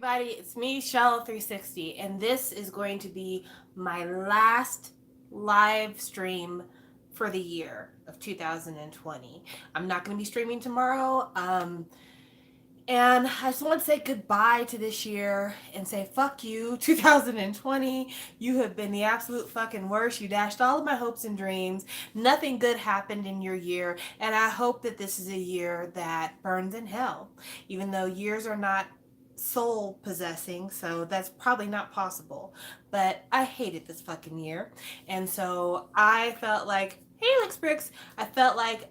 everybody? It's me, Shell360, and this is going to be my last live stream for the year of 2020. I'm not going to be streaming tomorrow. And I just want to say goodbye to this year and say, fuck you, 2020. You have been the absolute fucking worst. You dashed all of my hopes and dreams. Nothing good happened in your year. And I hope that this is a year that burns in hell, even though years are not soul possessing, so that's probably not possible. But I hated this fucking year. And so I felt like, hey, Lex Bricks, I felt like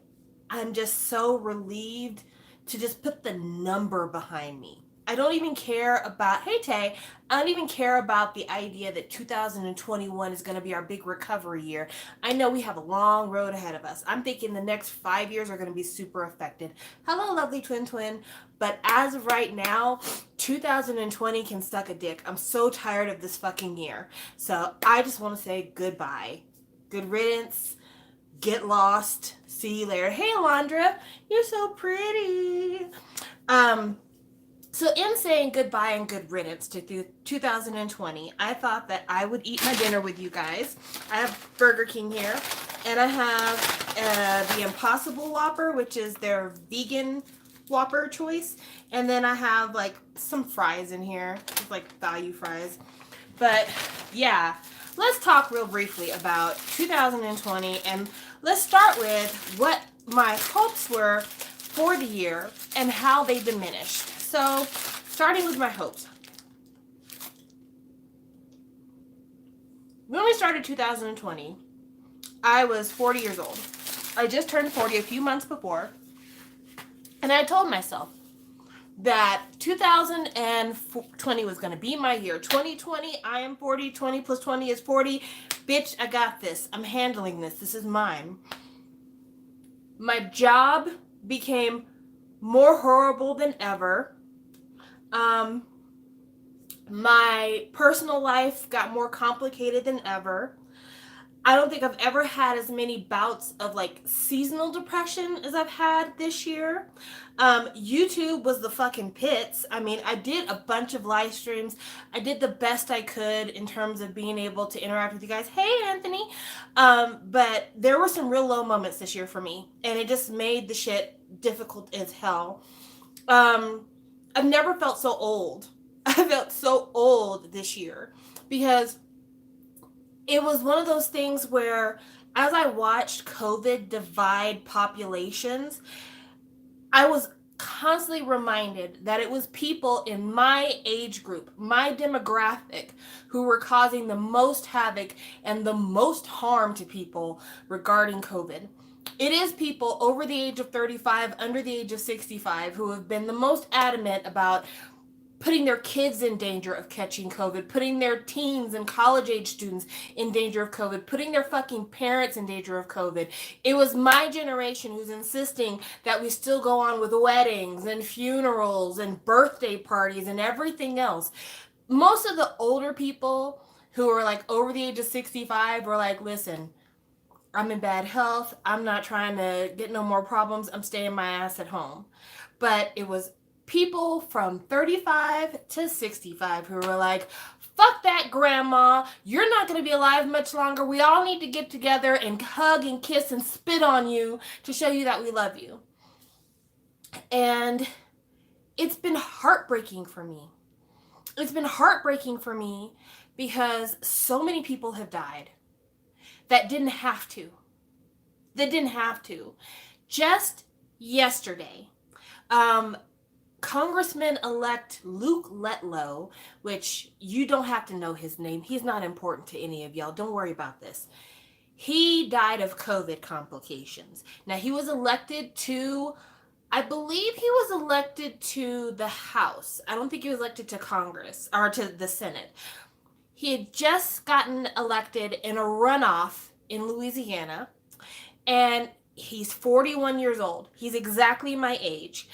I'm just so relieved to just put the number behind me. I don't even care about, hey Tay, I don't even care about the idea that 2021 is going to be our big recovery year. I know we have a long road ahead of us. I'm thinking the next 5 years are going to be super affected. Hello, lovely twin. But as of right now, 2020 can suck a dick. I'm so tired of this fucking year. So I just want to say goodbye. Good riddance. Get lost. See you later. Hey, Alondra, you're so pretty. So in saying goodbye and good riddance to 2020, I thought that I would eat my dinner with you guys. I have Burger King here, and I have the Impossible Whopper, which is their vegan Whopper choice, and then I have like some fries in here, just like value fries. But yeah, let's talk real briefly about 2020, and let's start with what my hopes were for the year and how they diminished. So, starting with my hopes. When we started 2020, I was 40 years old. I just turned 40 a few months before, and I told myself that 2020 was going to be my year. 2020, I am 40. 20 plus 20 is 40. Bitch, I got this. I'm handling this. This is mine. My job became more horrible than ever. My personal life got more complicated than ever. I don't think I've ever had as many bouts of like seasonal depression as I've had this year. YouTube was the fucking pits. I mean, I did a bunch of live streams. I did the best I could in terms of being able to interact with you guys. Hey, Anthony. But there were some real low moments this year for me, and it just made the shit difficult as hell. I've never felt so old. I felt so old this year because it was one of those things where as I watched COVID divide populations, I was constantly reminded that it was people in my age group, my demographic, who were causing the most havoc and the most harm to people regarding COVID. It is people over the age of 35, under the age of 65, who have been the most adamant about putting their kids in danger of catching COVID, putting their teens and college age students in danger of COVID, putting their fucking parents in danger of COVID. It was my generation who's insisting that we still go on with weddings and funerals and birthday parties and everything else. Most of the older people who are like over the age of 65 were like, listen, I'm in bad health. I'm not trying to get no more problems. I'm staying my ass at home. But it was people from 35 to 65 who were like, fuck that grandma, you're not going to be alive much longer. We all need to get together and hug and kiss and spit on you to show you that we love you. And it's been heartbreaking for me. It's been heartbreaking for me because so many people have died that didn't have to. Just yesterday, Congressman-elect Luke Letlow, which you don't have to know his name. He's not important to any of y'all. Don't worry about this. He died of COVID complications. Now, he was elected to, I believe he was elected to the House. I don't think he was elected to Congress or to the Senate. He had just gotten elected in a runoff in Louisiana, and he's 41 years old. He's exactly my age.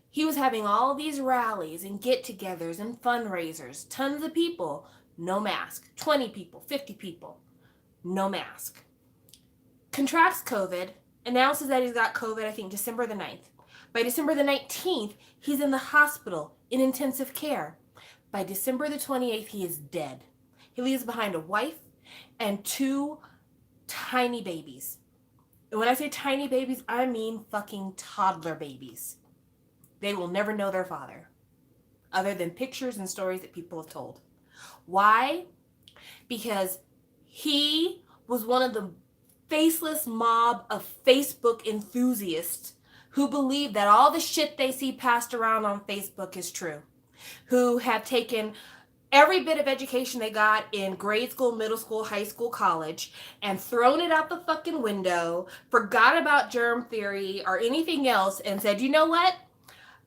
He was having all these rallies and get-togethers and fundraisers. Tons of people, no mask. 20 people, 50 people, no mask. Contracts COVID, announces that he's got COVID, I think, December the 9th. By December the 19th, he's in the hospital in intensive care. By December the 28th, he is dead. He leaves behind a wife and 2 tiny babies. And when I say tiny babies, I mean fucking toddler babies. They will never know their father, other than pictures and stories that people have told. Why? Because he was one of the faceless mob of Facebook enthusiasts who believe that all the shit they see passed around on Facebook is true, who have taken every bit of education they got in grade school, middle school, high school, college, and thrown it out the fucking window, forgot about germ theory or anything else, and said, you know what?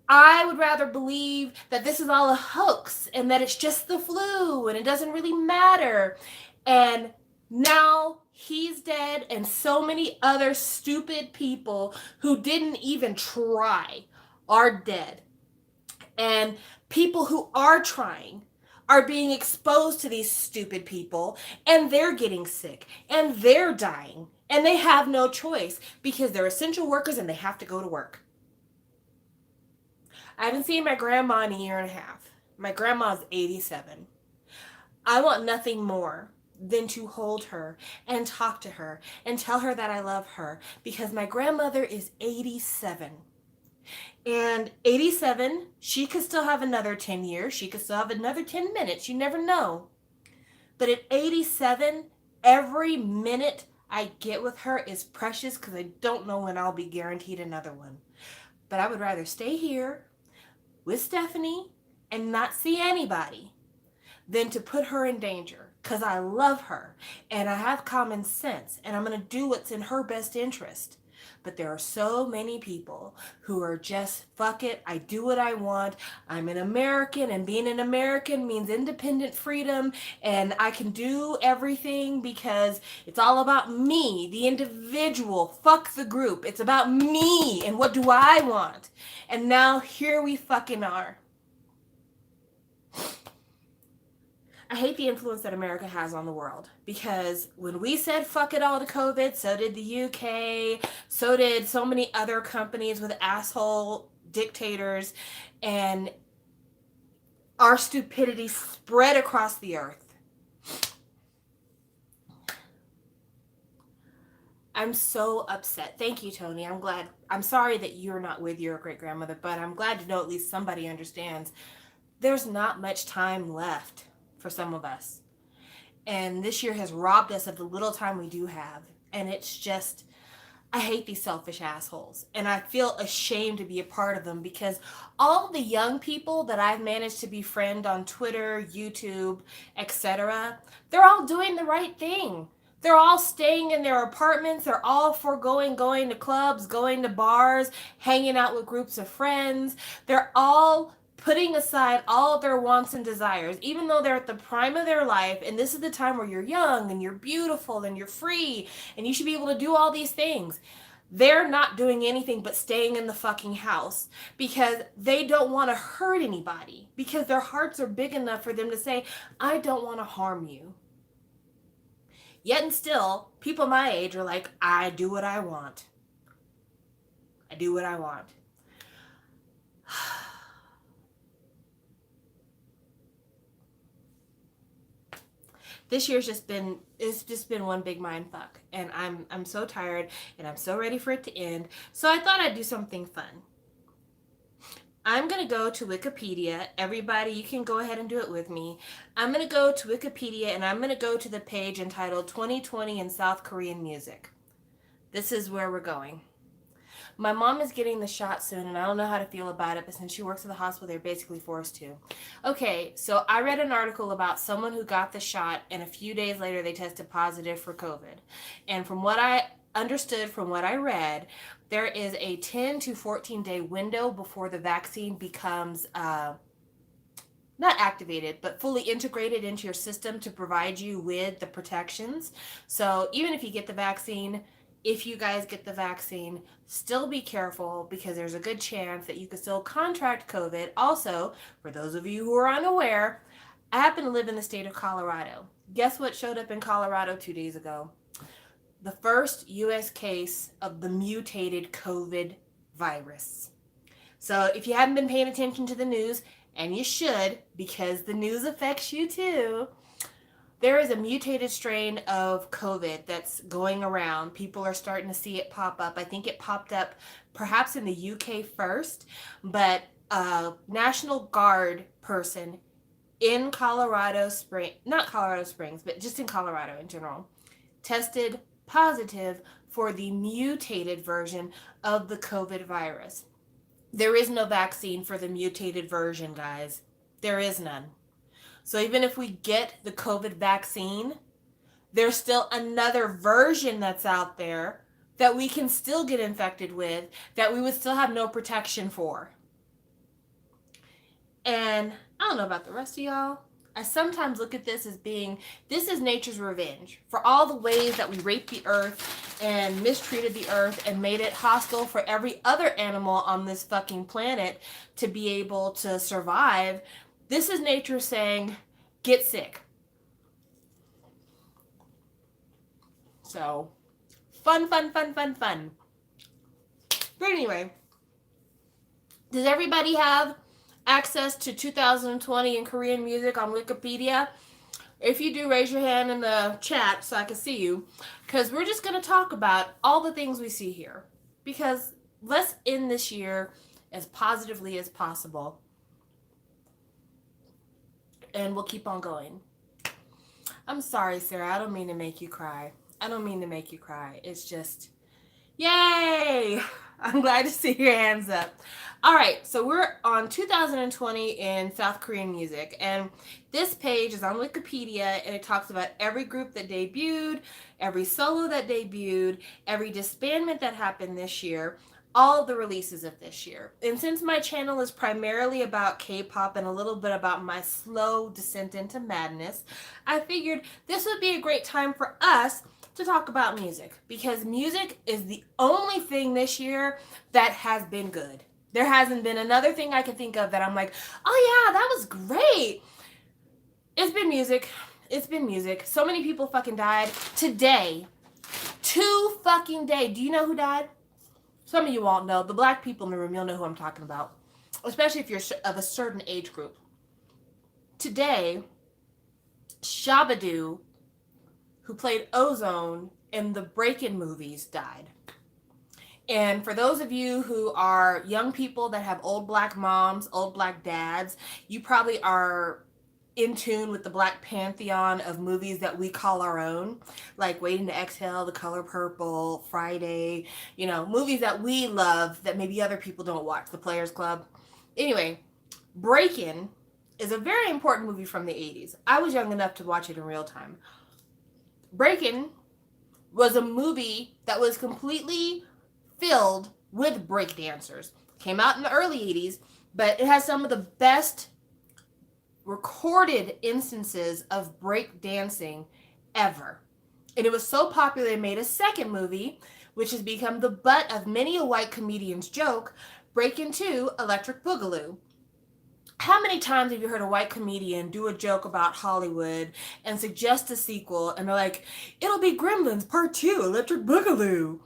I would rather believe that this is all a hoax and that it's just the flu and it doesn't really matter. And now he's dead, and so many other stupid people who didn't even try are dead. And people who are trying are being exposed to these stupid people, and they're getting sick and they're dying, and they have no choice because they're essential workers and they have to go to work. I haven't seen my grandma in a year and a half. My grandma's 87. I want nothing more than to hold her and talk to her and tell her that I love her, because my grandmother is 87. And 87, she could still have another 10 years. She could still have another 10 minutes. You never know. But at 87, every minute I get with her is precious, because I don't know when I'll be guaranteed another one. But I would rather stay here with Stephanie and not see anybody than to put her in danger, because I love her and I have common sense and I'm going to do what's in her best interest. But there are so many people who are just, fuck it, I do what I want. I'm an American, and being an American means independent freedom, and I can do everything because it's all about me, the individual. Fuck the group. It's about me and what do I want. And now here we fucking are. I hate the influence that America has on the world, because when we said fuck it all to COVID, so did the UK, so did so many other companies with asshole dictators, and our stupidity spread across the earth. I'm so upset. Thank you, Tony. I'm glad. I'm sorry that you're not with your great-grandmother, but I'm glad to know at least somebody understands. There's not much time left for some of us. And this year has robbed us of the little time we do have. And it's just, I hate these selfish assholes. And I feel ashamed to be a part of them, because all the young people that I've managed to befriend on Twitter, YouTube, etc., they're all doing the right thing. They're all staying in their apartments. They're all foregoing going to clubs, going to bars, hanging out with groups of friends. They're all putting aside all of their wants and desires, even though they're at the prime of their life, and this is the time where you're young and you're beautiful and you're free and you should be able to do all these things. They're not doing anything but staying in the fucking house because they don't want to hurt anybody, because their hearts are big enough for them to say, I don't want to harm you. Yet and still, people my age are like, I do what I want. I do what I want. This year's just been one big mind fuck, and I'm so tired and I'm so ready for it to end. So I thought I'd do something fun. I'm going to go to Wikipedia. Everybody, you can go ahead and do it with me. I'm going to go to Wikipedia, and I'm going to go to the page entitled 2020 in South Korean Music. This is where we're going. My mom is getting the shot soon, and I don't know how to feel about it, but since she works at the hospital, they're basically forced to. Okay, so I read an article about someone who got the shot, and a few days later they tested positive for COVID. And from what I understood, from what I read, there is a 10 to 14 day window before the vaccine becomes not activated, but fully integrated into your system to provide you with the protections. So even if you get the vaccine, if you guys get the vaccine, still be careful, because there's a good chance that you could still contract COVID. Also, for those of you who are unaware, I happen to live in the state of Colorado. Guess what showed up in Colorado 2 days ago? The first U.S. case of the mutated COVID virus. So if you haven't been paying attention to the news, and you should because the news affects you too. There is a mutated strain of COVID that's going around. People are starting to see it pop up. I think it popped up perhaps in the UK first, but a National Guard person in Colorado Springs, not Colorado Springs, but just in Colorado in general, tested positive for the mutated version of the COVID virus. There is no vaccine for the mutated version, guys. There is none. So even if we get the COVID vaccine, there's still another version that's out there that we can still get infected with that we would still have no protection for. And I don't know about the rest of y'all. I sometimes look at this as being, this is nature's revenge for all the ways that we raped the earth and mistreated the earth and made it hostile for every other animal on this fucking planet to be able to survive. This is nature saying, get sick. So, fun. But anyway, does everybody have access to 2020 in Korean music on Wikipedia? If you do, raise your hand in the chat so I can see you. Because we're just going to talk about all the things we see here. Because let's end this year as positively as possible. And we'll keep on going. I'm sorry, Sarah. I don't mean to make you cry. It's just, yay! I'm glad to see your hands up. All right, so we're on 2020 in South Korean music. And this page is on Wikipedia, and it talks about every group that debuted, every solo that debuted, every disbandment that happened this year, all the releases of this year. And since my channel is primarily about K-pop and a little bit about my slow descent into madness, I figured this would be a great time for us to talk about music, because music is the only thing this year that has been good. There hasn't been another thing I can think of that I'm like, oh yeah, that was great. It's been music. So many people fucking died today. 2 fucking days. Do you know who died? Some of you won't know. The black people in the room, you'll know who I'm talking about. Especially if you're of a certain age group. Today, Shabba-Doo, who played Ozone in the Breakin' movies, died. And for those of you who are young people that have old black moms, old black dads, you probably are in tune with the black pantheon of movies that we call our own, like Waiting to Exhale, The Color Purple, Friday, movies that we love that maybe other people don't watch, The Players Club. Anyway, Breakin' is a very important movie from the 80s. I was young enough to watch it in real time. Breakin' was a movie that was completely filled with breakdancers. Came out in the early 80s, but it has some of the best recorded instances of breakdancing ever. And it was so popular they made a second movie, which has become the butt of many a white comedian's joke, Breakin' 2 Electric Boogaloo. How many times have you heard a white comedian do a joke about Hollywood and suggest a sequel, and they're like, it'll be Gremlins Part 2, Electric Boogaloo?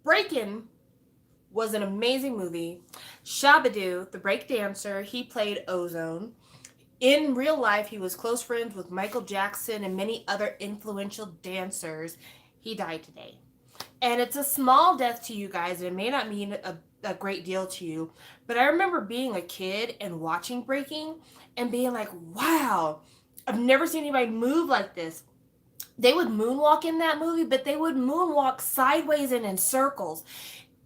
Breakin' was an amazing movie. Shabba-Doo, the break dancer, he played Ozone. In real life, he was close friends with Michael Jackson and many other influential dancers. He died today. And it's a small death to you guys, and it may not mean a great deal to you, but I remember being a kid and watching breaking and being like, wow, I've never seen anybody move like this. They would moonwalk in that movie, but they would moonwalk sideways and in circles.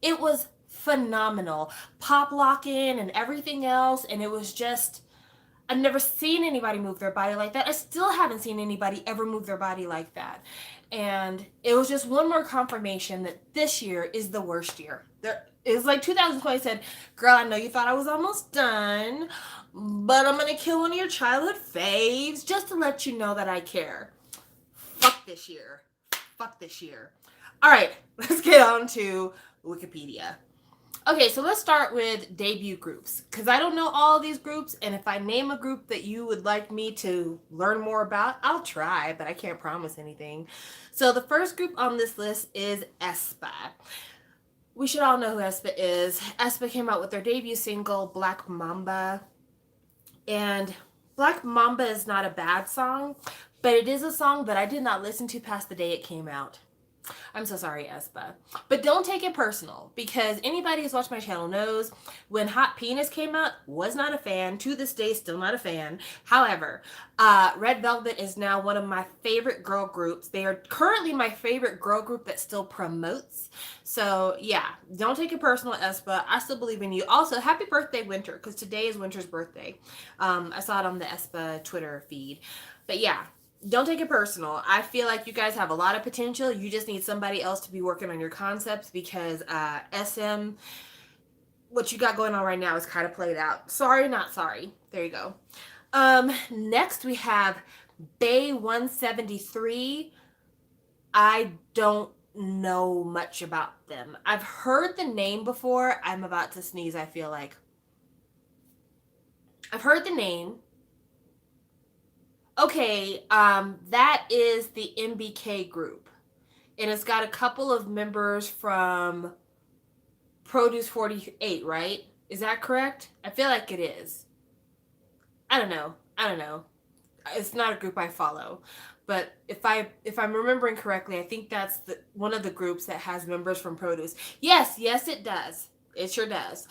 It was phenomenal. Pop locking and everything else, and it was just, I've never seen anybody move their body like that. I still haven't seen anybody ever move their body like that. And it was just one more confirmation that this year is the worst year. It was like 2020 said, girl, I know you thought I was almost done, but I'm going to kill one of your childhood faves just to let you know that I care. Fuck this year. All right, let's get on to Wikipedia. Okay, so let's start with debut groups, because I don't know all of these groups, and if I name a group that you would like me to learn more about, I'll try, but I can't promise anything. So the first group on this list is aespa. We should all know who aespa is. aespa came out with their debut single, Black Mamba. And Black Mamba is not a bad song, but it is a song that I did not listen to past the day it came out. I'm so sorry, aespa. But don't take it personal, because anybody who's watched my channel knows when Hot Penis came out, was not a fan. To this day, still not a fan. However, Red Velvet is now one of my favorite girl groups. They are currently my favorite girl group that still promotes. So yeah, don't take it personal, aespa. I still believe in you. Also, happy birthday, Winter, because today is Winter's birthday. I saw it on the aespa Twitter feed. But yeah, don't take it personal. I feel like you guys have a lot of potential. You just need somebody else to be working on your concepts, because SM, what you got going on right now is kind of played out. Sorry, not sorry. There you go. Next we have Bay 173. I don't know much about them. I've heard the name before. I'm about to sneeze, I feel like. I've heard the name. Okay, that is the MBK group. And it's got a couple of members from Produce 48, right? Is that correct? I feel like it is. I don't know. It's not a group I follow. But if I'm remembering correctly, I think that's one of the groups that has members from Produce. Yes, it does. It sure does.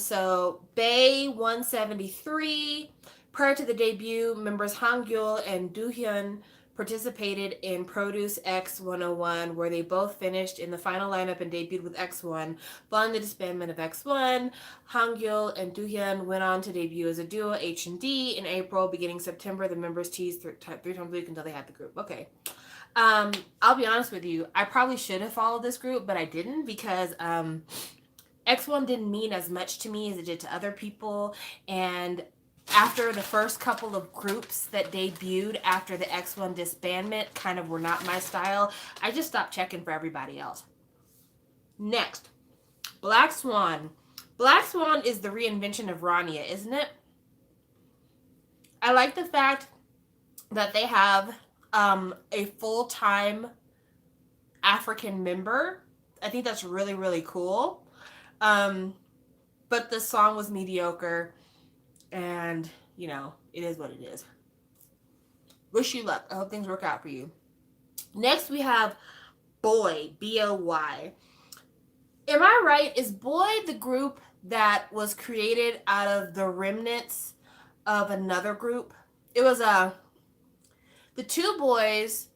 So Bay 173. Prior to the debut, members Hangyul and Doohyun participated in Produce X 101, where they both finished in the final lineup and debuted with X1. Following the disbandment of X1, Hangyul and Doohyun went on to debut as a duo, H&D, in April. Beginning September, the members teased three times a week until they had the group. Okay. I'll be honest with you. I probably should have followed this group, but I didn't, because X1 didn't mean as much to me as it did to other people. And after the first couple of groups that debuted after the X1 disbandment kind of were not my style, I just stopped checking for everybody else. Next, Black Swan. Black Swan is the reinvention of Rania, isn't it? I like the fact that they have a full-time African member. I think that's really, really cool. But the song was mediocre. And, you know, it is what it is. Wish you luck. I hope things work out for you. Next, we have Boy, B-O-Y. Am I right? Is Boy the group that was created out of the remnants of another group? It was the two boys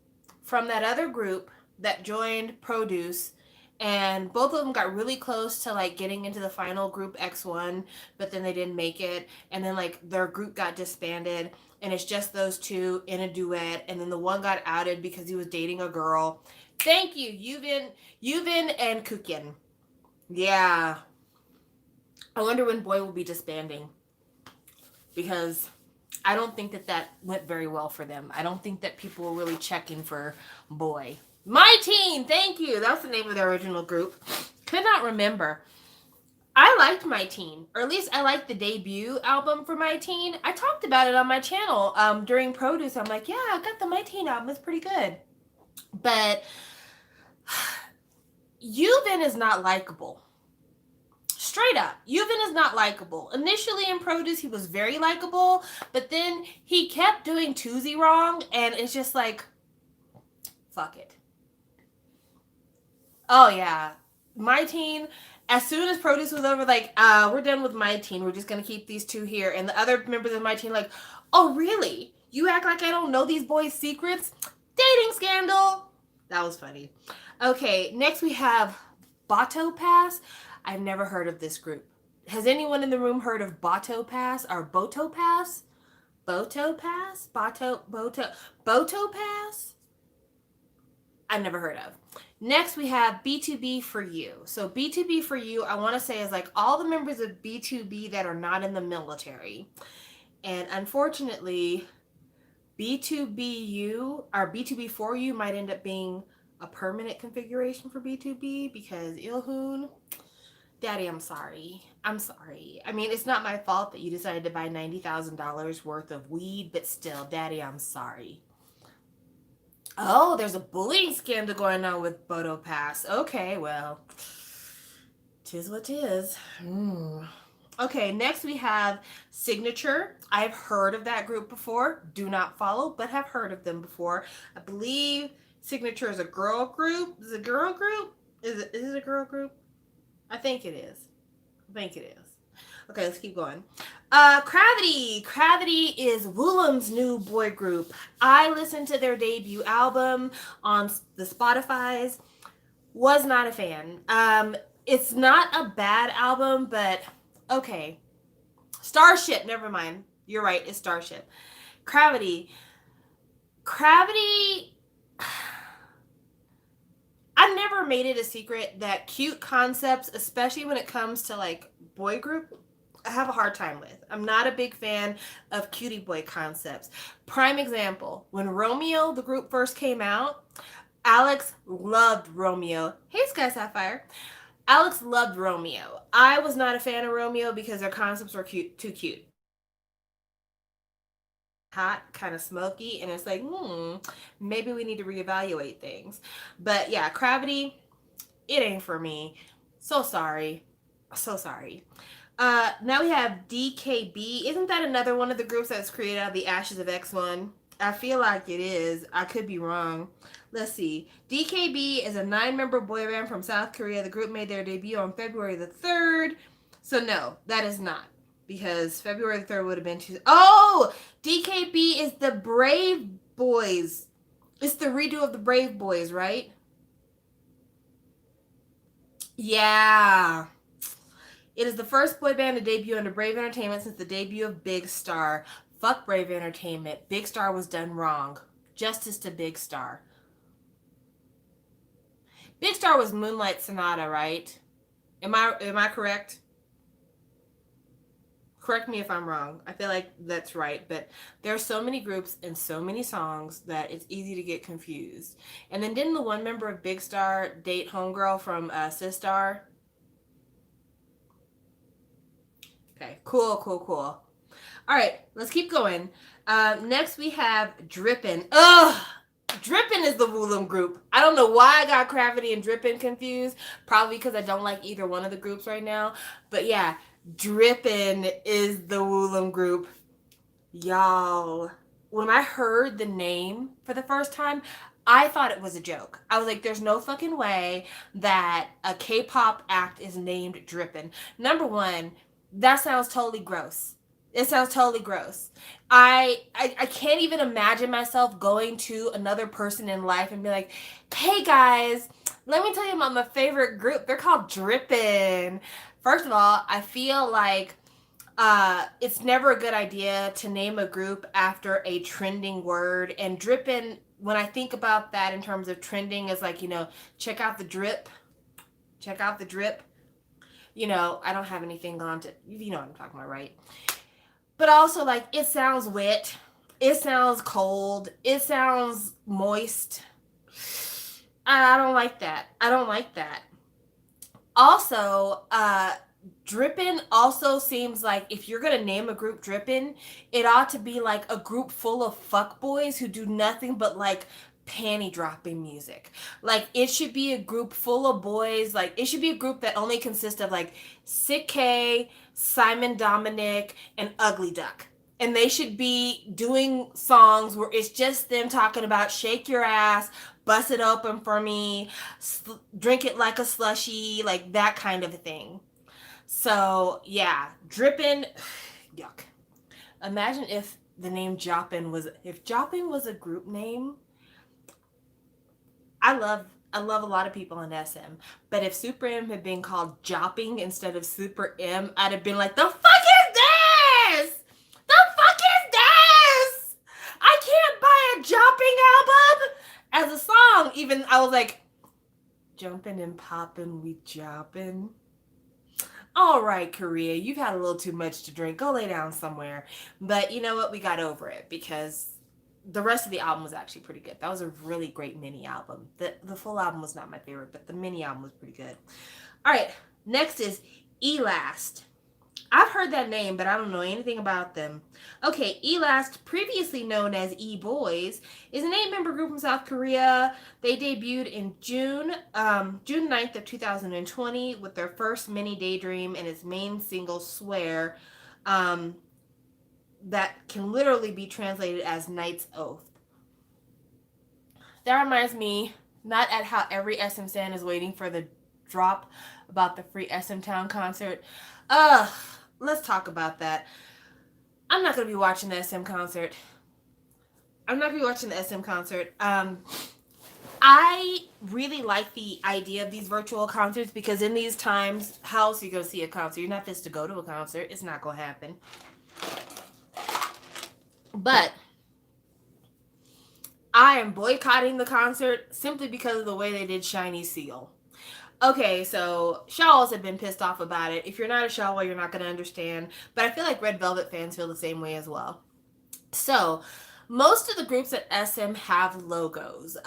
from that other group that joined Produce, and both of them got really close to like getting into the final group X1, but then they didn't make it, and then like their group got disbanded, and it's just those two in a duet, and then the one got outed because he was dating a girl. Thank you, Yuvin and Kukyen. Yeah. I wonder when Boy will be disbanding, because I don't think that went very well for them. I don't think that people were really checking for Boy. My Teen, thank you. That's the name of their original group. Could not remember. I liked My Teen, or at least I liked the debut album for My Teen. I talked about it on my channel during Produce. I'm like, yeah, I got the My Teen album. It's pretty good. But Yuvin is not likable. Straight up, Yuvin is not likable. Initially in Produce, he was very likable, but then he kept doing Tuesday wrong, and it's just like, fuck it. Oh yeah, My Teen. As soon as Produce was over, like, we're done with My Teen. We're just gonna keep these two here. And the other members of My Teen, like, oh really? You act like I don't know these boys' secrets? Dating scandal. That was funny. Okay, next we have Bato Pass. I've never heard of this group. Has anyone in the room heard of Bato Pass or Boto Pass? Boto Pass? Boto Pass? I've never heard of. Next, we have B2B for You. So B2B for You, I want to say, is like all the members of B2B that are not in the military. And unfortunately, B2BU or B2B for You might end up being a permanent configuration for B2B, because Ilhoon, Daddy, I'm sorry. I'm sorry. I mean, it's not my fault that you decided to buy $90,000 worth of weed, but still, Daddy, I'm sorry. Oh, there's a bullying scandal going on with Boto Pass. Okay, well, Tis what tis. Okay, next we have Signature. I've heard of that group before. Do not follow, but have heard of them before. I believe Signature is a girl group. Is it a girl group? Is it a girl group? I think it is. I think it is. Okay, let's keep going. Gravity. Gravity is Woolham's new boy group. I listened to their debut album on the Spotify's. Was not a fan. It's not a bad album, but okay. Starship, never mind. You're right, it's Starship. Gravity. Gravity. I've never made it a secret that cute concepts, especially when it comes to like boy group, I have a hard time with. I'm not a big fan of cutie boy concepts. Prime example, when Romeo, the group, first came out, Alex loved Romeo. Hey, Sky Sapphire. Alex loved Romeo. I was not a fan of Romeo because their concepts were too cute. Hot, kind of smoky, and it's like, maybe we need to reevaluate things. But yeah, Gravity, it ain't for me. So sorry. So sorry. Now we have DKB. Isn't that another one of the groups that's created out of the ashes of X1? I feel like it is. I could be wrong. Let's see. DKB is a 9-member boy band from South Korea. The group made their debut on February the 3rd. So no, that is not. Because February the 3rd would have been Tuesday. Oh! DKB is the Brave Boys. It's the redo of the Brave Boys, right? Yeah. It is the first boy band to debut under Brave Entertainment since the debut of Big Star. Fuck Brave Entertainment. Big Star was done wrong. Justice to Big Star. Big Star was Moonlight Sonata, right? Am I correct? Correct me if I'm wrong. I feel like that's right, but there are so many groups and so many songs that it's easy to get confused. And then didn't the one member of Big Star date Homegirl from Sistar? Okay, cool. All right, let's keep going. Next we have Drippin'. Ugh! Drippin' is the Woolham group. I don't know why I got Gravity and Drippin' confused. Probably because I don't like either one of the groups right now. But yeah, Drippin' is the Woolham group. Y'all, when I heard the name for the first time, I thought it was a joke. I was like, there's no fucking way that a K-pop act is named Drippin'. Number one, that sounds totally gross. It sounds totally gross. I can't even imagine myself going to another person in life and be like, hey guys, let me tell you about my favorite group. They're called Drippin'. First of all, I feel like it's never a good idea to name a group after a trending word. And Drippin', when I think about that in terms of trending, is like, check out the drip. Check out the drip. I don't have anything on to, you know what I'm talking about, right? But also, like, it sounds wet. It sounds cold. It sounds moist. I don't like that. Also, Drippin' also seems like if you're going to name a group Drippin', it ought to be like a group full of fuckboys who do nothing but like panty dropping music. Like, it should be a group full of boys. Like, it should be a group that only consists of like Sick K, Simon Dominic, and Ugly Duck. And they should be doing songs where it's just them talking about shake your ass, bust it open for me, drink it like a slushie, like that kind of a thing. So yeah, Drippin', yuck. Imagine if the name Joppin' was a group name. I love a lot of people in SM, but if Super M had been called Jopping instead of Super M, I'd have been like, the fuck is this? The fuck is this? I can't buy a Jopping album as a song. Even I was like, jumping and popping, we jopping. All right, Korea, you've had a little too much to drink. Go lay down somewhere. But you know what? We got over it because the rest of the album was actually pretty good. That was a really great mini album. The full album was not my favorite, but the mini album was pretty good. All right, next is Elast. I've heard that name, but I don't know anything about them. Okay, Elast, previously known as E-Boys, is an 8-member group from South Korea. They debuted in June 9th of 2020 with their first mini Daydream and its main single Swear, um, that can literally be translated as Knight's Oath. That reminds me, not at how every SM stan is waiting for the drop about the free SM Town concert. Ugh, let's talk about that. I'm not gonna be watching the SM concert. I'm not gonna be watching the SM concert. I really like the idea of these virtual concerts because in these times, how else are you gonna see a concert? You're not just to go to a concert. It's not gonna happen. But I am boycotting the concert simply because of the way they did Shiny Seal. Okay, so Shaws have been pissed off about it. If you're not a Shaw, you're not going to understand. But I feel like Red Velvet fans feel the same way as well. So, most of the groups at SM have logos.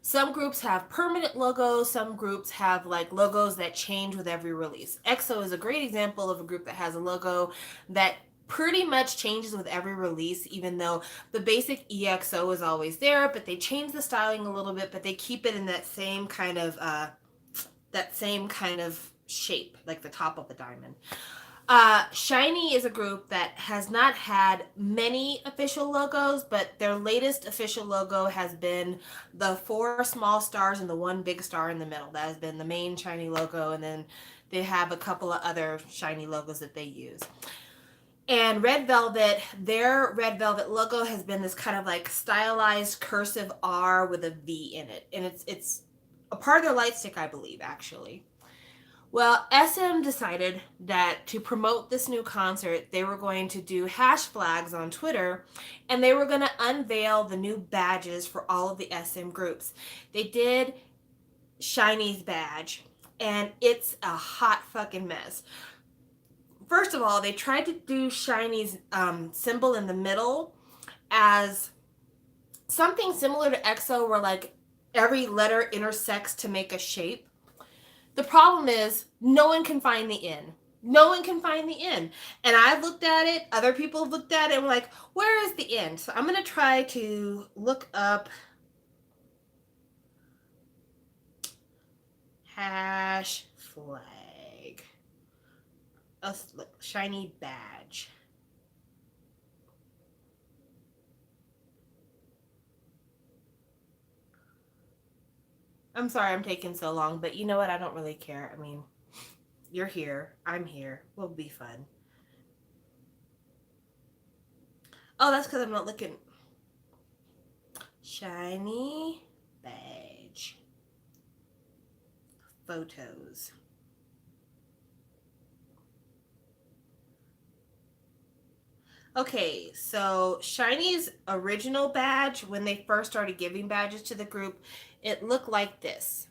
Some groups have permanent logos. Some groups have like logos that change with every release. EXO is a great example of a group that has a logo that pretty much changes with every release, even though the basic EXO is always there, but they change the styling a little bit, but they keep it in that same kind of shape, like the top of the diamond. Shiny is a group that has not had many official logos, but their latest official logo has been the 4 small stars and the 1 big star in the middle. That has been the main Shiny logo, and then they have a couple of other Shiny logos that they use. And Red Velvet, their Red Velvet logo has been this kind of like stylized cursive R with a V in it. And it's a part of their light stick, I believe, actually. Well, SM decided that to promote this new concert, they were going to do hash flags on Twitter, and they were going to unveil the new badges for all of the SM groups. They did Shiny's badge, and it's a hot fucking mess. First of all, they tried to do Shiny's symbol in the middle as something similar to EXO, where like every letter intersects to make a shape. The problem is no one can find the in. No one can find the in. And I've looked at it. Other people have looked at it. And we're like, where is the in? So I'm going to try to look up hash flag. Oh, look, Shiny badge. I'm sorry I'm taking so long, but you know what? I don't really care. I mean, you're here. I'm here. We'll be fun. Oh, that's because I'm not looking. Shiny badge. Photos. Okay, so Shiny's original badge, when they first started giving badges to the group, it looked like this.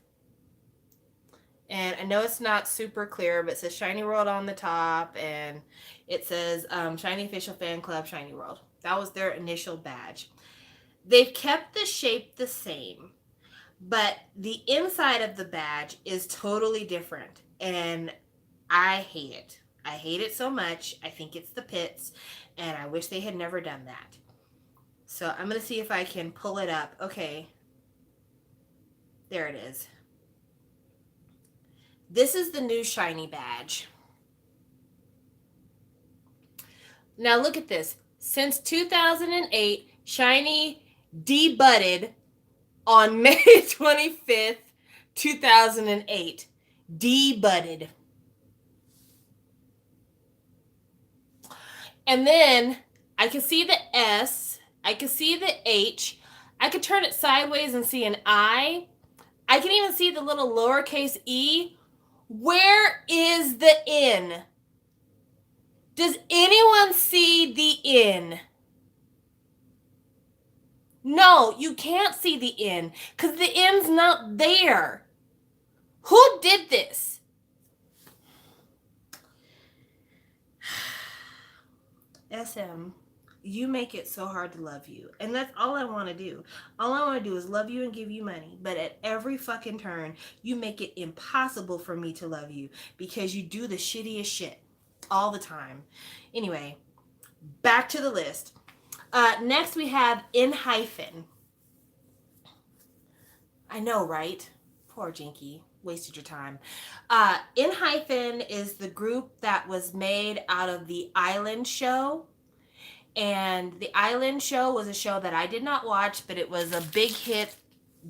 And I know it's not super clear, but it says Shiny World on the top, and it says Shiny Official Fan Club Shiny World. That was their initial badge. They've kept the shape the same, but the inside of the badge is totally different, and I hate it. I hate it so much. I think it's the pits, and I wish they had never done that. So I'm going to see if I can pull it up. Okay. There it is. This is the new Shiny badge. Now look at this. Since 2008, Shiny debudded on May 25th, 2008. Debudded. And then I can see the S. I can see the H. I could turn it sideways and see an I. I can even see the little lowercase e. Where is the N? Does anyone see the N? No, you can't see the N because the N's not there. Who did this? SM, you make it so hard to love you. And that's all I want to do. All I want to do is love you and give you money. But at every fucking turn, you make it impossible for me to love you because you do the shittiest shit. all the time. Anyway, back to the list. Next we have In Hyphen. I know, right? Poor Jinky. Wasted your time. In Hyphen is the group that was made out of the Island Show. And the Island Show was a show that I did not watch, but it was a big hit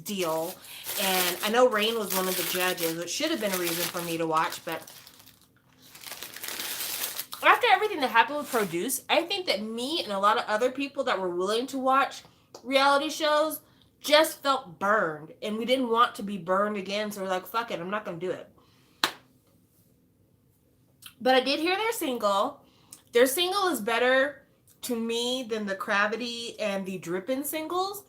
deal. And I know Rain was one of the judges, which should have been a reason for me to watch, but after everything that happened with Produce, I think that me and a lot of other people that were willing to watch reality shows just felt burned, and we didn't want to be burned again, so we're like, fuck it, I'm not gonna do it. But I did hear their single. Their single is better to me than the Gravity and the Drippin' singles,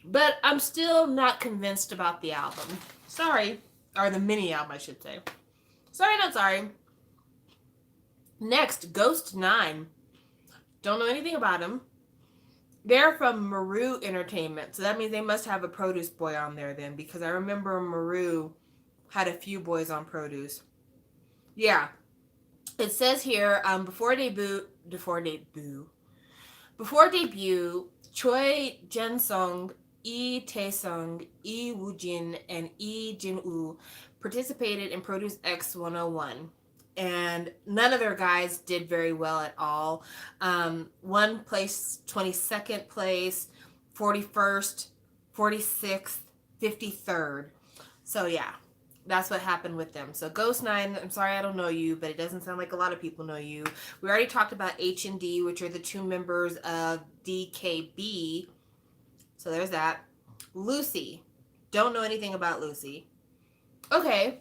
but I'm still not convinced about the album. Sorry. Or the mini album, I should say. Sorry, not sorry. Next, Ghost 9. Don't know anything about them. They're from Maru Entertainment, so that means they must have a Produce boy on there then, because I remember Maru had a few boys on Produce. Yeah. It says here, before debut, Choi Jensung, Lee Taesung, Lee Woojin, and Lee Jin-woo participated in Produce X 101. And none of their guys did very well at all. One place, 22nd place, 41st, 46th, 53rd. So yeah, that's what happened with them. So Ghost 9, I'm sorry I don't know you, but it doesn't sound like a lot of people know you. We already talked about H and D, which are the two members of DKB. So there's that. Lucy. Don't know anything about Lucy. Okay.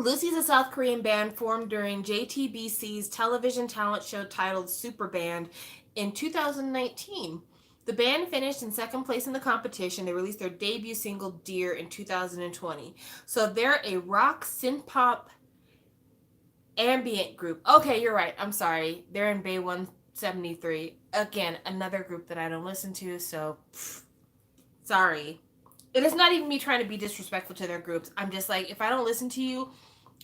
Lucy's a South Korean band formed during JTBC's television talent show titled Super Band in 2019. The band finished in second place in the competition. They released their debut single, Dear, in 2020. So they're a rock synth-pop ambient group. Okay, you're right. I'm sorry. They're in Bay 173. Again, another group that I don't listen to, so sorry. It is not even me trying to be disrespectful to their groups. I'm just like, if I don't listen to you,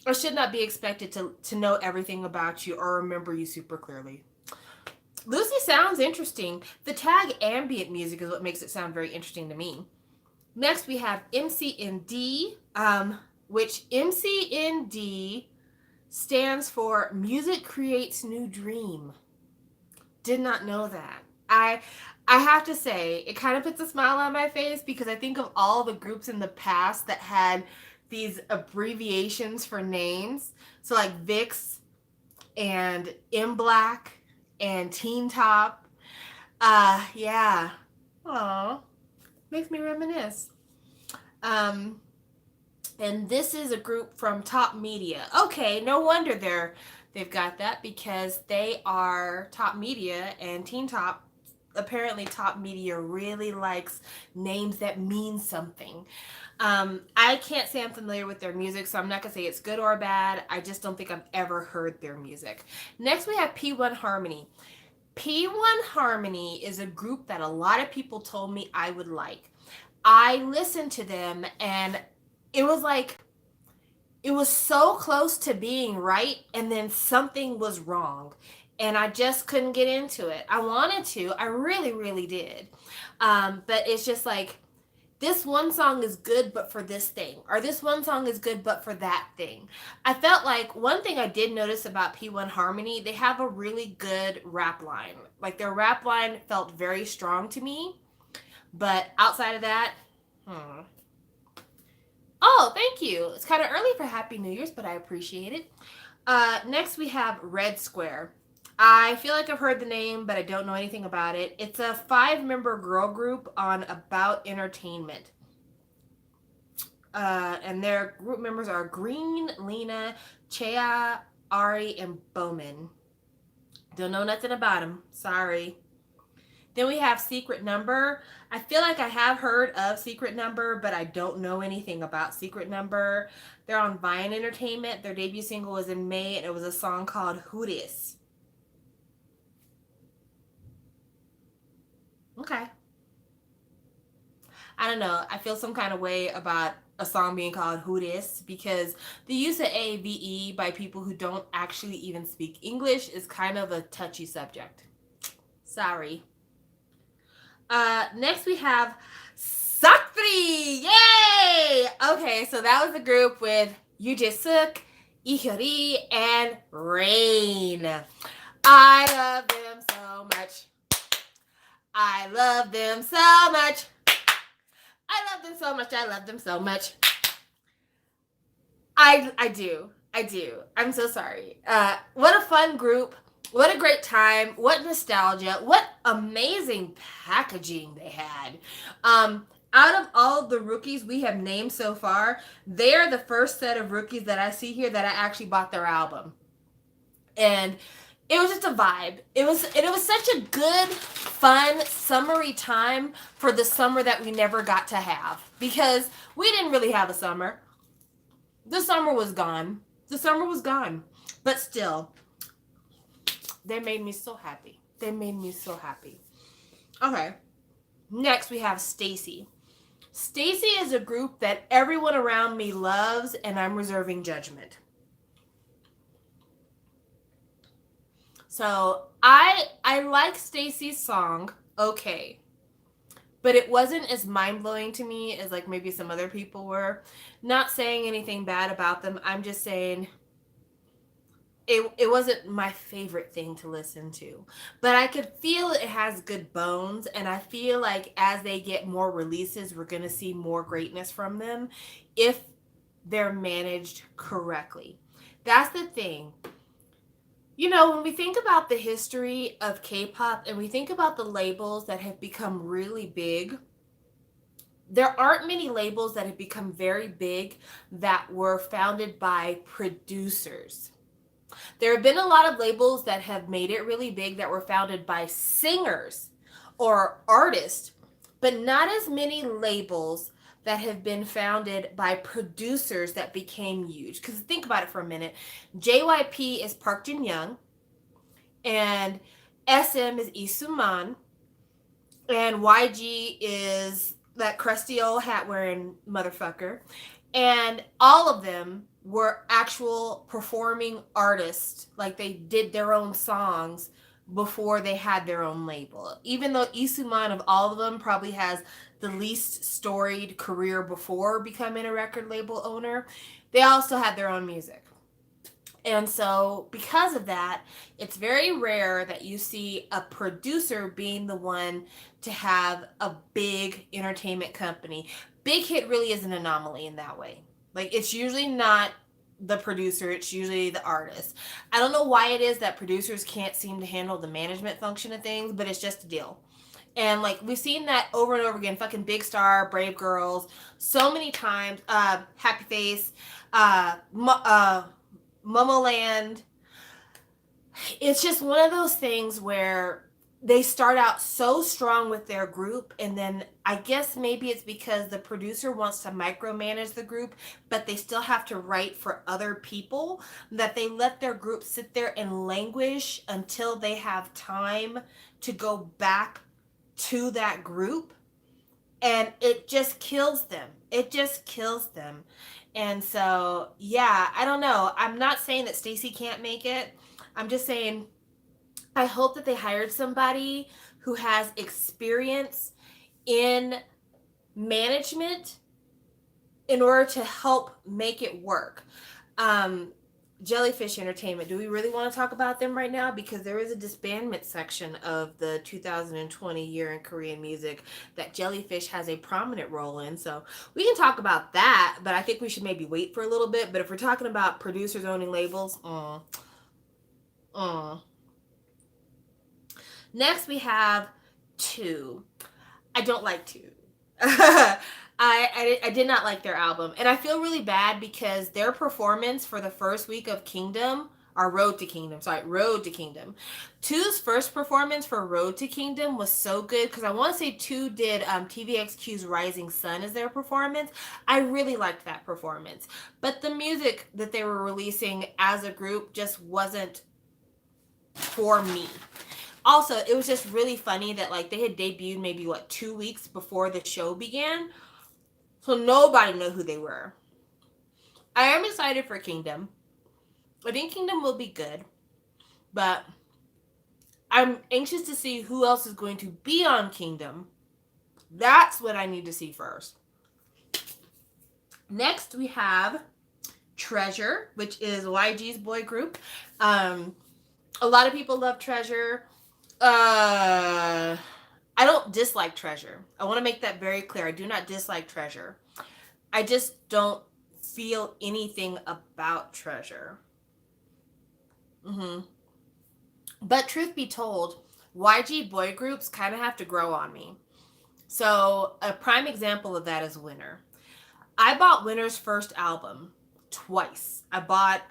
I should not be expected to know everything about you or remember you super clearly. Lucy sounds interesting. The tag ambient music is what makes it sound very interesting to me. Next, we have MCND, which MCND stands for Music Creates New Dream. Did not know that. I have to say, it kind of puts a smile on my face because I think of all the groups in the past that had these abbreviations for names. So like VIX and M Black and Teen Top. Yeah. Aw. Makes me reminisce. And this is a group from Top Media. Okay, no wonder they've got that because they are Top Media and Teen Top. Apparently Top Media really likes names that mean something. I can't say I'm familiar with their music, so I'm not going to say it's good or bad. I just don't think I've ever heard their music. Next, we have P1 Harmony. P1 Harmony is a group that a lot of people told me I would like. I listened to them, and it was like, it was so close to being right, and then something was wrong. And I just couldn't get into it. I wanted to. I really, really did. But it's just like, this one song is good, but for this thing. Or this one song is good, but for that thing. I felt like one thing I did notice about P1 Harmony, they have a really good rap line. Like their rap line felt very strong to me. But outside of that, Oh, thank you. It's kind of early for Happy New Year's, but I appreciate it. Next, we have Red Square. I feel like I've heard the name, but I don't know anything about it. It's a 5-member girl group on About Entertainment. And their group members are Green, Lena, Chea, Ari, and Bowman. Don't know nothing about them. Sorry. Then we have Secret Number. I feel like I have heard of Secret Number, but I don't know anything about Secret Number. They're on Vine Entertainment. Their debut single was in May, and it was a song called Who Dis. Okay. I don't know. I feel some kind of way about a song being called Who Dis, because the use of AVE by people who don't actually even speak English is kind of a touchy subject. Sorry. Next we have Sakri! Yay! Okay, so that was the group with Yujesuk, Ihori, and Rain. I love them so much. I love them so much. I love them so much. I love them so much. I do. I do. I'm so sorry. What a fun group. What a great time. What nostalgia. What amazing packaging they had. Out of all of the rookies we have named so far, they're the first set of rookies that I see here that I actually bought their album. And it was just a vibe. It was such a good, fun, summery time for the summer that we never got to have. Because we didn't really have a summer. The summer was gone. The summer was gone. But still, they made me so happy. They made me so happy. Okay. Next, we have Stacy. Stacy is a group that everyone around me loves, and I'm reserving judgment. So, I like Stacy's song, Okay. But it wasn't as mind-blowing to me as like maybe some other people were. Not saying anything bad about them. I'm just saying it wasn't my favorite thing to listen to. But I could feel it has good bones, and I feel like as they get more releases, we're going to see more greatness from them if they're managed correctly. That's the thing. You know, when we think about the history of K-pop and we think about the labels that have become really big, there aren't many labels that have become very big that were founded by producers. There have been a lot of labels that have made it really big that were founded by singers or artists, but not as many labels that have been founded by producers that became huge. Because think about it for a minute. JYP is Park Jin Young, and SM is Lee Soo-man, and YG is that crusty old hat wearing motherfucker. And all of them were actual performing artists. Like they did their own songs before they had their own label. Even though Lee Soo-man of all of them probably has the least storied career before becoming a record label owner, they also had their own music. And so because of that, it's very rare that you see a producer being the one to have a big entertainment company. Big Hit really is an anomaly in that way. Like it's usually not the producer, it's usually the artist. I don't know why it is that producers can't seem to handle the management function of things, but it's just a deal. And like we've seen that over and over again, fucking Big Star, Brave Girls, so many times, Happy Face, Momoland. It's just one of those things where they start out so strong with their group, and then I guess maybe it's because the producer wants to micromanage the group, but they still have to write for other people, that they let their group sit there and languish until they have time to go back to that group, and it just kills them. It just kills them. And so, yeah, I don't know. I'm not saying that Stacy can't make it. I'm just saying I hope that they hired somebody who has experience in management in order to help make it work. Jellyfish Entertainment, do we really want to talk about them right now? Because there is a disbandment section of the 2020 year in Korean music that Jellyfish has a prominent role in. So we can talk about that, but I think we should maybe wait for a little bit. But if we're talking about producers owning labels, Next, we have Two. I don't like Two. I did not like their album. And I feel really bad because their performance for the first week of Kingdom, or Road to Kingdom, Two's first performance for Road to Kingdom was so good because I want to say Two did TVXQ's Rising Sun as their performance. I really liked that performance. But the music that they were releasing as a group just wasn't for me. Also, it was just really funny that like they had debuted maybe 2 weeks before the show began. So nobody knew who they were. I am excited for Kingdom. I think Kingdom will be good, but I'm anxious to see who else is going to be on Kingdom. That's what I need to see first. Next, we have Treasure, which is YG's boy group. A lot of people love Treasure. I don't dislike Treasure. I want to make that very clear. I do not dislike Treasure. I just don't feel anything about Treasure. But truth be told, YG boy groups kind of have to grow on me. So a prime example of that is Winner. I bought Winner's first album twice. I bought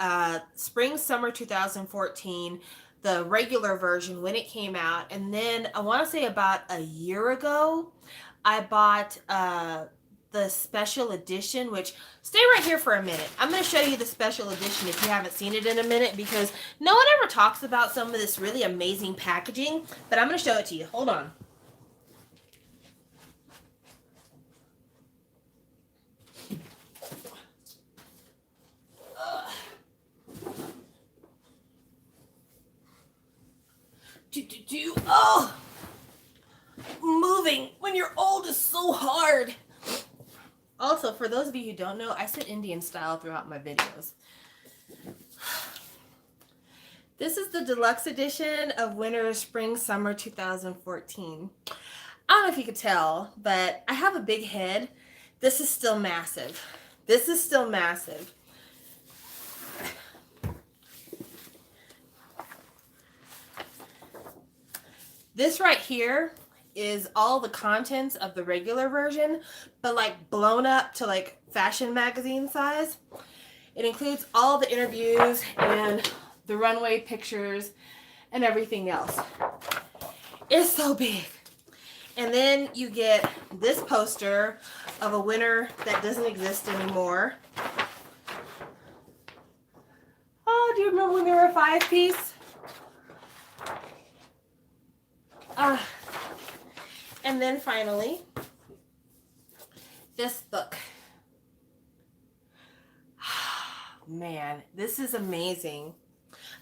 Spring Summer 2014, the regular version when it came out, and then I want to say about a year ago, I bought the special edition, which stay right here for a minute. I'm going to show you the special edition if you haven't seen it in a minute, because no one ever talks about some of this really amazing packaging, but I'm going to show it to you. Hold on. Oh, moving when you're old is so hard. Also, for those of you who don't know, I sit Indian style throughout my videos. This is the deluxe edition of Winter Spring Summer 2014. I don't know if you could tell, but I have a big head. This is still massive. This is still massive. This right here is all the contents of the regular version, but like blown up to like fashion magazine size. It includes all the interviews and the runway pictures and everything else. It's so big. And then you get this poster of a winner that doesn't exist anymore. Oh, do you remember when they were a 5-piece? And then finally, this book. Man, this is amazing.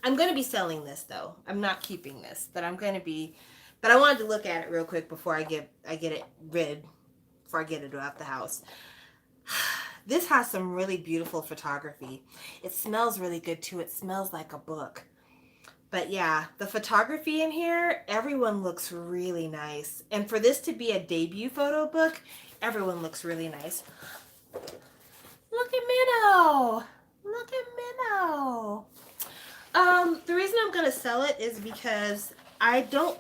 I'm going to be selling this though. I'm not keeping this, but I'm going to be. But I wanted to look at it real quick before I get it rid, before I get it out the house. This has some really beautiful photography. It smells really good too. It smells like a book. But yeah, the photography in here, everyone looks really nice. And for this to be a debut photo book, everyone looks really nice. Look at Minnow. Look at Minnow. The reason I'm going to sell it is because I don't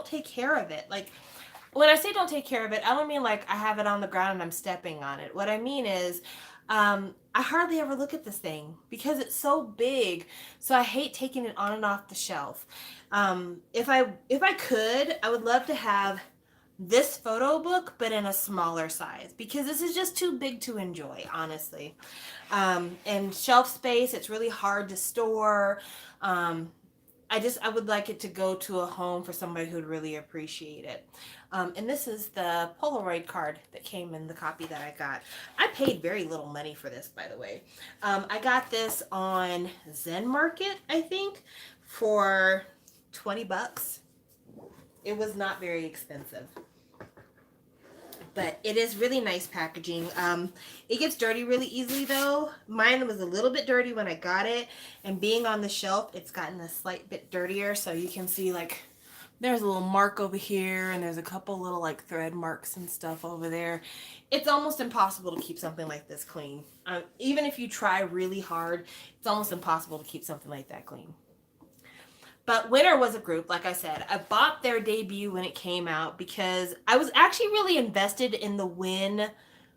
take care of it. Like, when I say don't take care of it, I don't mean like I have it on the ground and I'm stepping on it. What I mean is, I hardly ever look at this thing because it's so big. So I hate taking it on and off the shelf. If I could, I would love to have this photo book, but in a smaller size, because this is just too big to enjoy, honestly. And shelf space, it's really hard to store. I would like it to go to a home for somebody who'd really appreciate it. And this is the Polaroid card that came in the copy that I got. I paid very little money for this, by the way. I got this on Zen Market, I think, for 20 bucks. It was not very expensive. But it is really nice packaging. It gets dirty really easily though. Mine was a little bit dirty when I got it, and being on the shelf, it's gotten a slight bit dirtier. So you can see like there's a little mark over here, and there's a couple little like thread marks and stuff over there. It's almost impossible to keep something like this clean. Even if you try really hard, it's almost impossible to keep something like that clean. But Winner was a group, like I said. I bought their debut when it came out because I was actually really invested in the Win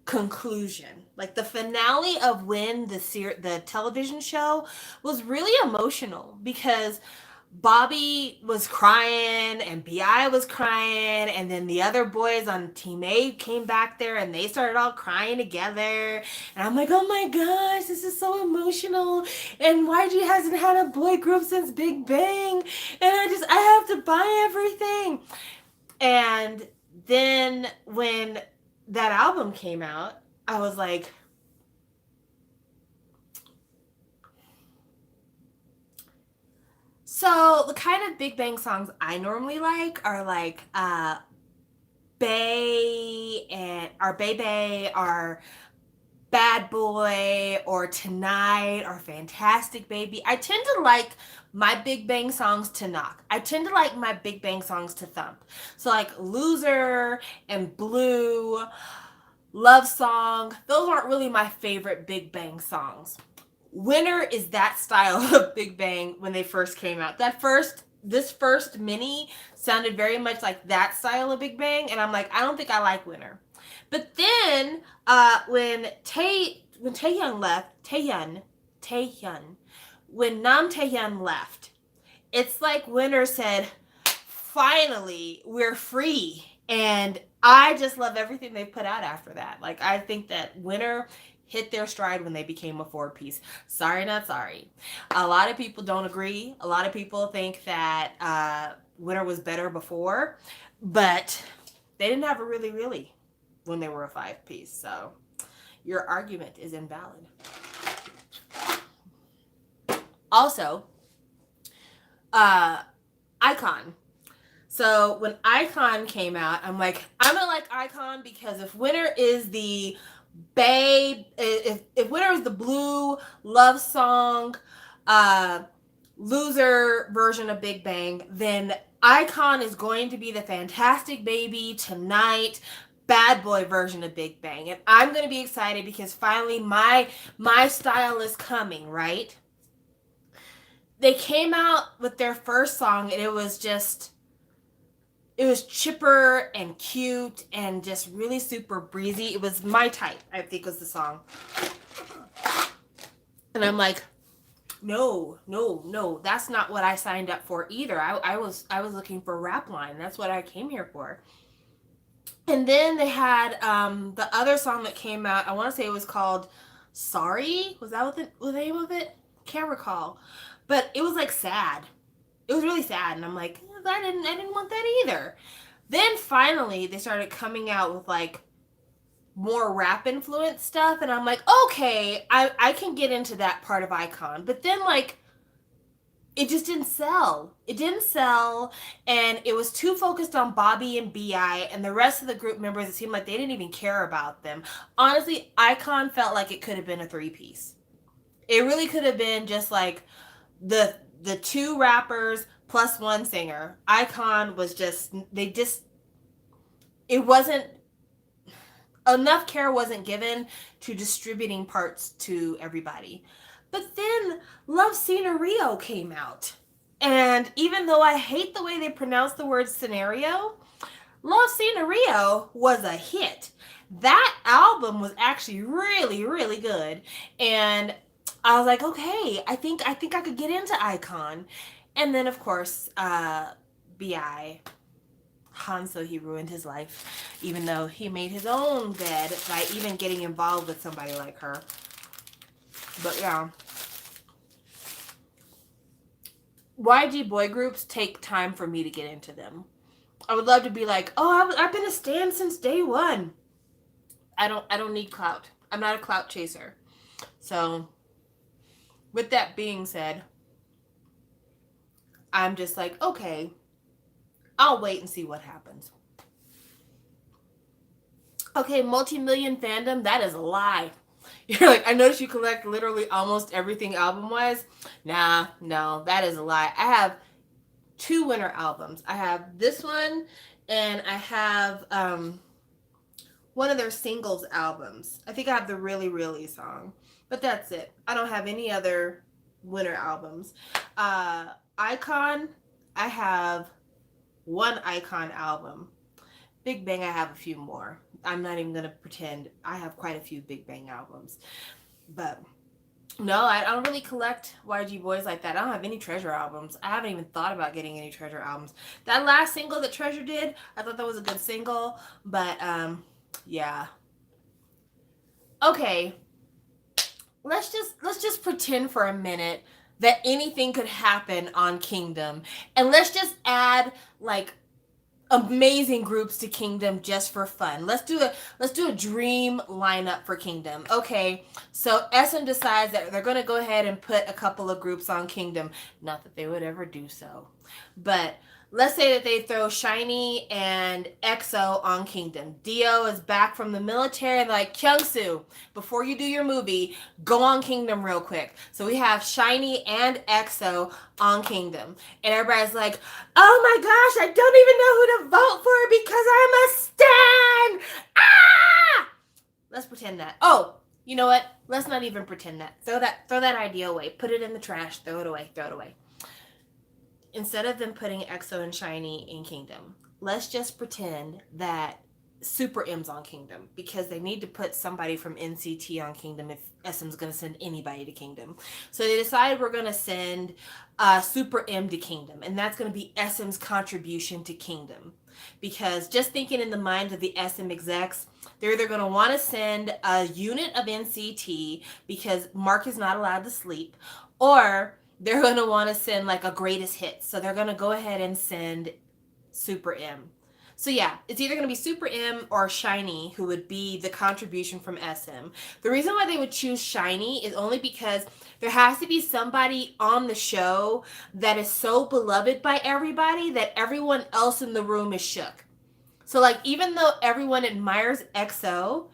conclusion. Like the finale of Win, the television show, was really emotional because Bobby was crying and B.I. was crying, and then the other boys on Team A came back there and they started all crying together. And I'm like, oh my gosh, this is so emotional. And YG hasn't had a boy group since Big Bang. And I have to buy everything. And then when that album came out, I was like, so the kind of Big Bang songs I normally like are like Bay and our Bay or Bad Boy or Tonight or Fantastic Baby. I tend to like my Big Bang songs to knock. I tend to like my Big Bang songs to thump. So like Loser and Blue, Love Song, those aren't really my favorite Big Bang songs. Winner is that style of Big Bang when they first came out. This first mini sounded very much like that style of Big Bang, and I'm like, I don't think I like Winner. But then when Taehyun left, when Nam Taehyun left, it's like Winner said, finally, we're free. And I just love everything they put out after that. Like, I think that Winner hit their stride when they became a four-piece. Sorry, not sorry. A lot of people don't agree. A lot of people think that Winner was better before, but they didn't have a really when they were a five-piece. So your argument is invalid. Also, iKON. So when iKON came out, I'm like, I'm gonna like iKON because if Winner is the if Winner is the blue love song, loser version of Big Bang, then iKON is going to be the Fantastic Baby, Tonight, Bad Boy version of Big Bang. And I'm going to be excited because finally my style is coming, right? They came out with their first song and it was chipper and cute and just really super breezy. It was my type, I think was the song. And I'm like, no, that's not what I signed up for either. I was looking for a rap line. That's what I came here for. And then they had the other song that came out. I want to say it was called Sorry. Was that what the name of it? Can't recall. But it was like sad. It was really sad. And I'm like, I didn't want that either. Then finally they started coming out with like more rap influence stuff. And I'm like, okay, I can get into that part of iKON. But then like, it just didn't sell. It didn't sell, and it was too focused on Bobby and BI, and the rest of the group members, it seemed like they didn't even care about them. Honestly, iKON felt like it could have been a three-piece. It really could have been just like the two rappers plus one singer. iKON was it wasn't, enough care wasn't given to distributing parts to everybody. But then Love Scenario came out. And even though I hate the way they pronounce the word scenario, Love Scenario was a hit. That album was actually really good. And I was like, okay, I think I could get into iKON. And then of course, BI. Hanso, he ruined his life, even though he made his own bed by even getting involved with somebody like her. But yeah. YG boy groups take time for me to get into them. I would love to be like, oh, I've been a stan since day one. I don't need clout. I'm not a clout chaser. So, with that being said, I'm just like, okay, I'll wait and see what happens. Okay, multi-million fandom, that is a lie. You're like, I noticed you collect literally almost everything album-wise. Nah, no, that is a lie. I have 2 Winner albums. I have this one, and I have one of their singles albums. I think I have the Really song, but that's it. I don't have any other Winner albums. iKON, I have 1 iKON album. Big Bang, I have a few more. I'm not even going to pretend. I have quite a few Big Bang albums. But no, I don't really collect YG boys like that. I don't have any Treasure albums. I haven't even thought about getting any Treasure albums. That last single that Treasure did, I thought that was a good single. But, yeah. Okay. Let's just pretend for a minute that anything could happen on Kingdom. And let's just add, like, amazing groups to Kingdom just for fun. Let's do a dream lineup for Kingdom. Okay, so SM decides that they're gonna go ahead and put a couple of groups on Kingdom. Not that they would ever do so, but let's say that they throw Shiny and EXO on Kingdom. Dio is back from the military and like, Kyungsoo, before you do your movie, go on Kingdom real quick. So we have Shiny and EXO on Kingdom. And everybody's like, oh my gosh, I don't even know who to vote for because I'm a stan! Ah! Let's pretend that. Oh, you know what? Let's not even pretend that. Throw that idea away. Put it in the trash. Throw it away. Instead of them putting EXO and Shiny in Kingdom, let's just pretend that Super M's on Kingdom because they need to put somebody from NCT on Kingdom if SM's going to send anybody to Kingdom. So they decided we're going to send Super M to Kingdom, and that's going to be SM's contribution to Kingdom. Because just thinking in the minds of the SM execs, they're either going to want to send a unit of NCT because Mark is not allowed to sleep, or they're going to want to send like a greatest hits. So they're going to go ahead and send Super M. So yeah, it's either going to be Super M or Shiny who would be the contribution from SM. The reason why they would choose Shiny is only because there has to be somebody on the show that is so beloved by everybody that everyone else in the room is shook. So like, even though everyone admires EXO,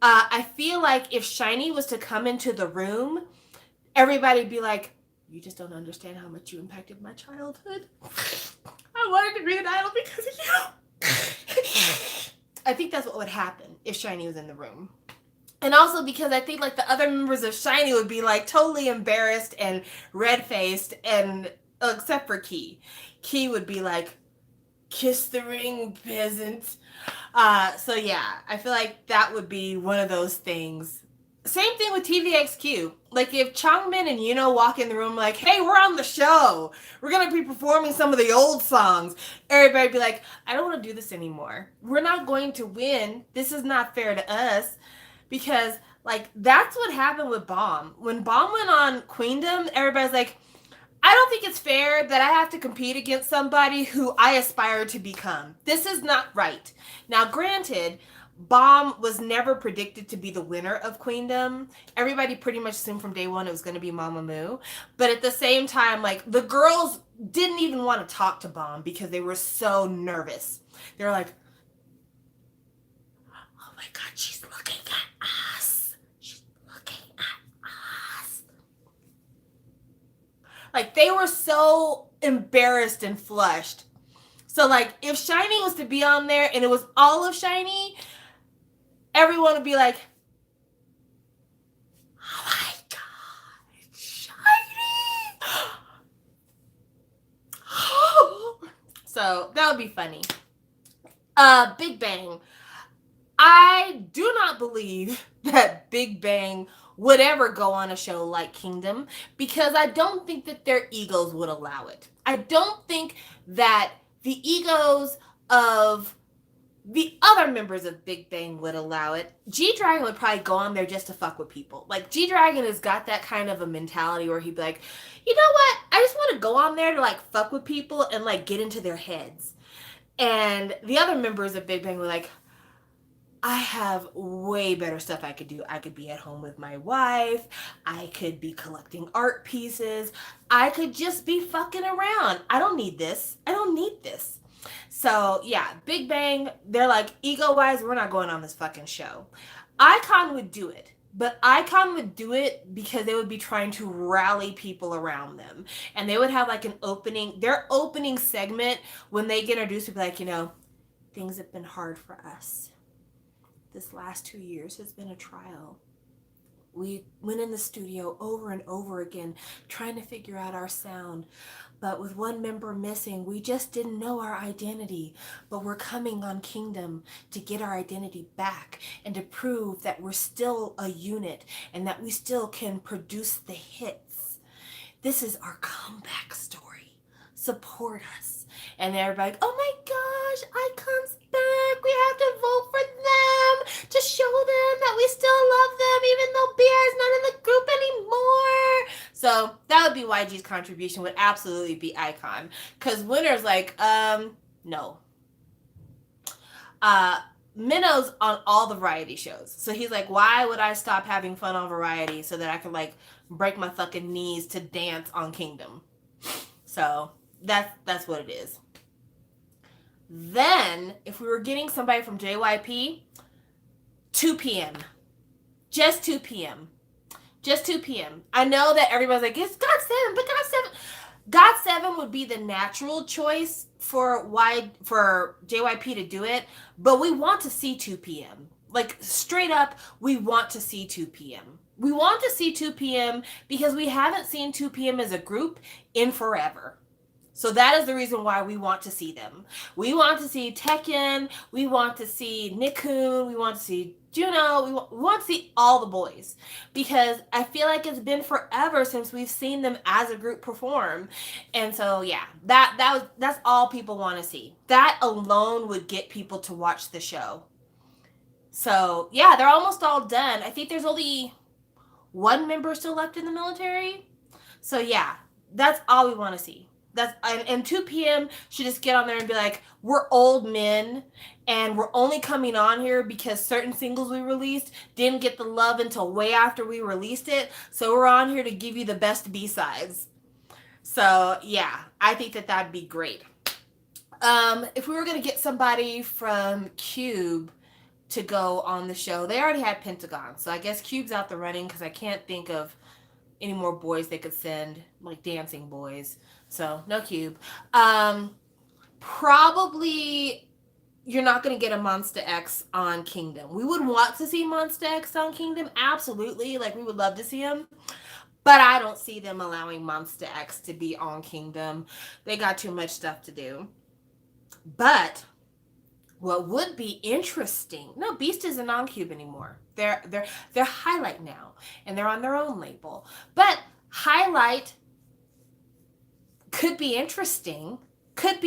I feel like if Shiny was to come into the room, everybody'd be like, you just don't understand how much you impacted my childhood. I wanted to be an idol because of you. I think that's what would happen if Shiny was in the room. And also because I think like the other members of Shiny would be like totally embarrassed and red-faced, and except for Key. Key would be like, kiss the ring, peasant. So yeah, I feel like that would be one of those things. Same thing with TVXQ. Like if Changmin and Yuno walk in the room like, hey, we're on the show. We're going to be performing some of the old songs. Everybody be like, I don't want to do this anymore. We're not going to win. This is not fair to us. Because like that's what happened with Bomb. When Bomb went on Queendom, everybody's like, I don't think it's fair that I have to compete against somebody who I aspire to become. This is not right. Now, granted, Bomb was never predicted to be the winner of Queendom. Everybody pretty much assumed from day one it was going to be Mamamoo. But at the same time, like, the girls didn't even want to talk to Bomb because they were so nervous. They were like, oh my God, she's looking at us. She's looking at us. Like, they were so embarrassed and flushed. So, like, if Shiny was to be on there and it was all of Shiny, everyone would be like, oh my God, Shiny! So that would be funny. Big Bang. I do not believe that Big Bang would ever go on a show like Kingdom because I don't think that their egos would allow it. I don't think that the egos of the other members of Big Bang would allow it. G-Dragon would probably go on there just to fuck with people. Like, G-Dragon has got that kind of a mentality where he'd be like, you know what? I just want to go on there to, like, fuck with people and, like, get into their heads. And the other members of Big Bang were like, I have way better stuff I could do. I could be at home with my wife. I could be collecting art pieces. I could just be fucking around. I don't need this. I don't need this. So, yeah, Big Bang, they're like, ego-wise, we're not going on this fucking show. iKON would do it. But iKON would do it because they would be trying to rally people around them. And they would have like an opening, their opening segment when they get introduced would be like, you know, things have been hard for us. This last 2 years has been a trial. We went in the studio over and over again trying to figure out our sound. But with one member missing, we just didn't know our identity. But we're coming on Kingdom to get our identity back and to prove that we're still a unit and that we still can produce the hits. This is our comeback story. Support us. And everybody, oh my gosh, iKON's back. We have to vote for them to show them that we still love them even though BR is not in the group anymore. So that would be YG's contribution, would absolutely be iKON. Because Winner's like, no. Minnow's on all the variety shows. So he's like, why would I stop having fun on variety so that I can like break my fucking knees to dance on Kingdom? So that's what it is. Then, if we were getting somebody from JYP, 2 p.m. Just 2 p.m. Just 2 p.m. I know that everybody's like, it's GOT7, but GOT7 would be the natural choice for JYP to do it, but we want to see 2 p.m. Like, straight up, we want to see 2 p.m. We want to see 2 p.m. because we haven't seen 2 p.m. as a group in forever. So that is the reason why we want to see them. We want to see Tekken. We want to see Nickun. We want to see Juno. We want to see all the boys. Because I feel like it's been forever since we've seen them as a group perform. And so, yeah, that's all people want to see. That alone would get people to watch the show. So, yeah, they're almost all done. I think there's only one member still left in the military. So, yeah, that's all we want to see. And 2 p.m. should just get on there and be like, we're old men and we're only coming on here because certain singles we released didn't get the love until way after we released it. So we're on here to give you the best B-sides. So yeah, I think that'd be great. If we were going to get somebody from Cube to go on the show, they already had Pentagon. So I guess Cube's out the running because I can't think of any more boys they could send, like dancing boys. So no Cube. Probably you're not going to get a Monsta X on Kingdom. We would want to see Monsta X on Kingdom, absolutely. Like, we would love to see him. But I don't see them allowing Monsta X to be on Kingdom. They got too much stuff to do. But what would be interesting? No, Beast isn't on Cube anymore. They're Highlight now, and they're on their own label. But Highlight could be interesting. But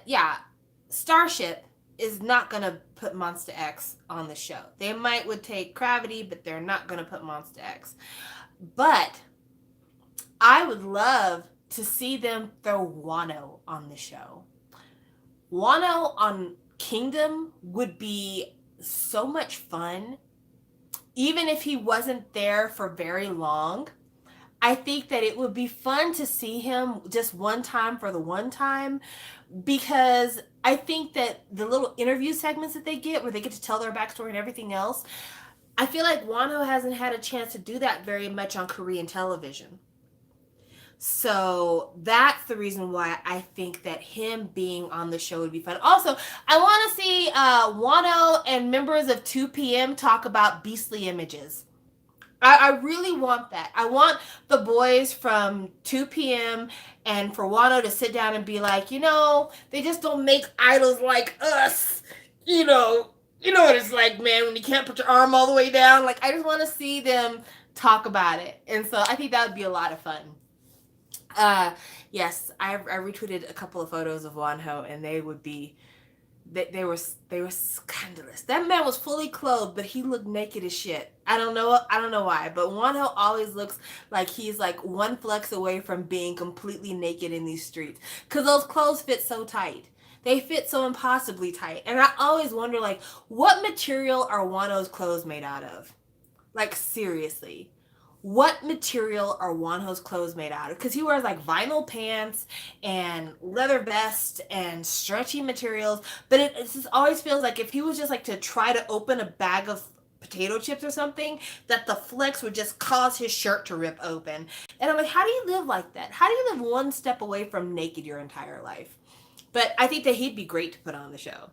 yeah, Starship is not going to put Monsta X on the show. They would take Gravity, but they're not going to put Monsta X. But I would love to see them throw Wano on the show. Wano on Kingdom would be so much fun. Even if he wasn't there for very long, I think that it would be fun to see him just one time for the one time, because I think that the little interview segments that they get where they get to tell their backstory and everything else, I feel like Wano hasn't had a chance to do that very much on Korean television. So that's the reason why I think that him being on the show would be fun. Also, I want to see Wano and members of 2 p.m. talk about beastly images. I really want that. I want the boys from 2 p.m. and for Wano to sit down and be like, they just don't make idols like us. You know what it's like, man, when you can't put your arm all the way down. Like, I just want to see them talk about it. And so I think that would be a lot of fun. Yes, I retweeted a couple of photos of Wonho, and they would be, they were scandalous. That man was fully clothed, but he looked naked as shit. I don't know why, but Wonho always looks like he's like one flex away from being completely naked in these streets, because those clothes fit so tight. They fit so impossibly tight. And I always wonder, like, what material are Wano's clothes made out of? Like, seriously. What material are Wonho's clothes made out of? Because he wears like vinyl pants and leather vest and stretchy materials, but it just always feels like if he was just like to try to open a bag of potato chips or something, that the flex would just cause his shirt to rip open. And I'm like, how do you live like that? How do you live one step away from naked your entire life? But I think that he'd be great to put on the show.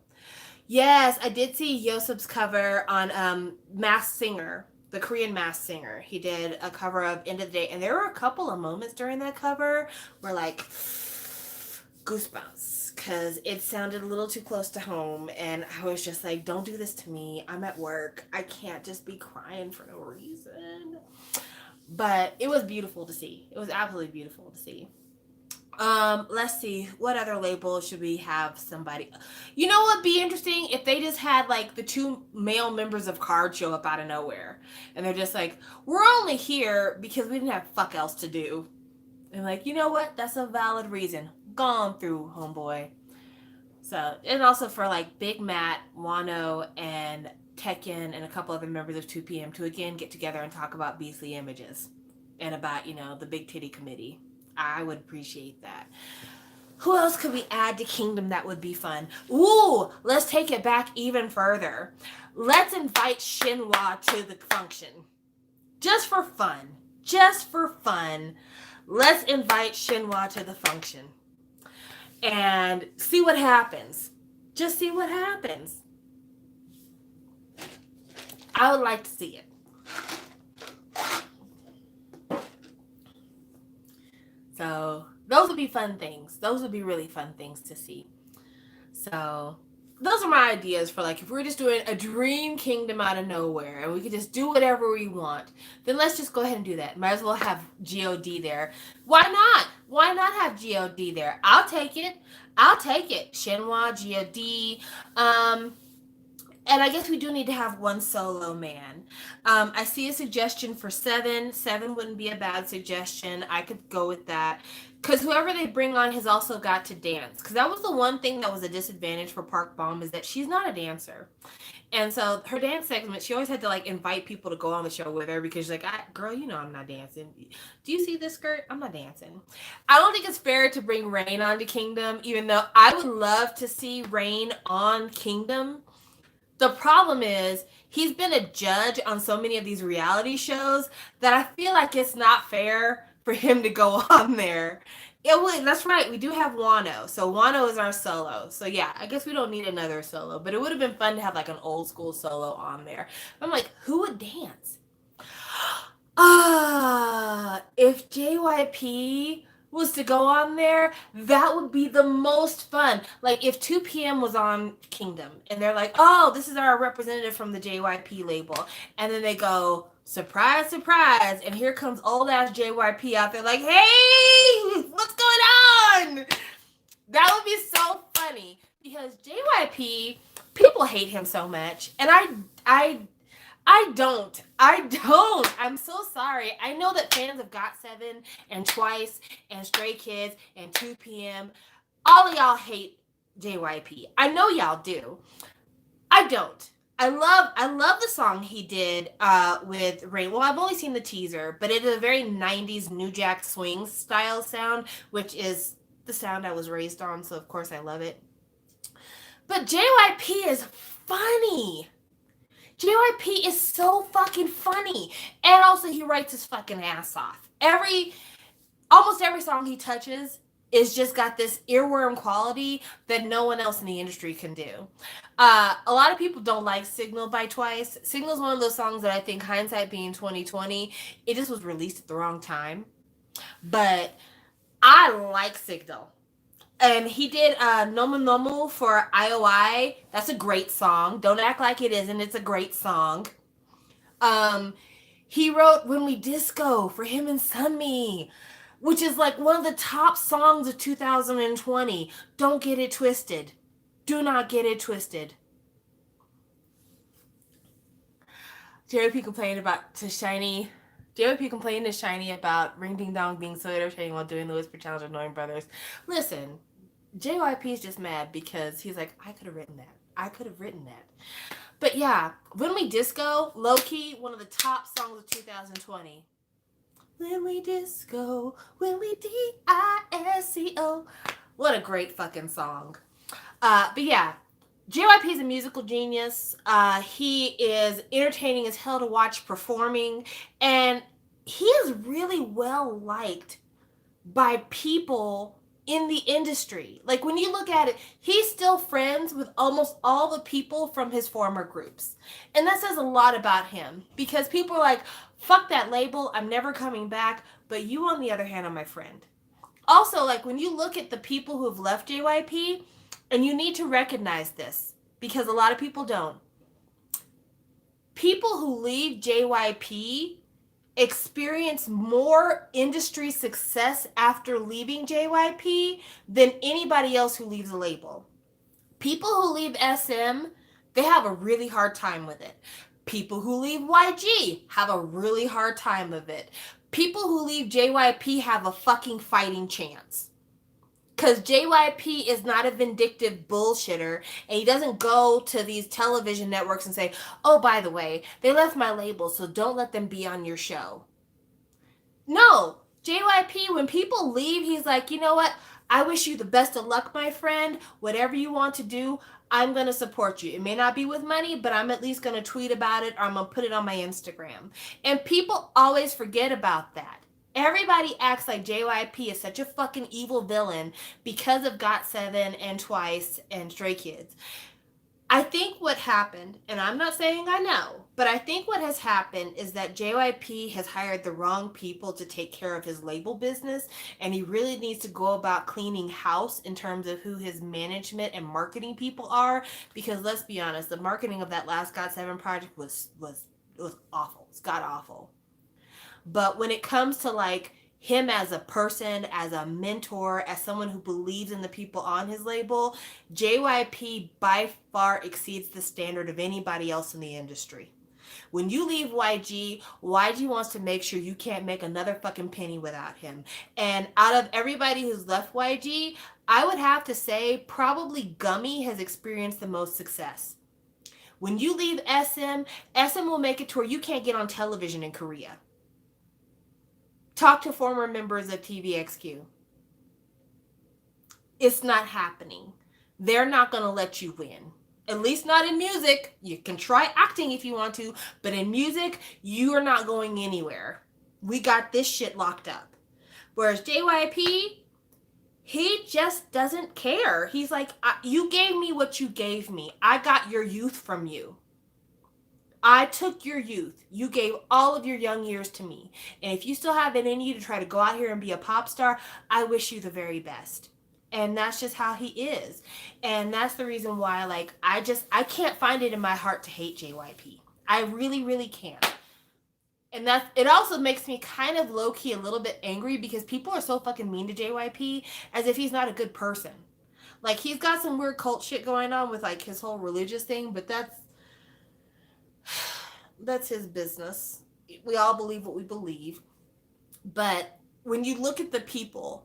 Yes, I did see Yosep's cover on Masked Singer. The Korean Masked Singer. He did a cover of End of the Day, and there were a couple of moments during that cover where like goosebumps, because it sounded a little too close to home, and I was just like, don't do this to me. I'm at work. I can't just be crying for no reason. But it was beautiful to see. It was absolutely beautiful to see. Let's see, what other label should we have somebody? You know what would be interesting? If they just had like the 2 male members of Card show up out of nowhere, and they're just like, we're only here because we didn't have fuck else to do. And like, you know what? That's a valid reason. Gone through, homeboy. So, and also for like Big Matt, Wano, and Tekken, and a couple other members of 2PM to again get together and talk about Beastly Images and about, the Big Titty Committee. I would appreciate that. Who else could we add to Kingdom that would be fun? Ooh, let's take it back even further. Let's invite Shinhwa to the function. Just for fun. Just for fun. Let's invite Shinhwa to the function. And see what happens. Just see what happens. I would like to see it. So those would be fun things. Those would be really fun things to see. So those are my ideas for like if we're just doing a dream kingdom out of nowhere and we could just do whatever we want, then let's just go ahead and do that. Might as well have God there. Why not? Why not have God there? I'll take it. I'll take it. Shinhwa, God. And I guess we do need to have one solo man. I see a suggestion for Seven. Seven wouldn't be a bad suggestion. I could go with that. Because whoever they bring on has also got to dance. Because that was the one thing that was a disadvantage for Park Bom is that she's not a dancer. And so her dance segment, she always had to like invite people to go on the show with her because she's like, girl, I'm not dancing. Do you see this skirt? I'm not dancing. I don't think it's fair to bring Rain onto Kingdom, even though I would love to see Rain on Kingdom. The problem is he's been a judge on so many of these reality shows that I feel like it's not fair for him to go on there. That's right. We do have Wano. So Wano is our solo. So yeah, I guess we don't need another solo, but it would have been fun to have like an old school solo on there. I'm like, who would dance? If JYP was to go on there, that would be the most fun. Like if 2PM was on Kingdom and they're like, oh, this is our representative from the JYP label. And then they go, surprise, surprise. And here comes old ass JYP out there like, hey, what's going on? That would be so funny because JYP, people hate him so much. And I don't. I'm so sorry. I know that fans of GOT7 and Twice and Stray Kids and 2PM, all of y'all hate JYP. I know y'all do. I don't. I love the song he did with Rain. Well, I've only seen the teaser, but it is a very 90s New Jack Swing style sound, which is the sound I was raised on, so of course I love it. But JYP is funny. JYP is so fucking funny. And also he writes his fucking ass off. Almost every song he touches is just got this earworm quality that no one else in the industry can do. A lot of people don't like Signal by Twice. Signal is one of those songs that I think, hindsight being 2020, it just was released at the wrong time. But I like Signal. And he did Nomu Nomu for IOI. That's a great song. Don't act like it isn't. It's a great song. He wrote When We Disco for him and Sunmi, which is like one of the top songs of 2020. Don't get it twisted. Do not get it twisted. JYP complained to Shiny about Ring Ding Dong being so entertaining while doing the Whisper Challenge of Knowing Brothers. Listen, JYP is just mad because he's like, I could have written that. But yeah, When We Disco, low-key, one of the top songs of 2020. When we disco, when we D-I-S-C-O. What a great fucking song. But yeah, JYP is a musical genius. He is entertaining as hell to watch performing. And he is really well liked by people in the industry. Like when you look at it, he's still friends with almost all the people from his former groups. And that says a lot about him because people are like, fuck that label, I'm never coming back. But you, on the other hand, are my friend. Also, like when you look at the people who have left JYP, and you need to recognize this because a lot of people don't. People who leave JYP experience more industry success after leaving JYP than anybody else who leaves a label. People who leave SM, they have a really hard time with it. People who leave YG have a really hard time of it. People who leave JYP have a fucking fighting chance. Because JYP is not a vindictive bullshitter, and he doesn't go to these television networks and say, oh, by the way, they left my label, so don't let them be on your show. No, JYP, when people leave, he's like, you know what? I wish you the best of luck, my friend. Whatever you want to do, I'm going to support you. It may not be with money, but I'm at least going to tweet about it or I'm going to put it on my Instagram. And people always forget about that. Everybody acts like JYP is such a fucking evil villain because of GOT7 and Twice and Stray Kids. I think what happened, and I'm not saying I know, but I think what has happened is that JYP has hired the wrong people to take care of his label business, and he really needs to go about cleaning house in terms of who his management and marketing people are. Because let's be honest, the marketing of that last GOT7 project was awful. It's god awful. But when it comes to like him as a person, as a mentor, as someone who believes in the people on his label, JYP by far exceeds the standard of anybody else in the industry. When you leave YG wants to make sure you can't make another fucking penny without him. And out of everybody who's left YG, I would have to say probably Gummy has experienced the most success. When you leave SM will make it to where you can't get on television in Korea. Talk to former members of TVXQ. It's not happening. They're not going to let you win. At least not in music. You can try acting if you want to, but in music, you are not going anywhere. We got this shit locked up. Whereas JYP, he just doesn't care. He's like, you gave me what you gave me. I got your youth from you. I took your youth. You gave all of your young years to me. And if you still have it in you to try to go out here and be a pop star, I wish you the very best. And that's just how he is. And that's the reason why, like, I can't find it in my heart to hate JYP. I really, really can't. And it also makes me kind of low-key a little bit angry because people are so fucking mean to JYP as if he's not a good person. Like, he's got some weird cult shit going on with, like, his whole religious thing, but that's his business. We all believe what we believe. But when you look at the people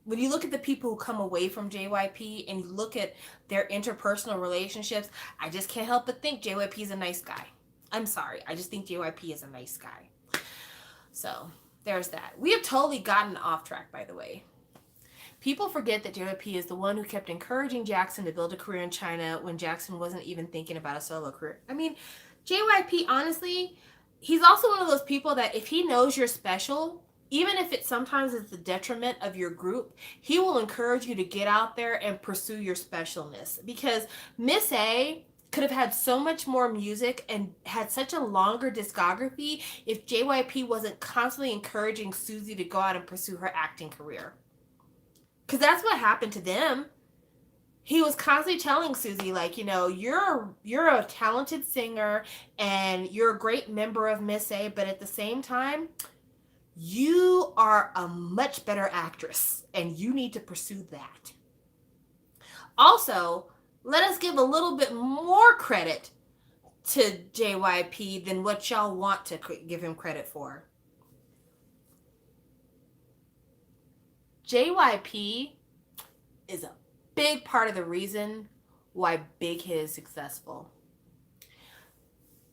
who come away from JYP and you look at their interpersonal relationships, I just can't help but think JYP is a nice guy. I'm sorry. I just think JYP is a nice guy. So there's that. We have totally gotten off track, by the way. People forget that JYP is the one who kept encouraging Jackson to build a career in China when Jackson wasn't even thinking about a solo career. I mean, JYP, honestly, he's also one of those people that if he knows you're special, even if it sometimes is the detriment of your group, he will encourage you to get out there and pursue your specialness. Because Miss A could have had so much more music and had such a longer discography if JYP wasn't constantly encouraging Suzy to go out and pursue her acting career. Because that's what happened to them. He was constantly telling Suzy, like, you know, you're a talented singer and you're a great member of Miss A, but at the same time, you are a much better actress and you need to pursue that. Also, let us give a little bit more credit to JYP than what y'all want to give him credit for. JYP is a big part of the reason why Big Hit is successful.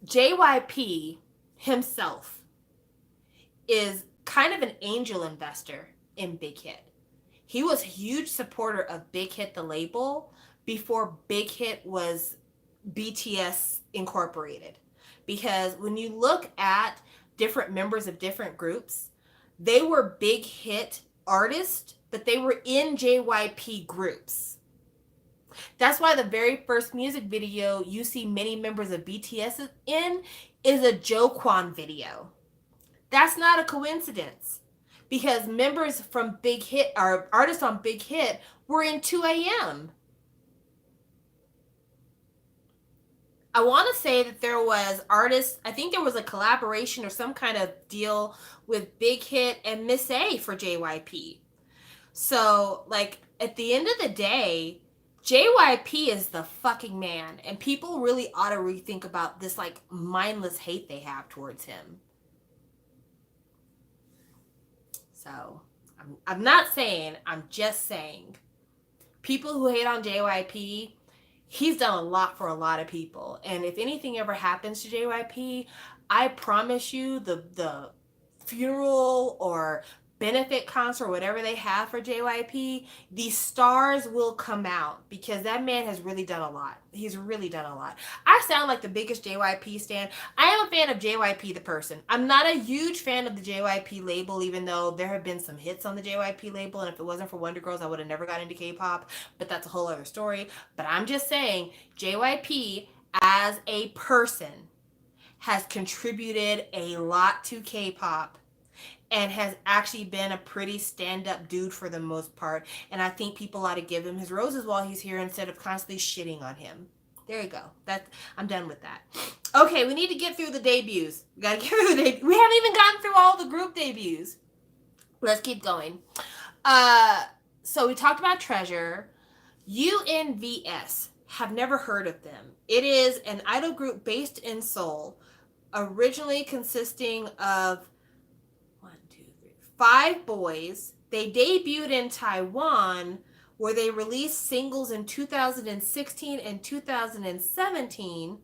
JYP himself is kind of an angel investor in Big Hit. He was a huge supporter of Big Hit, the label, before Big Hit was BTS Incorporated. Because when you look at different members of different groups, they were Big Hit artists, but they were in JYP groups. That's why the very first music video you see many members of BTS in is a Jokwon video. That's not a coincidence, because members from Big Hit, or artists on Big Hit, were in 2AM. I want to say that there was artists, I think there was a collaboration or some kind of deal with Big Hit and Miss A for JYP. So, like, at the end of the day, JYP is the fucking man, and people really ought to rethink about this, like, mindless hate they have towards him. So, I'm not saying, I'm just saying. people who hate on JYP, he's done a lot for a lot of people. And if anything ever happens to JYP, I promise you the funeral or benefit concert, whatever they have for JYP, these stars will come out because that man has really done a lot. He's really done a lot. I sound like the biggest JYP stan. I am a fan of JYP the person. I'm not a huge fan of the JYP label, even though there have been some hits on the JYP label, and if it wasn't for Wonder Girls, I would have never got into K-pop, but that's a whole other story. But I'm just saying, JYP as a person has contributed a lot to K-pop and has actually been a pretty stand-up dude for the most part. And I think people ought to give him his roses while he's here instead of constantly shitting on him. There you go. I'm done with that. Okay, we need to get through the debuts. We gotta get through the debuts. We haven't even gotten through all the group debuts. Let's keep going. So we talked about Treasure. UNVS. Have never heard of them. It is an idol group based in Seoul, originally consisting of 5 boys. They debuted in Taiwan, where they released singles in 2016 and 2017,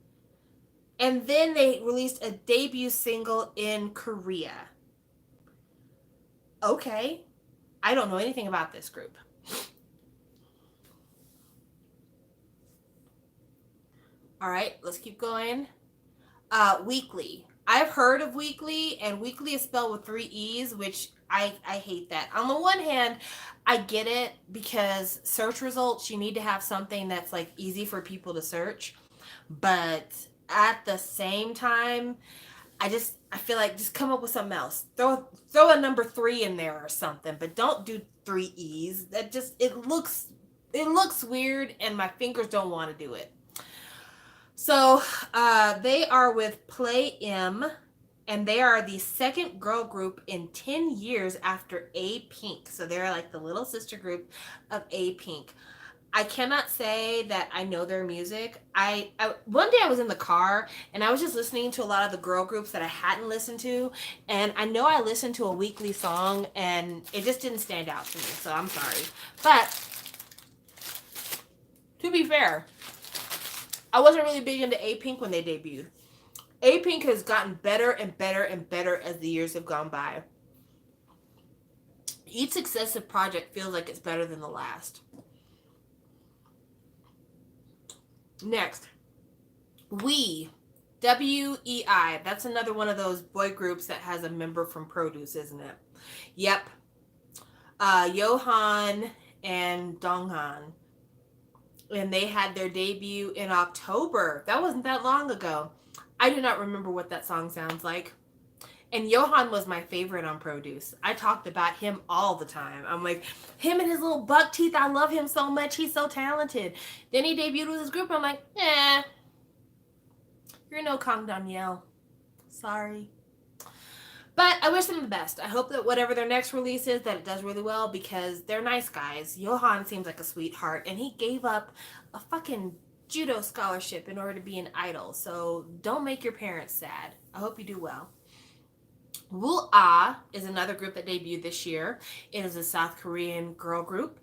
and then they released a debut single in Korea. Okay, I don't know anything about this group. All right, let's keep going. Weekly. I've heard of Weekly, and Weekly is spelled with 3 E's, which I hate that. On the one hand, I get it because search results, you need to have something that's like easy for people to search. But at the same time, I feel like just come up with something else. Throw a number 3 in there or something, but don't do 3 E's. That just it looks weird, and my fingers don't want to do it. So they are with Play M, and they are the second girl group in 10 years after A-Pink. So they're like the little sister group of A-Pink. I cannot say that I know their music. I one day I was in the car and I was just listening to a lot of the girl groups that I hadn't listened to, and I know I listened to a Weekly song and it just didn't stand out to me, so I'm sorry. But to be fair, I wasn't really big into A-Pink when they debuted. A-Pink has gotten better and better and better as the years have gone by. Each successive project feels like it's better than the last. Next, WEI. W-E-I. That's another one of those boy groups that has a member from Produce, isn't it? Yep. Johan and Donghan. And they had their debut in October. That wasn't that long ago. I do not remember what that song sounds like. And Johan was my favorite on Produce. I talked about him all the time. I'm like, him and his little buck teeth, I love him so much. He's so talented. Then he debuted with his group. I'm like, you're no Kang Danielle. Sorry. But I wish them the best. I hope that whatever their next release is, that it does really well, because they're nice guys. Johan seems like a sweetheart, and he gave up a fucking judo scholarship in order to be an idol. So don't make your parents sad. I hope you do well. Woo-Ah is another group that debuted this year. It is a South Korean girl group.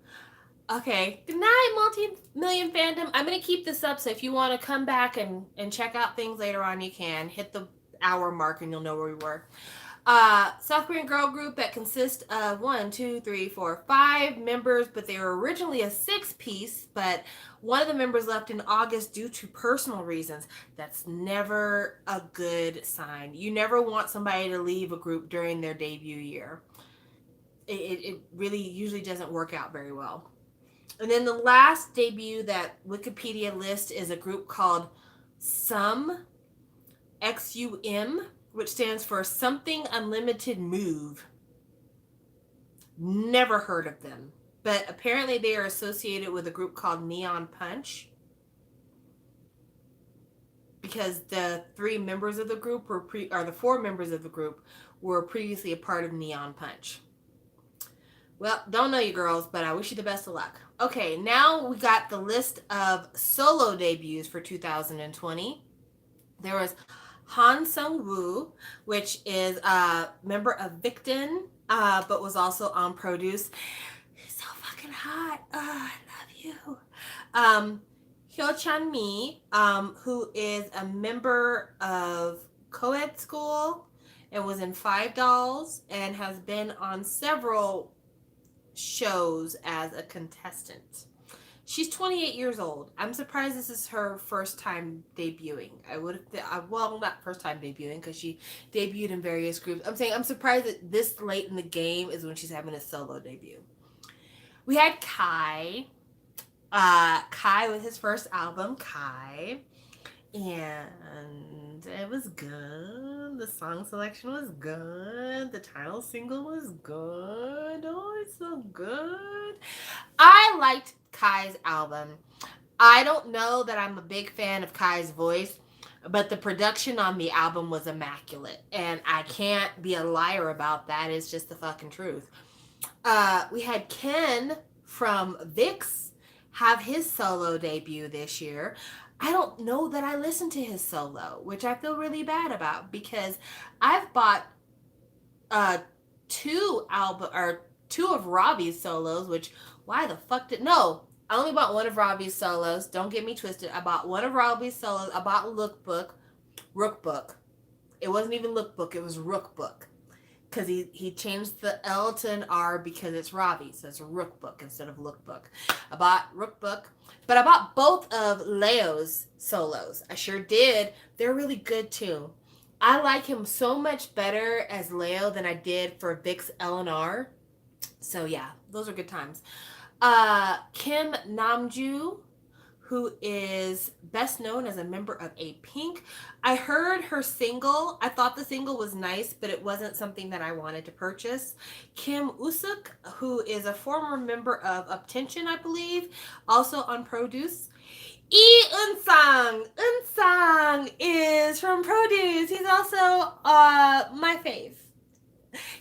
Okay, good night, multi-million fandom. I'm going to keep this up, so if you want to come back and check out things later on, you can. Hit the hour mark and you'll know where we were. South Korean girl group that consists of 5 members, but they were originally a 6-piece, but one of the members left in August due to personal reasons. That's never a good sign. You never want somebody to leave a group during their debut year. It really usually doesn't work out very well. And then the last debut that Wikipedia lists is a group called SUM, XUM, which stands for Something Unlimited Move. Never heard of them. But apparently they are associated with a group called Neon Punch, because the 3 members of the group the 4 members of the group were previously a part of Neon Punch. Well, don't know you girls, but I wish you the best of luck. Okay, now we got the list of solo debuts for 2020. There was Han Sung-woo, which is a member of Victon, but was also on Produce. He's so fucking hot. Oh, I love you. Um, Hyo Chan Mi, who is a member of co-ed school and was in Five Dolls and has been on several shows as a contestant. She's 28 years old. I'm surprised this is her first time debuting. I would have, well, not first time debuting because she debuted in various groups. I'm saying I'm surprised that this late in the game is when she's having a solo debut. We had Kai. Kai with his first album, Kai. And it was good. The song selection was good. The title single was good. Oh, it's so good. I liked Kai's album. I don't know that I'm a big fan of Kai's voice, but the production on the album was immaculate. And I can't be a liar about that. It's just the fucking truth. We had Ken from VIX have his solo debut this year. I don't know that I listened to his solo, which I feel really bad about because I've bought two of Robbie's solos, which why the fuck did no? I only bought one of Robbie's solos. Don't get me twisted. I bought one of Robbie's solos. I bought Rookbook. It wasn't even Lookbook, it was Rookbook. Because he changed the L to an R because it's Robbie, so it's a Rookbook instead of Lookbook. I bought Rookbook, but I bought both of Leo's solos. I sure did. They're really good too. I like him so much better as Leo than I did for Vic's L&R. So yeah, those are good times. Kim Namju, who is best known as a member of A-Pink. I heard her single. I thought the single was nice, but it wasn't something that I wanted to purchase. Kim Usuk, who is a former member of Uptension, I believe, also on Produce. Eun-sang. Eun-sang is from Produce. He's also my fave.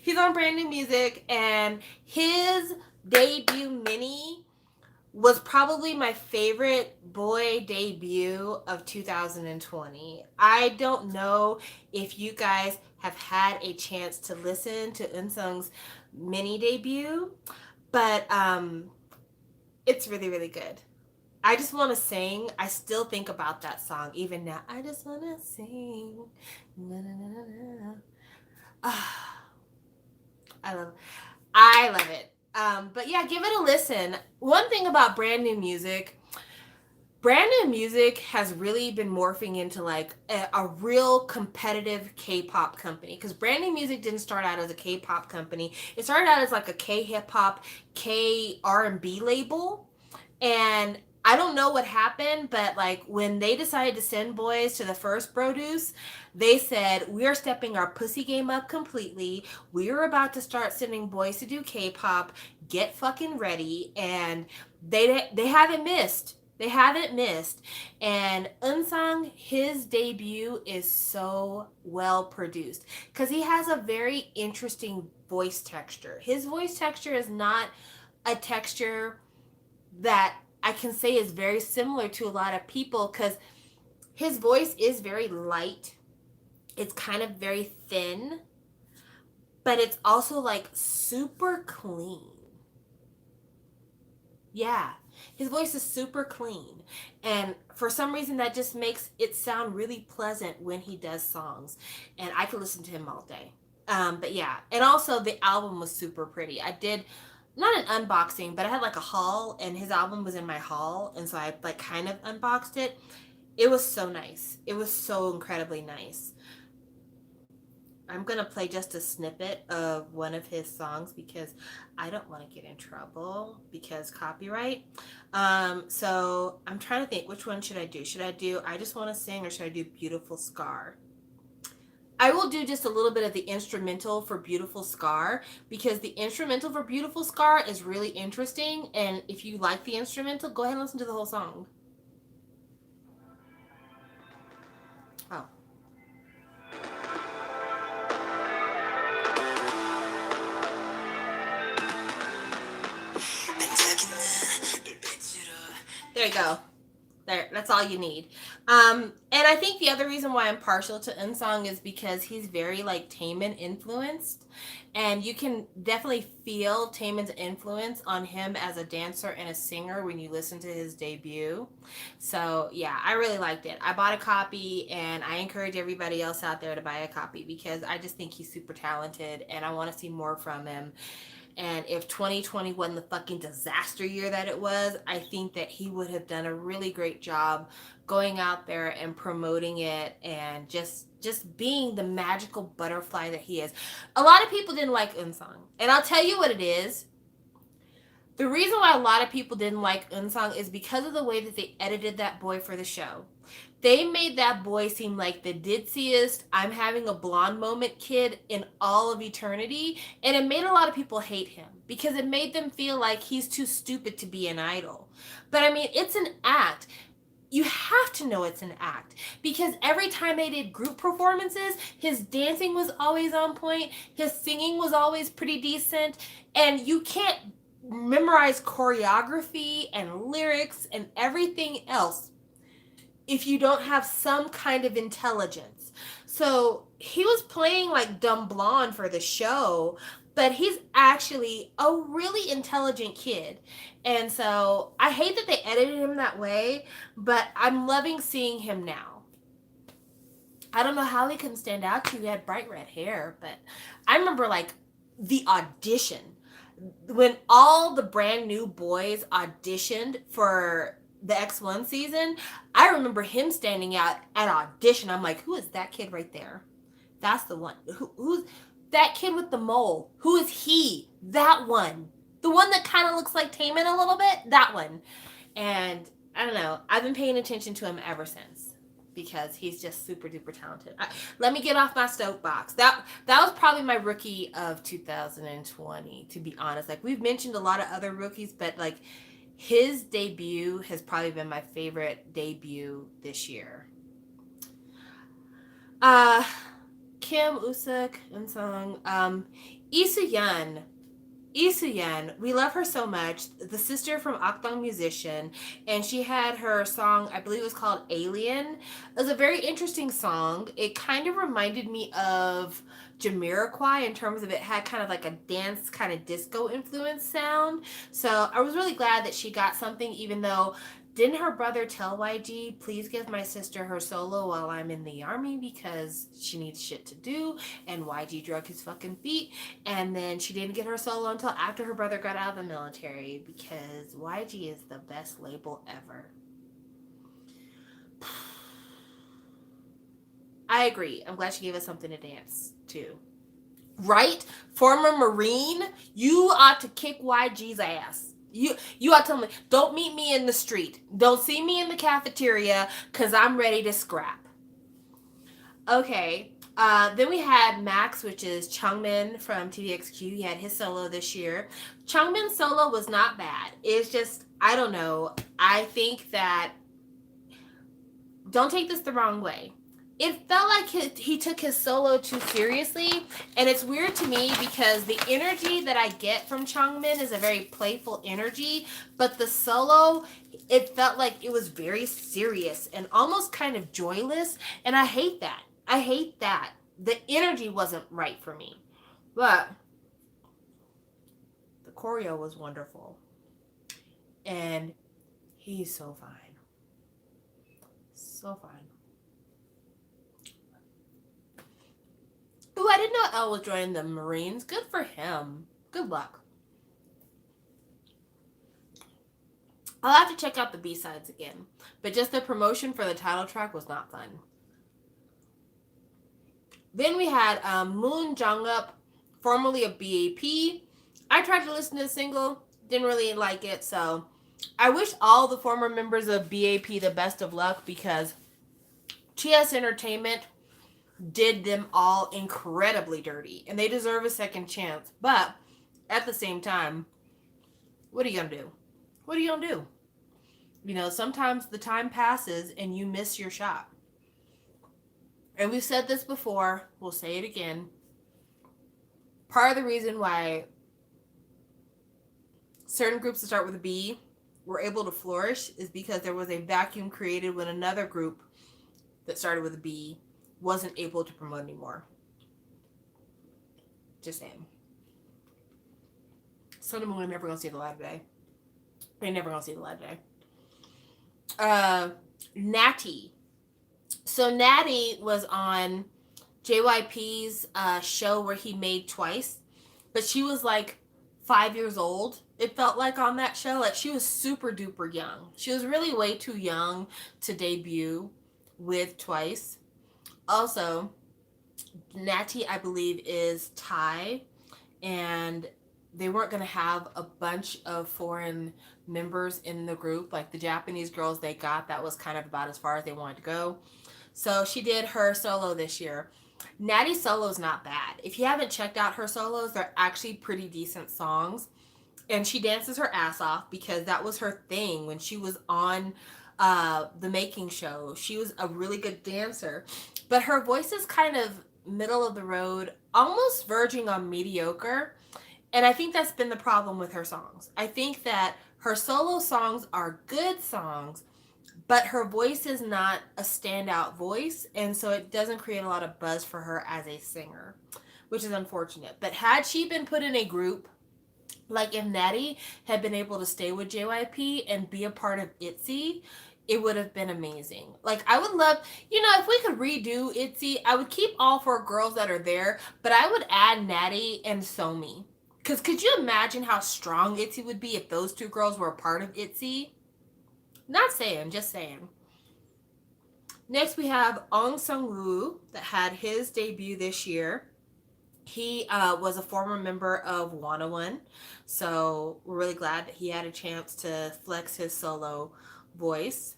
He's on Brand New Music, and his debut mini was probably my favorite boy debut of 2020. I don't know if you guys have had a chance to listen to Eun-sung's mini debut, but it's really, really good. I just want to sing. I still think about that song even now. I just want to sing. Na, na, na, na, na. I love it. But yeah, give it a listen. One thing about Brand New Music has really been morphing into like a real competitive K-pop company. Because Brand New Music didn't start out as a K-pop company. It started out as like a K-hip-hop, K-R&B label. And I don't know what happened, but like when they decided to send boys to the first Produce, they said, we are stepping our pussy game up completely. We are about to start sending boys to do K-pop. Get fucking ready. And they haven't missed. They haven't missed. And Eun-sang, his debut is so well produced because he has a very interesting voice texture. His voice texture is not a texture that I can say is very similar to a lot of people because his voice is very light. It's kind of very thin, but it's also like super clean. Yeah, his voice is super clean. And for some reason that just makes it sound really pleasant when he does songs. And I could listen to him all day. But yeah, and also the album was super pretty. I did not an unboxing, but I had like a haul and his album was in my haul. And so I like kind of unboxed it. It was so nice. It was so incredibly nice. I'm going to play just a snippet of one of his songs because I don't want to get in trouble because copyright. So I'm trying to think, which one should I do? Should I do I Just Want to Sing or should I do Beautiful Scar? I will do just a little bit of the instrumental for Beautiful Scar because the instrumental for Beautiful Scar is really interesting. And if you like the instrumental, go ahead and listen to the whole song. Oh. There you go. There, that's all you need. And I think the other reason why I'm partial to Unsong is because he's very like Taemin influenced, and you can definitely feel Taemin's influence on him as a dancer and a singer when you listen to his debut. So yeah, I really liked it. I bought a copy, and I encourage everybody else out there to buy a copy because I just think he's super talented, and I want to see more from him. And if 2020 wasn't the fucking disaster year that it was, I think that he would have done a really great job going out there and promoting it and just being the magical butterfly that he is. A lot of people didn't like Unsong. And I'll tell you what it is. The reason why a lot of people didn't like Unsong is because of the way that they edited that boy for the show. They made that boy seem like the ditziest, I'm having a blonde moment kid in all of eternity. And it made a lot of people hate him because it made them feel like he's too stupid to be an idol. But I mean, it's an act. You have to know it's an act because every time they did group performances, his dancing was always on point, his singing was always pretty decent, and you can't memorize choreography and lyrics and everything else if you don't have some kind of intelligence. So he was playing like dumb blonde for the show, but he's actually a really intelligent kid. And so I hate that they edited him that way, but I'm loving seeing him now. I don't know how he couldn't stand out to you. He had bright red hair, but I remember like the audition when all the brand new boys auditioned for the X1 season. I remember him standing out at audition. I'm like, who is that kid right there? That's the one. Who's that kid with the mole? Who is he? That one. The one that kind of looks like Taemin a little bit? That one. And I don't know. I've been paying attention to him ever since because he's just super duper talented. Let me get off my soapbox. That was probably my rookie of 2020, to be honest. Like, we've mentioned a lot of other rookies, but like his debut has probably been my favorite debut this year. Kim Usuk and Song, Isuyan. Isuyan, we love her so much. The sister from Akdong Musician, and she had her song, I believe it was called Alien. It was a very interesting song. It kind of reminded me of Jamiroquai in terms of it had kind of like a dance kind of disco influence sound. So I was really glad that she got something, even though didn't her brother tell YG, please give my sister her solo while I'm in the army because she needs shit to do, and YG drug his fucking feet, and then she didn't get her solo until after her brother got out of the military because YG is the best label ever. I agree. I'm glad she gave us something to dance to. Right? Former Marine, you ought to kick YG's ass. You ought to tell me, don't meet me in the street. Don't see me in the cafeteria because I'm ready to scrap. Okay. Then we had Max, which is Chungmin from TVXQ. He had his solo this year. Chungmin's solo was not bad. It's just, I don't know. I think that, don't take this the wrong way. It felt like he took his solo too seriously, and it's weird to me because the energy that I get from Chungmin is a very playful energy, but the solo, it felt like it was very serious and almost kind of joyless, and I hate that. I hate that. The energy wasn't right for me, but the choreo was wonderful, and he's so fine. So fine. Ooh, I didn't know Elle was joining the Marines. Good for him. Good luck. I'll have to check out the B-sides again. But just the promotion for the title track was not fun. Then we had Moon Jong-up, formerly of BAP. I tried to listen to the single. Didn't really like it. So I wish all the former members of BAP the best of luck because TS Entertainment did them all incredibly dirty, and they deserve a second chance. But at the same time, what are you gonna do? What are you gonna do? You know, sometimes the time passes and you miss your shot. And we've said this before, we'll say it again. Part of the reason why certain groups that start with a B were able to flourish is because there was a vacuum created when another group that started with a B wasn't able to promote anymore. Just saying. Sun and Moon are never gonna see the light of day. They're never gonna see the light of day. Natty. So Natty was on JYP's show where he made Twice, but she was like 5 years old. It felt like on that show, like she was super duper young. She was really way too young to debut with Twice. Also, Natty, I believe, is Thai, and they weren't going to have a bunch of foreign members in the group. Like the Japanese girls they got, that was kind of about as far as they wanted to go. So she did her solo this year. Natty's solo is not bad. If you haven't checked out her solos, they're actually pretty decent songs. And she dances her ass off because that was her thing when she was on the making show. She was a really good dancer. But her voice is kind of middle of the road, almost verging on mediocre. And I think that's been the problem with her songs. I think that her solo songs are good songs, but her voice is not a standout voice, and so it doesn't create a lot of buzz for her as a singer, which is unfortunate. But had she been put in a group, like if Natty had been able to stay with JYP and be a part of ITZY, it would have been amazing. Like I would love, if we could redo ITZY, I would keep all 4 girls that are there, but I would add Natty and Somi. Because could you imagine how strong ITZY would be if those 2 girls were a part of ITZY? Not saying, just saying. Next, we have Ong Sung-woo that had his debut this year. He was a former member of 101, so we're really glad that he had a chance to flex his solo voice.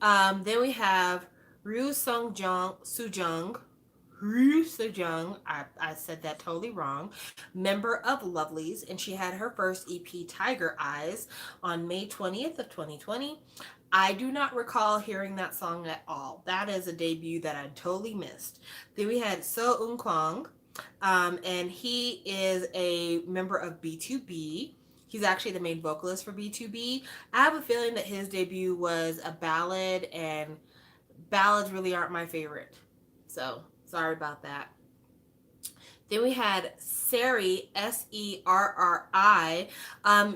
Then we have Ryu Soo-jung. I said that totally wrong, member of Lovelyz, and she had her first EP, Tiger Eyes, on May 20th of 2020. I do not recall hearing that song at all. That is a debut that I totally missed. Then we had So Eun Kwang, and he is a member of B2B. He's actually the main vocalist for B2B. I have a feeling that his debut was a ballad, and ballads really aren't my favorite. So sorry about that. Then we had Serri, Serri.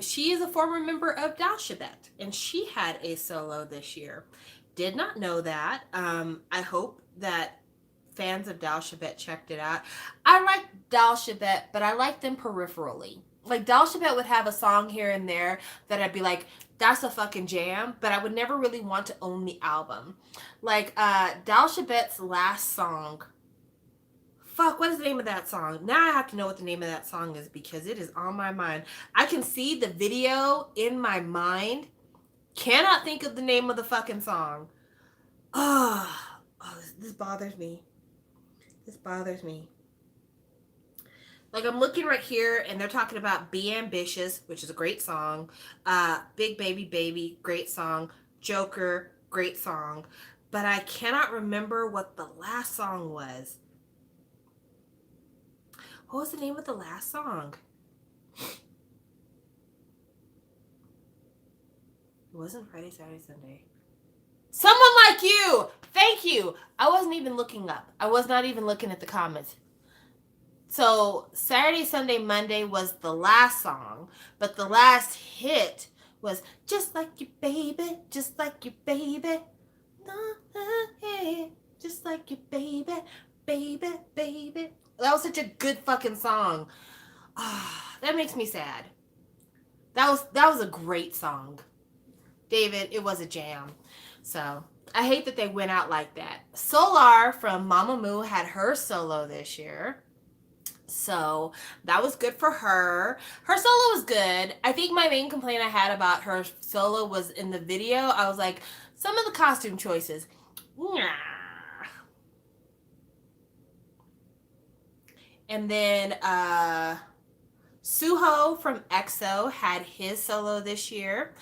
She is a former member of Dalshabet, and she had a solo this year. Did not know that. I hope that fans of Dalshabet checked it out. I like Dalshabet, but I like them peripherally. Like Dalshabet would have a song here and there that I'd be like, that's a fucking jam, but I would never really want to own the album. Like Dalshabet's last song. Fuck, what is the name of that song? Now I have to know what the name of that song is because it is on my mind. I can see the video in my mind. Cannot think of the name of the fucking song. Oh, this bothers me. This bothers me. Like I'm looking right here and they're talking about Be Ambitious, which is a great song. Big Baby Baby, great song. Joker, great song. But I cannot remember what the last song was. What was the name of the last song? It wasn't Friday, Saturday, Sunday. Someone Like You! Thank you! I wasn't even looking up. I was not even looking at the comments. So Saturday, Sunday, Monday was the last song, but the last hit was Just Like You Baby, Just Like You Baby. Just Like You Baby, Baby, Baby. That was such a good fucking song. That makes me sad. That was a great song. David, it was a jam. So I hate that they went out like that. Solar from Mamamoo had her solo this year. So that was good for her. Her solo was good. I think my main complaint I had about her solo was in the video. I was like, some of the costume choices. And then Suho from EXO had his solo this year.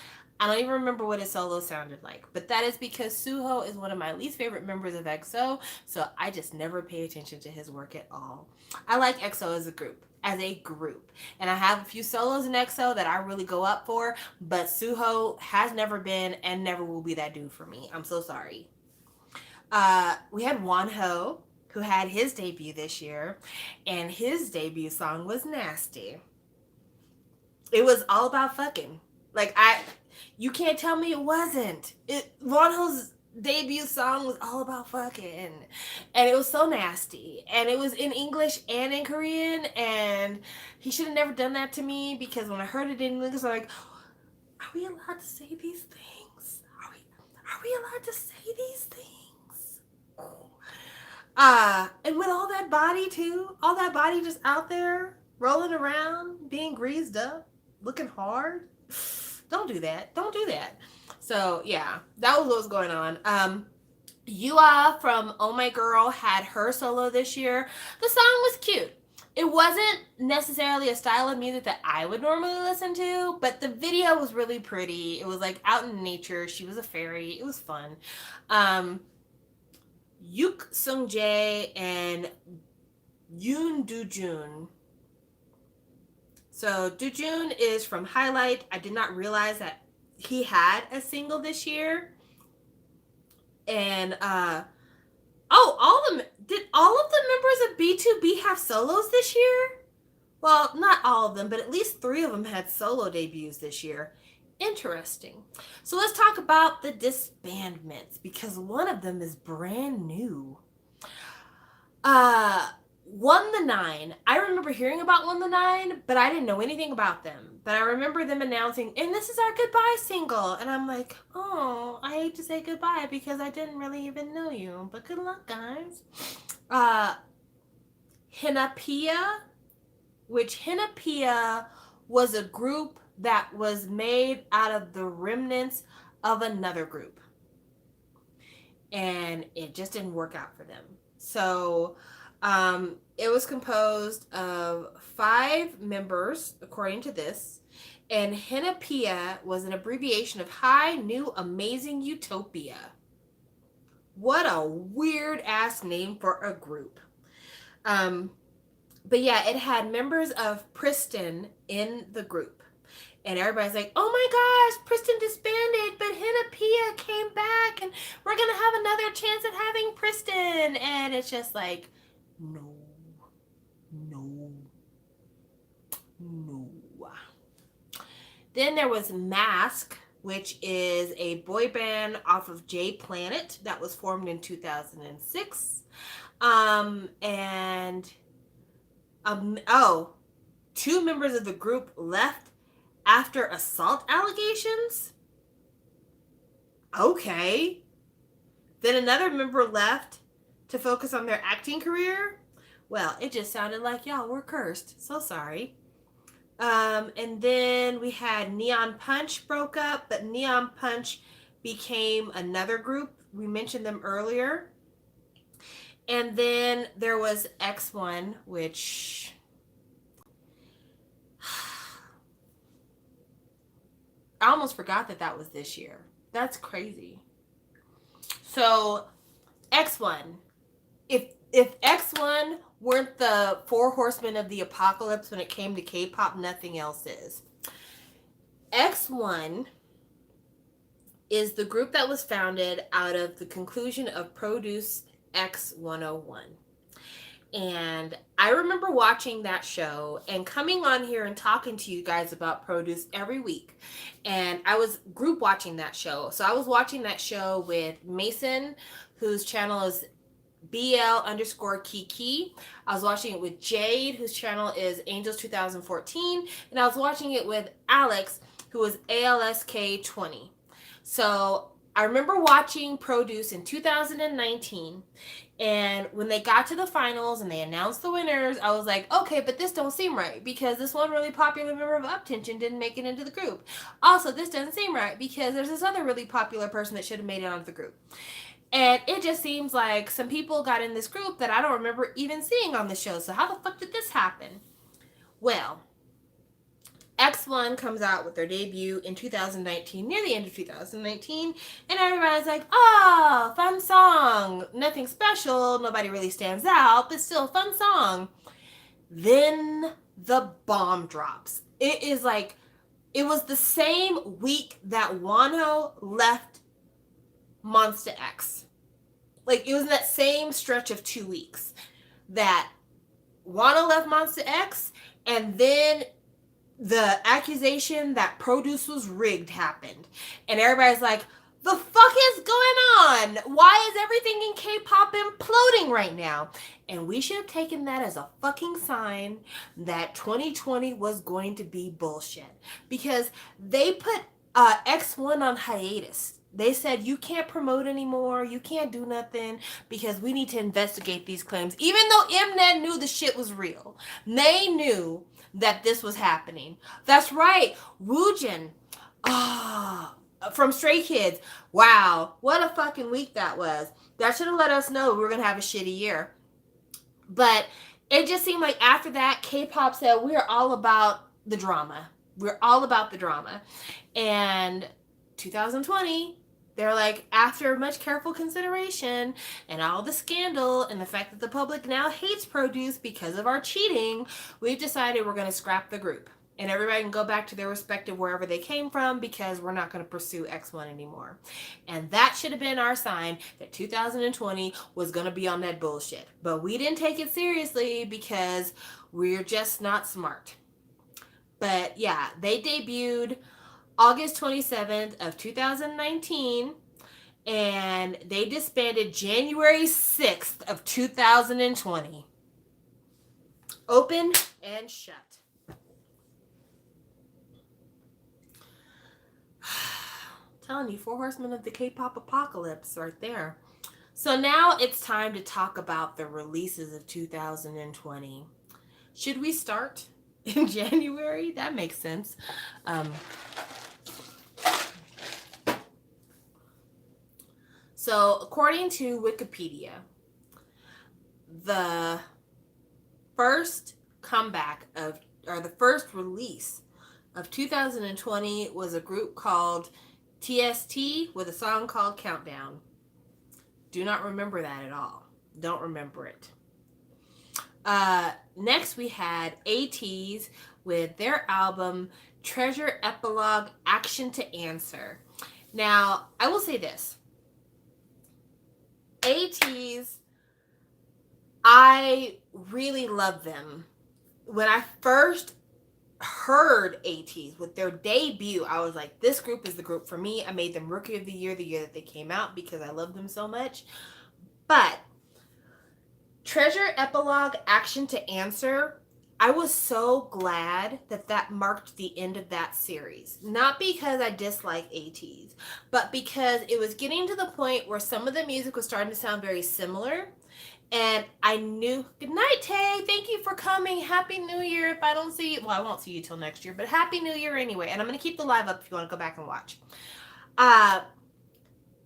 I don't even remember what his solo sounded like, but that is because Suho is one of my least favorite members of EXO, so I just never pay attention to his work at all. I like EXO as a group. And I have a few solos in EXO that I really go up for, but Suho has never been and never will be that dude for me. I'm so sorry. We had Wonho, who had his debut this year, and his debut song was Nasty. It was all about fucking. Like, you can't tell me it wasn't. Wonho's debut song was all about fucking, and it was so nasty, and it was in English and in Korean, and he should have never done that to me, because when I heard it in English, I'm like, are we allowed to say these things? Are we allowed to say these things? And with all that body too, all that body just out there rolling around, being greased up, looking hard. Don't do that. Don't do that. So yeah, that was what was going on. Yua from Oh My Girl had her solo this year. The song was cute. It wasn't necessarily a style of music that I would normally listen to, but the video was really pretty. It was like out in nature. She was a fairy. It was fun. Yuk Sung Jae and Yoon Do Jun. So Do Jun is from Highlight. I did not realize that he had a single this year. And all of them, did all of the members of B2B have solos this year? Well, not all of them, but at least 3 of them had solo debuts this year. Interesting. So let's talk about the disbandments, because one of them is brand new. One the Nine. I remember hearing about One the Nine, but I didn't know anything about them. But I remember them announcing, and this is our goodbye single. And I'm like, oh, I hate to say goodbye because I didn't really even know you. But good luck, guys. Hinapia, which Hinapia was a group that was made out of the remnants of another group. And it just didn't work out for them. So it was composed of 5 members, according to this. And Hinapia was an abbreviation of High New Amazing Utopia. What a weird ass name for a group. But yeah, it had members of Priston in the group. And everybody's like, oh my gosh, Priston disbanded, but Hinapia came back, and we're going to have another chance at having Priston. And it's just like, no. Then there was Mask, which is a boy band off of J Planet that was formed in 2006. Two members of the group left after assault allegations? Okay. Then another member left to focus on their acting career? Well, it just sounded like y'all were cursed. So sorry. And then we had Neon Punch broke up, but Neon Punch became another group. We mentioned them earlier. And then there was X1, which I almost forgot that was this year. That's crazy. So X1, if X1 weren't the 4 horsemen of the apocalypse when it came to K-pop, nothing else is. X1 is the group that was founded out of the conclusion of Produce X101. And I remember watching that show and coming on here and talking to you guys about Produce every week. And I was group watching that show. So I was watching that show with Mason, whose channel is BL_Kiki. I was watching it with Jade, whose channel is Angels 2014. And I was watching it with Alex, who is ALSK20. So I remember watching Produce in 2019, and when they got to the finals and they announced the winners, I was like, okay, but this don't seem right, because this one really popular member of Uptension didn't make it into the group. Also, this doesn't seem right, because there's this other really popular person that should have made it onto the group. And it just seems like some people got in this group that I don't remember even seeing on the show. So how the fuck did this happen? Well, X1 comes out with their debut in 2019, near the end of 2019, and everybody's like, oh, fun song. Nothing special, nobody really stands out, but still a fun song. Then the bomb drops. It is like, it was the same week that Wano left Monsta X. Like, it was that same stretch of 2 weeks that Wano left Monsta X, and then the accusation that produce was rigged happened. And everybody's like, the fuck is going on? Why is everything in K-pop imploding right now? And we should have taken that as a fucking sign that 2020 was going to be bullshit. Because they put X1 on hiatus. They said, you can't promote anymore, you can't do nothing, because we need to investigate these claims. Even though Mnet knew the shit was real. They knew that this was happening. That's right, Woojin. From Stray Kids. Wow, what a fucking week that was. That should have let us know we were going to have a shitty year. But it just seemed like after that, K-pop said, we're all about the drama. We're all about the drama. And 2020, they're like, after much careful consideration and all the scandal and the fact that the public now hates Produce because of our cheating, we've decided we're going to scrap the group. And everybody can go back to their respective wherever they came from because we're not going to pursue X1 anymore. And that should have been our sign that 2020 was going to be on that bullshit. But we didn't take it seriously because we're just not smart. But yeah, they debuted August 27th of 2019, and they disbanded January 6th of 2020. Open and shut. Telling you, 4 horsemen of the K-pop apocalypse right there. So now it's time to talk about the releases of 2020. Should we start in January? That makes sense. So according to Wikipedia, the first the first release of 2020 was a group called TST with a song called Countdown. Do not remember that at all. Don't remember it. Next we had ATEEZ with their album Treasure Epilogue Action to Answer. Now, I will say this. ATEEZ, I really love them. When I first heard ATEEZ with their debut, I was like, this group is the group for me. I made them Rookie of the Year the year that they came out because I love them so much. But Treasure Epilogue Action to Answer, I was so glad that that marked the end of that series. Not because I dislike ATEEZ, but because it was getting to the point where some of the music was starting to sound very similar. And I knew, good night, Tay. Thank you for coming. Happy New Year. If I don't see you, well, I won't see you till next year, but Happy New Year anyway. And I'm going to keep the live up if you want to go back and watch.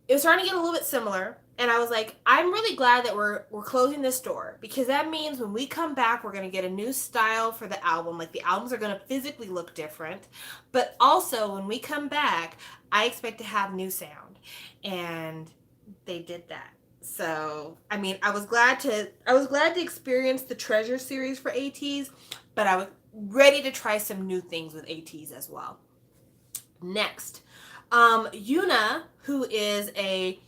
It was starting to get a little bit similar. And I was like, I'm really glad that we're closing this door, because that means when we come back, we're going to get a new style for the album. Like, the albums are going to physically look different. But also, when we come back, I expect to have new sound. And they did that. So, I mean, I was glad to experience the Treasure series for ATEEZ, but I was ready to try some new things with ATEEZ as well. Next, Yuna, who is a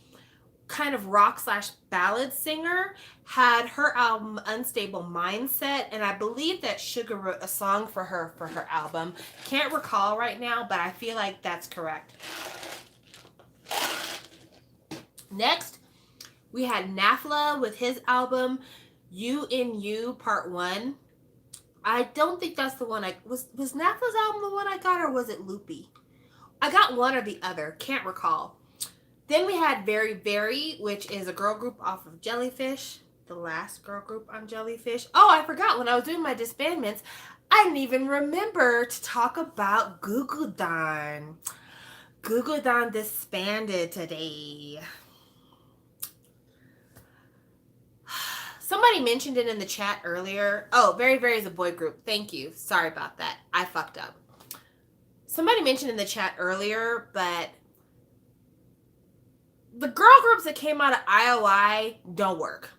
kind of rock / ballad singer, had her album Unstable Mindset, and I believe that Suga wrote a song for her album. Can't recall right now, but I feel like that's correct. Next, we had Nafla with his album You in You Part 1. I don't think that's the one was Nafla's album the one I got, or was it Loopy? I got one or the other, can't recall. Then we had Very Very, which is a girl group off of Jellyfish, the last girl group on Jellyfish. Oh, I forgot, when I was doing my disbandments, I didn't even remember to talk about Gugudan. Gugudan disbanded today. Somebody mentioned it in the chat earlier. Oh, Very Very is a boy group. Thank you. Sorry about that. I fucked up. somebody mentioned in the chat earlier, but the girl groups that came out of IOI don't work.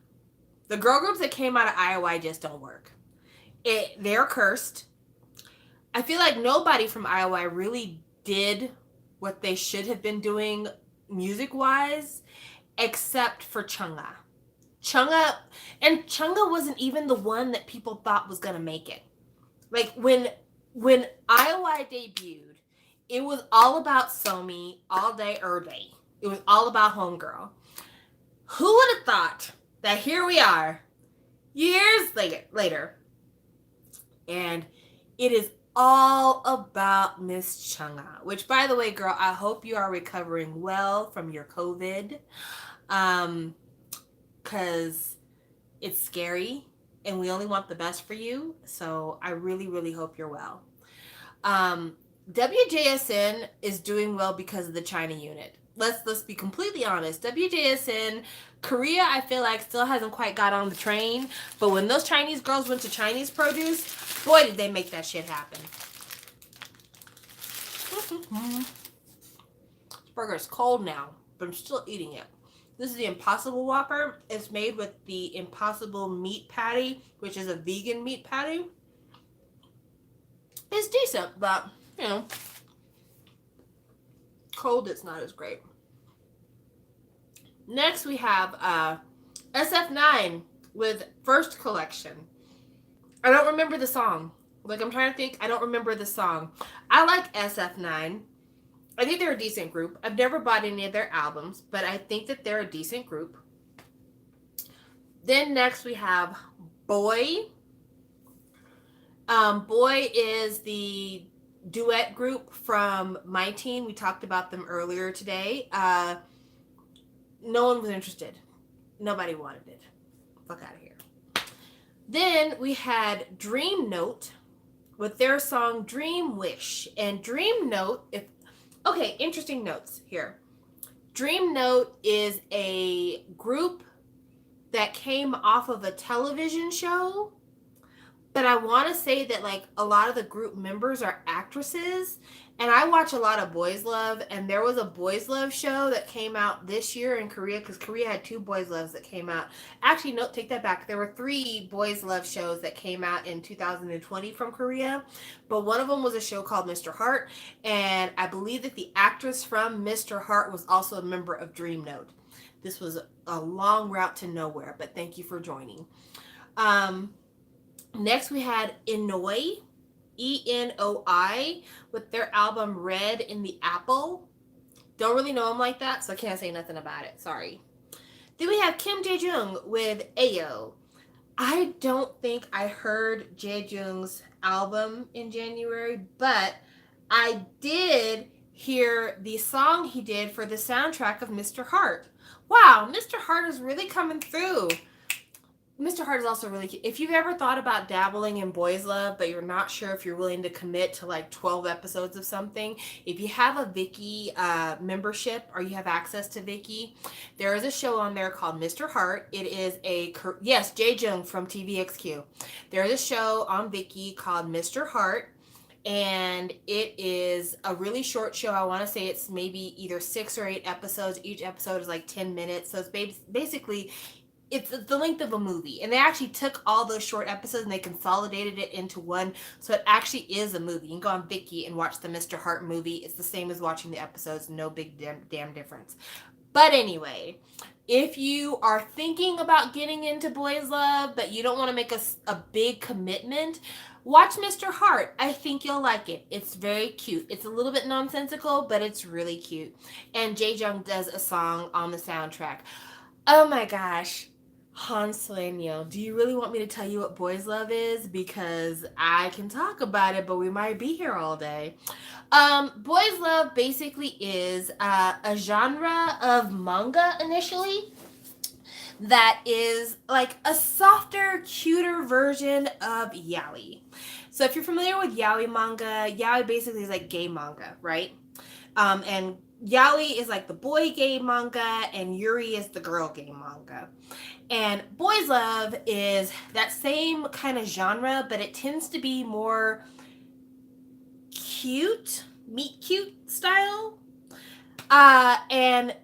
The girl groups that came out of IOI just don't work. They're cursed. I feel like nobody from IOI really did what they should have been doing music-wise, except for Chungha. Chungha wasn't even the one that people thought was gonna make it. Like when IOI debuted, it was all about Somi all day, day. It was all about Homegirl. Who would have thought that here we are, years later, and it is all about Miss Chungha. Which, by the way, girl, I hope you are recovering well from your COVID, because it's scary, and we only want the best for you. So I really, really hope you're well. WJSN is doing well because of the China unit. Let's be completely honest. WJSN, Korea, I feel like still hasn't quite got on the train. But when those Chinese girls went to Chinese produce, boy, did they make that shit happen. This burger is cold now, but I'm still eating it. This is the Impossible Whopper. It's made with the Impossible Meat Patty, which is a vegan meat patty. It's decent, but, you know, cold, it's not as great. Next, we have SF9 with First Collection. I don't remember the song. Like, I'm trying to think. I don't remember the song. I like SF9. I think they're a decent group. I've never bought any of their albums, but I think that they're a decent group. Then next, we have Boy. Boy is the duet group from My Teen. We talked about them earlier today. No one was interested. Nobody wanted it. Fuck out of here. Then we had Dream Note with their song Dream Wish. And Dream Note, interesting notes here. Dream Note is a group that came off of a television show. But I want to say that, like, a lot of the group members are actresses. And I watch a lot of Boys Love. And there was a Boys Love show that came out this year in Korea. Because Korea had 2 Boys Loves that came out. Actually, no, take that back. There were 3 Boys Love shows that came out in 2020 from Korea. But one of them was a show called Mr. Heart. And I believe that the actress from Mr. Heart was also a member of Dream Note. This was a long route to nowhere. But thank you for joining. Next, we had Enoi, Enoi, with their album Red in the Apple. Don't really know them like that, so I can't say nothing about it. Sorry. Then we have Kim Jae-jung with Ayo. I don't think I heard Jae-jung's album in January, but I did hear the song he did for the soundtrack of Mr. Heart. Wow, Mr. Heart is really coming through. Mr. Heart is also really cute. If you've ever thought about dabbling in Boys Love, but you're not sure if you're willing to commit to like 12 episodes of something, if you have a Viki membership or you have access to Viki, there is a show on there called Mr. Heart. It is yes, Jae-jung from TVXQ. There is a show on Viki called Mr. Heart. And it is a really short show. I want to say it's maybe either 6 or 8 episodes. Each episode is like 10 minutes. So it's basically... it's the length of a movie. And they actually took all those short episodes and they consolidated it into one. So it actually is a movie. You can go on Viki and watch the Mr. Heart movie. It's the same as watching the episodes. No big damn difference. But anyway, if you are thinking about getting into Boys Love, but you don't want to make a big commitment, watch Mr. Heart. I think you'll like it. It's very cute. It's a little bit nonsensical, but it's really cute. And Jae-jung does a song on the soundtrack. Oh my gosh. Han Sueño, do you really want me to tell you what Boys Love is? Because I can talk about it, but we might be here all day. Boys Love basically is a genre of manga initially that is like a softer, cuter version of yaoi. So if you're familiar with yaoi manga, yaoi basically is like gay manga, right? And yaoi is like the boy gay manga, and yuri is the girl gay manga. And Boys Love is that same kind of genre, but it tends to be more cute meet cute style. And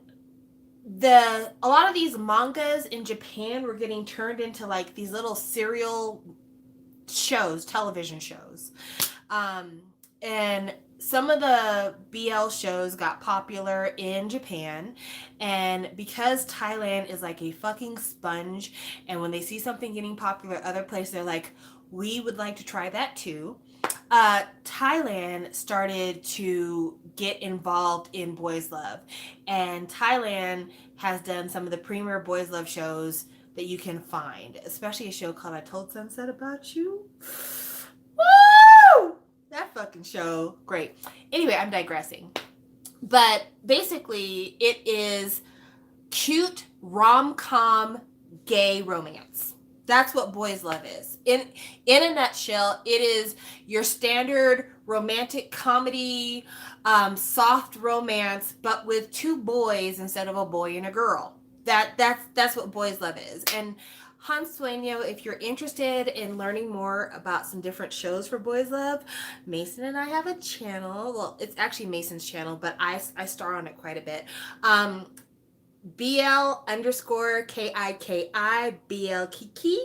a lot of these mangas in Japan were getting turned into like these little serial shows, television shows. And some of the BL shows got popular in Japan, and because Thailand is like a fucking sponge, and when they see something getting popular other places, they're like, we would like to try that too. Thailand started to get involved in boys love, and Thailand has done some of the premier boys love shows that you can find, especially a show called I Told Sunset About You. Woo! That fucking show, great. Anyway, I'm digressing. But basically, it is cute rom-com gay romance. That's what boys love is. In a nutshell, it is your standard romantic comedy, soft romance, but with two boys instead of a boy and a girl. That's what boys love is. And Hans Sueño, if you're interested in learning more about some different shows for boys love, Mason and I have a channel. Well, it's actually Mason's channel, but I star on it quite a bit. BL_KIKI BL Kiki.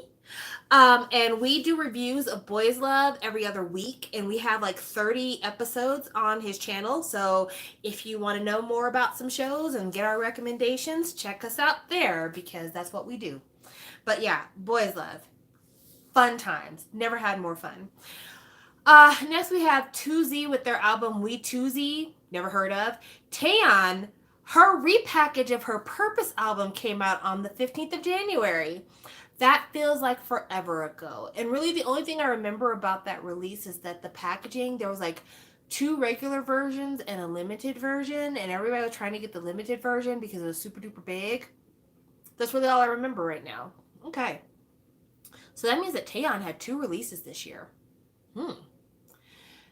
And we do reviews of boys love every other week, and we have like 30 episodes on his channel. So if you want to know more about some shows and get our recommendations, check us out there, because that's what we do. But yeah, boys love, fun times, never had more fun. Next we have 2Z with their album We 2Z, never heard of. Taeyeon, her repackage of her Purpose album came out on the 15th of January. That feels like forever ago. And really the only thing I remember about that release is that the packaging, there was like 2 regular versions and a limited version, and everybody was trying to get the limited version because it was super duper big. That's really all I remember right now. Okay. So that means that Taeyeon had 2 releases this year.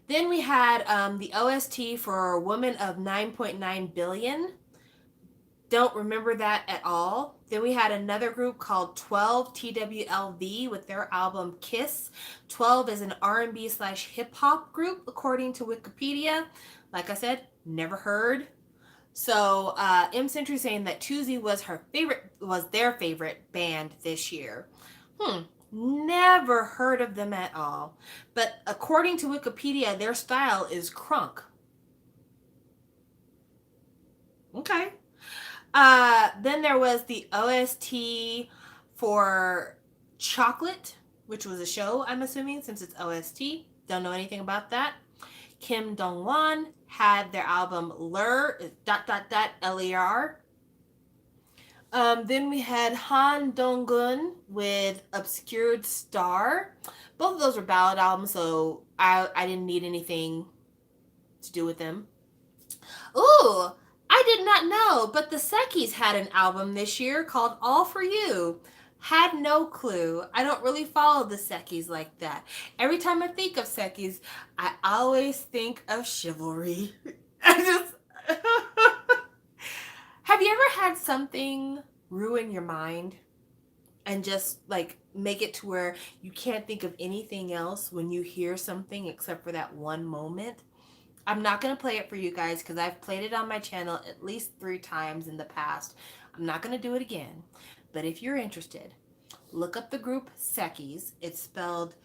Then we had the OST for Woman of 9.9 Billion. Don't remember that at all. Then we had another group called 12 TWLV with their album Kiss. 12 is an R&B/hip hop group according to Wikipedia. Like I said, never heard. So M Century saying that 2Z was their favorite band this year. Never heard of them at all. But according to Wikipedia, their style is crunk. Okay. Then there was the OST for Chocolate, which was a show, I'm assuming, since it's OST. Don't know anything about that. Kim Dong-won had their album Ler, Ler. Then we had Han Dong-gun with Obscured Star. Both of those were ballad albums, so I didn't need anything to do with them. Ooh, I did not know, but the Sekis had an album this year called All For You. Had no clue. I don't really follow the Sekis like that. Every time I think of Sekis, I always think of Chivalry. Have you ever had something ruin your mind and just like make it to where you can't think of anything else when you hear something except for that one moment? I'm not going to play it for you guys because I've played it on my channel at least 3 times in the past. I'm not going to do it again. But if you're interested, look up the group Sekis. It's spelled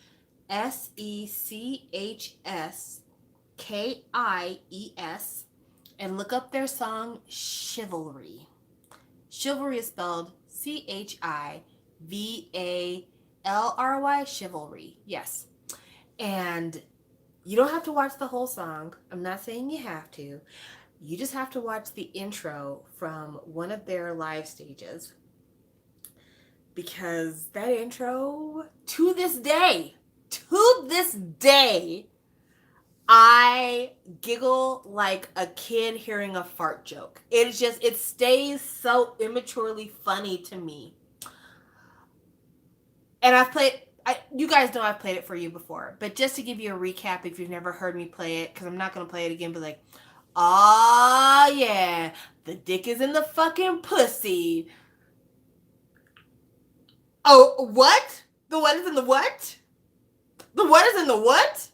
SECHSKIES. And look up their song Chivalry. Chivalry is spelled CHIVALRY, Chivalry. Yes. And you don't have to watch the whole song. I'm not saying you have to. You just have to watch the intro from one of their live stages. Because that intro, to this day, I giggle like a kid hearing a fart joke. It stays so immaturely funny to me. And you guys know I've played it for you before, but just to give you a recap, if you've never heard me play it, because I'm not going to play it again, but like, oh yeah, the dick is in the fucking pussy. Oh, what? The what is in the what? The what is in the what?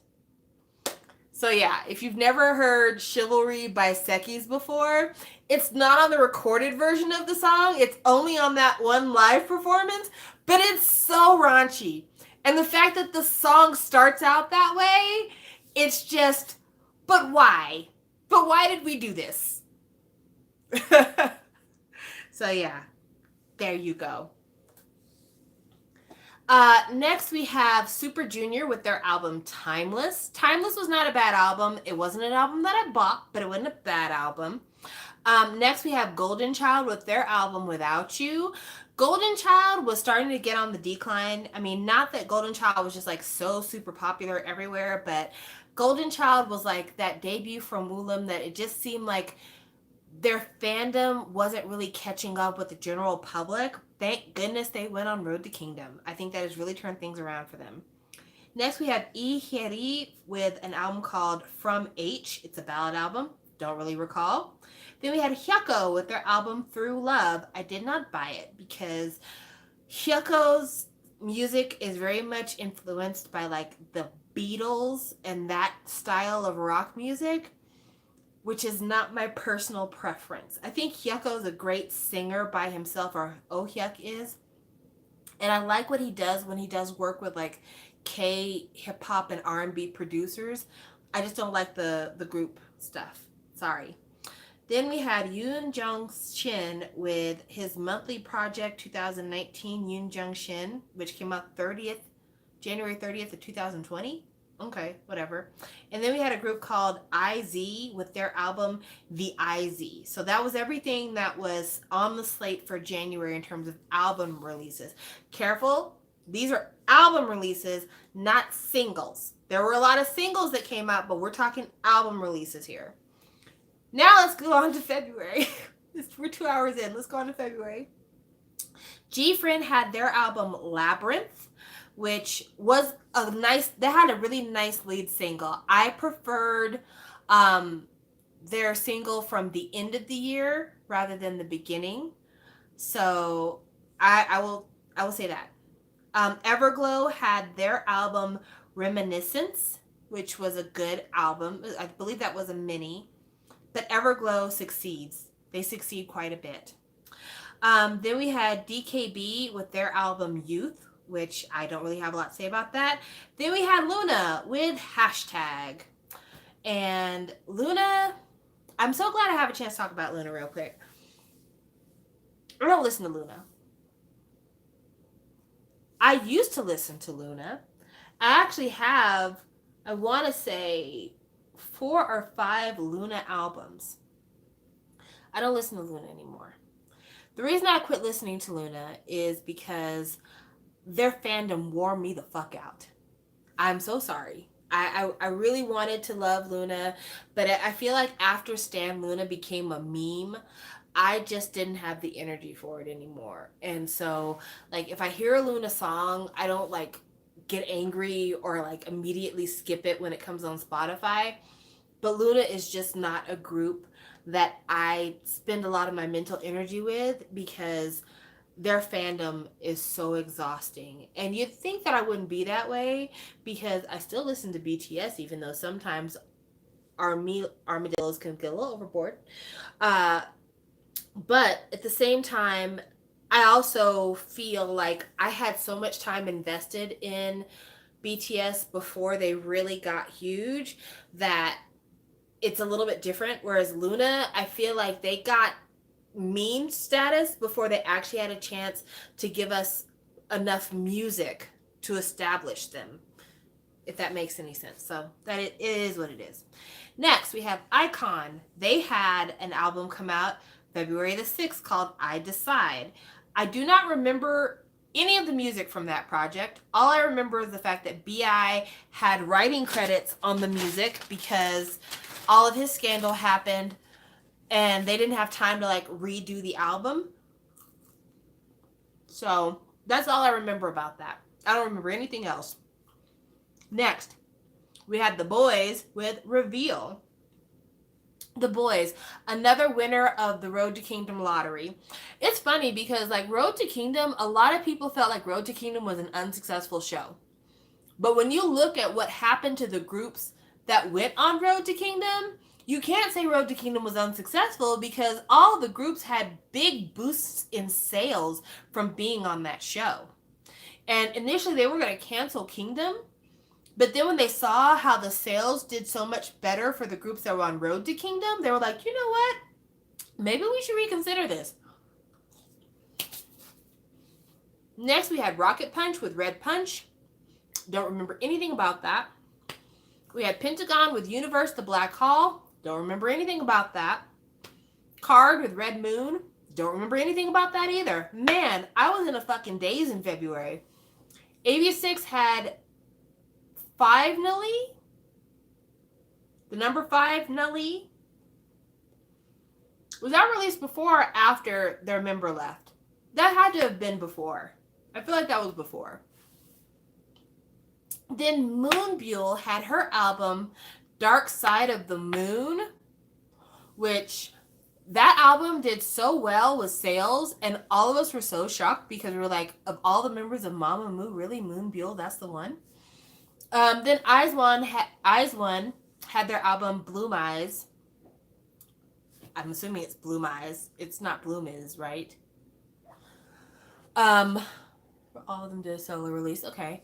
So yeah, if you've never heard Chivalry by Sekis before, it's not on the recorded version of the song. It's only on that one live performance, but it's so raunchy. And the fact that the song starts out that way, it's just, but why? But why did we do this? So yeah, there you go. Next, we have Super Junior with their album Timeless. Timeless was not a bad album. It wasn't an album that I bought, but it wasn't a bad album. Next, we have Golden Child with their album Without You. Golden Child was starting to get on the decline. I mean, not that Golden Child was just like so super popular everywhere, but Golden Child was like that debut from Woollim that it just seemed like their fandom wasn't really catching up with the general public. Thank goodness they went on Road to Kingdom. I think that has really turned things around for them. Next, we have Iheri with an album called From H. It's a ballad album. Don't really recall. Then we had Hyukoh with their album Through Love. I did not buy it because Hyukoh's music is very much influenced by like the Beatles and that style of rock music, which is not my personal preference. I think Hyukoh is a great singer by himself, or Hyuk is. And I like what he does when he does work with like K hip hop and R&B producers. I just don't like the group stuff. Sorry. Then we had Yoon Jung Shin with his monthly project 2019 Yoon Jung Shin, which came out January 30th of 2020. Okay, whatever. And then we had a group called IZ with their album The IZ. So that was everything that was on the slate for January in terms of album releases. Careful, these are album releases, not singles. There were a lot of singles that came out, but we're talking album releases here. Now let's go on to February. We're 2 hours in. Let's go on to February. GFriend had their album Labyrinth, which was they had a really nice lead single. I preferred their single from the end of the year rather than the beginning. So I will say that. Everglow had their album Reminiscence, which was a good album. I believe that was a mini. But Everglow succeeds. They succeed quite a bit. Then we had DKB with their album Youth, which I don't really have a lot to say about that. Then we had Luna with Hashtag. And Luna, I'm so glad I have a chance to talk about Luna real quick. I don't listen to Luna. I used to listen to Luna. I actually have, I want to say, 4 or 5 Luna albums. I don't listen to Luna anymore. The reason I quit listening to Luna is because their fandom wore me the fuck out. I'm so sorry. I really wanted to love Luna, but I feel like after Stan Luna became a meme, I just didn't have the energy for it anymore. And so, like, if I hear a Luna song, I don't, like, get angry or, like, immediately skip it when it comes on Spotify. But Luna is just not a group that I spend a lot of my mental energy with because their fandom is so exhausting. And you'd think that I wouldn't be that way because I still listen to BTS, even though sometimes armadillos can get a little overboard. But at the same time, I also feel like I had so much time invested in BTS before they really got huge that it's a little bit different. Whereas Luna, I feel like they got meme status before they actually had a chance to give us enough music to establish them, if that makes any sense. So that it is what it is. Next, we have iKON. They had an album come out February the 6th called I Decide. I do not remember any of the music from that project. All I remember is the fact that B.I. had writing credits on the music because all of his scandal happened and they didn't have time to like redo the album. So that's all I remember about that. I don't remember anything else. Next, we had The Boys with Reveal. The Boys, another winner of the Road to Kingdom lottery. It's funny because like Road to Kingdom, a lot of people felt like Road to Kingdom was an unsuccessful show. But when you look at what happened to the groups that went on Road to Kingdom, you can't say Road to Kingdom was unsuccessful because all the groups had big boosts in sales from being on that show. And initially they were going to cancel Kingdom, but then when they saw how the sales did so much better for the groups that were on Road to Kingdom, they were like, you know what? Maybe we should reconsider this. Next, we had Rocket Punch with Red Punch. Don't remember anything about that. We had Pentagon with Universe the Black Hall. Don't remember anything about that. Card with Red Moon. Don't remember anything about that either. Man, I was in a fucking daze in February. AV6 had 5 Nully. The number 5 Nully. Was that released before or after their member left? That had to have been before. I feel like that was before. Then Moonbuell had her album Dark Side of the Moon, which that album did so well with sales, and all of us were so shocked because we were like, of all the members of Mamamoo, really, Moonbuell, that's the one? Then Eyes One had their album Bloom Eyes. I'm assuming it's Bloom Eyes. It's not Bloom Is, right? All of them did a solo release. Okay.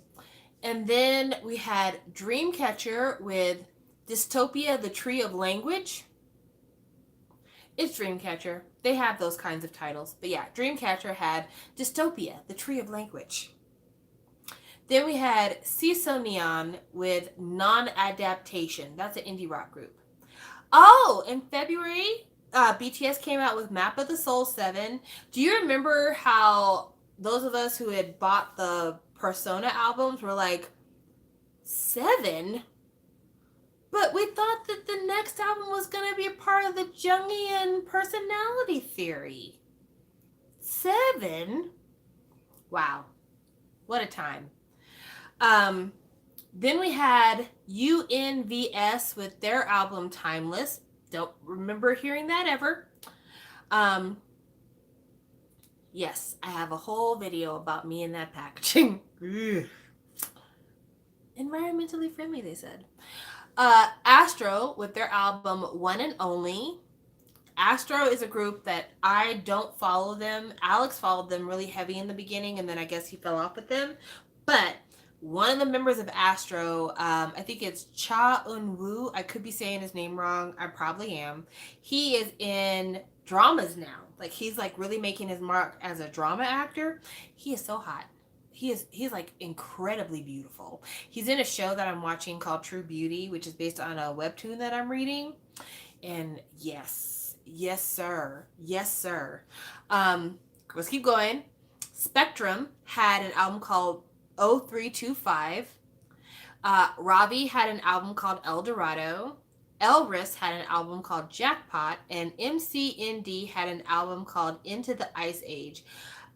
And then we had Dreamcatcher with Dystopia, the Tree of Language. It's Dreamcatcher. They have those kinds of titles. But yeah, Dreamcatcher had Dystopia, the Tree of Language. Then we had Ciso Neon with Non-Adaptation. That's an indie rock group. Oh, in February, BTS came out with Map of the Soul 7. Do you remember how those of us who had bought the Persona albums were like, 7? But we thought that the next album was going to be a part of the Jungian personality theory. 7? Wow. What a time. Then we had UNVS with their album Timeless. Don't remember hearing that ever. Yes, I have a whole video about me and that packaging. Environmentally friendly, they said. Astro with their album One and Only. Astro is a group that I don't follow them. Alex followed them really heavy in the beginning, and then I guess he fell off with them. But one of the members of Astro, I think it's Cha Eun-woo. I could be saying his name wrong. I probably am. He is in dramas now. Like, he's like really making his mark as a drama actor. He is so hot. He's like incredibly beautiful. He's in a show that I'm watching called True Beauty, which is based on a webtoon that I'm reading. And yes, sir. Let's keep going. Spectrum had an album called 0325. Ravi had an album called El Dorado. Elris had an album called Jackpot, and MCND had an album called Into the Ice Age.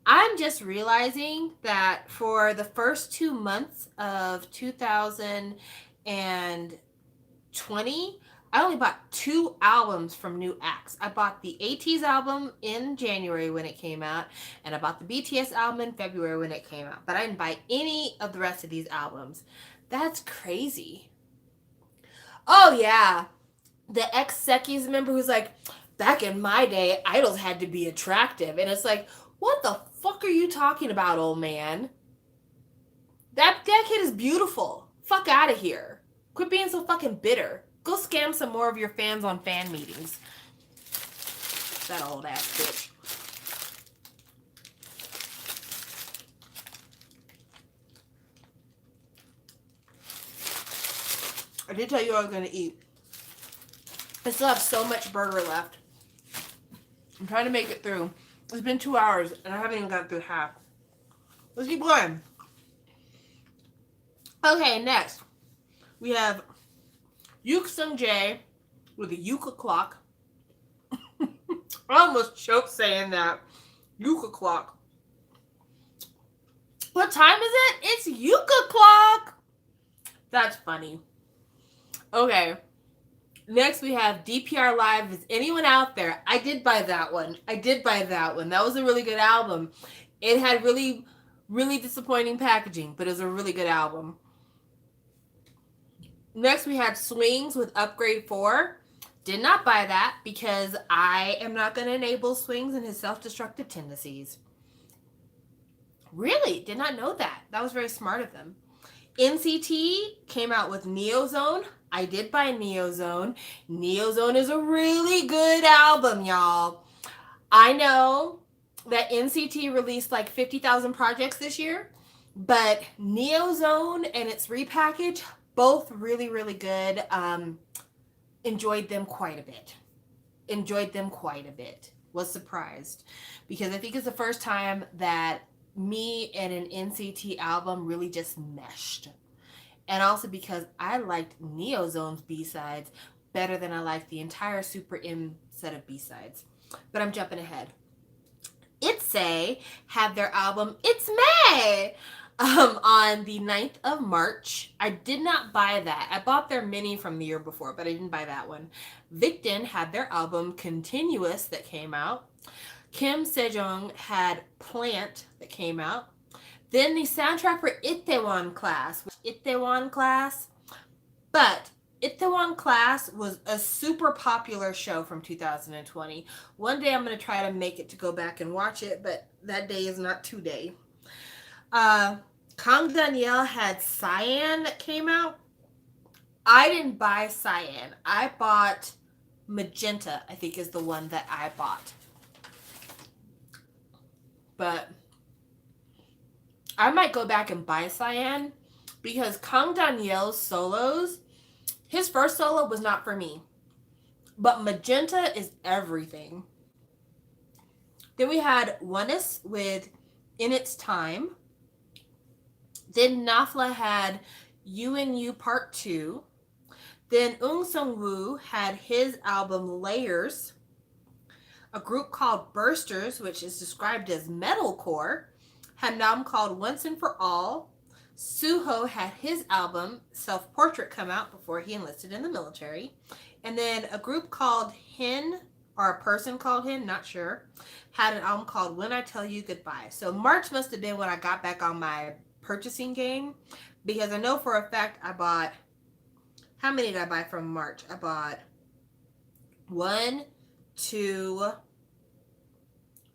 I'm just realizing that for the first 2 months of 2020, I only bought 2 albums from new acts. I bought the ATEEZ album in January when it came out, and I bought the BTS album in February when it came out. But I didn't buy any of the rest of these albums. That's crazy. Oh, yeah. The ex-Sekis member who's like, back in my day, idols had to be attractive. And it's like, what the fuck are you talking about, old man? That kid is beautiful. Fuck out of here. Quit being so fucking bitter. Go scam some more of your fans on fan meetings. That old ass bitch. I did tell you I was going to eat. I still have so much burger left. I'm trying to make it through. It's been 2 hours and I haven't even got through half. Let's keep going. Okay, next. We have Yuk Sung Jae with a Yuka clock. I almost choked saying that. Yuka clock. What time is it? It's Yuka clock. That's funny. Okay. Next we have DPR Live. Is anyone out there? I did buy that one. That was a really good album. It had really, really disappointing packaging, but it was a really good album. Next, we had Swings with Upgrade 4. Did not buy that because I am not going to enable Swings and his self-destructive tendencies. Really? Did not know that. That was very smart of them. NCT came out with Neozone. I did buy Neozone. Neozone is a really good album, y'all. I know that NCT released like 50,000 projects this year, but Neozone and its repackage, both really, really good. Enjoyed them quite a bit. Was surprised because I think it's the first time that me and an NCT album really just meshed. And also because I liked Neozone's B-sides better than I liked the entire Super M set of B-sides. But I'm jumping ahead. ITZY had their album It's May on the 9th of March. I did not buy that. I bought their mini from the year before, but I didn't buy that one. Victon had their album Continuous that came out. Kim Sejong had Plant that came out. Then the soundtrack for Itaewon Class. But Itaewon Class was a super popular show from 2020. One day I'm going to try to make it to go back and watch it, but that day is not today. Kang Daniel had Cyan that came out. I didn't buy Cyan. I bought Magenta, I think is the one that I bought. But I might go back and buy Cyan because Kang Daniel's solos, his first solo was not for me. But Magenta is everything. Then we had Oneness with In Its Time. Then Nafla had You and You Part 2. Then Eun Sung-woo had his album Layers. A group called Bursters, which is described as metalcore, had an album called Once and For All. Suho had his album Self Portrait come out before he enlisted in the military. And then a group called Hin, or a person called Hin, not sure, had an album called When I Tell You Goodbye. So March must have been when I got back on my purchasing game, because I know for a fact I bought, how many did I buy from March? I bought I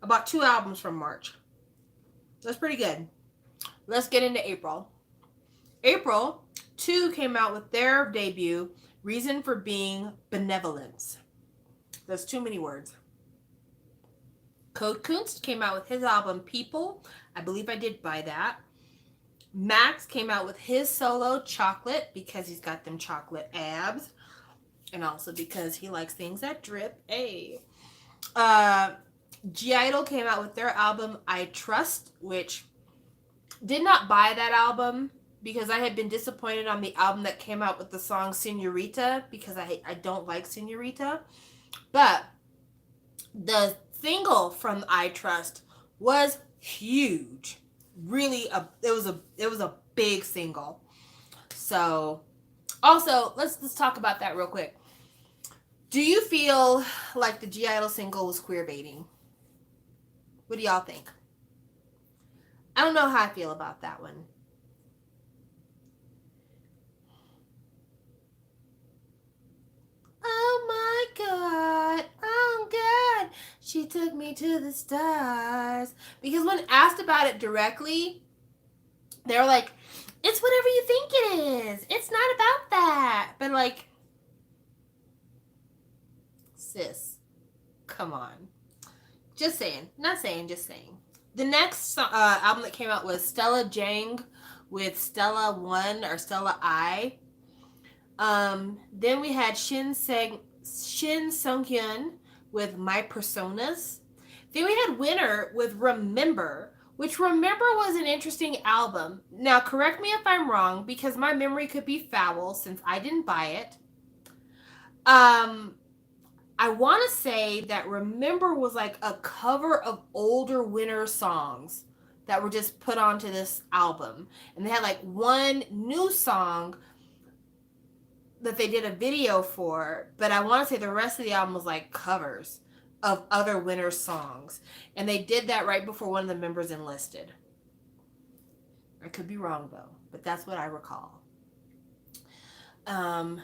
bought 2 albums from March. That's pretty good. Let's get into April. April, 2 came out with their debut, Reason for Being Benevolence. That's too many words. Code Kunst came out with his album People. I believe I did buy that. Max came out with his solo Chocolate because he's got them chocolate abs. And also because he likes things that drip. Hey. G-Idol came out with their album I Trust, which did not buy that album because I had been disappointed on the album that came out with the song Senorita because I don't like Senorita. But the single from I Trust was huge. Really, it was a big single. So, also, let's talk about that real quick. Do you feel like the G-Idol single was queer baiting? What do y'all think? I don't know how I feel about that one. Oh my God. Oh God. She took me to the stars. Because when asked about it directly, they were like, it's whatever you think it is. It's not about that. But like, sis, come on. Just saying. Not saying, just saying. The next album that came out was Stella Jang with Stella 1 or Stella I. Then we had Shin Sung-hyun with My Personas. Then we had Winner with Remember, which Remember was an interesting album. Now, correct me if I'm wrong, because my memory could be foul since I didn't buy it. I want to say that Remember was like a cover of older Winner songs that were just put onto this album. And they had like one new song that they did a video for, but I want to say the rest of the album was like covers of other Winner songs. And they did that right before one of the members enlisted. I could be wrong though, but that's what I recall. Um,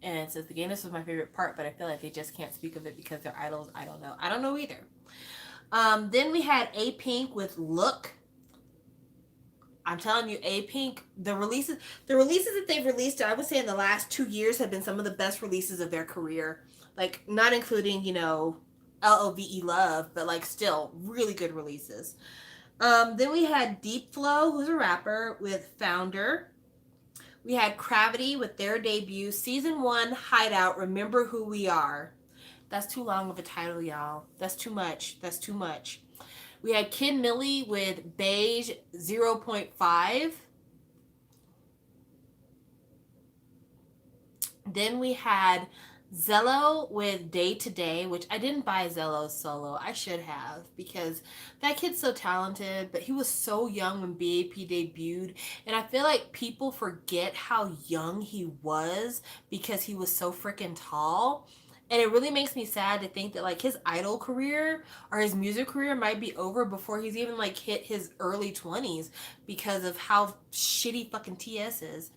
and it says the gayness was my favorite part, but I feel like they just can't speak of it because they're idols. I don't know. I don't know either. Then we had A Pink with Look. I'm telling you, A Pink, the releases that they've released, I would say in the last 2 years have been some of the best releases of their career. Like, not including, LOVE Love, but like still really good releases. Then we had Deep Flow, who's a rapper, with Founder. We had Gravity with their debut, Season 1, Hideout, Remember Who We Are. That's too long of a title, y'all. That's too much. That's too much. We had Kid Millie with Beige 0.5. Then we had Zello with Day to Day, which I didn't buy Zello solo. I should have, because that kid's so talented, but he was so young when BAP debuted. And I feel like people forget how young he was because he was so freaking tall. And it really makes me sad to think that like his idol career or his music career might be over before he's even like hit his early 20s because of how shitty fucking TS is.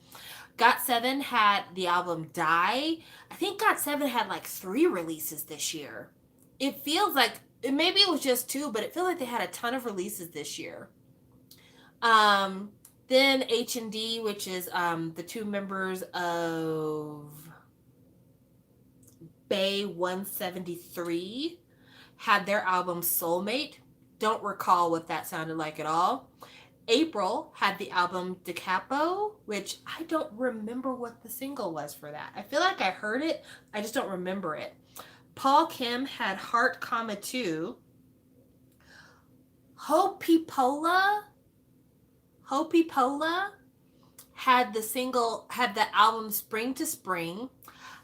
GOT7 had the album Die. I think GOT7 had like 3 releases this year. It feels like, maybe it was just 2, but it feels like they had a ton of releases this year. Then H&D, which is the 2 members of Bay 173, had their album Soulmate. Don't recall what that sounded like at all. April had the album DeCapo, which I don't remember what the single was for that. I feel like I heard it, I just don't remember it. Paul Kim had Heart, 2. Hopi Pola had the album Spring to Spring.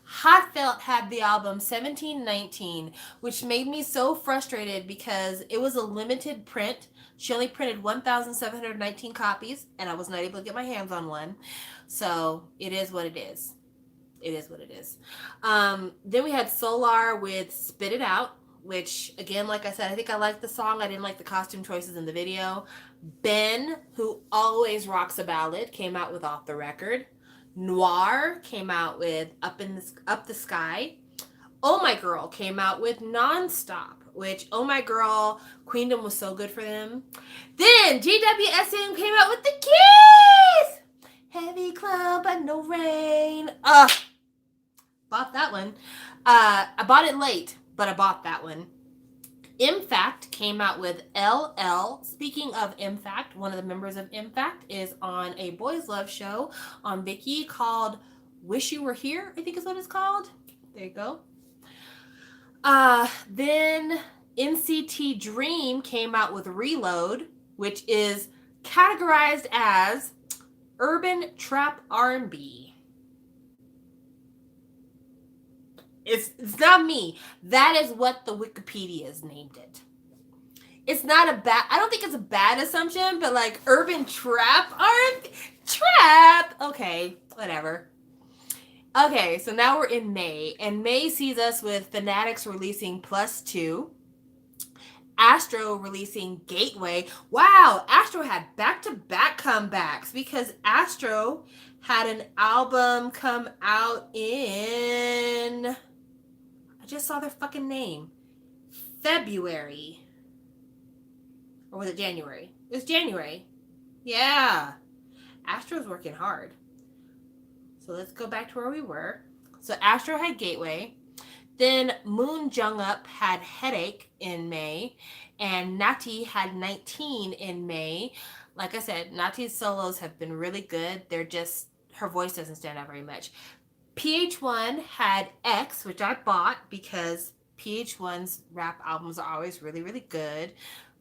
Hot Felt had the album 1719, which made me so frustrated because it was a limited print. She only printed 1,719 copies, and I was not able to get my hands on one. So it is what it is. It is what it is. Then we had Solar with Spit It Out, which, again, like I said, I think I liked the song. I didn't like the costume choices in the video. Ben, who always rocks a ballad, came out with Off the Record. Noir came out with Up the Sky. Oh My Girl came out with Nonstop, which, oh my girl, Queendom was so good for them. Then GWSM came out with The Kiss! Heavy cloud but no rain. Bought that one. I bought it late, but I bought that one. Impact came out with LL. Speaking of Impact, one of the members of Impact is on a boys love show on Viki called Wish You Were Here, I think is what it's called. There you go. Then NCT Dream came out with Reload, which is categorized as urban trap R&B. It's not me. That is what the Wikipedia's named it. It's not I don't think it's a bad assumption, but like urban trap R&B, trap. Okay, whatever. Okay, so now we're in May, and May sees us with Fanatics releasing Plus 2, Astro releasing Gateway. Wow, Astro had back-to-back comebacks because Astro had an album come out in... I just saw their fucking name. February. Or was it January? It was January. Yeah. Astro's working hard. So let's go back to where we were. So Astro had Gateway. Then Moon Jung Up had Headache in May. And Natty had 19 in May. Like I said, Natty's solos have been really good. They're just, her voice doesn't stand out very much. PH1 had X, which I bought because PH1's rap albums are always really, really good.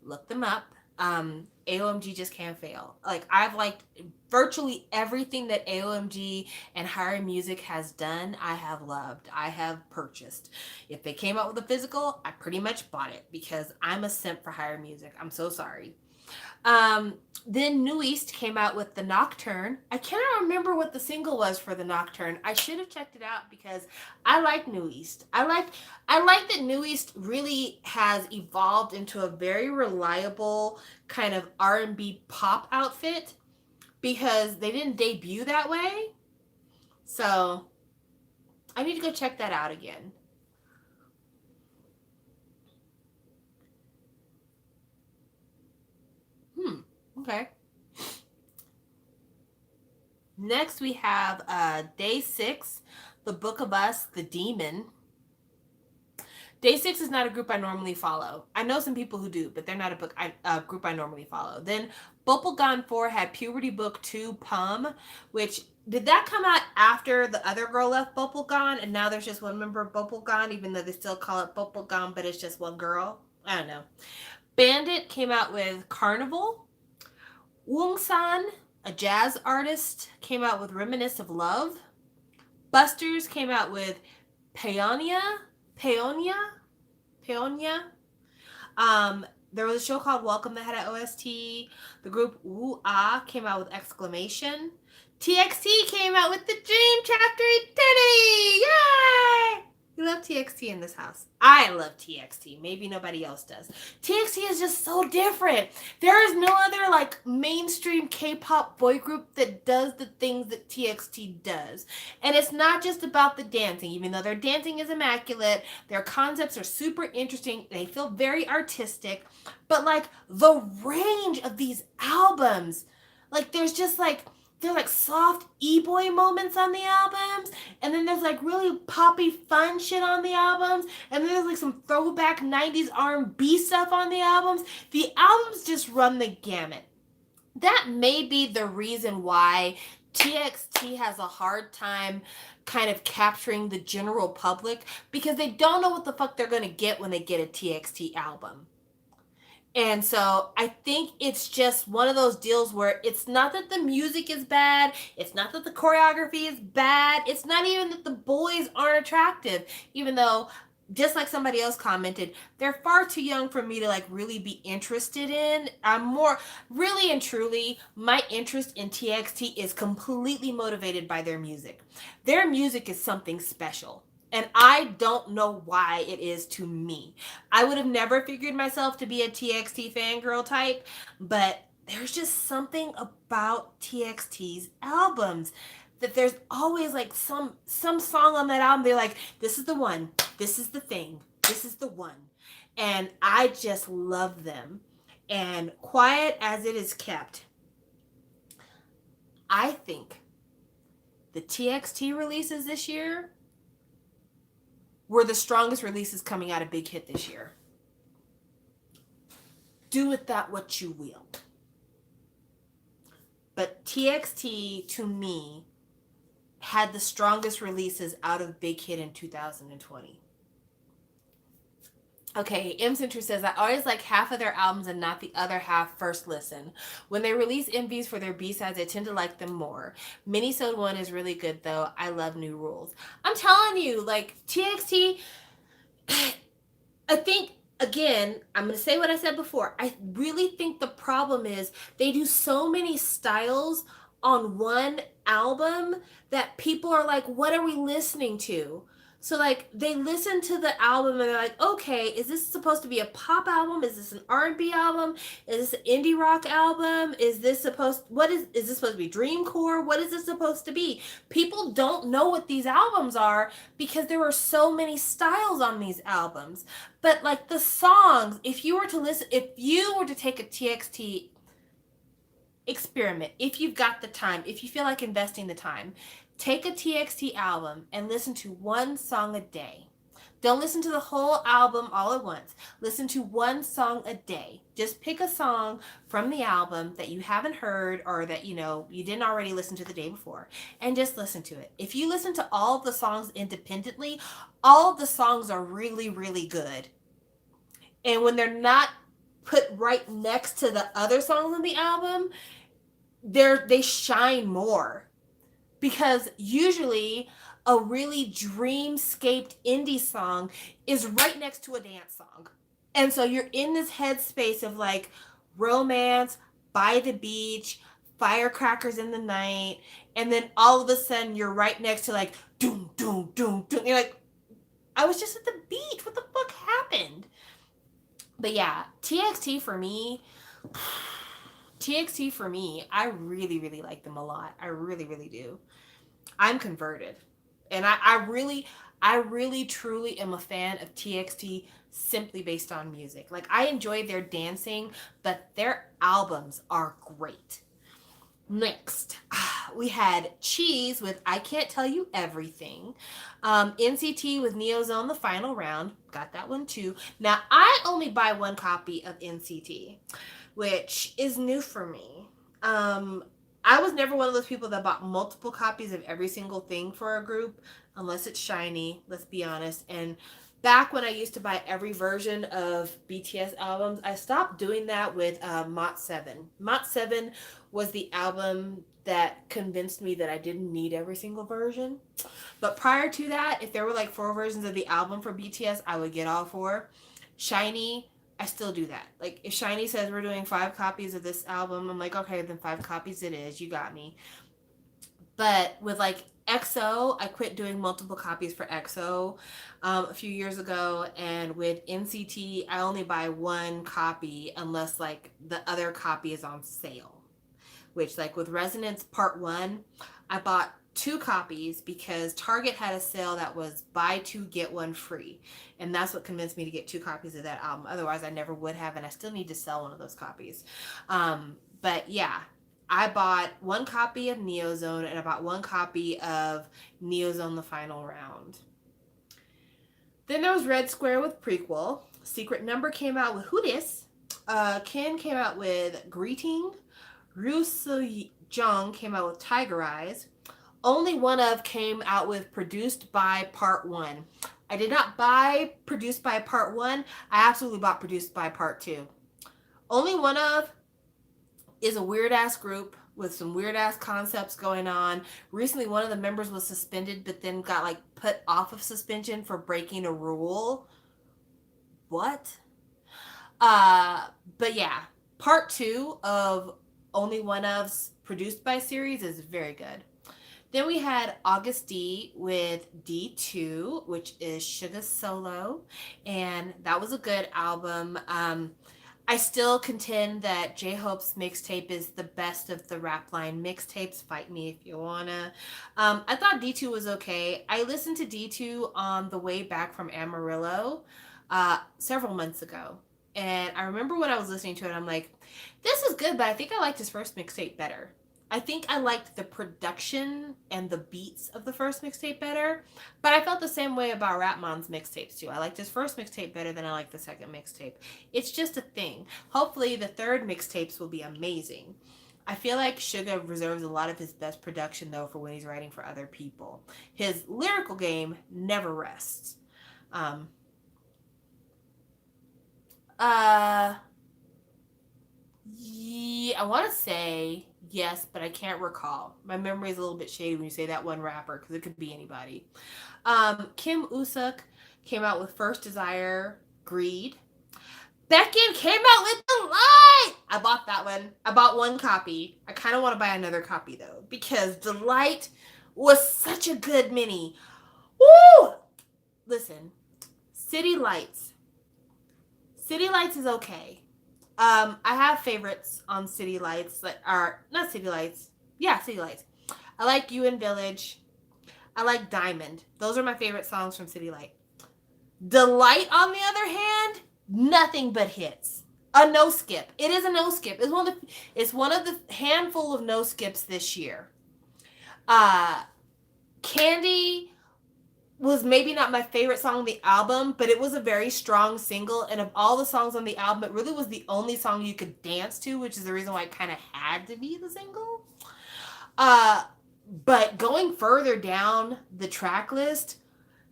Look them up. AOMG just can't fail. Like, I've liked virtually everything that AOMG and Higher Music has done. I have loved. I have purchased. If they came out with a physical, I pretty much bought it because I'm a simp for Higher Music. I'm so sorry. Then New East came out with The Nocturne. I cannot remember what the single was for The Nocturne. I should have checked it out because I like New East. I like that New East really has evolved into a very reliable kind of R&B pop outfit because they didn't debut that way. So I need to go check that out again. Okay. Next we have day 6, The Book of Us, The Demon. Day 6 is not a group I normally follow. I know some people who do, but they're not a group I normally follow. Then Bubblegum 4 had Puberty Book 2, Pum, which did that come out after the other girl left Bubblegum and now there's just one member of Bubblegum, even though they still call it Bubblegum, but it's just one girl? I don't know. Bandit came out with Carnival. Woongsan, a jazz artist, came out with Reminisce of Love. Busters came out with Peonia. Peonia? Peonia? There was a show called Welcome that had an OST. The group Woo Ah came out with Exclamation. TXT came out with The Dream Chapter Eternity! Yay! We love TXT in this house. I love TXT. Maybe nobody else does. TXT is just so different. There is no other like mainstream K-pop boy group that does the things that TXT does. And it's not just about the dancing, even though their dancing is immaculate. Their concepts are super interesting. They feel very artistic. But like the range of these albums, like there's just like they're like soft e-boy moments on the albums, and then there's like really poppy fun shit on the albums, and then there's like some throwback 90s R&B stuff on the albums. The albums just run the gamut. That may be the reason why TXT has a hard time kind of capturing the general public, because they don't know what the fuck they're going to get when they get a TXT album. And so I think it's just one of those deals where it's not that the music is bad. It's not that the choreography is bad. It's not even that the boys aren't attractive, even though, just like somebody else commented, they're far too young for me to like really be interested in. I'm more, really and truly, my interest in TXT is completely motivated by their music. Their music is something special. And I don't know why it is to me. I would have never figured myself to be a TXT fangirl type, but there's just something about TXT's albums that there's always like some song on that album. They're like, this is the one, this is the thing, this is the one. And I just love them. And Quiet as It Is Kept, I think the TXT releases this year were the strongest releases coming out of Big Hit this year. Do with that what you will. But TXT, to me, had the strongest releases out of Big Hit in 2020. Okay, M Center says, I always like half of their albums and not the other half first listen. When they release MVs for their B-sides, I tend to like them more. Minisode 1 is really good, though. I love New Rules. I'm telling you, like, TXT, I think, again, I'm going to say what I said before. I really think the problem is they do so many styles on one album that people are like, what are we listening to? So like they listen to the album and they're like, okay, is this supposed to be a pop album? Is this an R&B album? Is this an indie rock album? Is this supposed this supposed to be dreamcore? What is this supposed to be? People don't know what these albums are because there were so many styles on these albums. But like the songs, if you were to take a TXT experiment, if you've got the time, if you feel like investing the time, take a TXT album and listen to one song a day. Don't listen to the whole album all at once. Listen to one song a day. Just pick a song from the album that you haven't heard or that you didn't already listen to the day before, and just listen to it. If you listen to all of the songs independently, all of the songs are really, really good. And when they're not put right next to the other songs on the album, they shine more. Because usually a really dreamscaped indie song is right next to a dance song. And so you're in this headspace of like romance, by the beach, firecrackers in the night, and then all of a sudden you're right next to like doom, doom, doom, doom. You're like, I was just at the beach. What the fuck happened? But yeah, TXT for me, I really, really like them a lot. I really, really do. I'm converted. And I really truly am a fan of TXT simply based on music. Like I enjoy their dancing, but their albums are great. Next, we had Cheese with I Can't Tell You Everything. NCT with Neozone The Final Round. Got that one too. Now, I only buy one copy of NCT, which is new for me. Um, I was never one of those people that bought multiple copies of every single thing for a group, unless it's shiny, let's be honest. And back when I used to buy every version of BTS albums, I stopped doing that with Mot 7. Mot 7 was the album that convinced me that I didn't need every single version. But prior to that, if there were like 4 versions of the album for BTS, I would get all 4. Shiny, I still do that. Like if Shiny says we're doing 5 copies of this album, I'm like, okay, then 5 copies it is. You got me. But with like EXO, I quit doing multiple copies for EXO a few years ago, and with NCT, I only buy one copy unless like the other copy is on sale. Which like with Resonance Part 1, I bought 2 copies because Target had a sale that was buy 2 get 1 free, and that's what convinced me to get 2 copies of that album. Otherwise I never would have, and I still need to sell one of those copies. But yeah, I bought 1 copy of Neozone, and I bought 1 copy of Neozone The Final Round. Then there was Red Square with Prequel. Secret Number came out with Who Dis. Ken came out with Greeting. Ryu Jung came out with Tiger Eyes. Only One Of came out with Produced by Part 1. I did not buy Produced by Part 1. I absolutely bought Produced by Part 2. Only One Of is a weird ass group with some weird ass concepts going on. Recently, one of the members was suspended, but then got like put off of suspension for breaking a rule. What? But yeah, Part 2 of Only One Of's Produced by series is very good. Then we had August D with D2, which is Suga's solo, and that was a good album. I still contend that J-Hope's mixtape is the best of the Rap Line mixtapes. Fight me if you wanna. I thought D2 was okay. I listened to D2 on the way back from Amarillo several months ago. And I remember when I was listening to it, I'm like, this is good, but I think I liked his first mixtape better. I think I liked the production and the beats of the first mixtape better, but I felt the same way about Rapmon's mixtapes too. I liked his first mixtape better than I liked the second mixtape. It's just a thing. Hopefully the third mixtapes will be amazing. I feel like Suga reserves a lot of his best production though for when he's writing for other people. His lyrical game never rests. Yeah, I want to say yes, but I can't recall. My memory is a little bit shady when you say that one rapper because it could be anybody. Kim Usuk came out with First Desire, Greed. Beckon came out with Delight. I bought that one. I bought 1 copy. I kind of want to buy another copy though because Delight was such a good mini. Woo! Listen, City Lights. City Lights is okay. I have favorites on City Lights that are not City Lights. Yeah, City Lights. I like You in Village. I like Diamond. Those are my favorite songs from City Light. Delight, on the other hand, nothing but hits. A no skip. It is a no skip. It's one of the handful of no skips this year. Candy was maybe not my favorite song on the album, but it was a very strong single. And of all the songs on the album, it really was the only song you could dance to, which is the reason why it kind of had to be the single. But going further down the track list,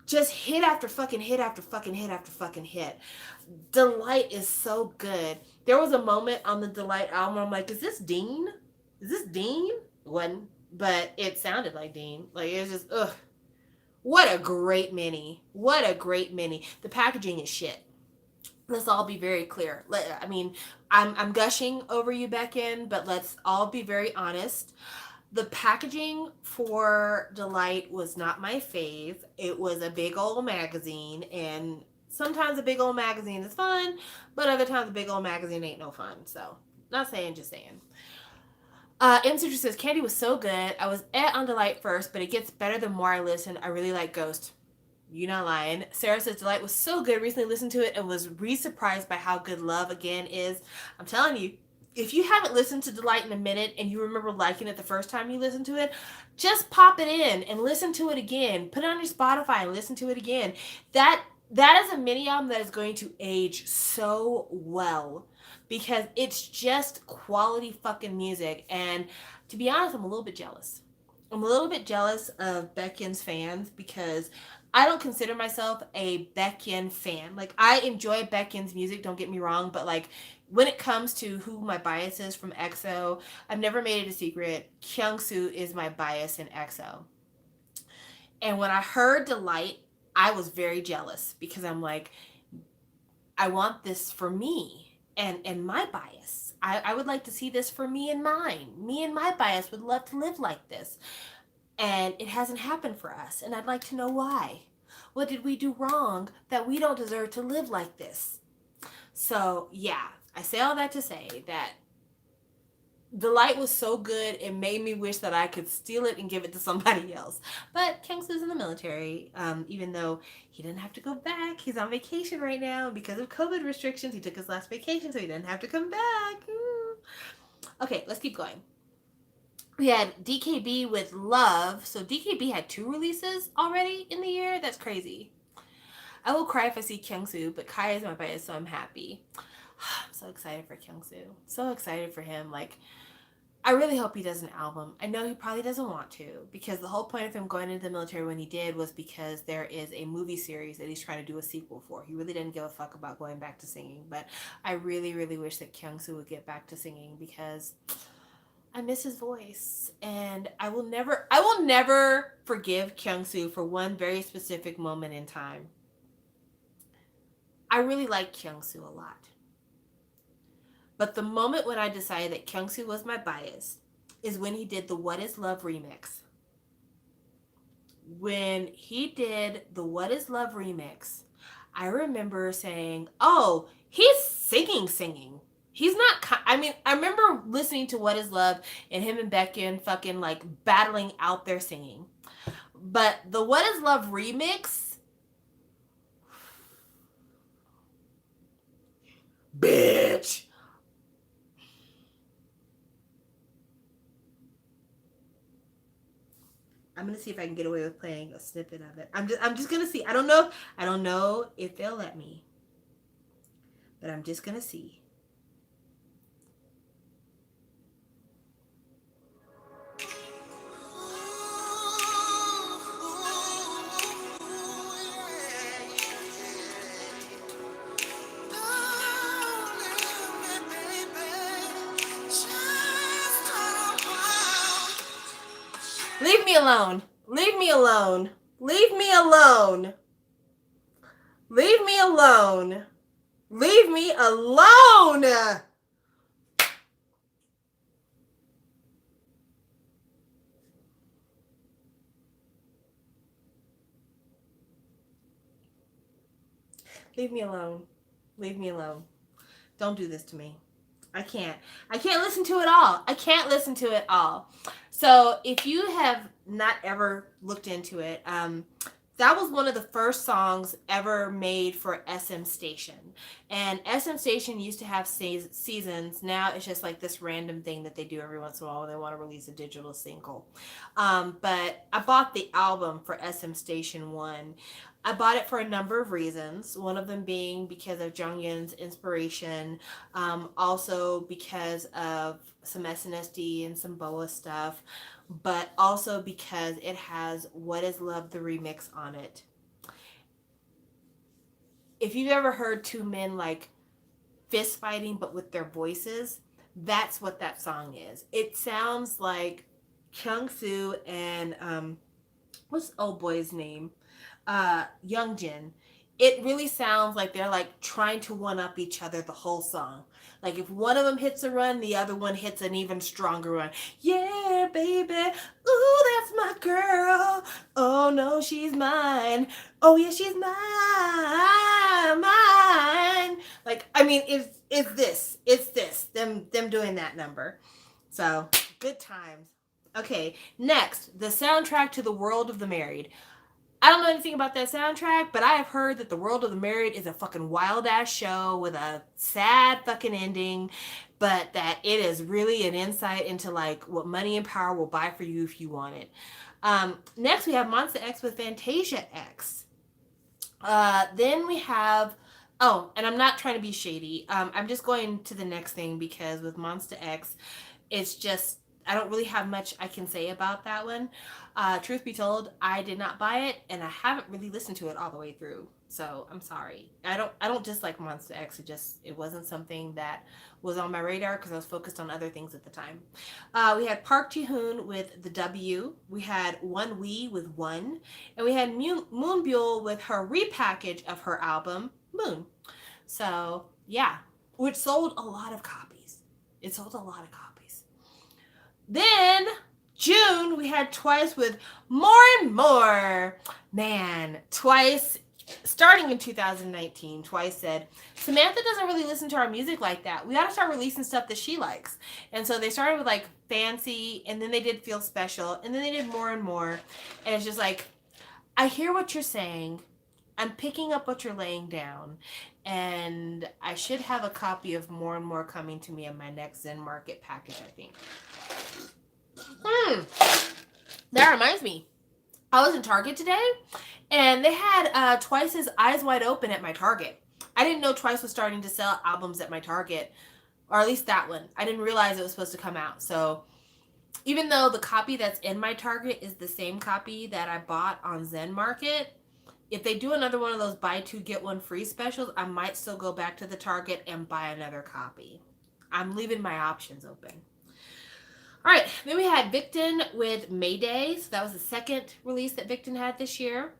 just hit after fucking hit after fucking hit after fucking hit. Delight is so good. There was a moment on the Delight album where I'm like, is this Dean? Is this Dean? It wasn't, but it sounded like Dean. Like, it was just, ugh. What a great mini. What a great mini. The packaging is shit. Let's all be very clear. I mean, I'm gushing over you, Beckon, but let's all be very honest. The packaging for Delight was not my fave. It was a big old magazine, and sometimes a big old magazine is fun, but other times a big old magazine ain't no fun. So, not saying, just saying. M. says, Candy was so good. I was on Delight first, but it gets better the more I listen. I really like Ghost. You not lying. Sarah says, Delight was so good. Recently listened to it and was re-surprised by how good Love Again is. I'm telling you, if you haven't listened to Delight in a minute and you remember liking it the first time you listened to it, just pop it in and listen to it again. Put it on your Spotify and listen to it again. That is a mini album that is going to age so well because it's just quality fucking music. And to be honest, I'm a little bit jealous. I'm a little bit jealous of Baekhyun's fans because I don't consider myself a Baekhyun fan. Like, I enjoy Baekhyun's music, don't get me wrong, but like when it comes to who my bias is from EXO, I've never made it a secret. Kyungsoo is my bias in EXO. And when I heard Delight, I was very jealous because I'm like, I want this for me and my bias. I would like to see this for me and mine. Me and my bias would love to live like this. And it hasn't happened for us. And I'd like to know why. What did we do wrong that we don't deserve to live like this? So, yeah, I say all that to say that Delight was so good, it made me wish that I could steal it and give it to somebody else. But Kyungsoo's in the military, even though he didn't have to go back. He's on vacation right now. Because of COVID restrictions, he took his last vacation, so he didn't have to come back. Okay, let's keep going. We had DKB with Love. So DKB had 2 releases already in the year. That's crazy. I will cry if I see Kyungsoo, but Kai is my bias, so I'm happy. I'm so excited for Kyungsoo. So excited for him. Like, I really hope he does an album. I know he probably doesn't want to, because the whole point of him going into the military when he did was because there is a movie series that he's trying to do a sequel for. He really didn't give a fuck about going back to singing, but I really, really wish that Kyungsoo would get back to singing because I miss his voice, and I will never forgive Kyungsoo for one very specific moment in time. I really like Kyungsoo a lot. But the moment when I decided that Kyungsoo was my bias is when he did the What Is Love remix. When he did the What Is Love remix, I remember saying, oh, he's singing. He's not, I remember listening to What Is Love and him and Baekhyun fucking like battling out their singing. But the What Is Love remix, bitch. I'm gonna see if I can get away with playing a snippet of it. I'm just gonna see. I don't know if they'll let me, but I'm just gonna see. Leave me alone. Leave me alone. Leave me alone. Leave me alone. Leave me alone. Leave me alone. Leave me alone. Don't do this to me. I can't listen to it all. I can't listen to it all. So if you have not ever looked into it, that was one of the first songs ever made for SM Station. And SM Station used to have seasons. Now it's just like this random thing that they do every once in a while when they want to release a digital single. But I bought the album for SM Station 1. I bought it for a number of reasons. One of them being because of Jonghyun's inspiration. Also because of some SNSD and some BoA stuff. But also because it has What Is Love the remix on it. If you've ever heard 2 men like fist fighting but with their voices, that's what that song is. It sounds like Kyungsoo and what's the old boy's name? Youngjin. It really sounds like they're like trying to one up each other the whole song. Like if one of them hits a run, the other one hits an even stronger run. Yeah, baby. Ooh, that's my girl. Oh no, she's mine. Oh yeah, she's mine. Like, I mean, it's this. Them doing that number. So Good times. Okay, next, the soundtrack to The World of the Married. I don't know anything about that soundtrack, but I have heard that The World of the Married is a fucking wild ass show with a sad fucking ending, but that it is really an insight into like what money and power will buy for you if you want it. Next, we have Monster X with Fantasia X. Then we have, oh, and I'm not trying to be shady. I'm just going to the next thing because with Monster X, it's just I don't really have much I can say about that one. Truth be told, I did not buy it, and I haven't really listened to it all the way through. So I'm sorry. I don't dislike Monster X. It wasn't something that was on my radar because I was focused on other things at the time. We had Park Ji Hoon with The W. We had One Wee with One, and we had Moonbyul with her repackage of her album Moon. So yeah, which sold a lot of copies. It sold a lot of copies. Then June, we had Twice with More and More. Man, Twice, starting in 2019, Twice said, Samantha doesn't really listen to our music like that. We got to start releasing stuff that she likes. And so they started with like Fancy, and then they did Feel Special, and then they did More and More. And it's just like, I hear what you're saying. I'm picking up what you're laying down, and I should have a copy of More and More coming to me in my next Zen Market package, I think. That reminds me. I was in Target today, and they had Twice's Eyes Wide Open at my Target. I didn't know Twice was starting to sell albums at my Target, or at least that one. I didn't realize it was supposed to come out. So even though the copy that's in my Target is the same copy that I bought on Zen Market, if they do another one of those buy two get one free specials, I might still go back to the Target and buy another copy. I'm leaving my options open. All right, then we had Victon with Mayday. So that was the second release that Victon had this year.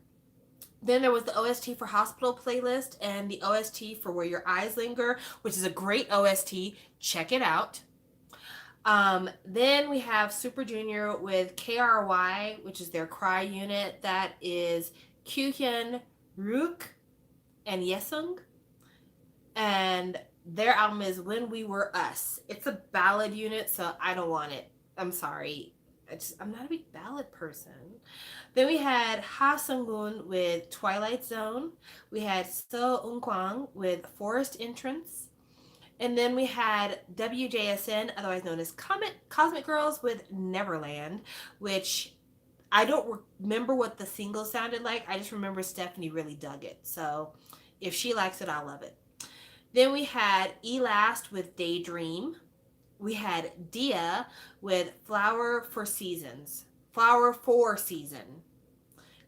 Then there was the OST for Hospital Playlist and the OST for Where Your Eyes Linger, which is a great OST. Check it out. Then we have Super Junior with KRY, which is their cry unit. That is Kyuhyun, Rook, and Yesung. And their album is When We Were Us. It's a ballad unit, so I don't want it. I'm sorry. I'm not a big ballad person. Then we had Ha Sung-gun with Twilight Zone. We had So Eun-kwang with Forest Entrance. And then we had WJSN, otherwise known as Cosmic Girls, with Neverland, which I don't remember what the single sounded like. I just remember Stephanie really dug it. So if she likes it, I'll love it. Then we had Elast with Daydream. We had Dia with Flower for Seasons. Flower for Season.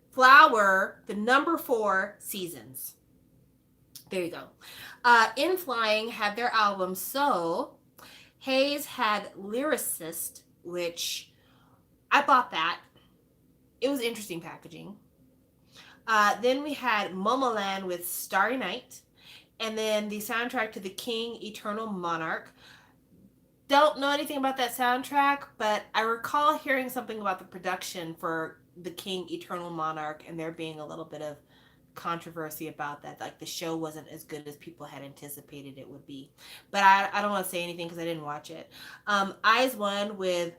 Flower, the number 4 seasons. There you go. In Flying had their album So. Hayes had Lyricist, which I bought that. It was interesting packaging. Then we had Momoland with Starry Night. And then the soundtrack to The King, Eternal Monarch. Don't know anything about that soundtrack, but I recall hearing something about the production for The King, Eternal Monarch, and there being a little bit of controversy about that. Like the show wasn't as good as people had anticipated it would be. But I don't want to say anything because I didn't watch it. Eyes One with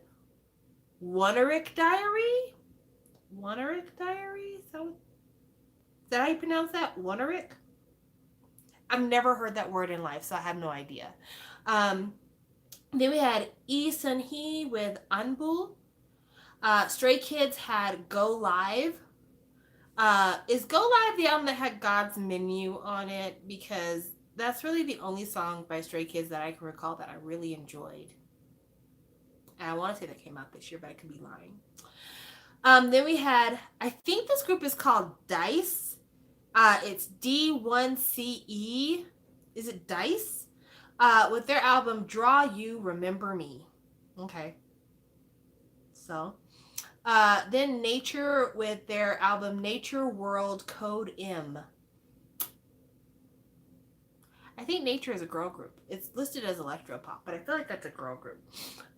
Wonerick Diary? Wonerick Diary? Is that how you pronounce that? Wonerick? I've never heard that word in life, so I have no idea. Then we had Lee Sun-hee with Anbul. Stray Kids had Go Live. Is Go Live the album that had God's Menu on it? Because that's really the only song by Stray Kids that I can recall that I really enjoyed. And I want to say that came out this year, but I could be lying. Then we had, I think this group is called Dice. It's D1CE. Is it Dice? With their album Draw You, Remember Me. Okay. So, then Nature with their album Nature World Code M. I think Nature is a girl group. It's listed as electropop, but I feel like that's a girl group.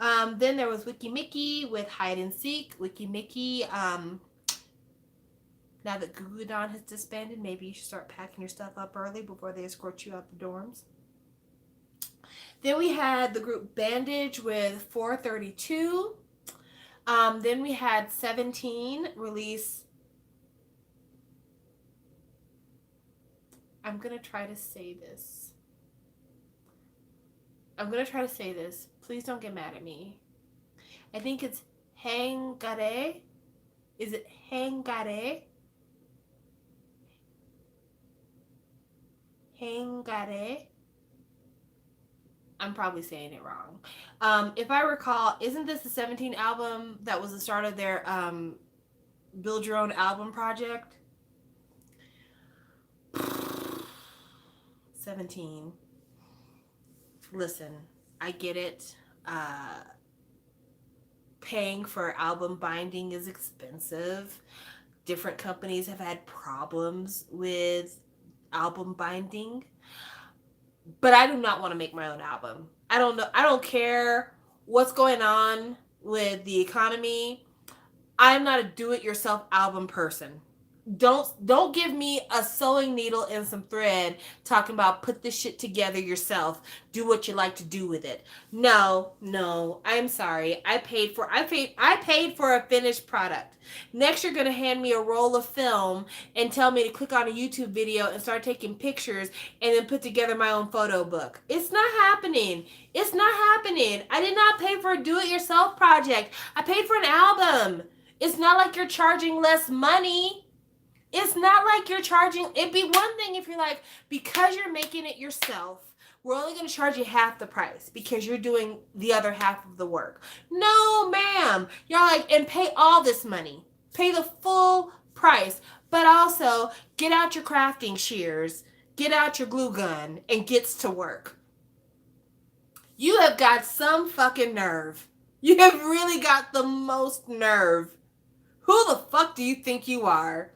Then there was Wiki Mickey with Hide and Seek. Wiki Mickey, now that Goo Don has disbanded, maybe you should start packing your stuff up early before they escort you out the dorms. Then we had the group Bandage with 432. Then we had 17 release. I'm going to try to say this. Please don't get mad at me. I think it's Hangare. Is it Hangare? Hangare? I'm probably saying it wrong. If I recall, isn't this the 17 album that was the start of their Build Your Own Album project? 17. Listen, I get it. Paying for album binding is expensive. Different companies have had problems with album binding. But I do not want to make my own album. I don't know. I don't care what's going on with the economy. I'm not a do-it-yourself album person. Don't give me a sewing needle and some thread talking about put this shit together yourself. Do what you like to do with it. No, I'm sorry. I paid for a finished product. Next you're gonna hand me a roll of film and tell me to click on a YouTube video and start taking pictures and then put together my own photo book. It's not happening. I did not pay for a do-it-yourself project. I paid for an album. It's not like you're charging less money. It'd be one thing if you're like, because you're making it yourself, we're only going to charge you half the price because you're doing the other half of the work. No, ma'am. You're like, and pay all this money. Pay the full price. But also, get out your crafting shears, get out your glue gun, and gets to work. You have got some fucking nerve. You have really got the most nerve. Who the fuck do you think you are?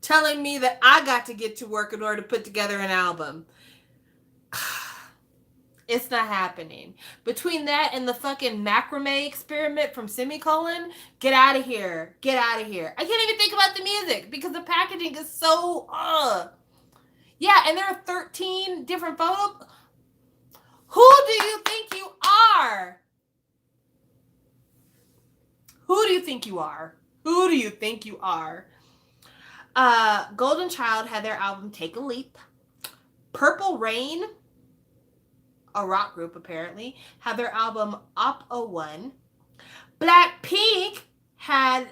Telling me that I got to get to work in order to put together an album. It's not happening. Between that and the fucking macrame experiment from Semicolon, get out of here. I can't even think about the music because the packaging is so, Yeah, and there are 13 different photos. Who do you think you are? Who do you think you are? Golden Child had their album Take a Leap. Purple Rain, a rock group apparently, had their album Op 01. Blackpink had,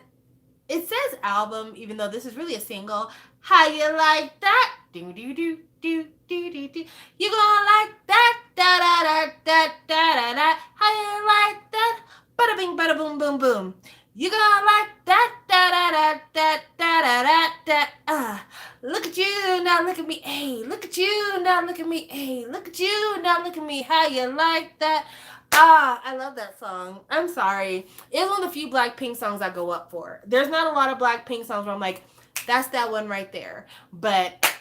it says album, even though this is really a single. How you like that? Do do do do do do do. You gonna like that? Da da da da da da da. How you like that? Bada bing, bada boom, boom, boom. You gonna like that? Da da da da da da da da. Look at you, now look at me. Hey, look at you, now look at me. Hey, look at you, now look at me. How you like that? I love that song. I'm sorry. It's one of the few Blackpink songs I go up for. There's not a lot of Blackpink songs where I'm like, that's that one right there. But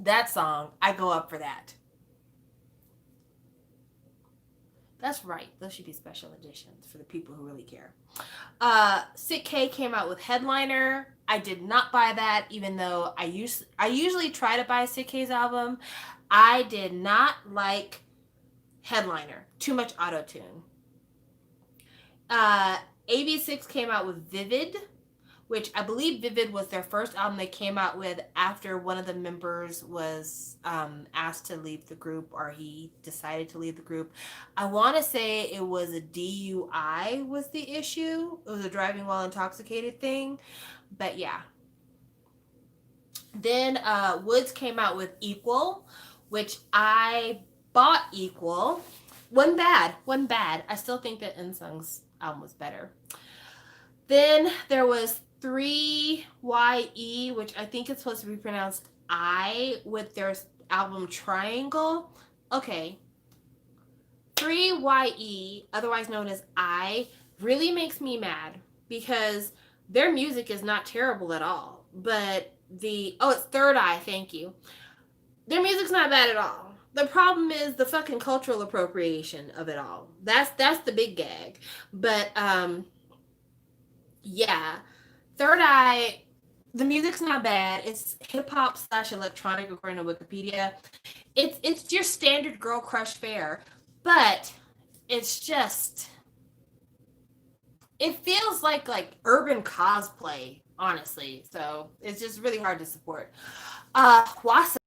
that song, I go up for that. That's right. Those should be special editions for the people who really care. Sick K came out with Headliner. I did not buy that, even though I usually try to buy Sick K's album. I did not like Headliner. Too much auto-tune. AB6 came out with Vivid, which I believe Vivid was their first album they came out with after one of the members was asked to leave the group, or he decided to leave the group. I want to say it was a DUI was the issue. It was a driving while intoxicated thing. But yeah. Then Woods came out with Equal, which I bought Equal. One bad. I still think that Insung's album was better. Then there was 3YE, which I think it's supposed to be pronounced I, with their album Triangle. Okay. 3YE, otherwise known as I, really makes me mad because their music is not terrible at all. But it's Third Eye, thank you. Their music's not bad at all. The problem is the fucking cultural appropriation of it all. That's the big gag. But yeah. Third Eye, The music's not bad. It's hip hop slash electronic according to Wikipedia. It's your standard girl crush fare, but it's just it feels like urban cosplay, honestly. So it's just really hard to support. Wasa,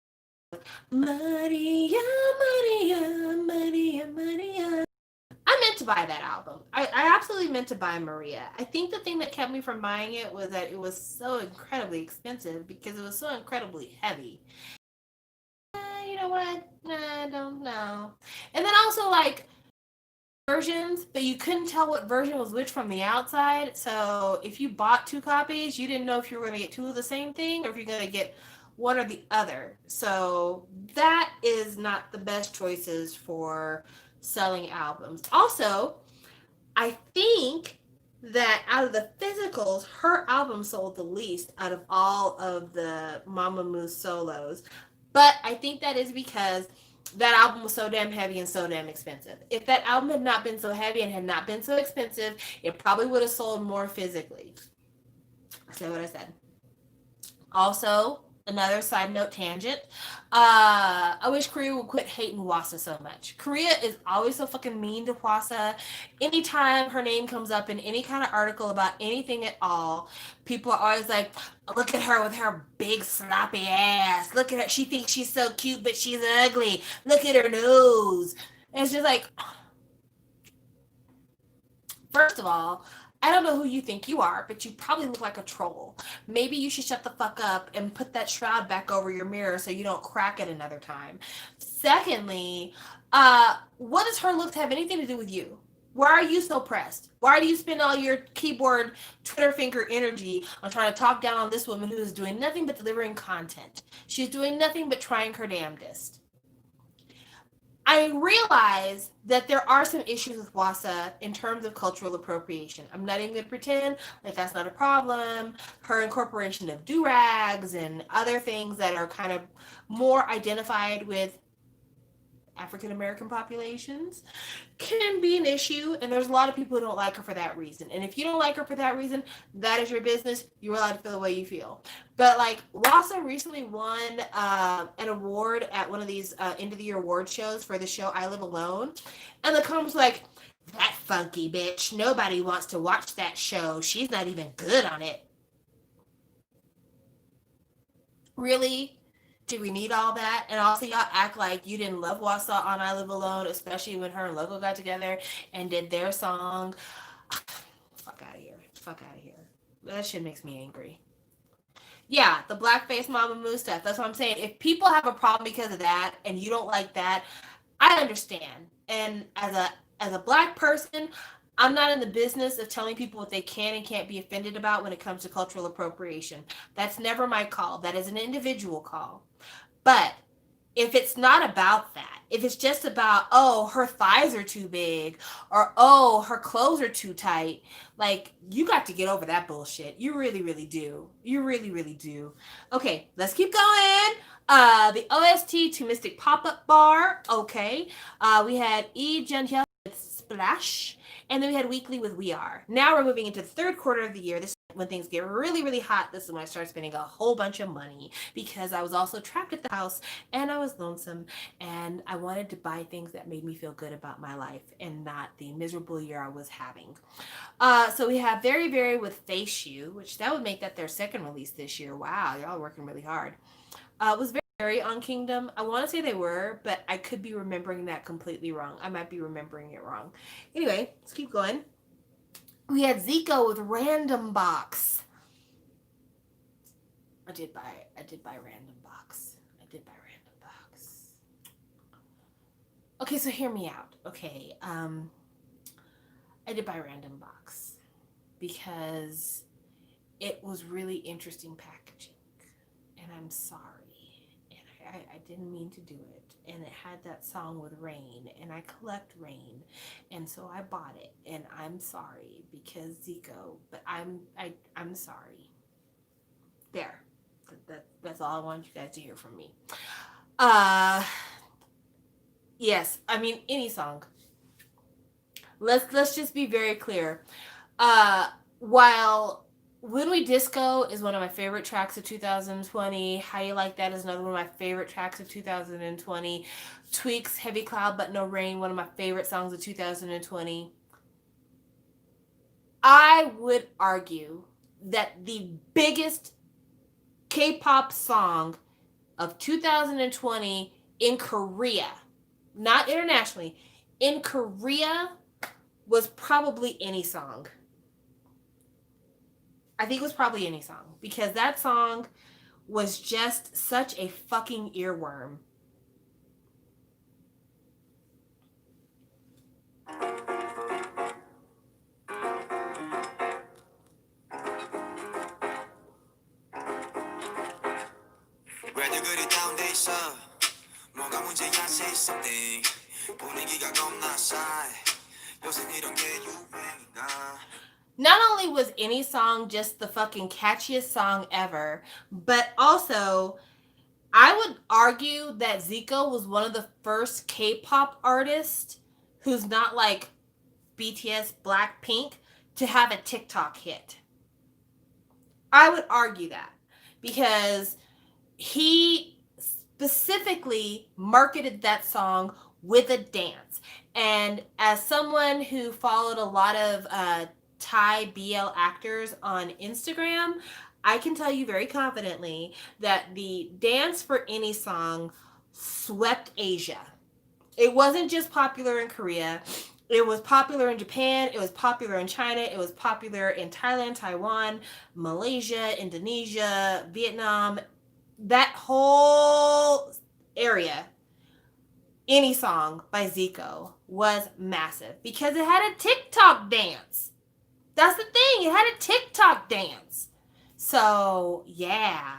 Maria, Maria, Maria, Maria. I meant to buy that album. I absolutely meant to buy Maria. I think the thing that kept me from buying it was that it was so incredibly expensive because it was so incredibly heavy. You know what? Nah, I don't know. And then also like versions, but you couldn't tell what version was which from the outside. So if you bought two copies, you didn't know if you were going to get two of the same thing or if you're going to get one or the other. So that is not the best choices for selling albums. Also, I think that out of the physicals, her album sold the least out of all of the Mamamoo solos. But I think that is because that album was so damn heavy and so damn expensive. If that album had not been so heavy and had not been so expensive, it probably would have sold more physically. Say what I said. Also, another side note tangent. I wish Korea would quit hating Wasa so much. Korea is always so fucking mean to Wasa. Anytime her name comes up in any kind of article about anything at all, people are always like, look at her with her big sloppy ass. Look at her. She thinks she's so cute, but she's ugly. Look at her nose. And it's just like, first of all, I don't know who you think you are, but you probably look like a troll. Maybe you should shut the fuck up and put that shroud back over your mirror so you don't crack it another time. Secondly, what does her looks have anything to do with you? Why are you so pressed? Why do you spend all your keyboard Twitter finger energy on trying to talk down on this woman who is doing nothing but delivering content? She's doing nothing but trying her damnedest. I realize that there are some issues with Wasa in terms of cultural appropriation. I'm not even going to pretend like that's not a problem. Her incorporation of do-rags and other things that are kind of more identified with African American populations can be an issue, and there's a lot of people who don't like her for that reason. And if you don't like her for that reason, that is your business. You're allowed to feel the way you feel. But like Wasa recently won an award at one of these end of the year award shows for the show I Live Alone, and the comments like, "That funky bitch. Nobody wants to watch that show. She's not even good on it." Really? Do we need all that? And also, y'all act like you didn't love Wasa on I Live Alone, especially when her and Logo got together and did their song. Fuck out of here. Fuck out of here. That shit makes me angry. Yeah, the blackface Mama Moo stuff. That's what I'm saying. If people have a problem because of that and you don't like that, I understand. And as a black person, I'm not in the business of telling people what they can and can't be offended about when it comes to cultural appropriation. That's never my call. That is an individual call. But if it's not about that, if it's just about, oh, her thighs are too big or, oh, her clothes are too tight, like, you got to get over that bullshit. You really, really do. You really, really do. Okay, let's keep going. The OST to Mystic Pop-Up Bar. Okay. We had E. Junhyun with Splash. And then we had Weekly with We Are. Now we're moving into the third quarter of the year. This is when things get really, really hot. This is when I start spending a whole bunch of money because I was also trapped at the house and I was lonesome and I wanted to buy things that made me feel good about my life and not the miserable year I was having. So we have Very Very with Face You, which that would make that their second release this year. Wow, y'all are working really hard. It was very on Kingdom. I want to say they were, but I could be remembering that completely wrong. I might be remembering it wrong. Anyway, let's keep going. We had Zico with Random Box. I did buy Random Box. I did buy Random Box. Okay, so hear me out. Okay, I did buy Random Box because it was really interesting packaging, and I'm sorry. I didn't mean to do it, and it had that song with Rain, and I collect Rain, and so I bought it, and I'm sorry because Zico, but I'm sorry. There, that's all I wanted you guys to hear from me. Yes, I mean any song. Let's just be very clear. While When We Disco is one of my favorite tracks of 2020. How You Like That is another one of my favorite tracks of 2020. Tweaks, Heavy Cloud But No Rain, one of my favorite songs of 2020. I would argue that the biggest K-pop song of 2020 in Korea, not internationally, in Korea was probably Any Song. I think it was probably Any Song because that song was just such a fucking earworm. 왜들 그리 다운돼 있어 뭐가 문제야 say something 분위기가 겁나 싸해 요새 이런 게 유행인가. Not only was Any Song just the fucking catchiest song ever, but also I would argue that Zico was one of the first K-pop artists who's not like BTS, Blackpink, to have a TikTok hit. I would argue that because he specifically marketed that song with a dance. And as someone who followed a lot of Thai BL actors on Instagram, I can tell you very confidently that the dance for Any Song swept Asia. It wasn't just popular in Korea. It was popular in Japan. It was popular in China. It was popular in Thailand, Taiwan, Malaysia, Indonesia, Vietnam. That whole area, Any Song by Zico was massive because it had a TikTok dance. That's the thing. It had a TikTok dance. So, yeah.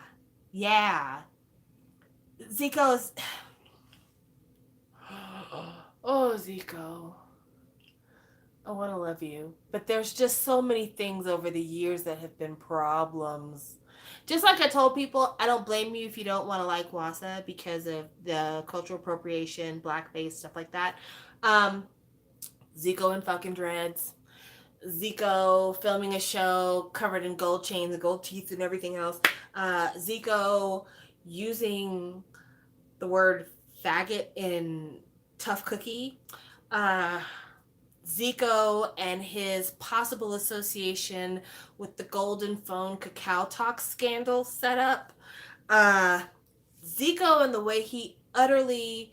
Zico's... Oh, Zico. I want to love you. But there's just so many things over the years that have been problems. Just like I told people, I don't blame you if you don't want to like Wasa because of the cultural appropriation, blackface, stuff like that. Zico and fucking dreads. Zico filming a show covered in gold chains and gold teeth and everything else. Zico using the word faggot in Tough Cookie. Zico and his possible association with the Golden Phone Cacao Talk scandal setup. Zico and the way he utterly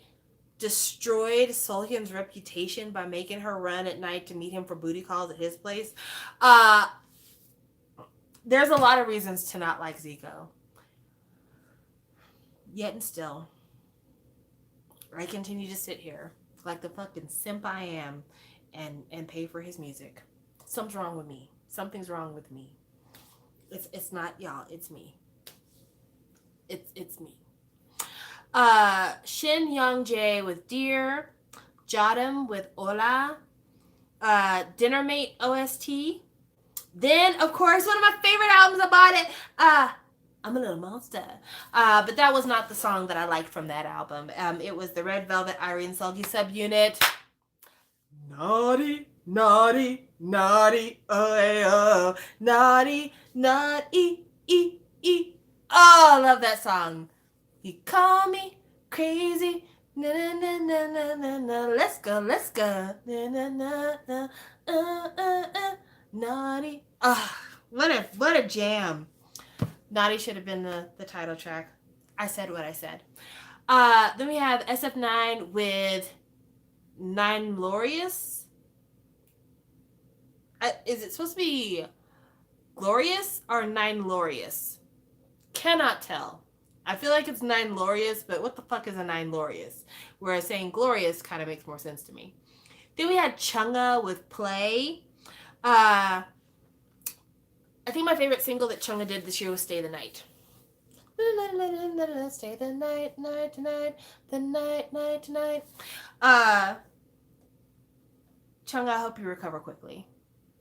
destroyed Solhyun's reputation by making her run at night to meet him for booty calls at his place. There's a lot of reasons to not like Zico. Yet and still, I continue to sit here like the fucking simp I am and pay for his music. Something's wrong with me. Something's wrong with me. It's not y'all, it's me. It's me. Shin Young-jae with Dear, Jodam with Ola, Dinner Mate OST. Then, of course, one of my favorite albums about it, I'm a Little Monster. But that was not the song that I liked from that album. It was the Red Velvet Irene Sulky subunit. Naughty, naughty, naughty, oh, naughty, naughty, oh, I love that song. You call me crazy, na na na na na na na. Let's go, na na na na, naughty. What a jam. Naughty should have been the title track. I said what I said. Then we have SF9 with Nine Glorious. Is it supposed to be Glorious or Nine Glorious? Cannot tell. I feel like it's Nine Glorious, but what the fuck is a Nine Glorious? Whereas saying Glorious kind of makes more sense to me. Then we had Chungha with Play. I think my favorite single that Chungha did this year was Stay the Night. Stay the night, night tonight, the night, night tonight. Chungha, I hope you recover quickly.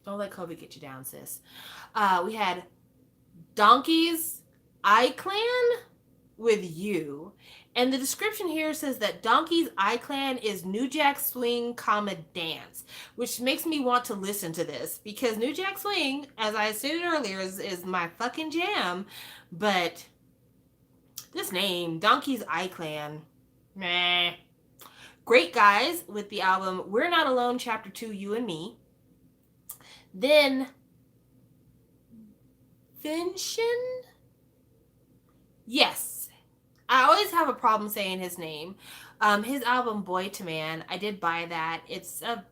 Don't let COVID get you down, sis. We had Donkey's iClan with You. And the description here says that Donkey's iClan is New Jack Swing, dance, which makes me want to listen to this because New Jack Swing, as I stated earlier, is my fucking jam. But this name, Donkey's iClan, meh. Great Guys with the album We're Not Alone, Chapter 2, You and Me. Then Vinchin? Yes. I always have a problem saying his name. His album Boy to Man, I did buy that. It's a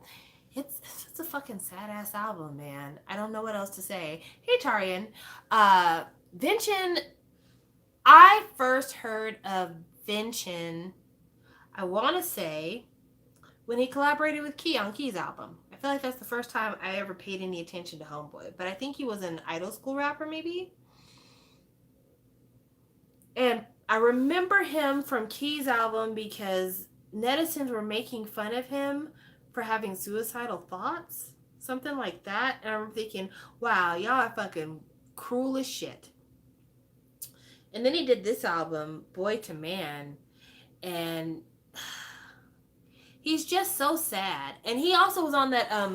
fucking sad ass album, man. I don't know what else to say. Hey Tarian. Vinchin, I first heard of Vinchin, I want to say, when he collaborated with Key on Key's album. I feel like that's the first time I ever paid any attention to Homeboy. But I think he was an idol school rapper, maybe? And I remember him from Key's album because netizens were making fun of him for having suicidal thoughts. Something like that. And I'm thinking, wow, y'all are fucking cruel as shit. And then he did this album, Boy to Man. And he's just so sad. And he also was on that,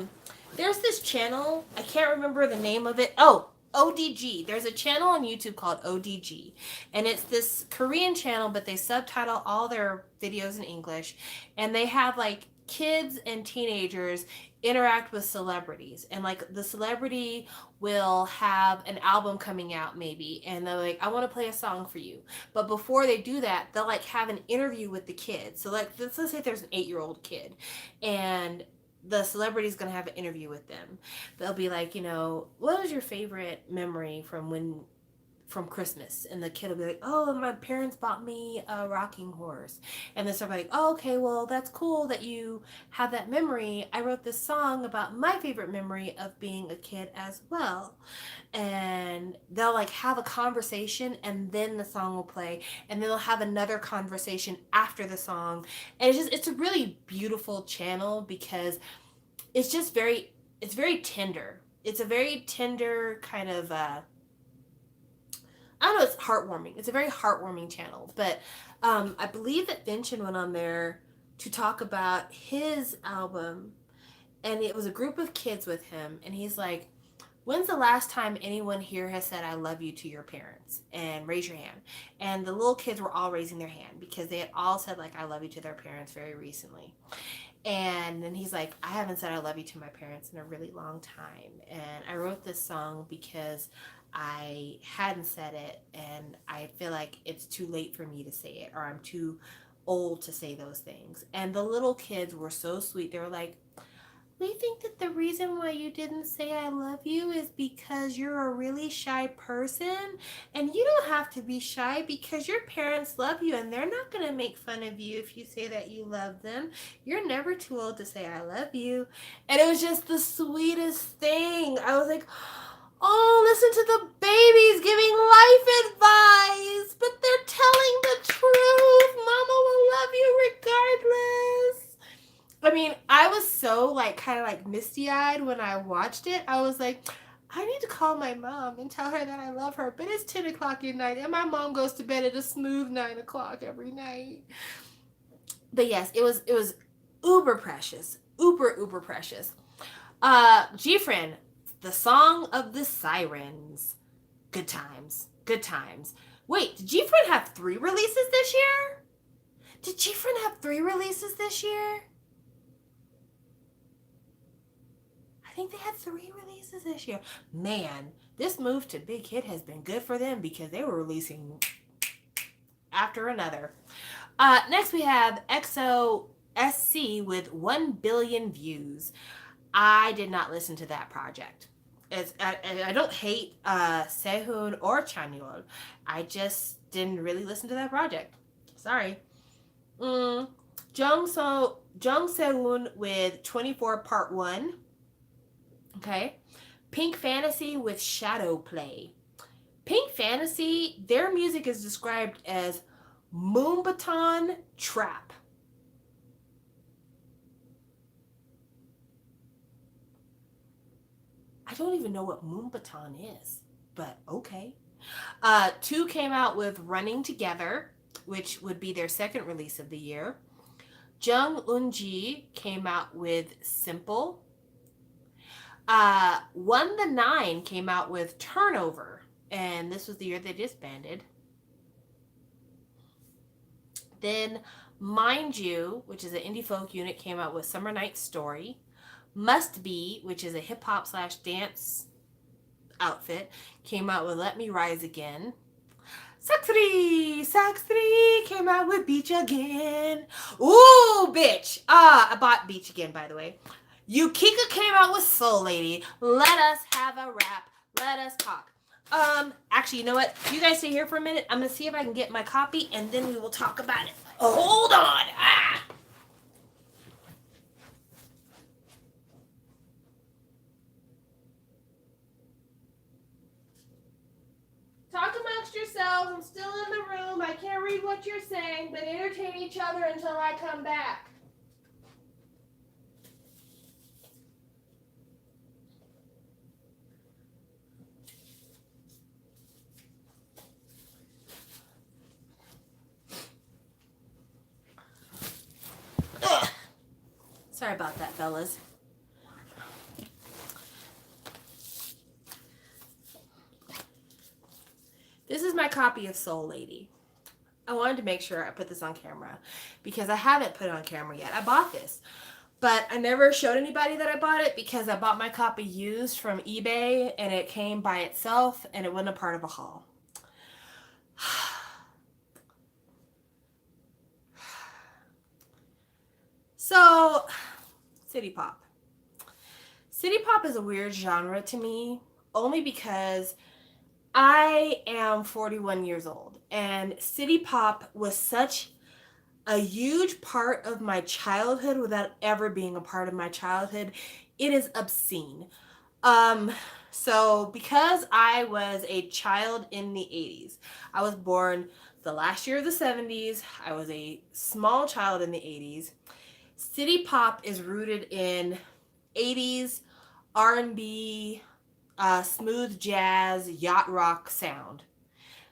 there's this channel, I can't remember the name of it. Oh, ODG. There's a channel on YouTube called ODG. And it's this Korean channel, but they subtitle all their videos in English. And they have like kids and teenagers interact with celebrities. And like the celebrity will have an album coming out maybe. And they're like, I want to play a song for you. But before they do that, they'll like have an interview with the kid. So like, let's say there's an 8-year-old kid. And the celebrity's going to have an interview with them. They'll be like, you know, what was your favorite memory from Christmas? And the kid will be like, oh, my parents bought me a rocking horse. And then somebody like, oh, okay, well, that's cool that you have that memory. I wrote this song about my favorite memory of being a kid as well. And they'll like have a conversation and then the song will play. And then they'll have another conversation after the song. And it's a really beautiful channel because it's just it's very tender. It's a very tender kind of, I don't know, it's heartwarming. It's a very heartwarming channel. But I believe that Vinchin went on there to talk about his album. And it was a group of kids with him. And he's like, when's the last time anyone here has said I love you to your parents? And raise your hand. And the little kids were all raising their hand because they had all said like I love you to their parents very recently. And then he's like, I haven't said I love you to my parents in a really long time. And I wrote this song because I hadn't said it and I feel like it's too late for me to say it, or I'm too old to say those things. And the little kids were so sweet. They were like, we think that the reason why you didn't say I love you is because you're a really shy person, and you don't have to be shy because your parents love you and they're not going to make fun of you if you say that you love them. You're never too old to say I love you. And it was just the sweetest thing. I was like, oh, listen to the babies giving life advice, but they're telling the truth. Mama will love you regardless. I mean, I was so like kind of like misty-eyed when I watched it. I was like, I need to call my mom and tell her that I love her. But it's 10 o'clock at night and my mom goes to bed at a smooth 9 o'clock every night. But yes, it was uber precious. Uber precious. G-Friend, the Song of the Sirens. Good times. Good times. Wait, did G-Friend have 3 releases this year? Did G-Friend have 3 releases this year? I think they had 3 releases this year. Man, this move to big hit has been good for them because they were releasing after another. Next we have EXO SC with 1 billion views. I did not listen to that project. I don't hate Sehun or Chanyeol. I just didn't really listen to that project. Sorry. Jung Seun with 24 Part 1. Okay. Pink Fantasy with Shadow Play. Pink Fantasy, their music is described as Moonbaton Trap. I don't even know what Moonbaton is, but okay. 2 came out with Running Together, which would be their second release of the year. Jung Eunji came out with Simple. One the Nine came out with Turnover, and this was the year they disbanded. Then Mind You, which is an indie folk unit, came out with Summer Night Story. Must Be, which is a hip hop / dance outfit, came out with Let Me Rise Again. Sax3 came out with Beach Again. Ooh, bitch. I bought Beach Again, by the way. Yukika came out with Soul Lady. Let us have a rap. Let us talk. Actually, you know what? You guys stay here for a minute. I'm going to see if I can get my copy, and then we will talk about it. Oh, hold on. Talk amongst yourselves. I'm still in the room. I can't read what you're saying, but entertain each other until I come back. Ugh. Sorry about that, fellas. This is my copy of Soul Lady. I wanted to make sure I put this on camera because I haven't put it on camera yet. I bought this, but I never showed anybody that I bought it because I bought my copy used from eBay and it came by itself and it wasn't a part of a haul. So, City Pop. City Pop is a weird genre to me only because I am 41 years old, and City Pop was such a huge part of my childhood without ever being a part of my childhood. It is obscene. So because I was a child in the 80s, I was born the last year of the 70s. I was a small child in the 80s. City Pop is rooted in 80s R&B, smooth jazz, yacht rock sound.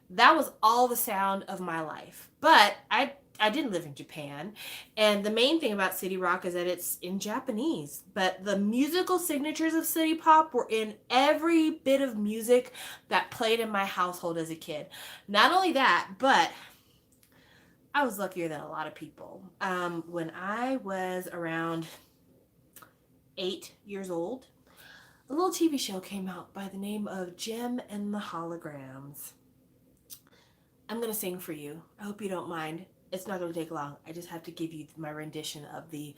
That was all the sound of my life. But I didn't live in Japan. And the main thing about City Rock is that it's in Japanese. But the musical signatures of City Pop were in every bit of music that played in my household as a kid. Not only that, but I was luckier than a lot of people. When I was around 8 years old, a little TV show came out by the name of Jem and the Holograms. I'm going to sing for you. I hope you don't mind. It's not going to take long. I just have to give you my rendition of the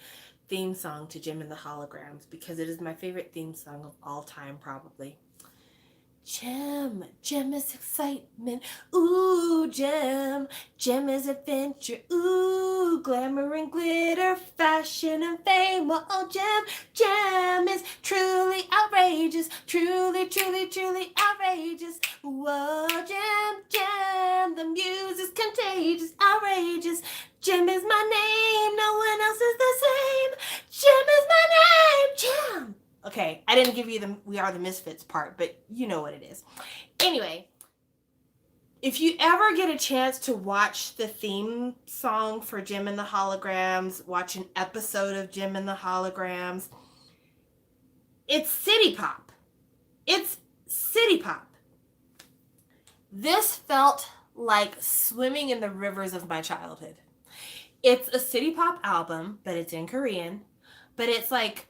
theme song to Jem and the Holograms because it is my favorite theme song of all time, probably. Jem is excitement, ooh, Jem is adventure, ooh, glamour and glitter, fashion and fame, oh, Jem is truly outrageous, truly outrageous, whoa, Jem, the music's contagious, outrageous, Jem is my name, no one else is the same, Jem is my name, Jem. Okay, I didn't give you the We Are the Misfits part, but you know what it is. Anyway, if you ever get a chance to watch the theme song for Jem and the Holograms, watch an episode of Jem and the Holograms, it's City Pop. It's City Pop. This felt like swimming in the rivers of my childhood. It's a City Pop album, but it's in Korean, but it's like,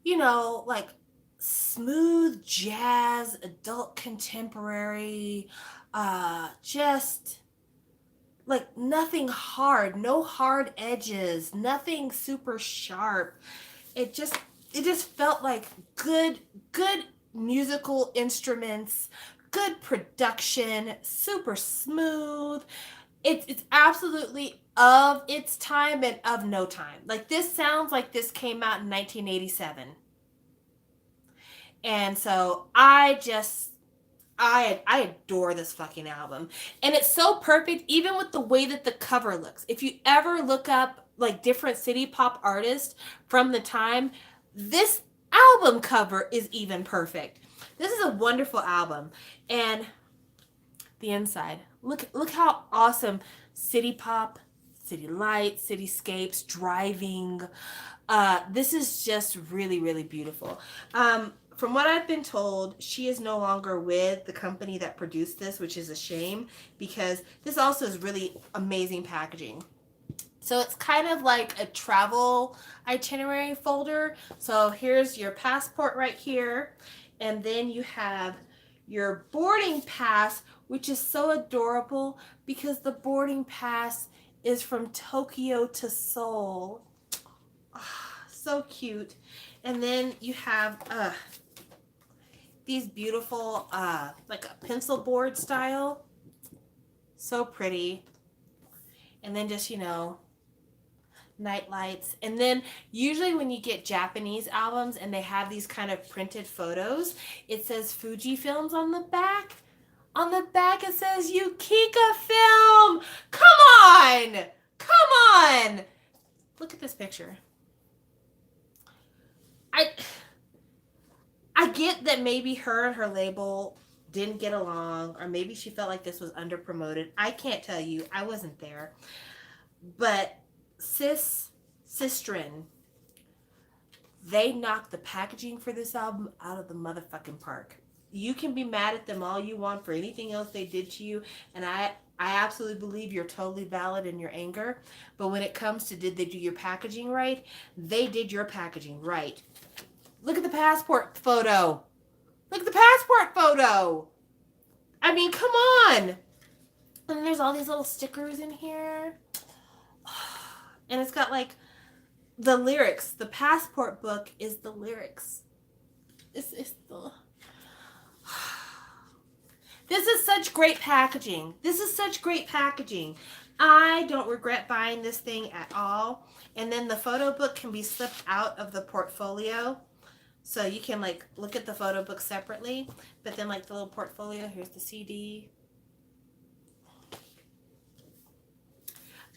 you know, like smooth jazz, adult contemporary, just like nothing hard, no hard edges, nothing super sharp. It just felt like good musical instruments, good production, super smooth. It's absolutely of its time and of no time. Like this sounds like this came out in 1987. And so I adore this fucking album. And it's so perfect even with the way that the cover looks. If you ever look up like different City Pop artists from the time, this album cover is even perfect. This is a wonderful album. And the inside. Look how awesome city pop, city lights, cityscapes, driving. This is just really, really beautiful. From what I've been told, she is no longer with the company that produced this, which is a shame because this also is really amazing packaging. So it's kind of like a travel itinerary folder. So here's your passport right here. And then you have your boarding pass, which is so adorable because the boarding pass is from Tokyo to Seoul. Oh, so cute. And then you have these beautiful, like a pencil board style. So pretty. And then just, night lights. And then usually when you get Japanese albums and they have these kind of printed photos, it says Fuji Films on the back. On the back it says Yukika Film. Come on! Come on! Look at this picture. I get that maybe her and her label didn't get along, or maybe she felt like this was under promoted. I can't tell you. I wasn't there. But Sistren, they knocked the packaging for this album out of the motherfucking park. You can be mad at them all you want for anything else they did to you, and I absolutely believe you're totally valid in your anger. But when it comes to did they do your packaging right, they did your packaging right. Look at the passport photo. Look at the passport photo. I mean, come on. And there's all these little stickers in here. And it's got like the lyrics. The passport book is the lyrics. This is such great packaging. This is such great packaging. I don't regret buying this thing at all. And then the photo book can be slipped out of the portfolio. So you can like look at the photo book separately. But then like the little portfolio, here's the CD.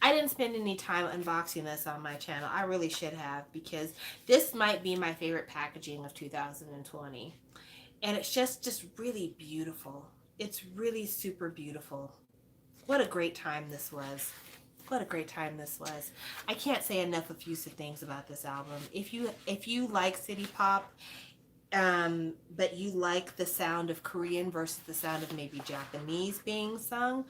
I didn't spend any time unboxing this on my channel. I really should have, because this might be my favorite packaging of 2020. And it's just really beautiful. It's really super beautiful. What a great time this was. What a great time this was. I can't say enough effusive things about this album. If you like city pop, but you like the sound of Korean versus the sound of maybe Japanese being sung,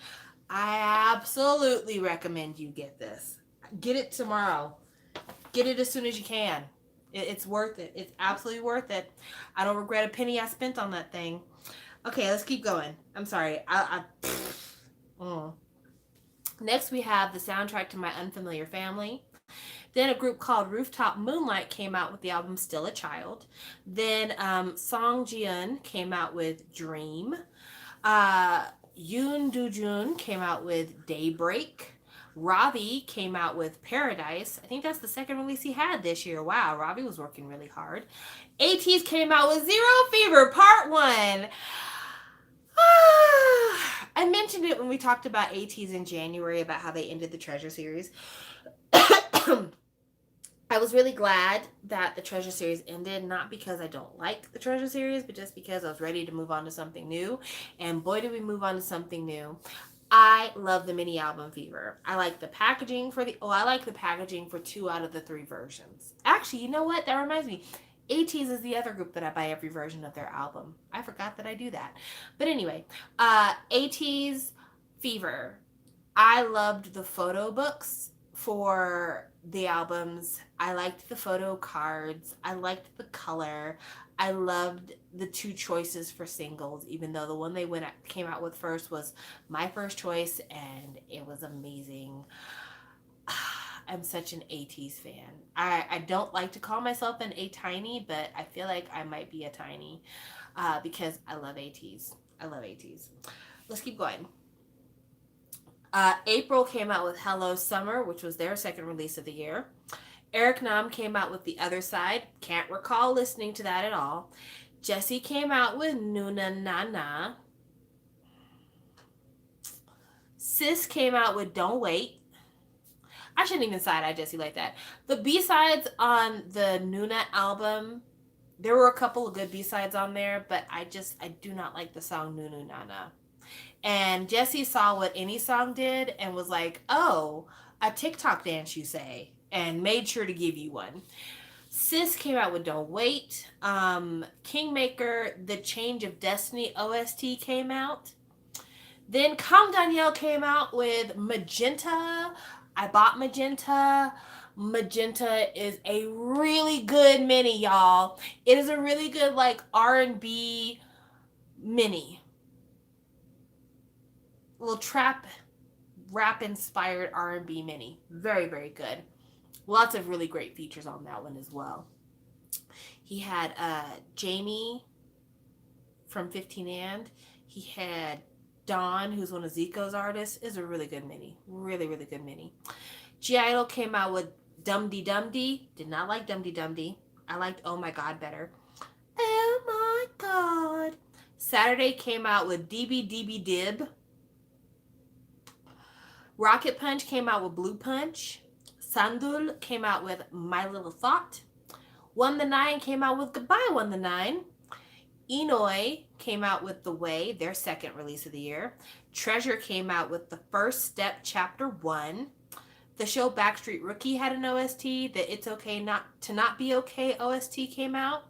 I absolutely recommend you get this. Get it tomorrow. Get it as soon as you can. It's worth it. It's absolutely worth it. I don't regret a penny I spent on that thing. Okay, let's keep going. I'm sorry. Next, we have the soundtrack to My Unfamiliar Family. Then a group called Rooftop Moonlight came out with the album Still a Child. Then Song Ji-eun came out with Dream. Yoon Do-jun came out with Daybreak. Ravi came out with Paradise. I think that's the second release he had this year. Wow, Ravi was working really hard. ATEEZ came out with Zero Fever Part 1. I mentioned it when we talked about ATEEZ in January about how they ended the Treasure series. I was really glad that the Treasure series ended, not because I don't like the Treasure series, but just because I was ready to move on to something new. And boy, did we move on to something new. I love the mini album Fever. I like the packaging for I like the packaging for 2 out of the 3 versions. Actually, you know what? That reminds me. ATEEZ is the other group that I buy every version of their album. I forgot that I do that. But anyway, ATEEZ Fever. I loved the photo books for the albums. I liked the photo cards. I liked the color. I loved the 2 choices for singles, even though the one they came out with first was my first choice, and it was amazing. I'm such an ATEEZ fan. I don't like to call myself an A-Tiny, but I feel like I might be a Tiny because I love ATEEZ. I love ATEEZ. Let's keep going. April came out with Hello Summer, which was their second release of the year. Eric Nam came out with The Other Side. Can't recall listening to that at all. Jessie came out with Nuna Na Na. Sis came out with Don't Wait. I shouldn't even side-eye Jessie like that. The B-sides on the Nuna album, there were a couple of good B-sides on there, but I do not like the song Nunu Nana. And Jesse saw what Any Song did and was like, oh, a TikTok dance, you say, and made sure to give you one. Sis came out with Don't Wait. Kingmaker, The Change of Destiny OST came out. Then Calm Danielle came out with Magenta. I bought Magenta. Magenta is a really good mini, y'all. It is a really good like R&B mini. Little trap rap inspired R&B mini. Very, very good. Lots of really great features on that one as well. He had Jamie from 15 and he had Dawn, who's one of Zico's artists. Is a really good mini. Really, really good mini. G Idol came out with Dum Dee Dum Dee. Did not like Dum Dee Dum Dee. I liked Oh My God better. Oh my God. Saturday came out with DB DB Dib. Rocket Punch came out with Blue Punch. Sandul came out with My Little Thought. One the Nine came out with Goodbye One the Nine. Enoy came out with The Way, their second release of the year. Treasure came out with The First Step Chapter 1. The show Backstreet Rookie had an OST. The It's Okay Not to Not Be Okay OST came out.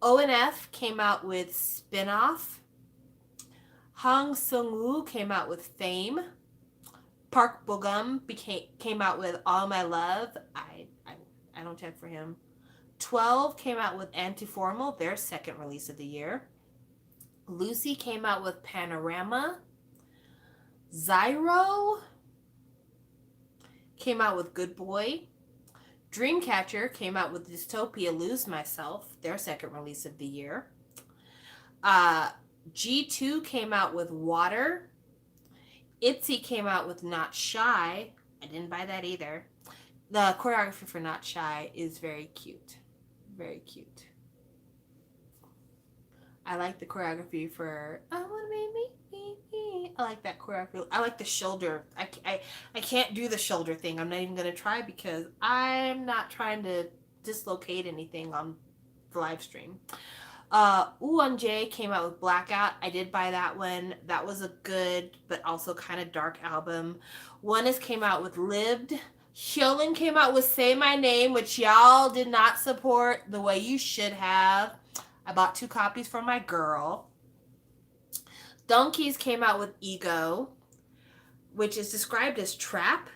ONF came out with Spinoff. Hong Sung-woo came out with Fame. Park Bogum came out with All My Love. I don't check for him. 12 came out with Antiformal, their second release of the year. Lucy came out with Panorama. Zyro came out with Good Boy. Dreamcatcher came out with Dystopia Lose Myself, their second release of the year. G2 came out with Water. ITZY came out with Not Shy. I didn't buy that either. The choreography for Not Shy is very cute. Very cute. I like the choreography for I Wanna Be. I like that choreography. I like the shoulder. I can't do the shoulder thing. I'm not even going to try because I'm not trying to dislocate anything on the live stream. Uwon came out with Blackout. I did buy that one. That was a good but also kind of dark album. Oneness came out with Lived. Hyolyn came out with Say My Name, which y'all did not support the way you should have. I bought 2 copies for my girl. Donkeys came out with Ego, which is described as trap,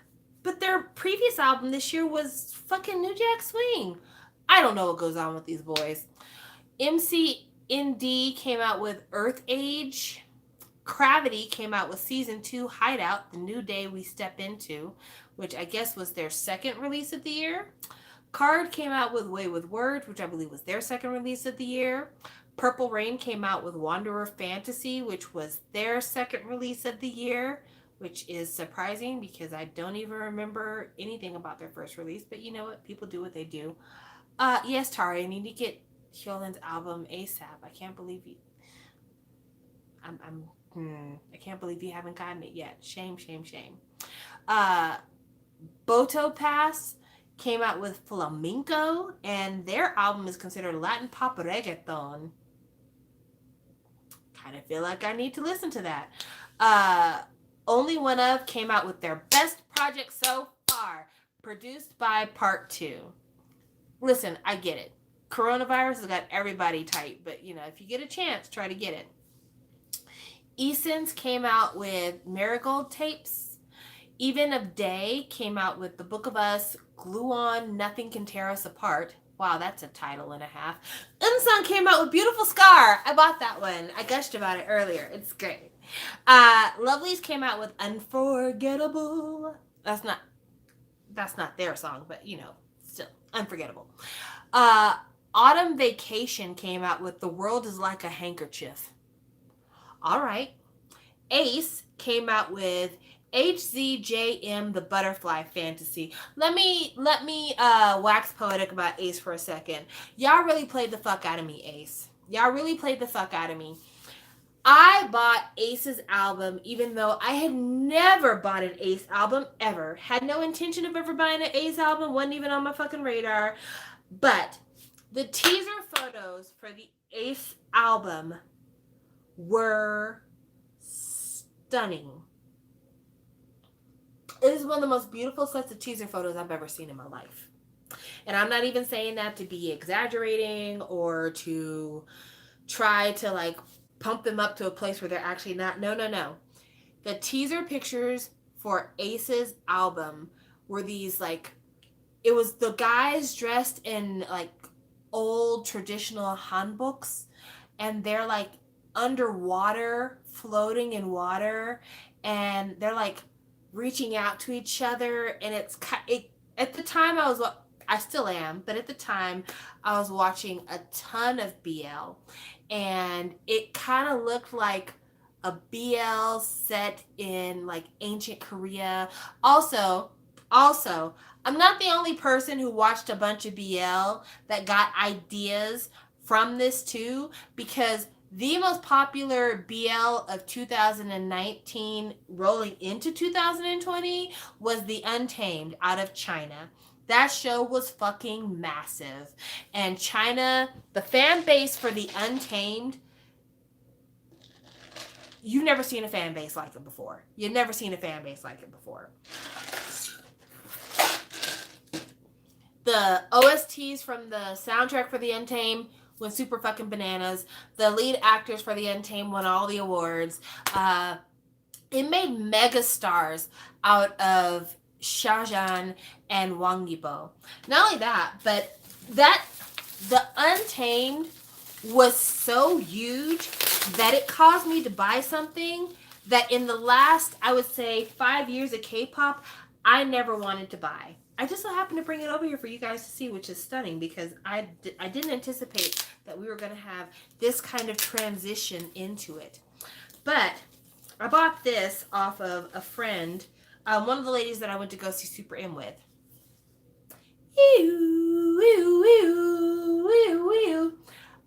but their previous album this year was fucking New Jack Swing. I don't know what goes on with these boys. MCND came out with Earth Age. Gravity came out with Season 2 Hideout, The New Day We Step Into, which I guess was their second release of the year. Card came out with Way with Words, which I believe was their second release of the year. Purple Rain came out with Wanderer Fantasy, which was their second release of the year, which is surprising because I don't even remember anything about their first release. But you know what? People do what they do. Yes, Tari, I need to get Hyolyn's album ASAP. I can't believe you. I can't believe you haven't gotten it yet. Shame, shame, shame. Boto Pass came out with Flamenco, and their album is considered Latin pop reggaeton. Kind of feel like I need to listen to that. Only One Of came out with their best project so far, produced by Part 2. Listen, I get it. Coronavirus has got everybody tight, but you know, if you get a chance, try to get it. Essence came out with Marigold Tapes. Even of Day came out with The Book of Us, Glue On, Nothing Can Tear Us Apart. Wow, that's a title and a half. Unsung came out with Beautiful Scar. I bought that one. I gushed about it earlier. It's great. Lovelies came out with Unforgettable. That's not their song, but you know, still unforgettable. Autumn Vacation came out with The World Is Like a Handkerchief. All right. Ace came out with HZJM, The Butterfly Fantasy. Let me wax poetic about Ace for a second. Y'all really played the fuck out of me, Ace. Y'all really played the fuck out of me. I bought Ace's album even though I had never bought an Ace album ever. Had no intention of ever buying an Ace album. Wasn't even on my fucking radar. But the teaser photos for the Ace album were stunning. It is one of the most beautiful sets of teaser photos I've ever seen in my life. And I'm not even saying that to be exaggerating or to try to like pump them up to a place where they're actually not. No, no, no. The teaser pictures for Ace's album were these like, it was the guys dressed in like old traditional hanboks, and they're like underwater, floating in water, and they're like reaching out to each other. And at the time I still am, but at the time I was watching a ton of BL, and it kind of looked like a BL set in like ancient Korea. Also, I'm not the only person who watched a bunch of BL that got ideas from this too, because the most popular BL of 2019 rolling into 2020 was The Untamed out of China. That show was fucking massive. And China, the fan base for The Untamed, you've never seen a fan base like it before. You've never seen a fan base like it before. The OSTs from the soundtrack for The Untamed went super fucking bananas. The lead actors for The Untamed won all the awards. It made mega stars out of Xiaozhan and Wang Yibo. Not only that, but The Untamed was so huge that it caused me to buy something that in the last, I would say, 5 years of K-pop, I never wanted to buy. I just so happened to bring it over here for you guys to see, which is stunning because I didn't anticipate that we were going to have this kind of transition into it. But I bought this off of a friend, one of the ladies that I went to go see Super M with.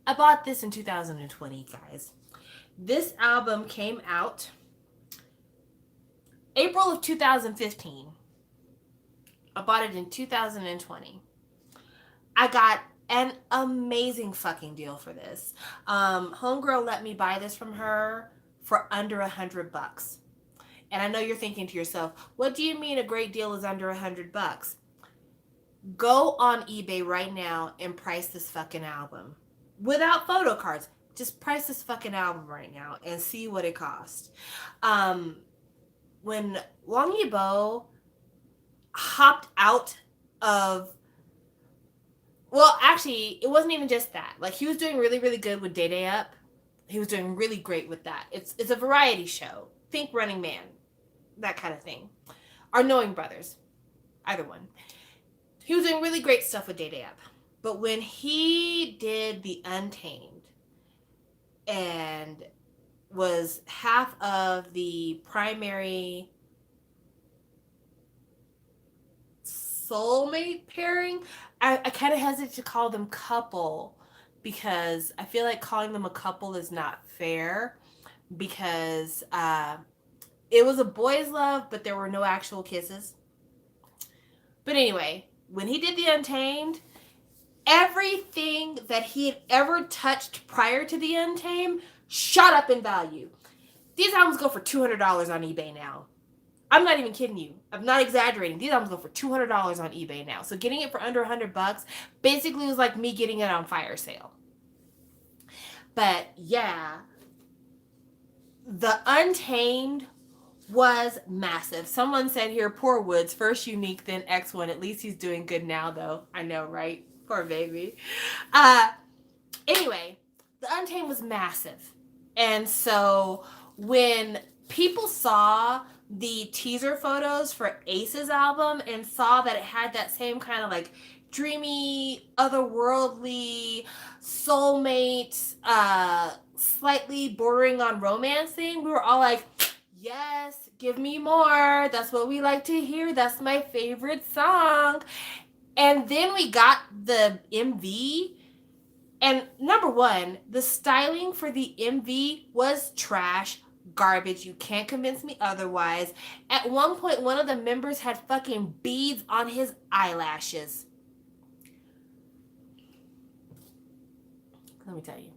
I bought this in 2020, guys. This album came out April of 2015. I bought it in 2020. I got an amazing fucking deal for this. Homegirl let me buy this from her for under $100. And I know you're thinking to yourself, what do you mean a great deal is under $100? Go on eBay right now and price this fucking album. Without photo cards. Just price this fucking album right now and see what it cost. When Wang Yibo hopped out of, well, actually, it wasn't even just that. Like, he was doing really, really good with Day Day Up. He was doing really great with that. It's a variety show. Think Running Man. That kind of thing. Or Knowing Brothers. Either one. He was doing really great stuff with Day Day Up. But when he did The Untamed and was half of the primary soulmate pairing, I kind of hesitate to call them couple because I feel like calling them a couple is not fair because it was a boys' love, but there were no actual kisses. But anyway, when he did The Untamed, everything that he had ever touched prior to The Untamed shot up in value. These albums go for $200 on eBay now. I'm not even kidding you. I'm not exaggerating. These albums go for $200 on eBay now. So getting it for under $100 basically was like me getting it on fire sale. But yeah, The Untamed was massive. Someone said here, poor Woods, first Unique, then X1. At least he's doing good now, though. I know, right? Poor baby. Anyway, The Untamed was massive. And so when people saw the teaser photos for Ace's album and saw that it had that same kind of like dreamy, otherworldly, soulmate, slightly bordering on romance thing, we were all like, yes, give me more. That's what we like to hear. That's my favorite song. And then we got the MV. And number one, the styling for the MV was trash, garbage. You can't convince me otherwise. At one point, one of the members had fucking beads on his eyelashes. Let me tell you.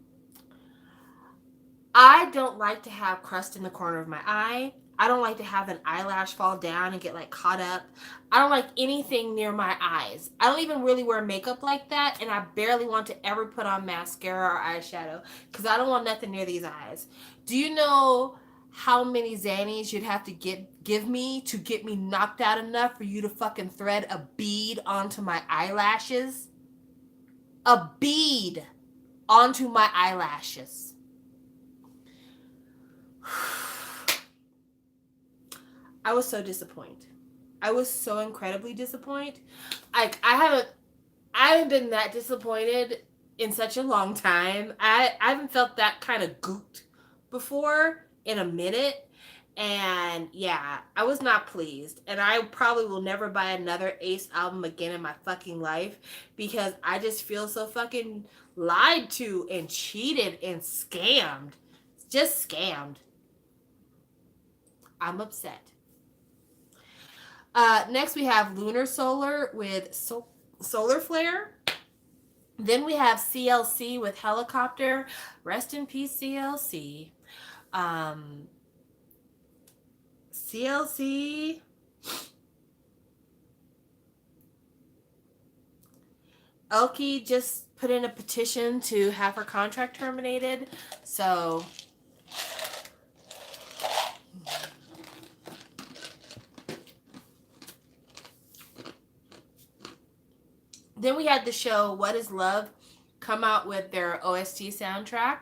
I don't like to have crust in the corner of my eye. I don't like to have an eyelash fall down and get like caught up. I don't like anything near my eyes. I don't even really wear makeup like that, and I barely want to ever put on mascara or eyeshadow because I don't want nothing near these eyes. Do you know how many Xannies you'd have to give me to get me knocked out enough for you to fucking thread a bead onto my eyelashes? A bead onto my eyelashes. I was so disappointed. I was so incredibly disappointed. Like I haven't been that disappointed in such a long time. I haven't felt that kind of gooped before in a minute. And yeah, I was not pleased. And I probably will never buy another Ace album again in my fucking life because I just feel so fucking lied to and cheated and scammed. Just scammed. I'm upset. Next we have Lunar Solar with Solar Flare. Then we have CLC with Helicopter. Rest in peace, CLC. CLC. Elkie just put in a petition to have her contract terminated. So then we had the show What Is Love come out with their OST soundtrack.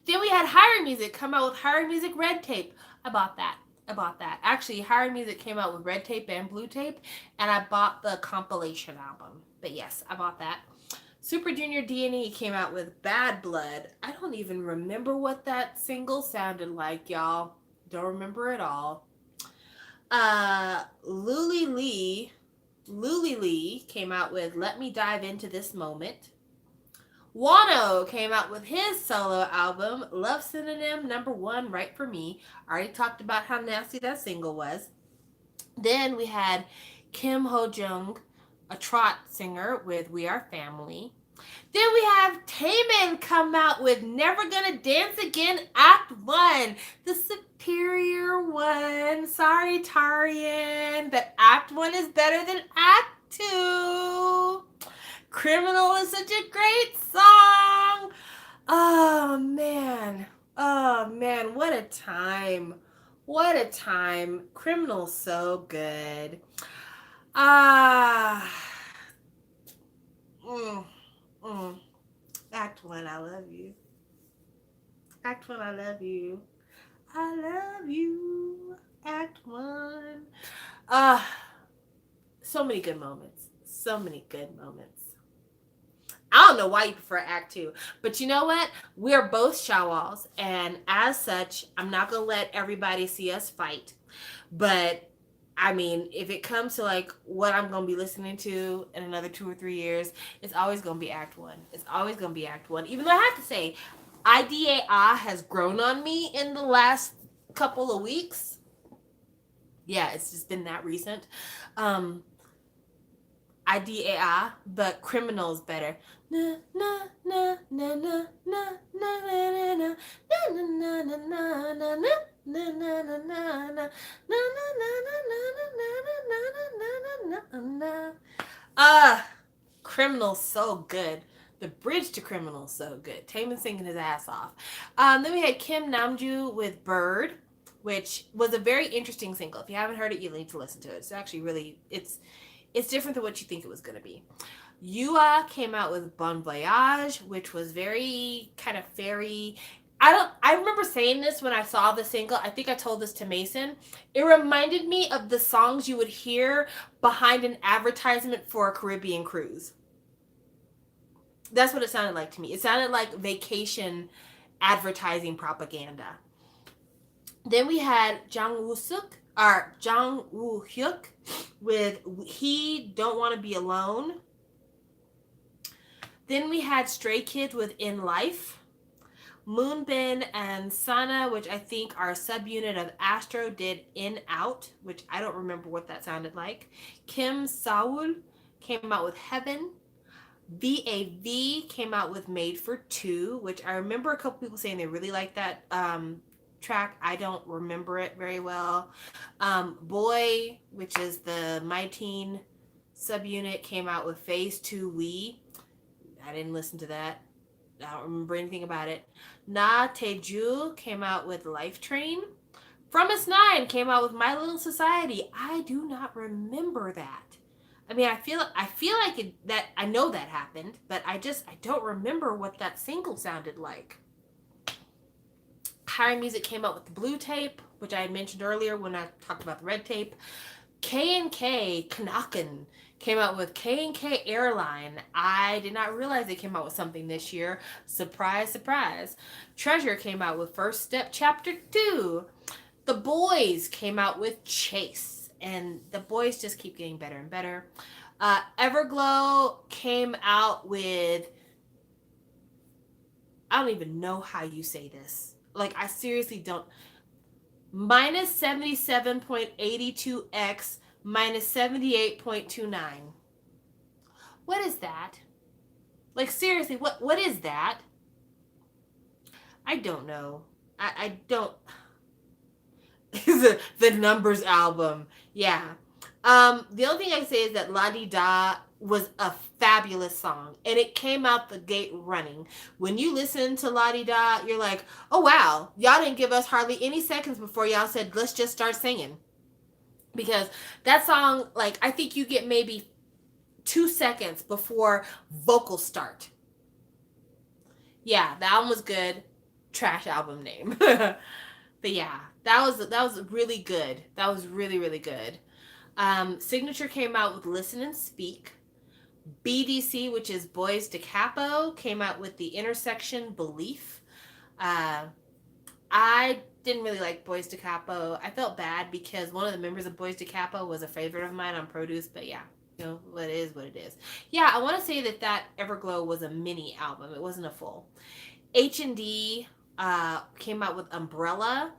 Then we had Higher Music come out with Higher Music Red Tape. I bought that. Actually, Higher Music came out with Red Tape and Blue Tape, and I bought the compilation album. But yes, I bought that. Super Junior D&E came out with Bad Blood. I don't even remember what that single sounded like, y'all. Don't remember at all. Luli Lee came out with Let Me Dive Into This Moment. Wano came out with his solo album, Love Synonym #1, Right For Me. I already talked about how nasty that single was. Then we had Kim Ho Jung, a trot singer, with We Are Family. Then we have Taemin come out with Never Gonna Dance Again Act 1, the superior one. Sorry, Tarian, but Act 1 is better than Act 2. Criminal is such a great song. Oh man, what a time. Criminal's so good. Act 1, I love you. Act 1, I love you. I love you. Act 1. So many good moments. I don't know why you prefer Act 2, but you know what? We're both Shawwals, and as such, I'm not going to let everybody see us fight. But, I mean, if it comes to, like, what I'm going to be listening to in another 2 or 3 years, it's always going to be Act 1. Even though I have to say, IDAA has grown on me in the last couple of weeks. Yeah, it's just been that recent. IDAA, but Criminal's better. Na na na na na na na na na na na na na na. Criminal's so good. The bridge to Criminal's so good. Taemin singing his ass off. Then we had Kim Namju with Bird, which was a very interesting single. If you haven't heard it, you need to listen to it. It's actually really, it's different than what you think it was going to be. Yua came out with Bon Voyage, which was very kind of fairy. I remember saying this when I saw the single. I think I told this to Mason. It reminded me of the songs you would hear behind an advertisement for a Caribbean cruise. That's what it sounded like to me. It sounded like vacation advertising propaganda. Then we had Jang Woo-hyuk with He Don't Want to Be Alone. Then we had Stray Kids with In Life. Moonbin and Sana, which I think are a subunit of Astro, did In Out, which I don't remember what that sounded like. Kim Saul came out with Heaven. VAV came out with Made for Two, which I remember a couple people saying they really like that track. I don't remember it very well. Boy, which is the My Teen subunit, came out with Phase 2 We. I didn't listen to that. I don't remember anything about it. Na Teju came out with Life Train. From Us 9 came out with My Little Society. I do not remember that. I mean, I feel like that I know that happened, but I don't remember what that single sounded like. Higher Music came out with the Blue Tape, which I had mentioned earlier when I talked about the Red Tape. K&K Knacken came out with K&K Airline. I did not realize they came out with something this year. Surprise, surprise. Treasure came out with First Step Chapter 2. The Boys came out with Chase. And the Boys just keep getting better and better. Everglow came out with... I don't even know how you say this. Like, I seriously don't... minus 77.82x minus 78.29. What is that? Like, seriously, what is that? I don't know. I don't... the Numbers album. Yeah. The only thing I can say is that La Di Da was a fabulous song, and it came out the gate running. When you listen to La Di Da, you're like, oh wow, y'all didn't give us hardly any seconds before y'all said, let's just start singing. Because that song, like, I think you get maybe 2 seconds before vocals start. Yeah, the album was good. Trash album name. But yeah, that was really good. That was really, really good. Signature came out with Listen and Speak. BDC, which is Boys to Capo, came out with The Intersection Belief. I didn't really like Boys to Capo. I felt bad because one of the members of Boys to Capo was a favorite of mine on Produce, but yeah, you know, what it is, what it is. Yeah, I want to say that Everglow was a mini album. It wasn't a full. H&D came out with Umbrella.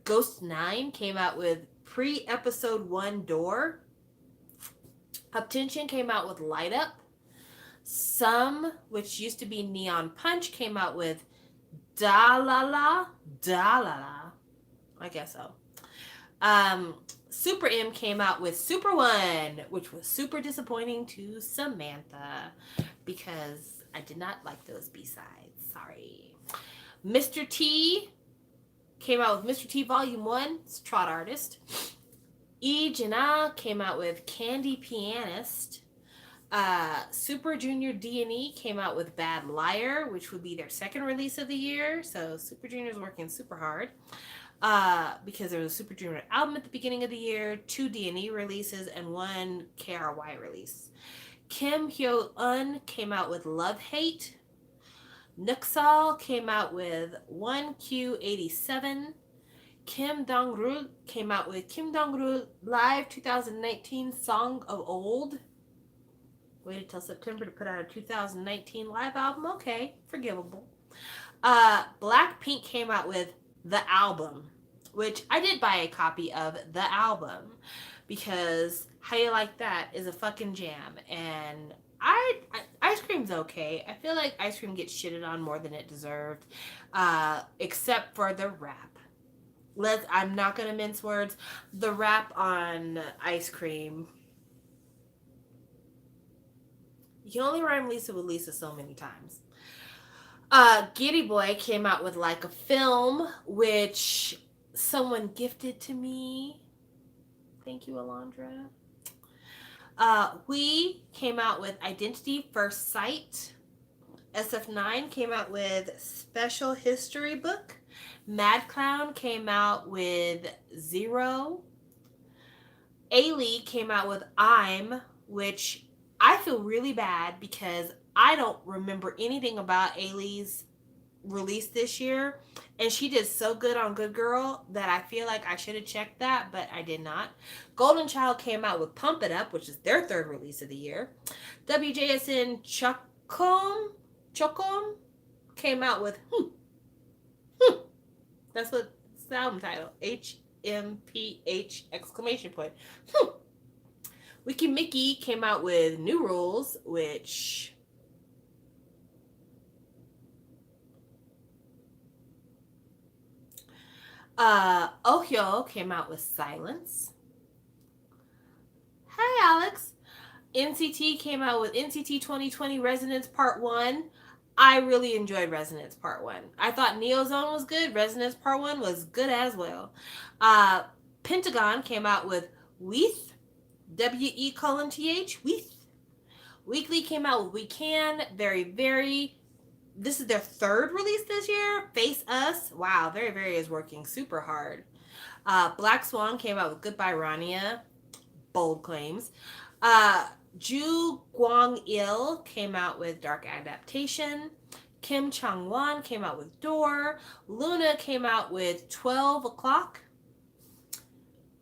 Ghost 9 came out with Pre-Episode 1 Door. Uptension came out with Light Up. Some, which used to be Neon Punch, came out with Da La La. I guess so. Super M came out with Super One, which was super disappointing to Samantha because I did not like those B-sides. Sorry. Mr. T came out with Mr. T Volume 1. It's a trot artist. E. Jana came out with Candy Pianist. Super Junior D&E came out with Bad Liar, which would be their second release of the year. So Super Junior is working super hard. Because there was a Super Junior album at the beginning of the year, 2 D&E releases, and 1 KRY release. Kim Hyo-eun came out with Love Hate. Nuxal came out with 1Q87. Kim Dong-rul came out with Kim Dong-rul Live 2019 Song of Old. Waited till September to put out a 2019 live album. Okay, forgivable. Blackpink came out with The Album, which I did buy a copy of The Album because How You Like That is a fucking jam. And Ice Cream's okay. I feel like Ice Cream gets shitted on more than it deserved, except for the rap. I'm not gonna mince words. The rap on Ice Cream. You can only rhyme Lisa with Lisa so many times. Giddy Boy came out with Like a Film, which someone gifted to me. Thank you, Alondra. We came out with Identity First Sight. SF9 came out with Special History Book. Mad Clown came out with Zero. Ailey came out with I'm, which I feel really bad because I don't remember anything about Ailey's release this year. And she did so good on Good Girl that I feel like I should have checked that, but I did not. Golden Child came out with Pump It Up, which is their 3rd release of the year. WJSN Chokom came out with That's what it's the album title. HMPH exclamation point. Wiki Mickey came out with New Rules, which Ohio came out with Silence. Hi, Alex. NCT came out with NCT 2020 Resonance Part 1. I really enjoyed Resonance Part 1. I thought Neozone was good. Resonance Part 1 was good as well. Pentagon came out with Weath. WE:TH. Weath. Weekly came out with We Can. Very, very. This is their third release this year. Face Us. Wow, Very, very is working super hard. Black Swan came out with Goodbye Rania. Bold claims. Ju Guang-il came out with Dark Adaptation. Kim Chang-won came out with Door. Luna came out with 12 O'Clock.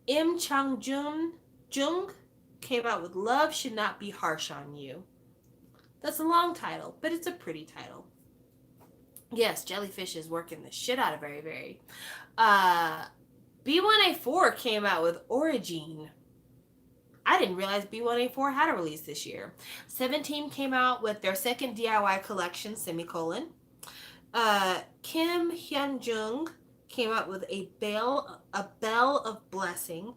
Im Chang-jung came out with Love Should Not Be Harsh on You. That's a long title, but it's a pretty title. Yes, Jellyfish is working the shit out of Very, very. B1A4 came out with Origin. I didn't realize B1A4 had a release this year. 17 came out with their second DIY collection, semicolon. Kim Hyun-jung came out with a Bell of Blessing.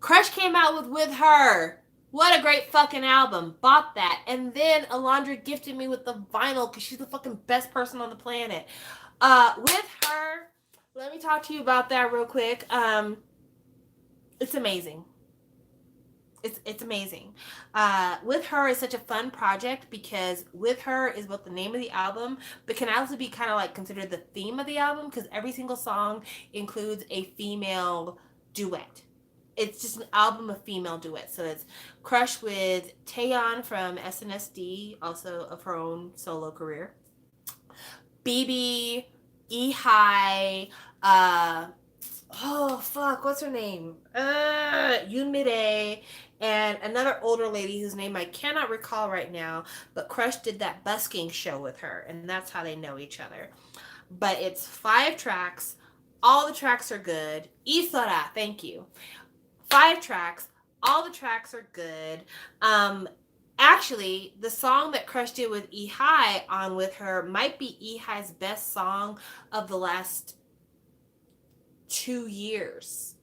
Crush came out with Her. What a great fucking album. Bought that. And then Alondra gifted me with the vinyl because she's the fucking best person on the planet. With Her, let me talk to you about that real quick. It's amazing. It's amazing. With Her is such a fun project because With Her is both the name of the album, but can also be kind of like considered the theme of the album because every single song includes a female duet. It's just an album of female duets. So it's Crush with Taeyeon from SNSD, also of her own solo career. BB, EHI, what's her name? Yoon Mi-rae, and another older lady whose name I cannot recall right now, but Crush did that busking show with her, and that's how they know each other. But it's 5 tracks. All the tracks are good. Isora, thank you. 5 tracks. All the tracks are good. Actually, the song that Crush did with EHI on With Her might be EHI's best song of the last 2 years.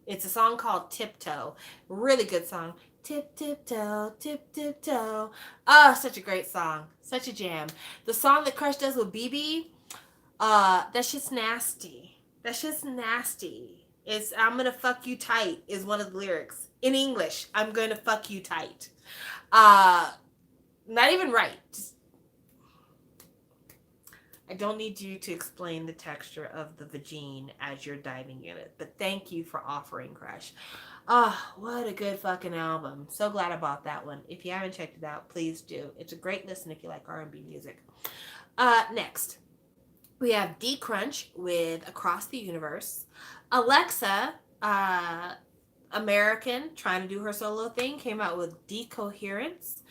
It's a song called Tiptoe. Really good song. Tip, tiptoe, tip, tiptoe. Oh, such a great song. Such a jam. The song that Crush does with BB, that's just nasty. That's just nasty. It's I'm gonna fuck you tight is one of the lyrics. In English, I'm gonna fuck you tight. Not even right. Just, I don't need you to explain the texture of the vagine as you're diving in it, but thank you for offering, Crush. What a good fucking album. So glad I bought that one. If you haven't checked it out, please do. It's a great listen if you like R&B music. Next, we have D Crunch with Across the Universe. Alexa, American, trying to do her solo thing, came out with Decoherence.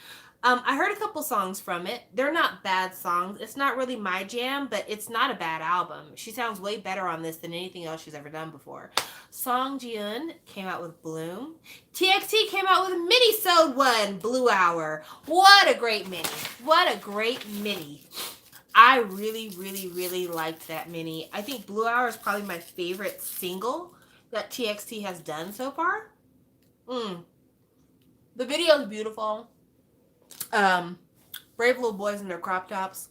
I heard a couple songs from it. They're not bad songs. It's not really my jam, but it's not a bad album. She sounds way better on this than anything else she's ever done before. Song Jiun came out with Bloom. TXT came out with Mini-Sode 1, Blue Hour. What a great mini. What a great mini. I really, really, really liked that mini. I think Blue Hour is probably my favorite single that TXT has done so far. The video is beautiful. Brave little boys in their crop tops.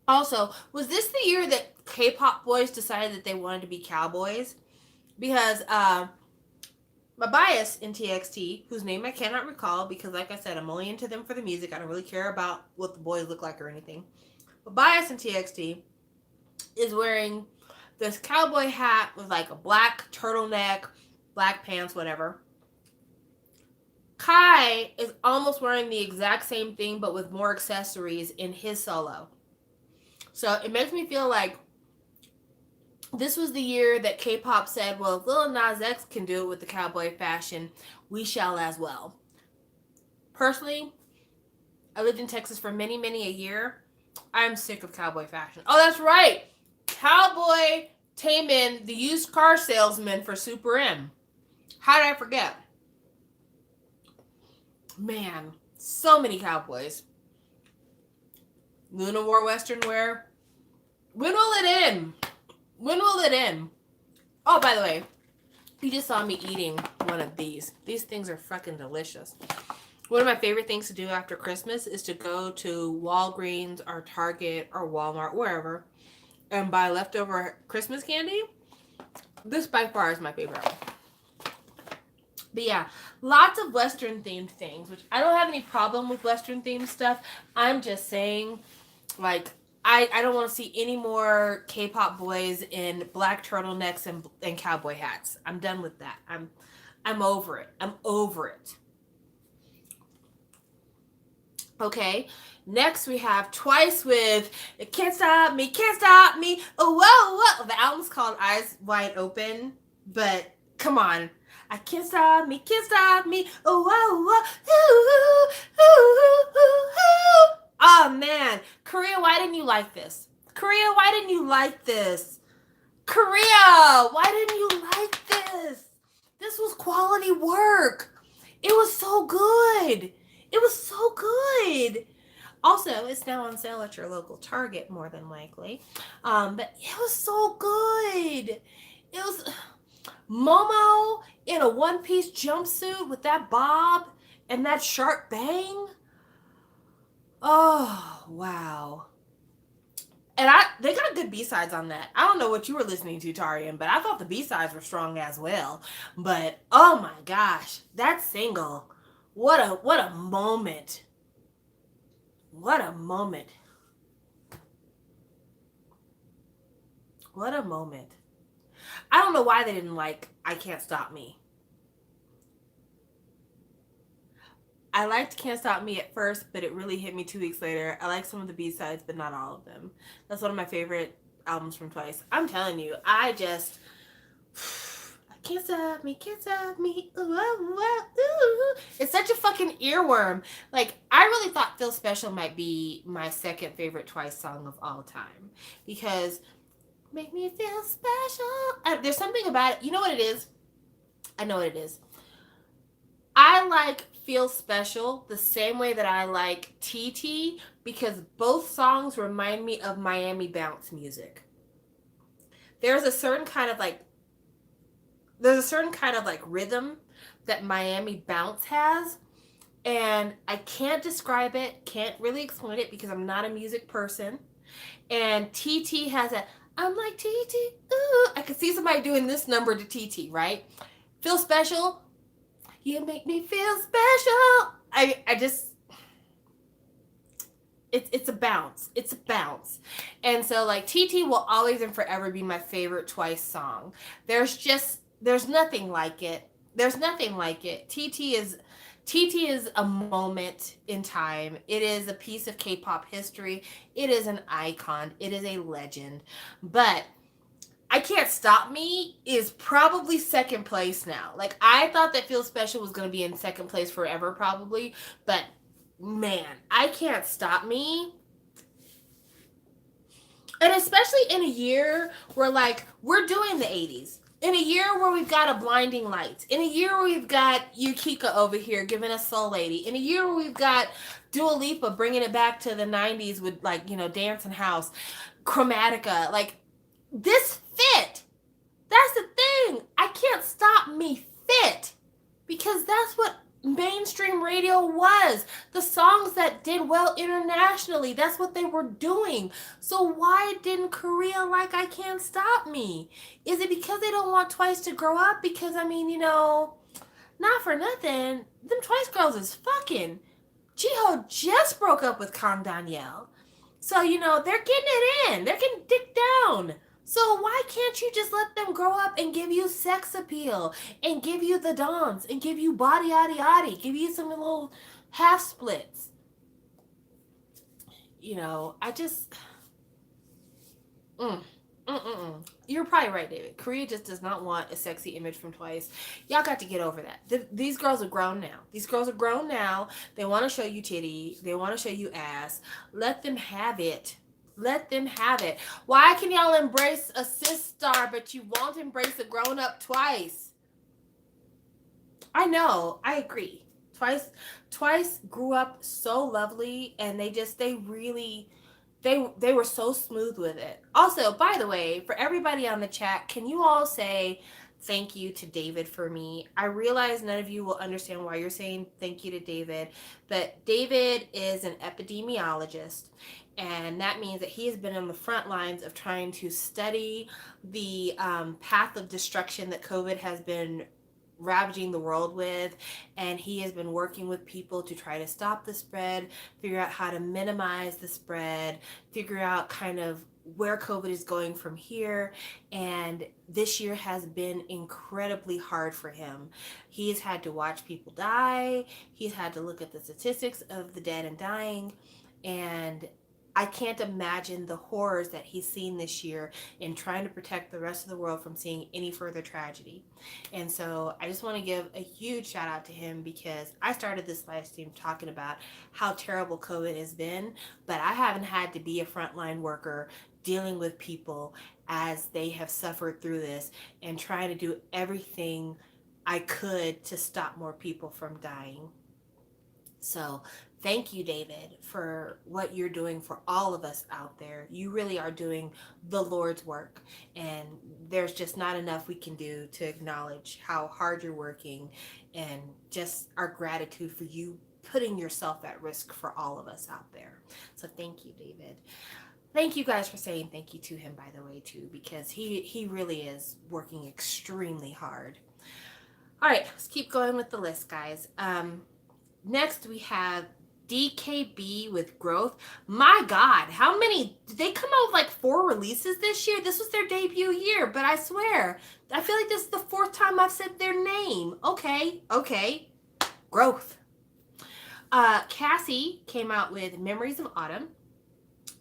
Also, was this the year that K-pop boys decided that they wanted to be cowboys? Because my bias in TXT, whose name I cannot recall because, like I said, I'm only into them for the music. I don't really care about what the boys look like or anything. But bias in TXT is wearing this cowboy hat with like a black turtleneck, black pants, whatever. Kai is almost wearing the exact same thing but with more accessories in his solo. So it makes me feel like this was the year that K-pop said, well, if Lil Nas X can do it with the cowboy fashion, we shall as well. Personally, I lived in Texas for many, many a year. I'm sick of cowboy fashion. Oh, that's right. Cowboy Taemin, the used car salesman for Super M. How did I forget? Man, so many cowboys. Luna wore Western wear. When will it end? When will it end? Oh, by the way, you just saw me eating one of these. These things are fucking delicious. One of my favorite things to do after Christmas is to go to Walgreens or Target or Walmart, wherever, and buy leftover Christmas candy. This by far is my favorite. But yeah, lots of Western themed things, which I don't have any problem with Western themed stuff. I'm just saying, like, I don't want to see any more K-pop boys in black turtlenecks and cowboy hats. I'm done with that. I'm over it. I'm over it. Okay, next we have Twice with Can't Stop Me, oh, whoa, whoa. The album's called Eyes Wide Open, but come on. I can't stop me, oh, whoa, whoa, ooh, ooh, ooh, ooh. Oh, man. Korea, why didn't you like this? Korea, why didn't you like this? Korea, why didn't you like this? This was quality work. It was so good. It was so good. Also, it's now on sale at your local Target, more than likely. But it was so good. It was Momo in a one-piece jumpsuit with that bob and that sharp bang. Oh, wow. And they got good B-sides on that. I don't know what you were listening to, Tarian, but I thought the B-sides were strong as well. But oh my gosh, that single, what a moment. What a moment. What a moment. I don't know why they didn't like I Can't Stop Me. I liked Can't Stop Me at first, but it really hit me 2 weeks later. I like some of the B-sides, but not all of them. That's one of my favorite albums from Twice. I'm telling you, I can't stop me, ooh, ooh, ooh. It's such a fucking earworm. Like, I really thought Feel Special might be my second favorite Twice song of all time. Because, make me feel special. There's something about it. You know what it is? I know what it is. I like Feel Special the same way that I like TT, because both songs remind me of Miami bounce music. There's a certain kind of like rhythm that Miami bounce has, and I can't describe it, can't really explain it because I'm not a music person. And TT has a I'm like TT, ooh. I could see somebody doing this number to TT, right? Feel Special. You make me feel special. I just, it's a bounce. It's a bounce. And so like TT will always and forever be my favorite Twice song. There's nothing like it. There's nothing like it. TT is a moment in time. It is a piece of K-pop history. It is an icon. It is a legend. But I Can't Stop Me is probably second place now. Like, I thought that Feel Special was going to be in second place forever, probably. But, man, I Can't Stop Me. And especially in a year where, like, we're doing the 80s. In a year where we've got a Blinding Lights. In a year where we've got Yukika over here giving us Soul Lady. In a year where we've got Dua Lipa bringing it back to the 90s with, like, you know, Dance and House. Chromatica. Like, this fit. That's the thing. I Can't Stop Me fit. Because that's what mainstream radio was. The songs that did well internationally, that's what they were doing. So why didn't Korea like I Can't Stop Me? Is it because they don't want Twice to grow up? Because, I mean, you know, not for nothing, them Twice girls is fucking. Jiho just broke up with Kang Danielle. So, you know, they're getting it in. They're getting dick down. So why can't you just let them grow up and give you sex appeal and give you the dance and give you body, yaddy, yaddy, give you some little half splits? You know, I just... You're probably right, David. Korea just does not want a sexy image from Twice. Y'all got to get over that. These girls are grown now. These girls are grown now. They want to show you titty. They want to show you ass. Let them have it. Let them have it. Why can y'all embrace a cis star, but you won't embrace a grown-up Twice? I know. I agree. Twice grew up so lovely, and they really They were so smooth with it. Also, by the way, for everybody on the chat, can you all say thank you to David for me? I realize none of you will understand why you're saying thank you to David, but David is an epidemiologist, and that means that he has been on the front lines of trying to study the path of destruction that COVID has been ravaging the world with, and he has been working with people to try to stop the spread, figure out how to minimize the spread, figure out kind of where COVID is going from here. And this year has been incredibly hard for him. He's had to watch people die, he's had to look at the statistics of the dead and dying, and I can't imagine the horrors that he's seen this year in trying to protect the rest of the world from seeing any further tragedy. And so I just want to give a huge shout out to him, because I started this live stream talking about how terrible COVID has been, but I haven't had to be a frontline worker dealing with people as they have suffered through this and trying to do everything I could to stop more people from dying. So thank you, David, for what you're doing for all of us out there. You really are doing the Lord's work, and there's just not enough we can do to acknowledge how hard you're working, and just our gratitude for you putting yourself at risk for all of us out there. So thank you, David. Thank you guys for saying thank you to him, by the way, too, because he really is working extremely hard. All right, let's keep going with the list, guys. Next, we have DKB with Growth. My God, how many? Did they come out with like 4 releases this year? This was their debut year, but I swear, I feel like this is the 4th time I've said their name. Okay. Growth. Cassie came out with Memories of Autumn.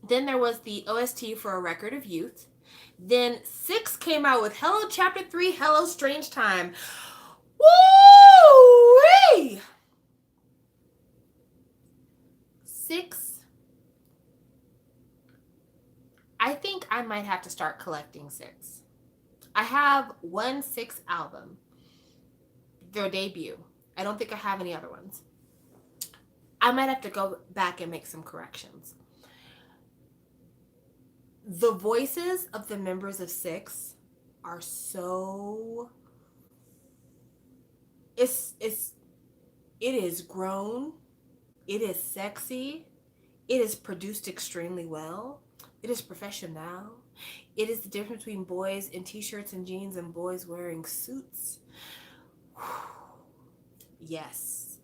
Then there was the OST for A Record of Youth. Then 6 came out with Hello Chapter 3, Hello Strange Time. Woo! 6. I think I might have to start collecting 6. I have 1 6 album, their debut. I don't think I have any other ones. I might have to go back and make some corrections. The voices of the members of 6 are so... It is grown. It is sexy. It is produced extremely well. It is professional. It is the difference between boys in t-shirts and jeans and boys wearing suits. Yes.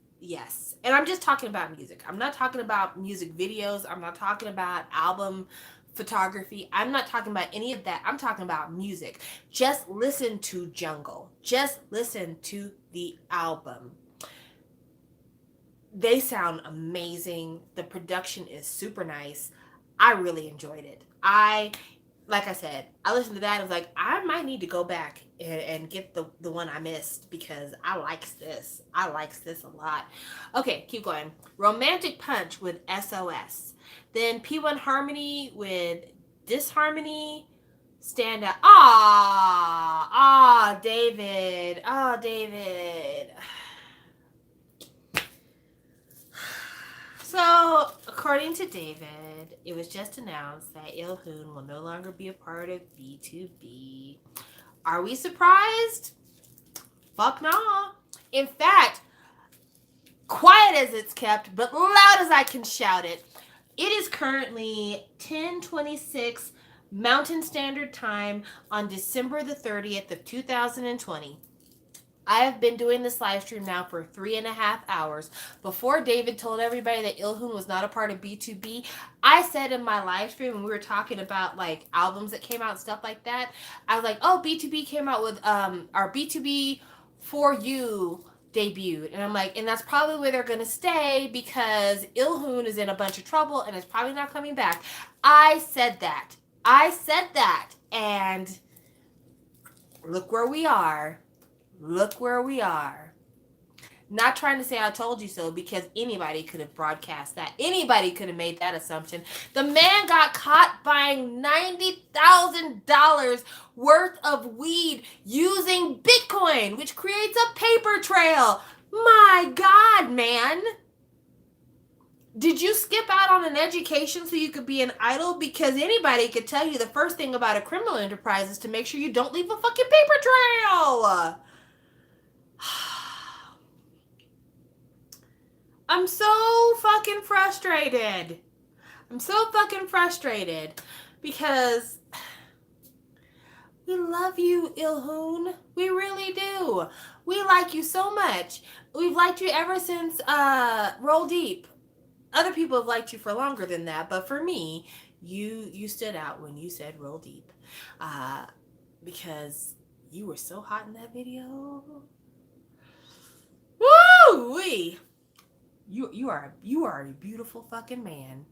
And I'm just talking about music. I'm not talking about music videos. I'm not talking about album photography. I'm not talking about any of that. I'm talking about music. Just listen to Jungle. Just listen to the album. They sound amazing. The production is super nice. I really enjoyed it. Like I said, I listened to that and was like, I might need to go back and get the one I missed, because I likes this. I likes this a lot. Okay, keep going. Romantic Punch with SOS. Then P1 Harmony with Disharmony. Stand Out. David. David. So, according to David, it was just announced that Il-hoon will no longer be a part of B2B. Are we surprised? Fuck nah. In fact, quiet as it's kept, but loud as I can shout it, it is currently 10:26 Mountain Standard Time on December the 30th of 2020. I have been doing this live stream now for 3.5 hours. Before David told everybody that Il-hoon was not a part of B2B, I said in my live stream when we were talking about like albums that came out and stuff like that, I was like, oh, B2B came out with our B2B For You debuted. And I'm like, and that's probably where they're going to stay, because Il-hoon is in a bunch of trouble and is probably not coming back. I said that. And look where we are. Not trying to say I told you so, because anybody could have broadcast that. Anybody could have made that assumption. The man got caught buying $90,000 worth of weed using Bitcoin, which creates a paper trail. My God, man. Did you skip out on an education so you could be an idol? Because anybody could tell you the first thing about a criminal enterprise is to make sure you don't leave a fucking paper trail. I'm so fucking frustrated. I'm so fucking frustrated because we love you, Ilhoon. We really do. We like you so much. We've liked you ever since Roll Deep. Other people have liked you for longer than that, but for me, you stood out when you said Roll Deep, because you were so hot in that video. Woo wee! You are a beautiful fucking man.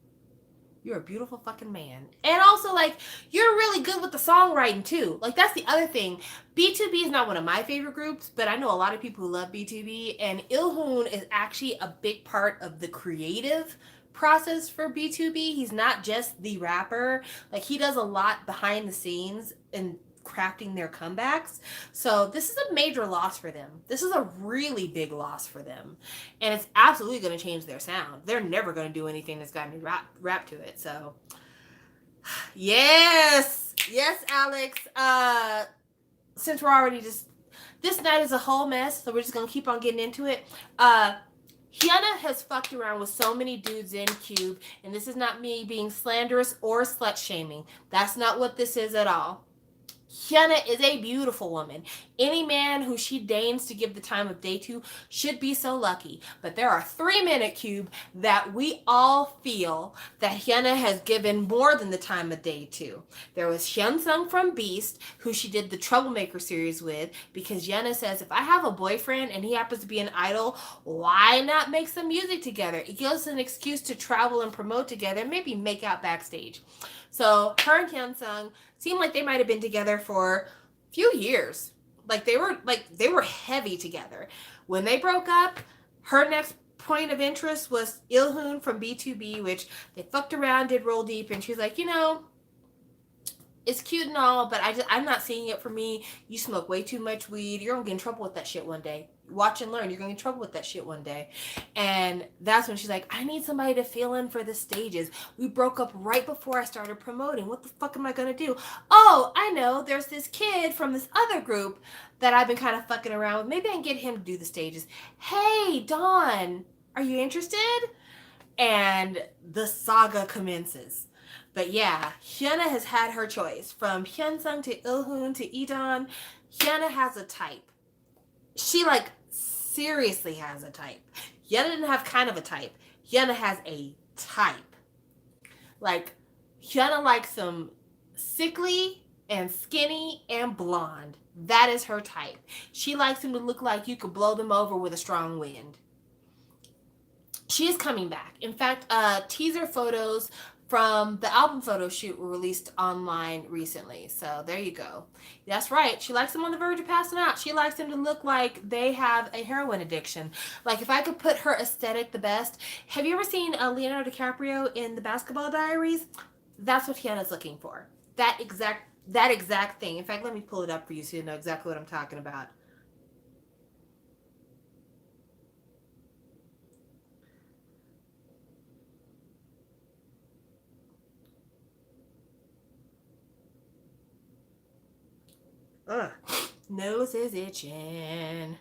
You're a beautiful fucking man. And also, like, you're really good with the songwriting, too. Like, that's the other thing. B2B is not one of my favorite groups, but I know a lot of people who love B2B, and Ilhoon is actually a big part of the creative process for B2B. He's not just the rapper. Like, he does a lot behind the scenes and crafting their comebacks. So this is a major loss for them. This is a really big loss for them. And it's absolutely going to change their sound. They're never going to do anything that's got any rap to it. So yes, Alex. Since we're already this night is a whole mess, so we're just going to keep on getting into it. Hyuna has fucked around with so many dudes in Cube, and this is not me being slanderous or slut shaming. That's not what this is at all. Hyuna is a beautiful woman. Any man who she deigns to give the time of day to should be so lucky. But there are 3 men at Cube that we all feel that Hyuna has given more than the time of day to. There was Hyunsung from Beast, who she did the Troublemaker series with, because Hyuna says, if I have a boyfriend and he happens to be an idol, why not make some music together? It gives us an excuse to travel and promote together, maybe make out backstage. So her and Hyunsung seemed like they might have been together for a few years. They were heavy together. When they broke up, her next point of interest was Ilhoon from B2B, which they fucked around, did Roll Deep, and she's like, it's cute and all, but I'm not seeing it for me. You smoke way too much weed. You're gonna get in trouble with that shit one day. Watch and learn. You're gonna get in trouble with that shit one day. And that's when she's like, I need somebody to fill in for the stages. We broke up right before I started promoting. What the fuck am I gonna do? Oh, I know. There's this kid from this other group that I've been kind of fucking around with. Maybe I can get him to do the stages. Hey, Dawn, are you interested? And the saga commences. But yeah, Hyuna has had her choice. From Hyunsung to Ilhoon to Idon, Hyuna has a type. She, seriously has a type. Hyuna didn't have kind of a type. Hyuna has a type. Hyuna likes them sickly and skinny and blonde. That is her type. She likes them to look like you could blow them over with a strong wind. She is coming back. In fact, teaser photos from the album photo shoot were released online recently. So there you go. That's right. She likes them on the verge of passing out. She likes them to look like they have a heroin addiction. If I could put her aesthetic the best. Have you ever seen Leonardo DiCaprio in The Basketball Diaries? That's what Hyuna's looking for. That exact thing. In fact, let me pull it up for you so you know exactly what I'm talking about. Ugh. Nose is itching.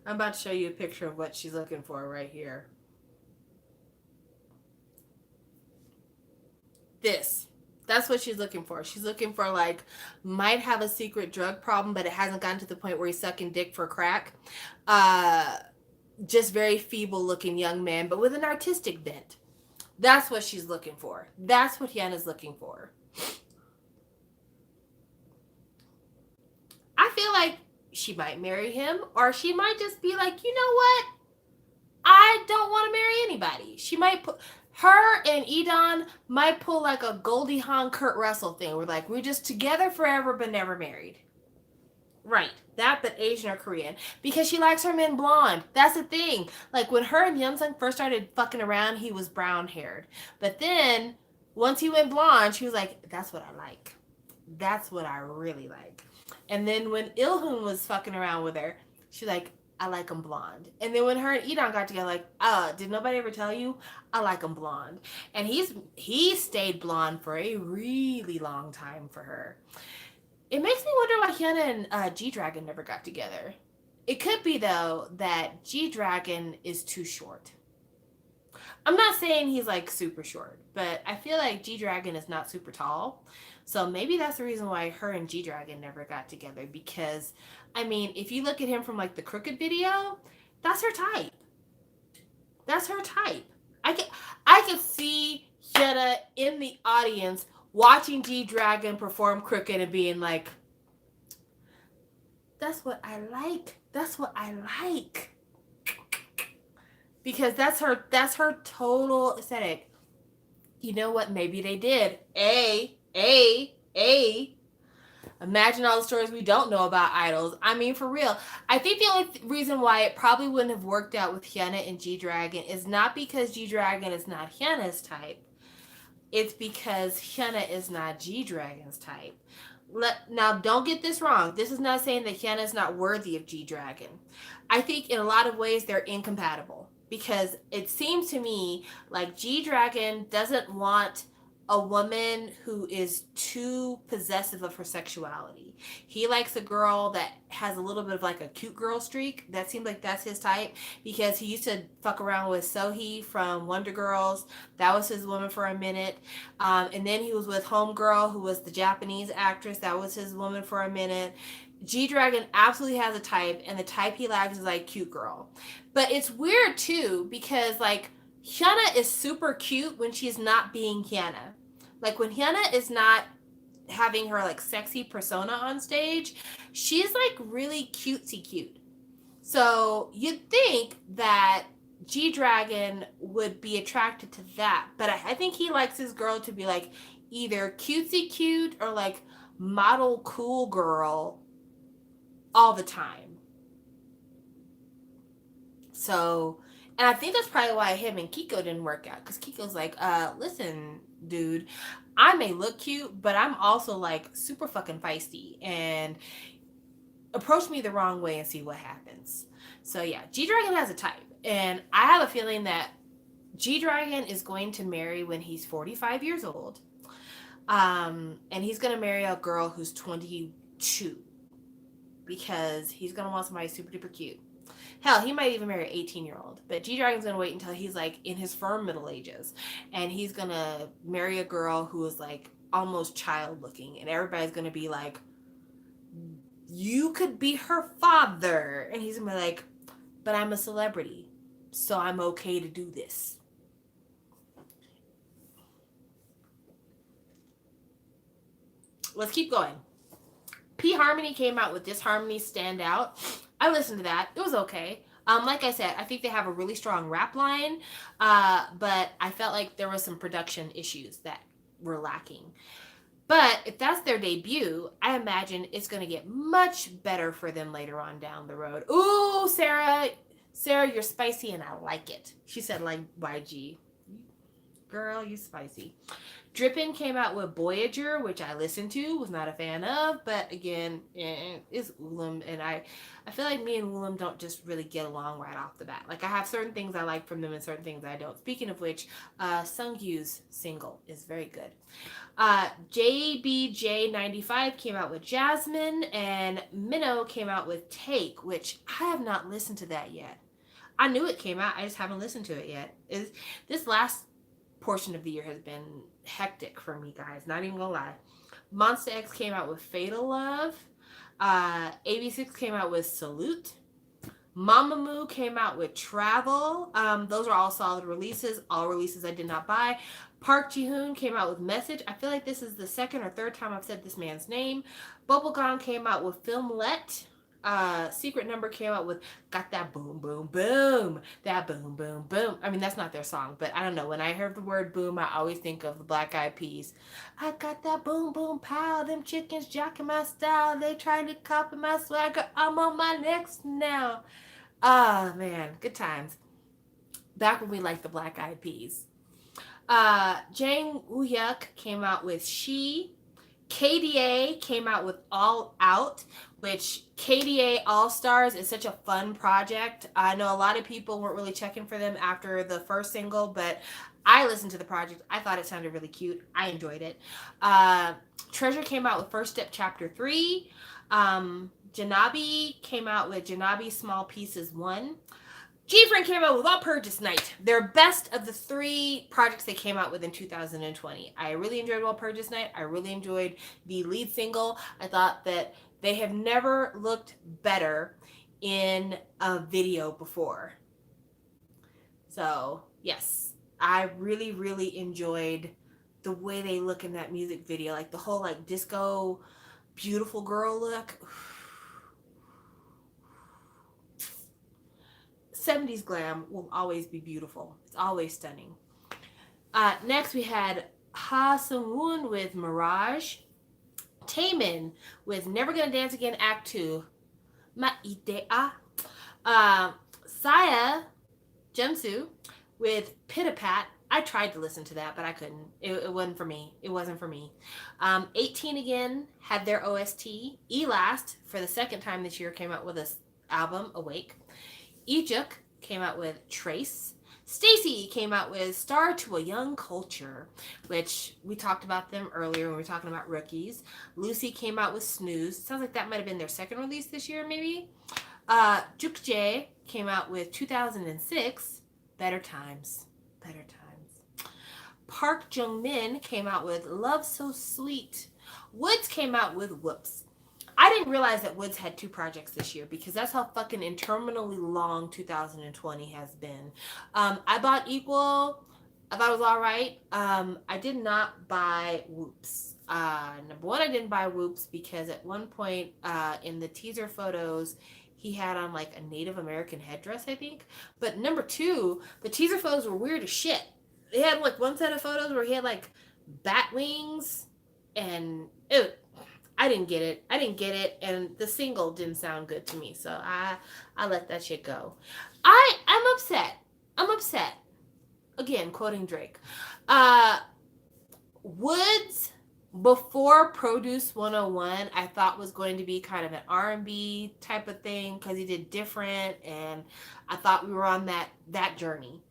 I'm about to show you a picture of what she's looking for right here. This. That's what she's looking for. She's looking for, might have a secret drug problem, but it hasn't gotten to the point where he's sucking dick for crack. Just very feeble looking young man, but with an artistic bent. That's what she's looking for. That's what Hyuna's looking for. I feel like she might marry him, or she might just be like, you know what? I don't want to marry anybody. She might put her and Idon might pull a Goldie Hawn Kurt Russell thing. We're just together forever but never married. Right. That, but Asian or Korean. Because she likes her men blonde. That's the thing. When her and Hyunsung first started fucking around, he was brown haired. But then, once he went blonde, she was like, that's what I like. That's what I really like. And then when Ilhun was fucking around with her, she's like, I like him blonde. And then when her and Edon got together, like, did nobody ever tell you? I like him blonde. And he stayed blonde for a really long time for her. It makes me wonder why Hyuna and G Dragon never got together. It could be though that G Dragon is too short. I'm not saying he's like super short, but I feel like G Dragon is not super tall. So maybe that's the reason why her and G Dragon never got together. Because, I mean, if you look at him from like the Crooked video, that's her type. That's her type. I can see Hyuna in the audience watching G Dragon perform Crooked and being like, that's what I like. That's what I like. Because that's her total aesthetic. You know what? Maybe they did. Imagine all the stories we don't know about idols. I mean, for real. I think the only reason why it probably wouldn't have worked out with Hyuna and G Dragon is not because G Dragon is not Hyuna's type. It's because Hyuna is not G Dragon's type. Now, don't get this wrong. This is not saying that Hyuna is not worthy of G Dragon. I think in a lot of ways they're incompatible. Because it seems to me like G Dragon doesn't want a woman who is too possessive of her sexuality. He likes a girl that has a little bit of like a cute girl streak. That seems like that's his type because he used to fuck around with Sohee from Wonder Girls. That was his woman for a minute. And then he was with Homegirl, who was the Japanese actress. That was his woman for a minute. G Dragon absolutely has a type, and the type he likes is like cute girl. But it's weird too because like Hyuna is super cute when she's not being Hyuna. Like when Hyuna is not having her like sexy persona on stage, she's like really cutesy cute. So you'd think that G Dragon would be attracted to that, but I think he likes his girl to be like either cutesy cute or like model cool girl all the time. So, and I think that's probably why him and Kiko didn't work out. Because Kiko's like, listen, dude, I may look cute, but I'm also like super fucking feisty. And approach me the wrong way and see what happens. So yeah, G Dragon has a type. And I have a feeling that G Dragon is going to marry when he's 45 years old. And he's going to marry a girl who's 22. Because he's going to want somebody super duper cute. Hell, he might even marry an 18-year-old. But G Dragon's going to wait until he's like in his firm middle ages. And he's going to marry a girl who is like almost child looking. And everybody's going to be like, you could be her father. And he's going to be like, but I'm a celebrity. So I'm okay to do this. Let's keep going. P Harmony came out with This Harmony Stand Out. I listened to that. It was okay. Like I said, I think they have a really strong rap line, but I felt like there was some production issues that were lacking. But if that's their debut, I imagine it's going to get much better for them later on down the road. Ooh, Sarah, you're spicy and I like it. She said like YG. Girl, you spicy. Drippin' came out with Voyager, which I listened to, was not a fan of, but again, it's Ulam, and I feel like me and Ulam don't just really get along right off the bat. Like, I have certain things I like from them and certain things I don't. Speaking of which, Sungkyu's single is very good. JBJ95 came out with Jasmine, and Minnow came out with Take, which I have not listened to that yet. I knew it came out, I just haven't listened to it yet. This last portion of the year has been hectic for me, guys, not even gonna lie. Monsta X came out with Fatal Love. AB6 came out with Salute. Mamamoo came out with Travel. Those are all solid releases. All releases I did not buy. Park Ji-hoon came out with Message. I feel like this is the second or third time I've said this man's name. Bubblegum came out with Filmlet. Secret Number came out with Got That Boom Boom Boom. That boom boom boom. I mean, that's not their song, but I don't know. When I hear the word boom, I always think of the Black Eyed Peas. I got that boom boom pow. Them chickens jocking my style. They trying to copy my swagger. I'm on my next now. Ah, man. Good times. Back when we liked the Black Eyed Peas. Jang Woo-hyuk came out with She. KDA came out with All Out, which KDA All Stars is such a fun project. I know a lot of people weren't really checking for them after the first single, but I listened to the project. I thought it sounded really cute. I enjoyed it. Treasure came out with First Step Chapter 3. Janabi came out with Janabi Small Pieces 1. G-Friend came out with Walpurgis Night. Their best of the 3 projects they came out with in 2020. I really enjoyed Walpurgis Night. I really enjoyed the lead single. I thought that they have never looked better in a video before. So, yes, I really, really enjoyed the way they look in that music video. Like the whole like disco beautiful girl look. 70s glam will always be beautiful. It's always stunning. Next, we had Ha Sung-woon with Mirage. Taemin with Never Gonna Dance Again Act 2. Ma'idea. Saya Jemsu with Pitapat. I tried to listen to that, but I couldn't. It wasn't for me. It wasn't for me. 18 Again had their OST. Elast, for the second time this year, came out with this album, Awake. Ijuk came out with Trace. Stacy came out with Star to a Young Culture, which we talked about them earlier when we were talking about rookies. Lucy came out with Snooze. Sounds like that might have been their second release this year, maybe. Jukjae came out with 2006, Better Times. Better Times. Park Jung-min came out with Love So Sweet. Woods came out with Whoops. I didn't realize that Woods had 2 projects this year because that's how fucking interminably long 2020 has been. I bought Equal. I thought it was all right. I did not buy Whoops. Number one, I didn't buy Whoops because at one point in the teaser photos, he had on like a Native American headdress, I think. But number 2, the teaser photos were weird as shit. They had like one set of photos where he had like bat wings and I didn't get it, and the single didn't sound good to me, so I let that shit go. I'm upset. Again, quoting Drake. Woods, before Produce 101, I thought was going to be kind of an R&B type of thing because he did different, and I thought we were on that journey.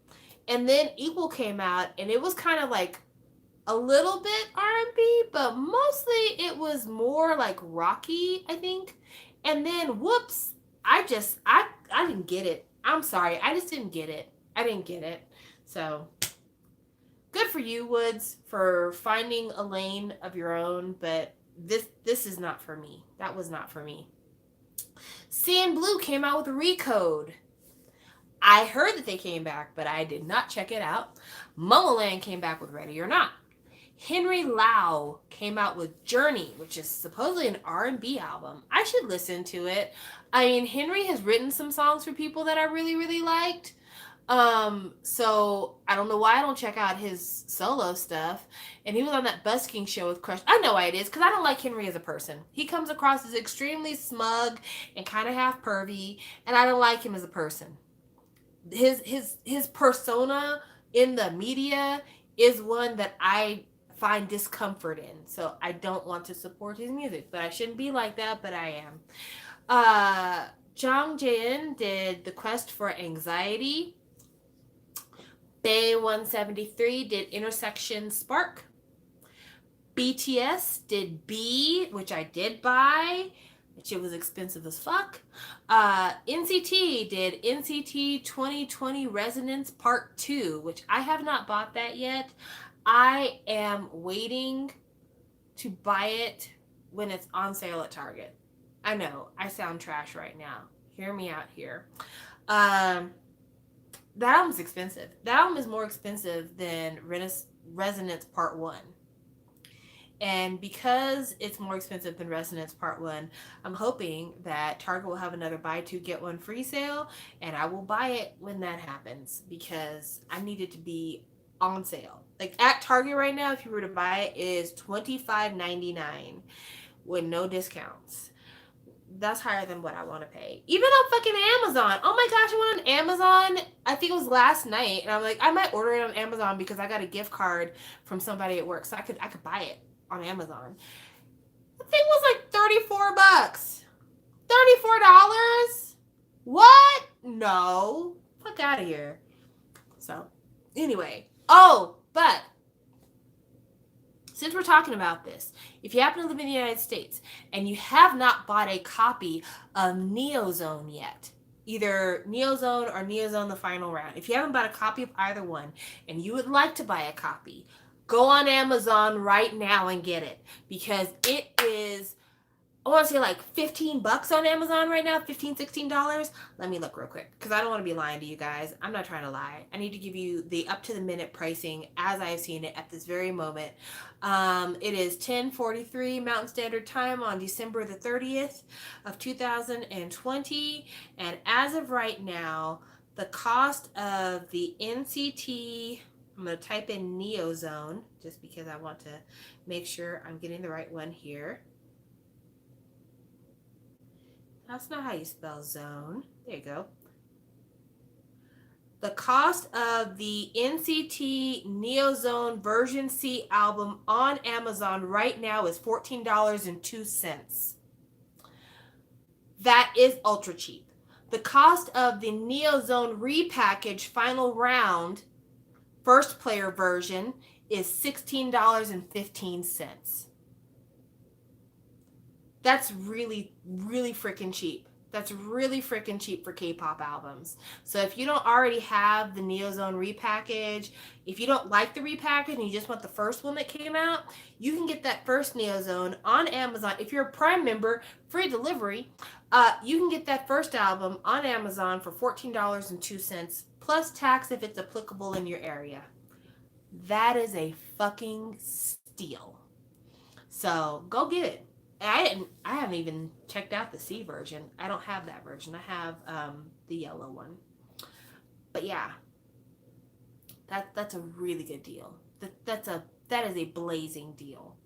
And then Equal came out, and it was kind of like a little bit R&B, but mostly it was more like rocky, I think. And then Whoops, I didn't get it. I'm sorry, I just didn't get it. I didn't get it. So good for you, Woods, for finding a lane of your own, but this is not for me. That was not for me. CNBLUE came out with Recode. I heard that they came back, but I did not check it out. Momoland came back with Ready or Not. Henry Lau came out with Journey, which is supposedly an R&B album. I should listen to it. I mean, Henry has written some songs for people that I really, really liked. So I don't know why I don't check out his solo stuff. And he was on that busking show with Crush. I know why it is, because I don't like Henry as a person. He comes across as extremely smug and kind of half pervy, and I don't like him as a person. His persona in the media is one that I find discomfort in, so I don't want to support his music, but I shouldn't be like that, but I am. Jang Jae-in did The Quest for Anxiety. Bay 173 did Intersection Spark. BTS did B, which I did buy, which it was expensive as fuck. NCT did NCT 2020 Resonance Part 2, which I have not bought that yet. I am waiting to buy it when it's on sale at Target. I know, I sound trash right now. Hear me out here. That album's expensive. That album is more expensive than Resonance Part 1. And because it's more expensive than Resonance Part 1, I'm hoping that Target will have another buy 2 get 1 free sale, and I will buy it when that happens because I need it to be on sale. Like at Target right now, if you were to buy it, it is $25.99 with no discounts. That's higher than what I want to pay. Even on fucking Amazon. Oh my gosh, I went on Amazon, I think it was last night, and I'm like, I might order it on Amazon because I got a gift card from somebody at work, so I could buy it on Amazon. No. Fuck out of here. So, anyway. Oh, but since we're talking about this, if you happen to live in the United States and you have not bought a copy of Neozone yet, either Neozone or Neozone the Final Round, if you haven't bought a copy of either one and you would like to buy a copy, go on Amazon right now and get it, because it is, I want to say like $15 on Amazon right now, $15-$16. Let me look real quick, because I don't want to be lying to you guys. I'm not trying to lie. I need to give you the up to the minute pricing as I have seen it at this very moment. It is 10:43 Mountain Standard Time on December the 30th of 2020, and as of right now, the cost of the NCT, I'm going to type in Neozone just because I want to make sure I'm getting the right one here. That's not how you spell zone. There you go. The cost of the NCT Neozone Version C album on Amazon right now is $14.02. That is ultra cheap. The cost of the Neozone Repackaged Final Round First Player version is $16.15. That's really, really freaking cheap. That's really freaking cheap for K-pop albums. So if you don't already have the Neozone repackage, if you don't like the repackage and you just want the first one that came out, you can get that first Neozone on Amazon. If you're a Prime member, free delivery, you can get that first album on Amazon for $14.02 plus tax if it's applicable in your area. That is a fucking steal. So go get it. I haven't even checked out the C version. I don't have that version. I have the yellow one. But yeah, that's a really good deal. That is a blazing deal.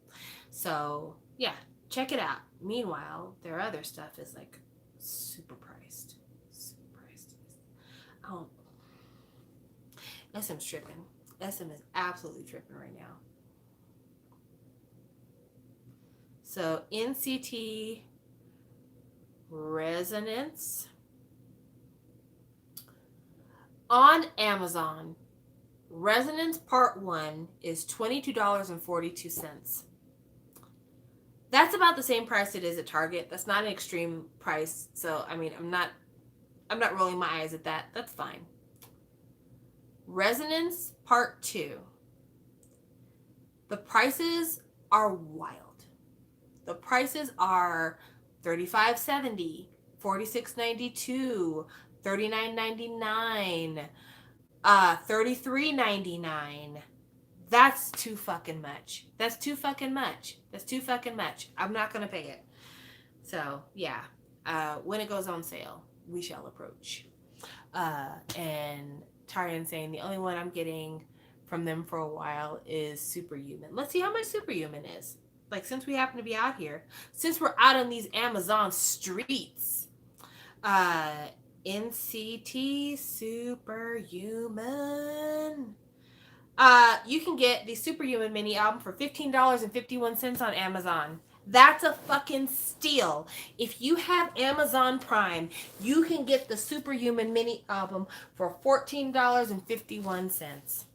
So yeah, check it out. Meanwhile, their other stuff is like super priced. Super priced. Oh, SM's tripping. SM is absolutely tripping right now. So NCT Resonance on Amazon. Resonance Part 1 is $22.42. That's about the same price it is at Target. That's not an extreme price. So I mean, I'm not rolling my eyes at that. That's fine. Resonance Part 2. The prices are wild. The prices are $35.70, $46.92, $39.99, $33.99. That's too fucking much. That's too fucking much. That's too fucking much. I'm not gonna pay it. So yeah, when it goes on sale, we shall approach. And Tarian saying the only one I'm getting from them for a while is Superhuman. Let's see how much Superhuman is. Like, since we happen to be out here, since we're out on these Amazon streets, NCT Superhuman. You can get the Superhuman mini album for $15.51 on Amazon. That's a fucking steal. If you have Amazon Prime, you can get the Superhuman mini album for $14.51.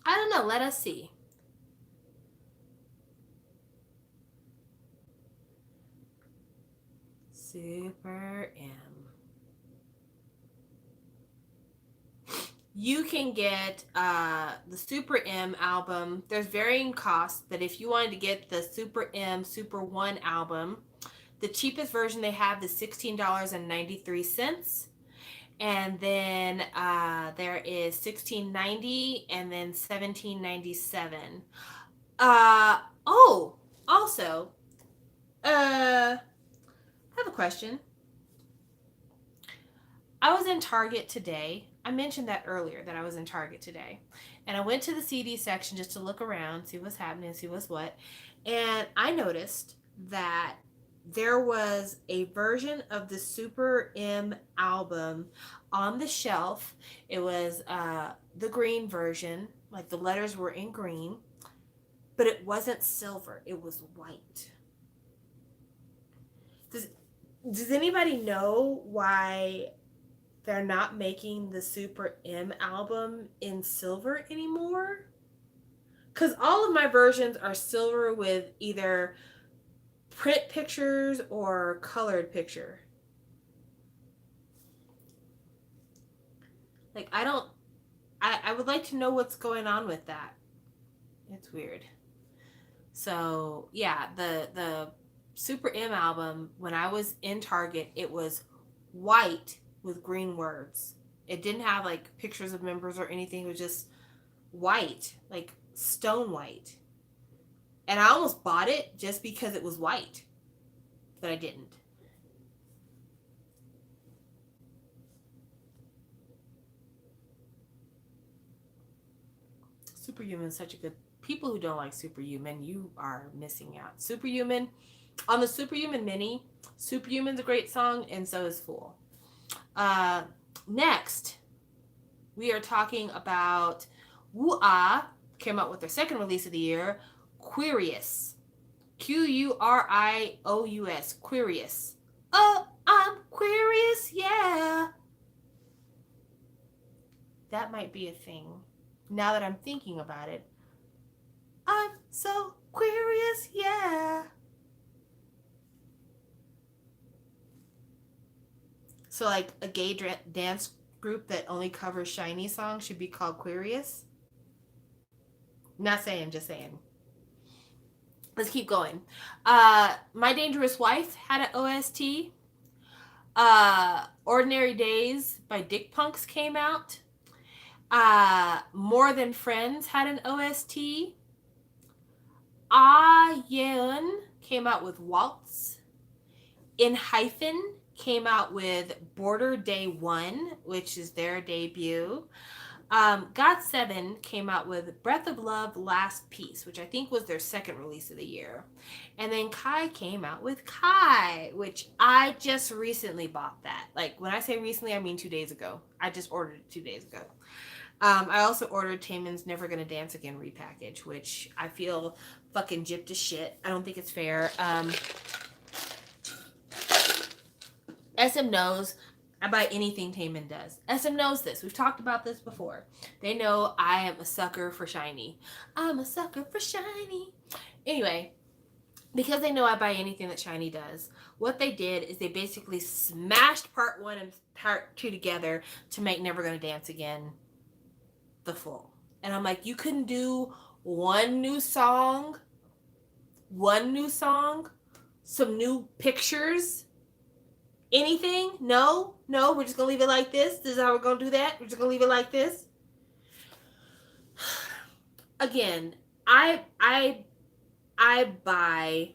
I don't know. Let us see. Super M. You can get the Super M album. There's varying costs, but if you wanted to get the Super M Super 1 album, the cheapest version they have is $16.93. And then there is $16.90 and then $17.97. Also, I have a question. I was in Target today. I mentioned that earlier, that I was in Target today. And I went to the CD section just to look around, see what's happening, see what's what. And I noticed that there was a version of the Super M album on the shelf. It was the green version, like the letters were in green, but it wasn't silver, it was white. Does anybody know why they're not making the Super M album in silver anymore? Because all of my versions are silver with either print pictures or colored picture. Like, I don't. I would like to know what's going on with that. It's weird. So yeah, the Super M album, when I was in Target, it was white with green words. It didn't have like pictures of members or anything. It was just white, like stone white. And I almost bought it just because it was white, but I didn't. Superhuman is such a good. People who don't like Superhuman, you are missing out. Superhuman, on the Superhuman mini, Superhuman's a great song, and so is Fool. Uh, Next, we are talking about Woo-Ah, came out with their second release of the year, Quirious. Qurious. Quirious. Oh, I'm Quirious, yeah. That might be a thing. Now that I'm thinking about it, I'm so Quirious, yeah. So, like, a gay dance group that only covers SHINee songs should be called Quirious? Not saying, just saying. Let's keep going. My Dangerous Wife had an OST. Ordinary Days by Dick Punks came out. More Than Friends had an OST. Ah Yeon came out with Waltz. In Hyphen came out with Border Day 1, which is their debut. GOT7 came out with Breath of Love Last Piece, which I think was their second release of the year. And then Kai came out with Kai, which I just recently bought that. Like, when I say recently, I mean 2 days ago. I just ordered it 2 days ago. I also ordered Taemin's Never Gonna Dance Again repackage, which I feel fucking gypped as shit. I don't think it's fair. SM knows I buy anything Taemin does. SM knows this. We've talked about this before. They know I am a sucker for SHINee. I'm a sucker for SHINee. Anyway, because they know I buy anything that SHINee does, what they did is they basically smashed part 1 and part 2 together to make Never Gonna Dance Again the full. And I'm like, you couldn't do one new song, some new pictures, anything? No, we're just gonna leave it like this. This is how we're gonna do that. We're just gonna leave it like this. Again, I buy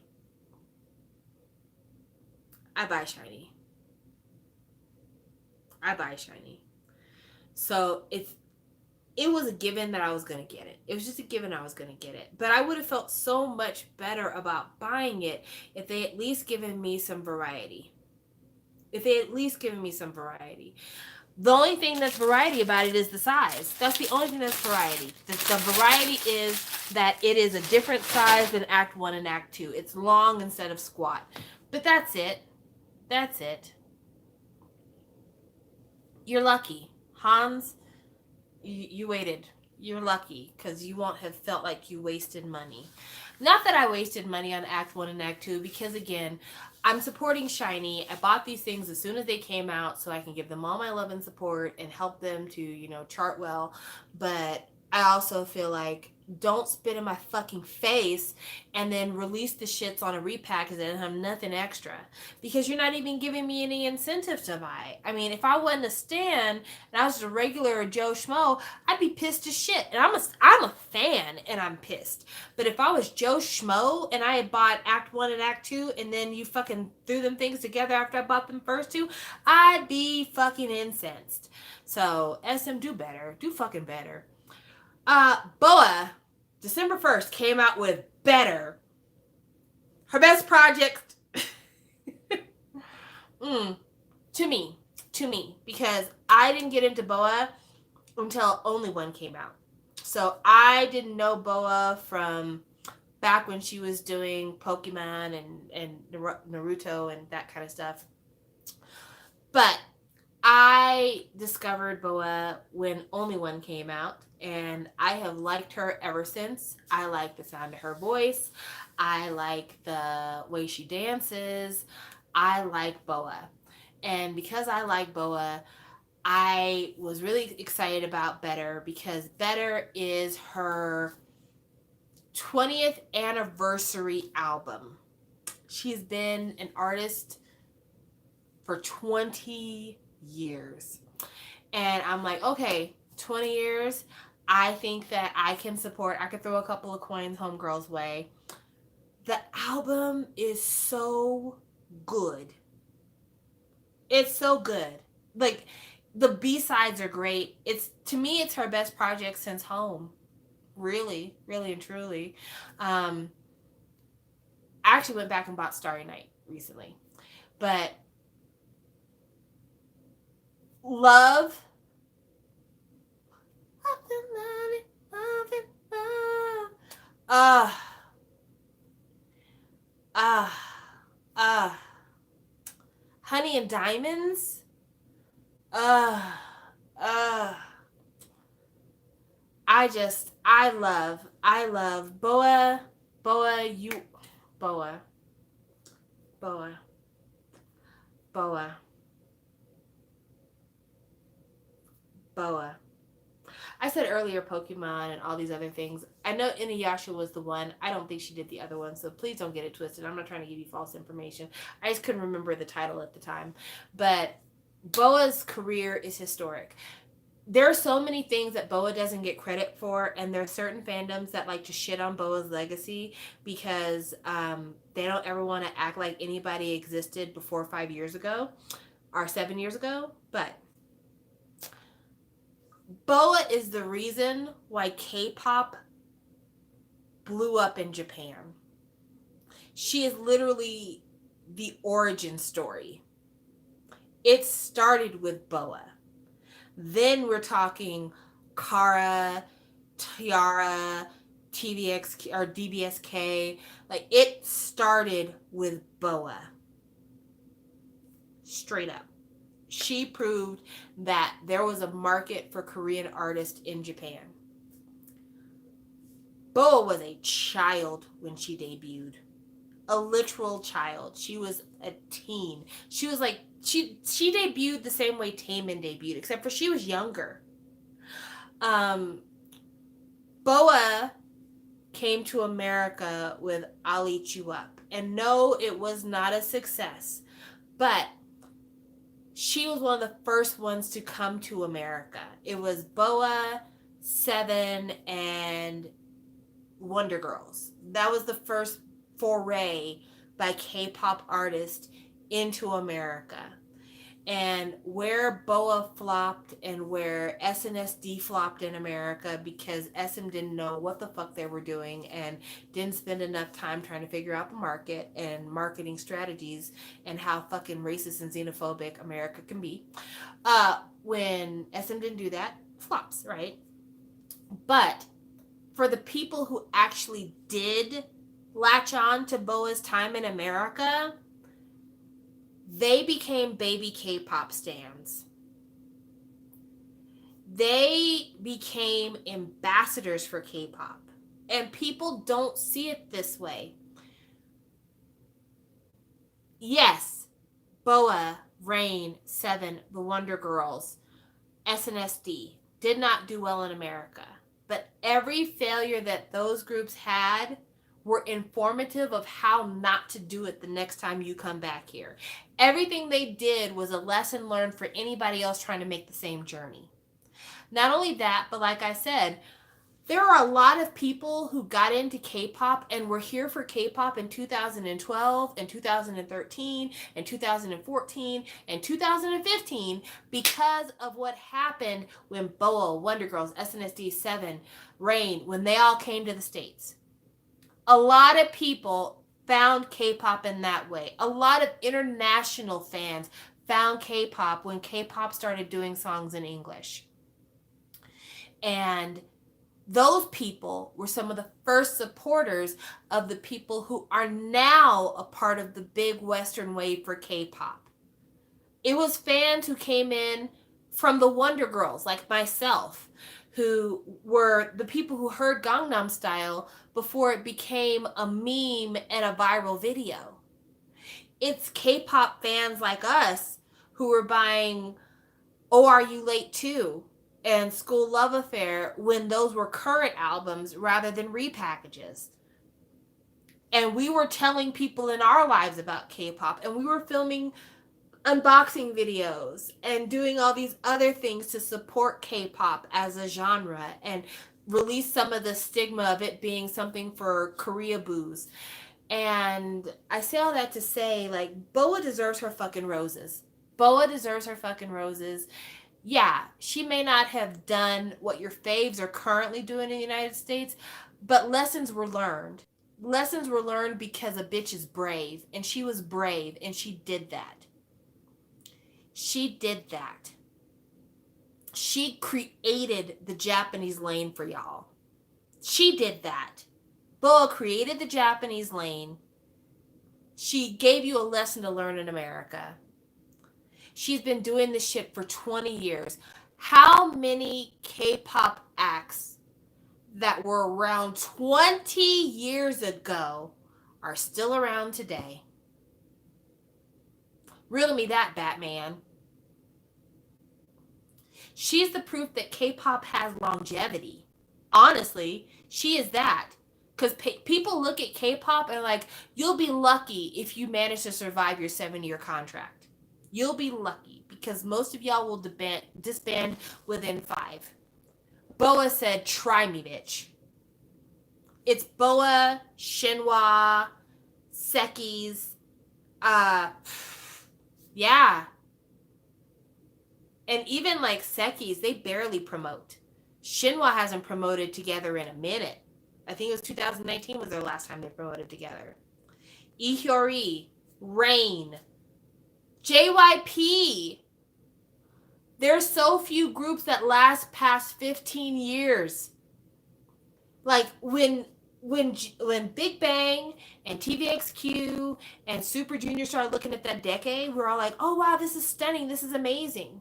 SHINee. I buy SHINee. So it was a given that I was going to get it. It was just a given I was going to get it. But I would have felt so much better about buying it if they at least given me some variety. The only thing that's variety about it is the size. That's the only thing that's variety. The variety is that it is a different size than Act 1 and Act 2. It's long instead of squat. But that's it. You're lucky. Hans, you waited. You're lucky because you won't have felt like you wasted money. Not that I wasted money on Act 1 and Act 2 because, again, I'm supporting SHINee. I bought these things as soon as they came out so I can give them all my love and support and help them to, chart well. But I also feel like don't spit in my fucking face and then release the shits on a repackage and have nothing extra because you're not even giving me any incentive to buy. I mean, if I wasn't a stan and I was a regular Joe Schmo, I'd be pissed as shit. And I'm a fan and I'm pissed. But if I was Joe Schmo and I had bought Act 1 and Act 2 and then you fucking threw them things together after I bought them first 2, I'd be fucking incensed. So SM, do better. Do fucking better. Boa, December 1st, came out with Better. Her best project to me, because I didn't get into Boa until Only One came out. So I didn't know Boa from back when she was doing Pokemon and Naruto and that kind of stuff. But I discovered Boa when Only One came out, and I have liked her ever since. I like the sound of her voice. I like the way she dances. I like Boa. And because I like Boa, I was really excited about Better because Better is her 20th anniversary album. She's been an artist for 20 years. And I'm like, okay, 20 years. I think that I can support, I could throw a couple of coins homegirl's way. The album is so good. It's so good. Like, the B-sides are great. It's, to me, it's her best project since Home. Really, really and truly. I actually went back and bought Starry Night recently. But love, uh, uh, uh, Honey and Diamonds, uh, uh, I love Boa, Boa, Boa, Boa, Boa, Boa. I said earlier Pokemon and all these other things. I know Inuyasha was the one. I don't think she did the other one, so please don't get it twisted. I'm not trying to give you false information. I just couldn't remember the title at the time. But Boa's career is historic. There are so many things that Boa doesn't get credit for, and there are certain fandoms that like to shit on Boa's legacy because they don't ever want to act like anybody existed before 5 years ago or 7 years ago. But Boa is the reason why K-pop blew up in Japan. She is literally the origin story. It started with Boa. Then we're talking Kara, Tiara, TVX or DBSK. Like, it started with Boa. Straight up. She proved that there was a market for Korean artists in Japan. Boa was a child when she debuted. A literal child. She was a teen. She was like, she debuted the same way Taemin debuted, except for she was younger. Boa came to America with Ali Chew Up. And no, it was not a success. But she was one of the first ones to come to America. It was Boa, Seven, and Wonder Girls. That was the first foray by K-pop artists into America. And where Boa flopped and where SNSD flopped in America because SM didn't know what the fuck they were doing and didn't spend enough time trying to figure out the market and marketing strategies and how fucking racist and xenophobic America can be. When SM didn't do that, flops, right? But for the people who actually did latch on to Boa's time in America, they became baby K-pop stans. They became ambassadors for K-pop. And people don't see it this way. Yes, Boa, Rain, Seven, the Wonder Girls, SNSD did not do well in America. But every failure that those groups had were informative of how not to do it the next time you come back here. Everything they did was a lesson learned for anybody else trying to make the same journey. Not only that, but like I said, there are a lot of people who got into K-pop and were here for K-pop in 2012 and 2013 and 2014 and 2015 because of what happened when Boa, Wonder Girls, SNSD, Seven, Rain, when they all came to the States. A lot of people found K-pop in that way. A lot of international fans found K-pop when K-pop started doing songs in English. And those people were some of the first supporters of the people who are now a part of the big Western wave for K-pop. It was fans who came in from the Wonder Girls, like myself, who were the people who heard Gangnam Style before it became a meme and a viral video. It's K-pop fans like us who were buying Oh Are You Late Too and School Love Affair when those were current albums rather than repackages. And we were telling people in our lives about K-pop, and we were filming unboxing videos and doing all these other things to support K-pop as a genre and release some of the stigma of it being something for Korea boos. And I say all that to say, like, Boa deserves her fucking roses. Boa deserves her fucking roses. Yeah, she may not have done what your faves are currently doing in the United States, but lessons were learned. Lessons were learned because a bitch is brave, and she was brave, and she did that. She did that. She created the Japanese lane for y'all. She did that. Boa created the Japanese lane. She gave you a lesson to learn in America. She's been doing this shit for 20 years. How many K-pop acts that were around 20 years ago are still around today? Riddle me that, Batman. She's the proof that K-pop has longevity. Honestly, she is that. Because people look at K-pop and like, you'll be lucky if you manage to survive your 7-year contract. You'll be lucky because most of y'all will disband within 5. Boa said, try me, bitch. It's Boa, Shinhwa, Sekis, yeah. And even like Sekis, they barely promote. Shinhwa hasn't promoted together in a minute. I think it was 2019 was their last time they promoted together. Ihyori, Rain, JYP. There's so few groups that last past 15 years. Like when Big Bang and TVXQ and Super Junior started looking at that decade, we were all like, oh wow, this is stunning, this is amazing.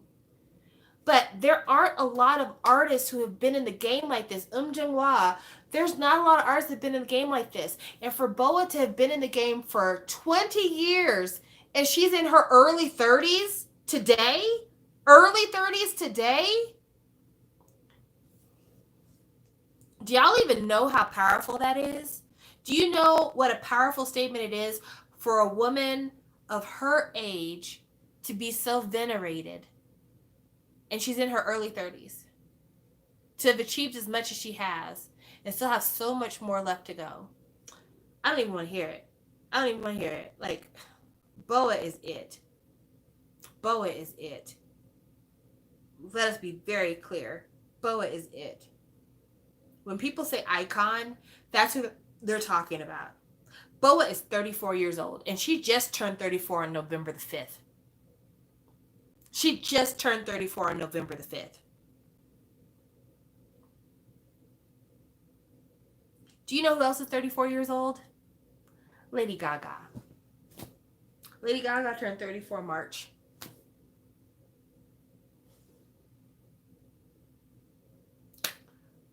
But there aren't a lot of artists who have been in the game like this. Jung-hwa, there's not a lot of artists that have been in the game like this. And for Boa to have been in the game for 20 years and she's in her early 30s today, do y'all even know how powerful that is? Do you know what a powerful statement it is for a woman of her age to be so venerated? And she's in her early 30s. To have achieved as much as she has and still have so much more left to go. I don't even want to hear it. Like, Boa is it. Boa is it. Let us be very clear. Boa is it. When people say icon, that's who they're talking about. Boa is 34 years old, and she just turned 34 on November the 5th. She just turned 34 on November the 5th. Do you know who else is 34 years old? Lady Gaga. Lady Gaga turned 34 March.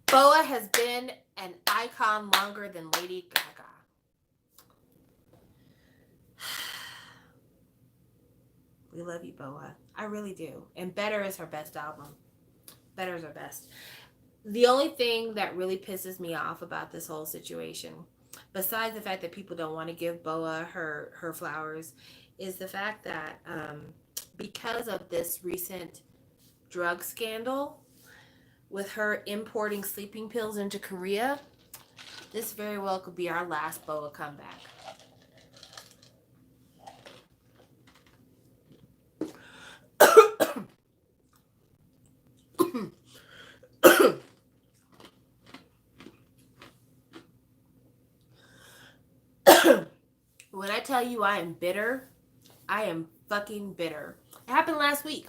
Boa has been an icon longer than Lady Gaga. We love you, Boa. I really do. And Better is her best album. Better is her best. The only thing that really pisses me off about this whole situation, besides the fact that people don't want to give Boa her flowers, is the fact that because of this recent drug scandal with her importing sleeping pills into Korea, this very well could be our last Boa comeback. When I tell you I am bitter, I am fucking bitter. It happened last week.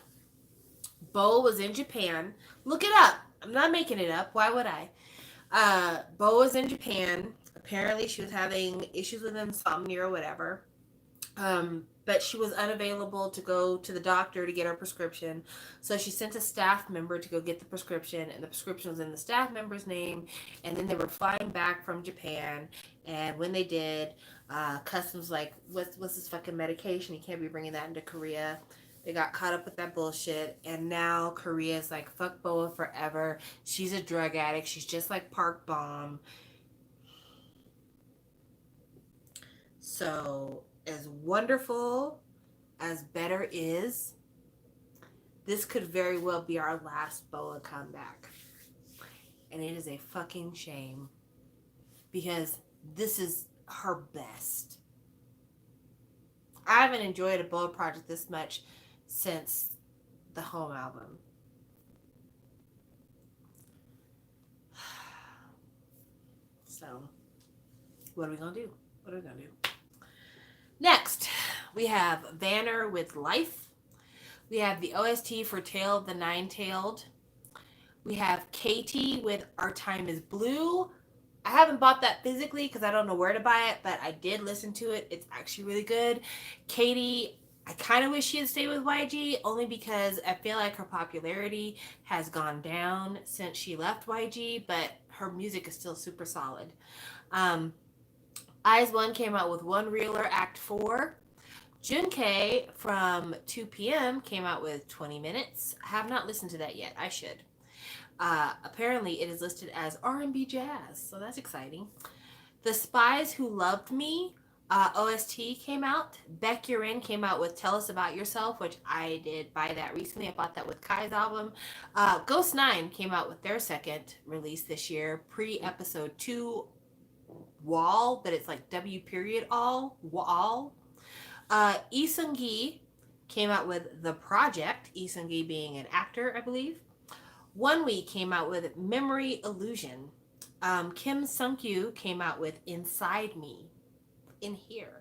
Boa was in Japan. Look it up. I'm not making it up. Why would I? Boa was in Japan. Apparently she was having issues with insomnia or whatever. But she was unavailable to go to the doctor to get her prescription. So she sent a staff member to go get the prescription, and the prescription was in the staff member's name. And then they were flying back from Japan. And when they did, customs like, what's this fucking medication? You can't be bringing that into Korea. They got caught up with that bullshit. And now Korea's like, fuck Boa forever. She's a drug addict. She's just like Park Bomb. So, as wonderful as Better is, this could very well be our last Boa comeback. And it is a fucking shame. Because this is her best. I haven't enjoyed a Boa project this much since the Home album. So, what are we gonna do? Next, we have Vanner with Life. We have the OST for Tale of the Nine-Tailed. We have Katie with Our Time is Blue. I haven't bought that physically because I don't know where to buy it, but I did listen to it. It's actually really good. Katie, I kind of wish she had stayed with YG, only because I feel like her popularity has gone down since she left YG, but her music is still super solid. Eyes One came out with One Reeler Act 4. Junkei from 2 p.m. came out with 20 minutes. I have not listened to that yet. I should. Apparently, it is listed as R&B jazz, so that's exciting. The Spies Who Loved Me OST came out. Beck You're In came out with Tell Us About Yourself, which I did buy that recently. I bought that with Kai's album. Ghost 9 came out with their second release this year, pre-episode 2 Wall, but it's like W period all. Wall. Lee Seung-gi came out with The Project, Lee Seung-gi being an actor, I believe. 1 Week came out with Memory Illusion. Kim Sung-kyu came out with Inside Me, in here.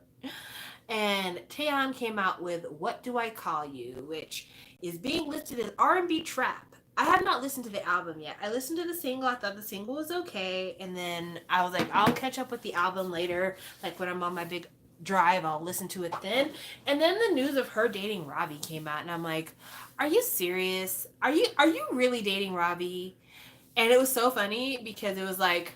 And Taeyeon came out with What Do I Call You, which is being listed as R&B trap. I have not listened to the album yet. I listened to the single. I thought the single was okay. And then I was like, I'll catch up with the album later. Like when I'm on my big drive, I'll listen to it then. And then the news of her dating Robbie came out. And I'm like, are you serious? Are you really dating Robbie? And it was so funny because it was like,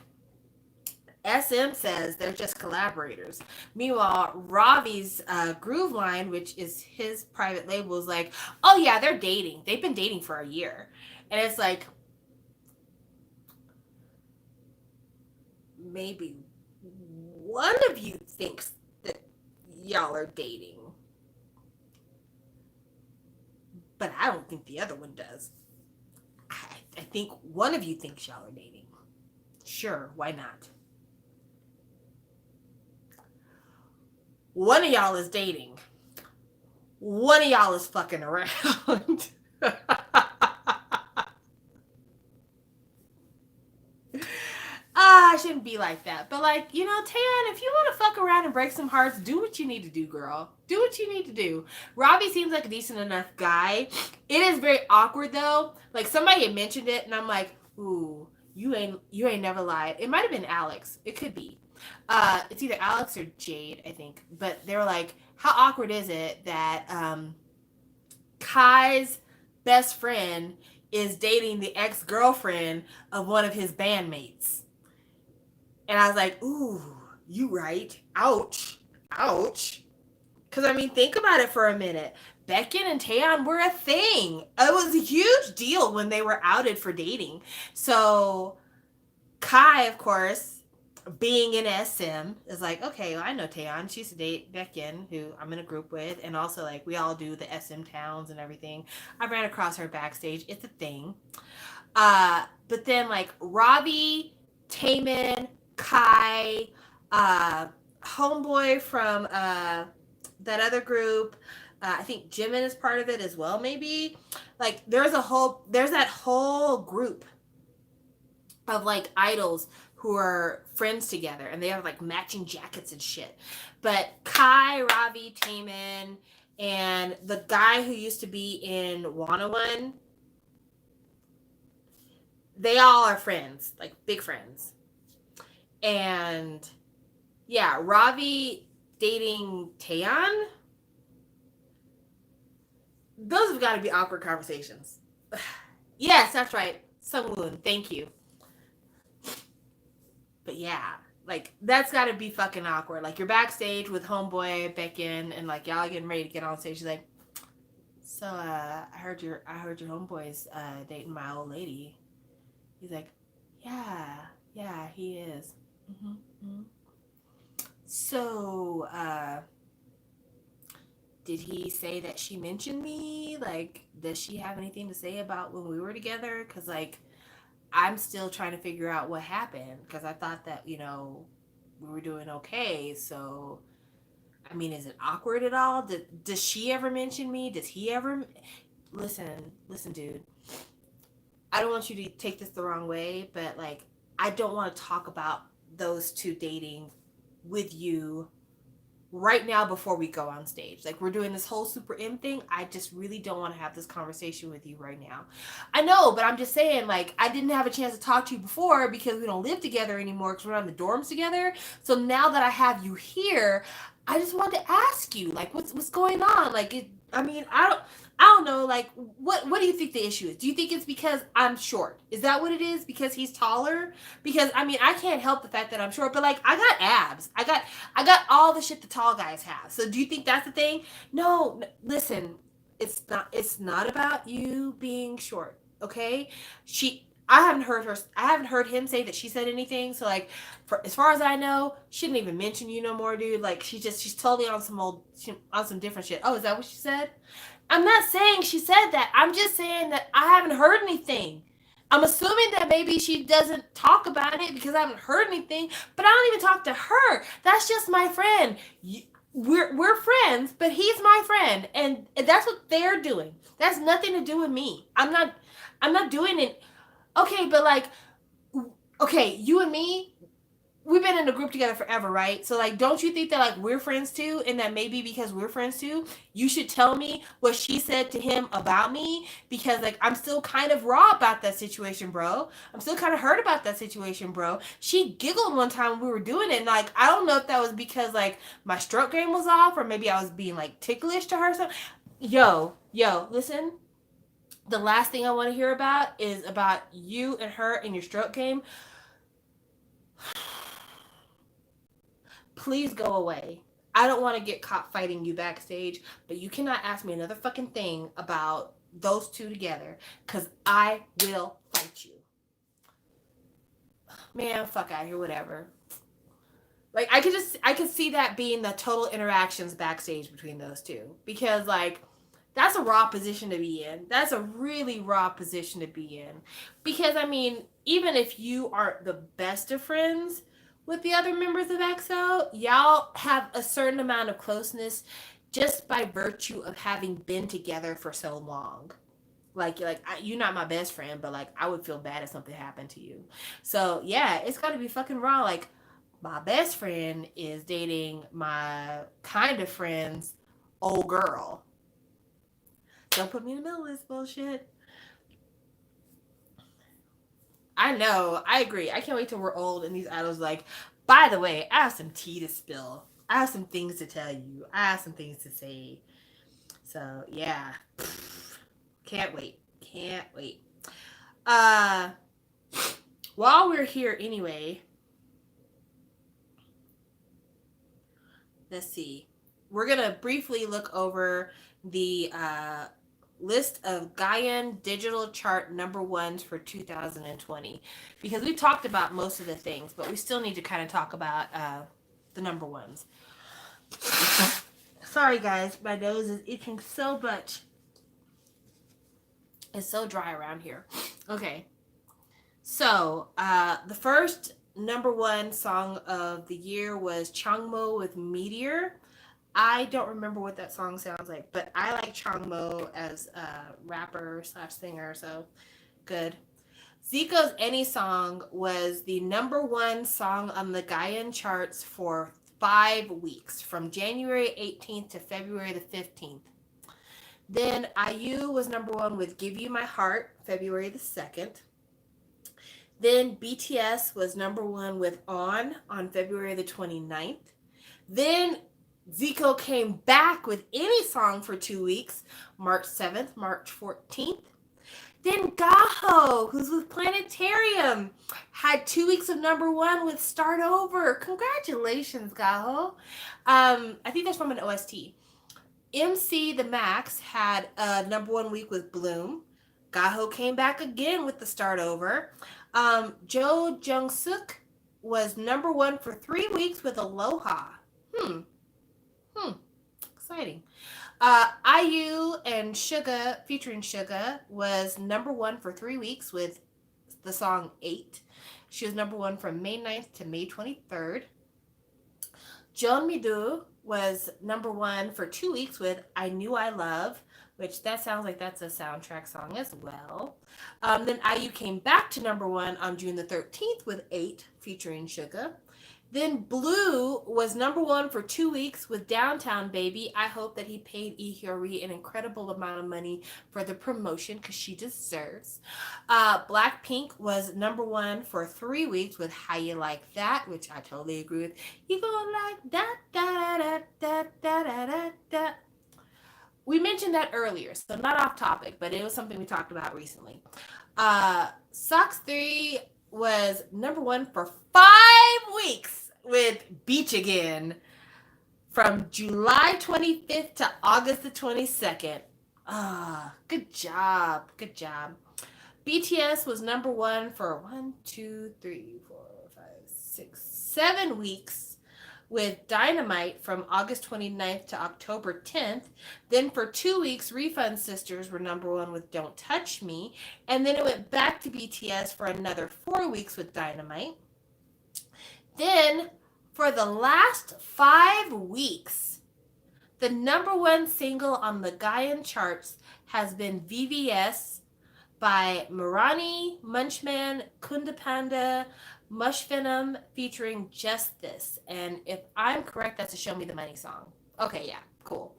SM says they're just collaborators. Meanwhile, Ravi's Groove Line, which is his private label, is like, oh yeah, they're dating. They've been dating for a year. And it's like, maybe one of you thinks that y'all are dating. But I don't think the other one does. I think one of you thinks y'all are dating. Sure, why not? One of y'all is dating. One of y'all is fucking around. I shouldn't be like that. But like, you know, Taeyeon, if you want to fuck around and break some hearts, do what you need to do, girl. Do what you need to do. Robbie seems like a decent enough guy. It is very awkward though. Like somebody had mentioned it and I'm like, ooh, you ain't never lied. It might have been Alex. It could be. It's either Alex or Jade, I think. But they were like, how awkward is it that Kai's best friend is dating the ex-girlfriend of one of his bandmates? And I was like, ooh, you right. Ouch. Ouch. Because, I mean, think about it for a minute. Beckett and Taeyeon were a thing. It was a huge deal when they were outed for dating. So, Kai, of course, being in SM, is like, okay, well, I know Taeyeon. She used to date Beckett, who I'm in a group with. And also, like, we all do the SM towns and everything. I ran across her backstage. It's a thing. But then, like, Robbie, Taemin, Kai, Homeboy from that other group. I think Jimin is part of it as well, maybe. Like, there's that whole group of, like, idols who are friends together, and they have, like, matching jackets and shit. But Kai, Robbie, Taemin, and the guy who used to be in One, they all are friends, like, big friends. And yeah, Ravi dating Taeyeon. Those have got to be awkward conversations. Yes, that's right. Sungwoon, thank you. But yeah, like that's got to be fucking awkward. Like you're backstage with homeboy Baekhyun, and like y'all getting ready to get on stage. She's like, so I heard your homeboy's dating my old lady. He's like, yeah, he is. Mm-hmm, mm-hmm. So, did he say that she mentioned me? Like, does she have anything to say about when we were together? Because, like, I'm still trying to figure out what happened. Because I thought that, we were doing okay. So, I mean, is it awkward at all? Does she ever mention me? Does he ever? Listen, dude. I don't want you to take this the wrong way, but, like, I don't want to talk about those two dating with you right now before we go on stage. Like we're doing this whole Super M thing. I just really don't want to have this conversation with you right now. I know, but I'm just saying, like, I didn't have a chance to talk to you before because we don't live together anymore because we're not in the dorms together. So now that I have you here, I just wanted to ask you, like, what's going on? Like, I don't know, like, what do you think the issue is? Do you think it's because I'm short? Is that what it is? Because he's taller? Because I mean, I can't help the fact that I'm short, but like I got abs. I got all the shit the tall guys have. So do you think that's the thing? No, listen, it's not about you being short, okay? I haven't heard him say that she said anything. So like, as far as I know, she didn't even mention you no more, dude. Like she's totally on on some different shit. Oh, is that what she said? I'm not saying she said that. I'm just saying that I haven't heard anything. I'm assuming that maybe she doesn't talk about it because I haven't heard anything, but I don't even talk to her. That's just my friend. We're friends, but he's my friend, and that's what they're doing. That's nothing to do with me. I'm not doing it. Okay, but like, okay, you and me, we've been in a group together forever, right? So like, don't you think that like we're friends too, and that maybe because we're friends too, you should tell me what she said to him about me? Because like I'm still kind of raw about that situation, bro. I'm still kind of hurt about that situation, bro. She giggled one time when we were doing it, and like I don't know if that was because like my stroke game was off, or maybe I was being like ticklish to her. So, yo, listen. The last thing I want to hear about is about you and her and your stroke game. Please go away. I don't want to get caught fighting you backstage, but you cannot ask me another fucking thing about those two together, because I will fight you. Man, fuck out of here, whatever. Like, I could see that being the total interactions backstage between those two. Because, like, that's a raw position to be in. That's a really raw position to be in. Because, I mean, even if you aren't the best of friends with the other members of EXO, y'all have a certain amount of closeness just by virtue of having been together for so long. Like, you're not my best friend, but like I would feel bad if something happened to you. So yeah, it's got to be fucking raw. Like, my best friend is dating my kind of friend's old girl. Don't put me in the middle of this bullshit. I know. I agree. I can't wait till we're old and these idols like, by the way, I have some tea to spill. I have some things to tell you. I have some things to say. So, yeah. Can't wait. Can't wait. Uh, while we're here anyway, let's see. We're going to briefly look over the list of Gaia digital chart number ones for 2020, because we talked about most of the things, but we still need to kind of talk about the number ones. Sorry guys, my nose is itching so much. It's so dry around here. Okay, so the first number one song of the year was Changmo with Meteor. I don't remember what that song sounds like, but I like Changmo as a rapper / singer, so good. Zico's Any Song was the number one song on the Gaian charts for 5 weeks, from January 18th to February the 15th. Then IU was number one with Give You My Heart, February the 2nd. Then BTS was number one with On February the 29th. Then Zico came back with Any Song for 2 weeks, March 7th, March 14th. Then Gaho, who's with Planetarium, had 2 weeks of number one with Start Over. Congratulations, Gaho. I think that's from an OST. MC The Max had a number one week with Bloom. Gaho came back again with the Start Over. Jo Jung Suk was number one for 3 weeks with Aloha. Exciting. IU and Suga, featuring Suga, was number one for 3 weeks with the song 8. She was number one from May 9th to May 23rd. Jeon Mi-do was number one for 2 weeks with I Knew I Love, which that sounds like that's a soundtrack song as well. Then IU came back to number one on June the 13th with 8, featuring Suga. Then Blue was number one for 2 weeks with Downtown Baby. I hope that he paid Lee Hyori an incredible amount of money for the promotion because she deserves. Blackpink was number one for 3 weeks with How You Like That, which I totally agree with. You go like that, da da da da da da da. We mentioned that earlier, so not off topic, but it was something we talked about recently. Socks 3 was number one for 5 weeks with Beach Again from July 25th to August the 22nd. Good job. Good job. BTS was number one for 7 weeks with Dynamite from August 29th to October 10th. Then for 2 weeks, Refund Sisters were number one with Don't Touch Me. And then it went back to BTS for another 4 weeks with Dynamite. Then for the last 5 weeks, the number one single on the Gaian charts has been VVS by Marani, Munchman, Kunda Panda, Mush Venom, featuring Just This. And if I'm correct, that's a Show Me the Money song. Okay, yeah, cool.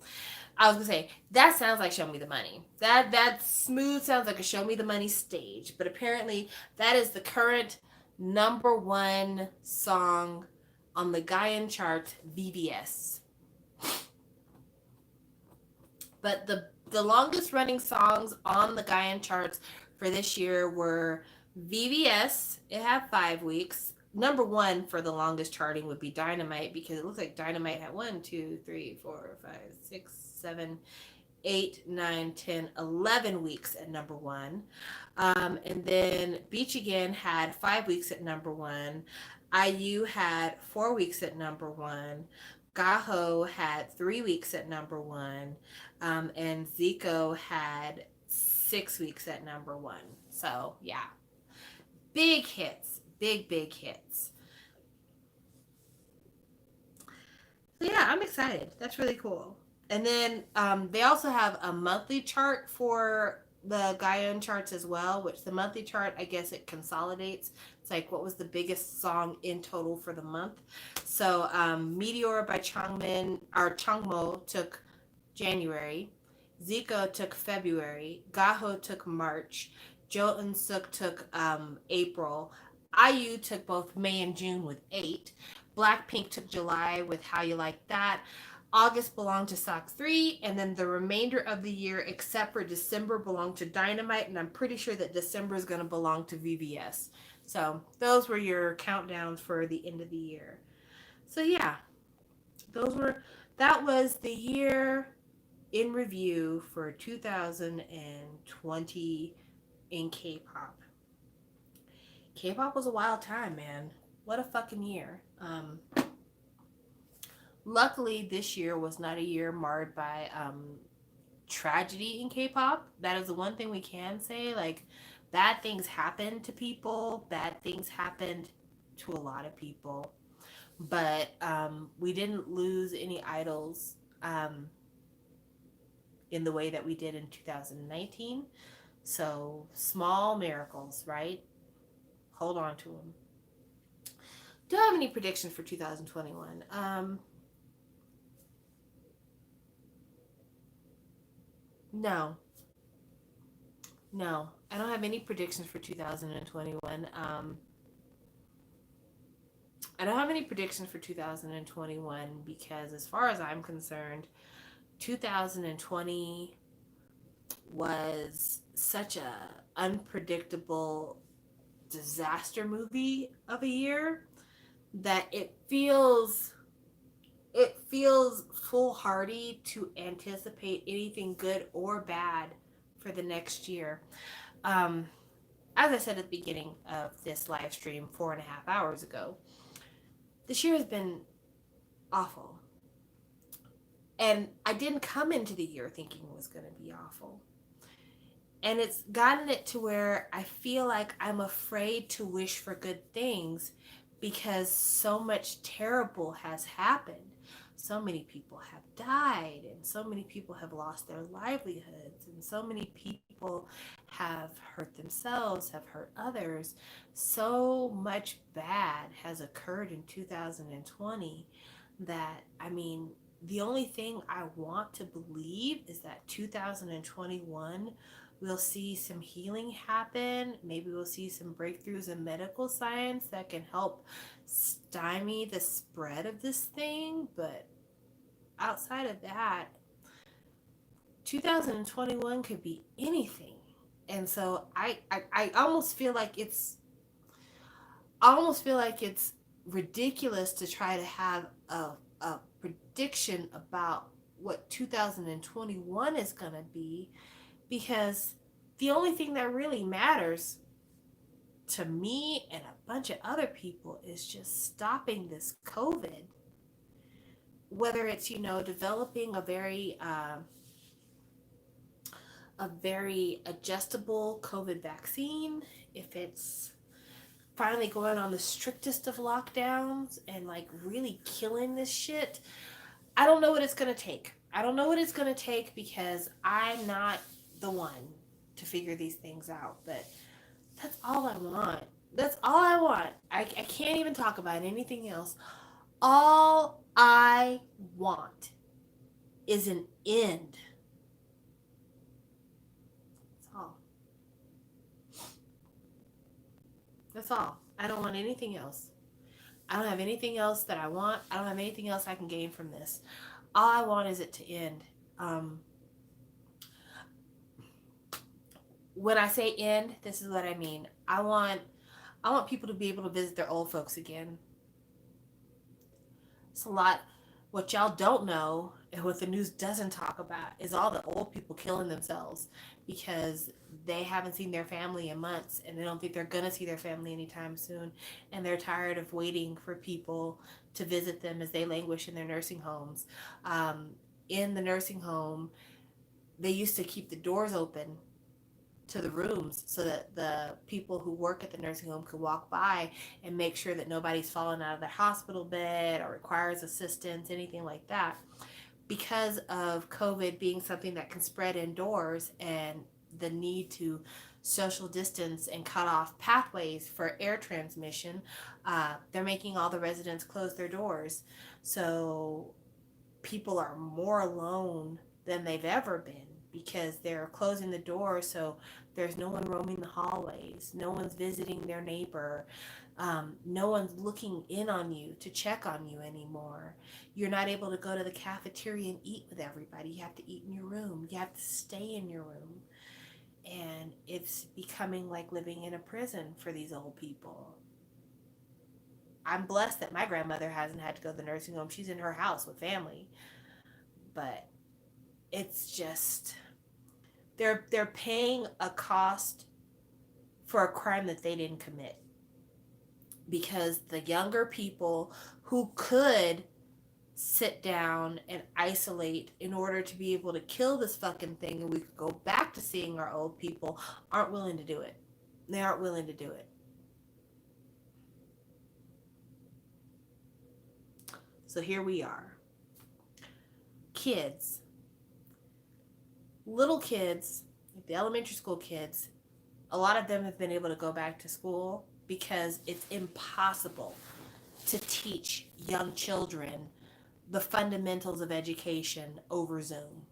I was gonna say, that sounds like Show Me the Money. That smooth sounds like a Show Me the Money stage. But apparently, that is the current number one song on the Gaian chart, VVS. But the longest running songs on the Gaian charts for this year were VVS. It had 5 weeks. Number one for the longest charting would be Dynamite, because it looks like Dynamite had 1, 2, 3, 4, 5, 6, 7, 8, 9, 10, 11 weeks at number one. And then Beach Again had 5 weeks at number one. IU had 4 weeks at number one. Gaho had 3 weeks at number one. And Zico had 6 weeks at number one. So, yeah. Big hits. Big hits. So, yeah, I'm excited. That's really cool. And then they also have a monthly chart for the Gaian charts as well, which the monthly chart, I guess it consolidates. It's like what was the biggest song in total for the month. So Meteor by Changmo took January. Zico took February. Gaho took March. Jo Eun-suk took April. IU took both May and June with 8. Blackpink took July with How You Like That. August belonged to Socks 3, and then the remainder of the year, except for December, belonged to Dynamite, and I'm pretty sure that December is going to belong to VVS. So those were your countdowns for the end of the year. So yeah, that was the year in review for 2020 in K-pop. K-pop was a wild time, man. What a fucking year. Luckily, this year was not a year marred by tragedy in K-pop. That is the one thing we can say. Like, bad things happened to people. Bad things happened to a lot of people. But we didn't lose any idols in the way that we did in 2019. So, small miracles, right? Hold on to them. Do I have any predictions for 2021? No, I don't have any predictions for 2021. I don't have any predictions for 2021 because, as far as I'm concerned, 2020 was such a unpredictable disaster movie of a year that it feels foolhardy to anticipate anything good or bad for the next year. Um, as I said at the beginning of this live stream 4.5 hours ago, this year has been awful. And I didn't come into the year thinking it was going to be awful. And it's gotten it to where I feel like I'm afraid to wish for good things because so much terrible has happened. So many people have died, and so many people have lost their livelihoods, and so many people have hurt themselves, have hurt others. So much bad has occurred in 2020 that, I mean, the only thing I want to believe is that 2021 we'll see some healing happen. Maybe we'll see some breakthroughs in medical science that can help stymie the spread of this thing. But outside of that, 2021 could be anything. And so I almost feel like it's ridiculous to try to have a prediction about what 2021 is going to be, because the only thing that really matters to me and a bunch of other people is just stopping this COVID. Whether it's, developing a very adjustable COVID vaccine, if it's finally going on the strictest of lockdowns and like really killing this shit, I don't know what it's gonna take. I don't know what it's gonna take because I'm not the one to figure these things out. But that's all I want. That's all I want. I can't even talk about anything else. All I want is an end. That's all. That's all. I don't want anything else. I don't have anything else that I want. I don't have anything else I can gain from this. All I want is it to end. When I say end, this is what I mean. I want people to be able to visit their old folks again. It's a lot. What y'all don't know and what the news doesn't talk about is all the old people killing themselves because they haven't seen their family in months and they don't think they're going to see their family anytime soon. And they're tired of waiting for people to visit them as they languish in their nursing homes. In the nursing home, they used to keep the doors open to the rooms so that the people who work at the nursing home could walk by and make sure that nobody's fallen out of their hospital bed or requires assistance, anything like that. Because of COVID being something that can spread indoors and the need to social distance and cut off pathways for air transmission, they're making all the residents close their doors. So people are more alone than they've ever been because they're closing the door, so there's no one roaming the hallways, no one's visiting their neighbor, no one's looking in on you to check on you anymore. You're not able to go to the cafeteria and eat with everybody. You have to eat in your room. You have to stay in your room. And it's becoming like living in a prison for these old people. I'm blessed that my grandmother hasn't had to go to the nursing home. She's in her house with family. But it's just they're paying a cost for a crime that they didn't commit, because the younger people who could sit down and isolate in order to be able to kill this fucking thing and we could go back to seeing our old people aren't willing to do it. They aren't willing to do it. So here we are. Kids, little kids, like the elementary school kids, a lot of them have been able to go back to school because it's impossible to teach young children the fundamentals of education over Zoom.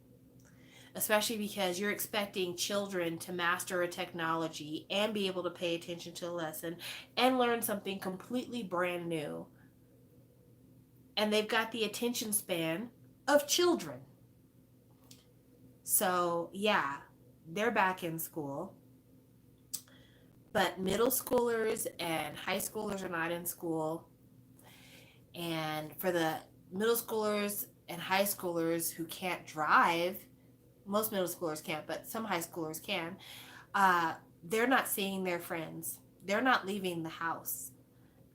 Especially because you're expecting children to master a technology and be able to pay attention to a lesson and learn something completely brand new and they've got the attention span of children. So, yeah, they're back in school. But middle schoolers and high schoolers are not in school. And for the middle schoolers and high schoolers who can't drive, most middle schoolers can't, but some high schoolers can, uh, they're not seeing their friends. They're not leaving the house.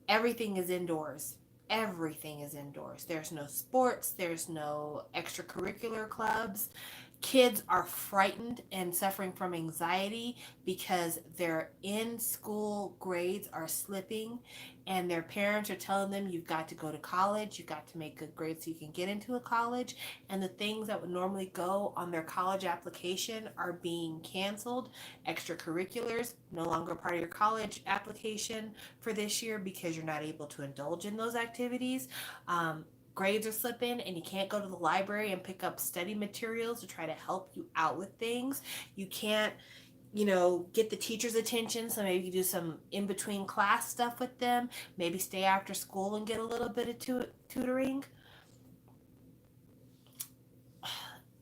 Everything is indoors. Everything is indoors. There's no sports, there's no extracurricular clubs. Kids are frightened and suffering from anxiety because their in school grades are slipping, and their parents are telling them, you've got to go to college, you've got to make good grades so you can get into a college, and the things that would normally go on their college application are being canceled. Extracurriculars no longer part of your college application for this year because you're not able to indulge in those activities. Grades are slipping, and you can't go to the library and pick up study materials to try to help you out with things. You can't, get the teacher's attention, so maybe you do some in between class stuff with them, maybe stay after school and get a little bit of tutoring.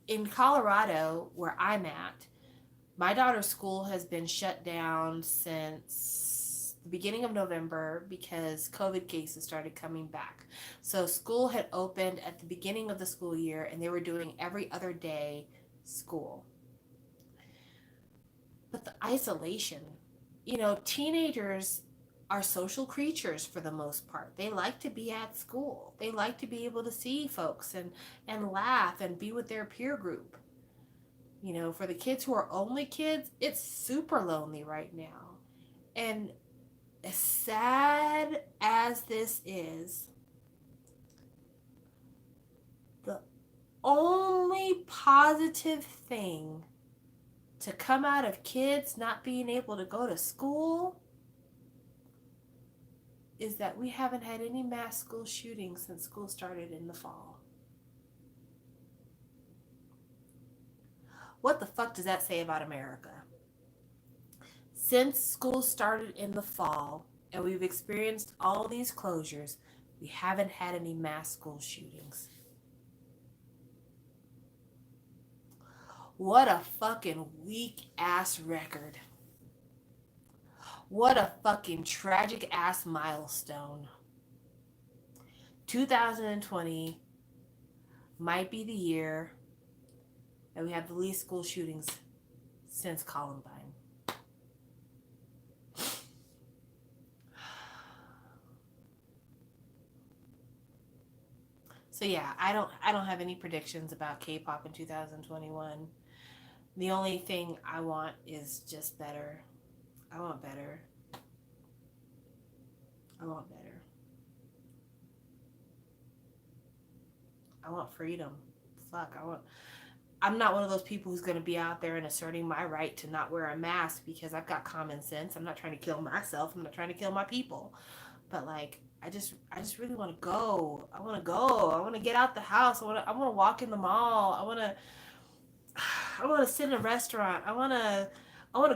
In Colorado, where I'm at, my daughter's school has been shut down since the beginning of November because COVID cases started coming back. So school had opened at the beginning of the school year, and they were doing every other day school. But the isolation, teenagers are social creatures for the most part. They like to be at school. They like to be able to see folks and laugh and be with their peer group. For the kids who are only kids, it's super lonely right now. And as sad as this is, the only positive thing to come out of kids not being able to go to school is that we haven't had any mass school shootings since school started in the fall. What the fuck does that say about America? Since school started in the fall and we've experienced all these closures, we haven't had any mass school shootings. What a fucking weak ass record. What a fucking tragic ass milestone. 2020 might be the year that we have the least school shootings since Columbine. So yeah, I don't have any predictions about K-pop in 2021. The only thing I want is just better. I want better. I want better. I want freedom. Fuck, I'm not one of those people who's going to be out there and asserting my right to not wear a mask because I've got common sense. I'm not trying to kill myself. I'm not trying to kill my people. But like, I just really want to go. I want to go. I want to get out the house. I want to walk in the mall. I want to sit in a restaurant. I want to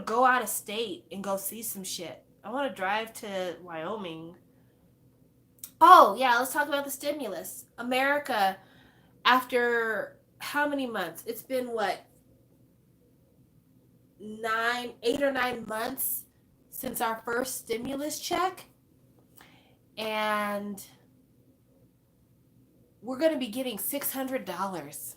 go out of state and go see some shit. I want to drive to Wyoming. Oh, yeah, let's talk about the stimulus. America, after how many months? It's been what? 8 or 9 months since our first stimulus check. And we're going to be getting $600.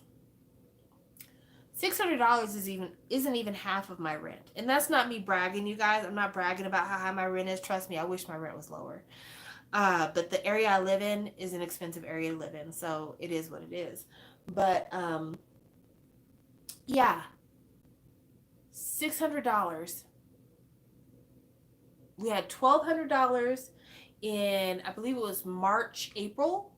$600 isn't even half of my rent. And that's not me bragging, you guys. I'm not bragging about how high my rent is. Trust me, I wish my rent was lower. But the area I live in is an expensive area to live in, so it is what it is. But yeah, $600. We had $1,200 in, I believe it was March, April,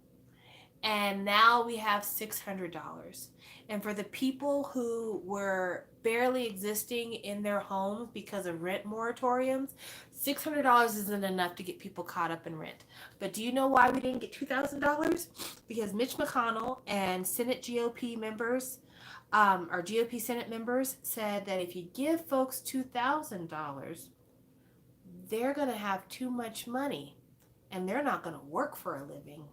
and now we have $600. And for the people who were barely existing in their homes because of rent moratoriums, $600 isn't enough to get people caught up in rent. But do you know why we didn't get $2,000? Because Mitch McConnell and Senate GOP members, or GOP Senate members, said that if you give folks $2,000, they're going to have too much money and they're not going to work for a living.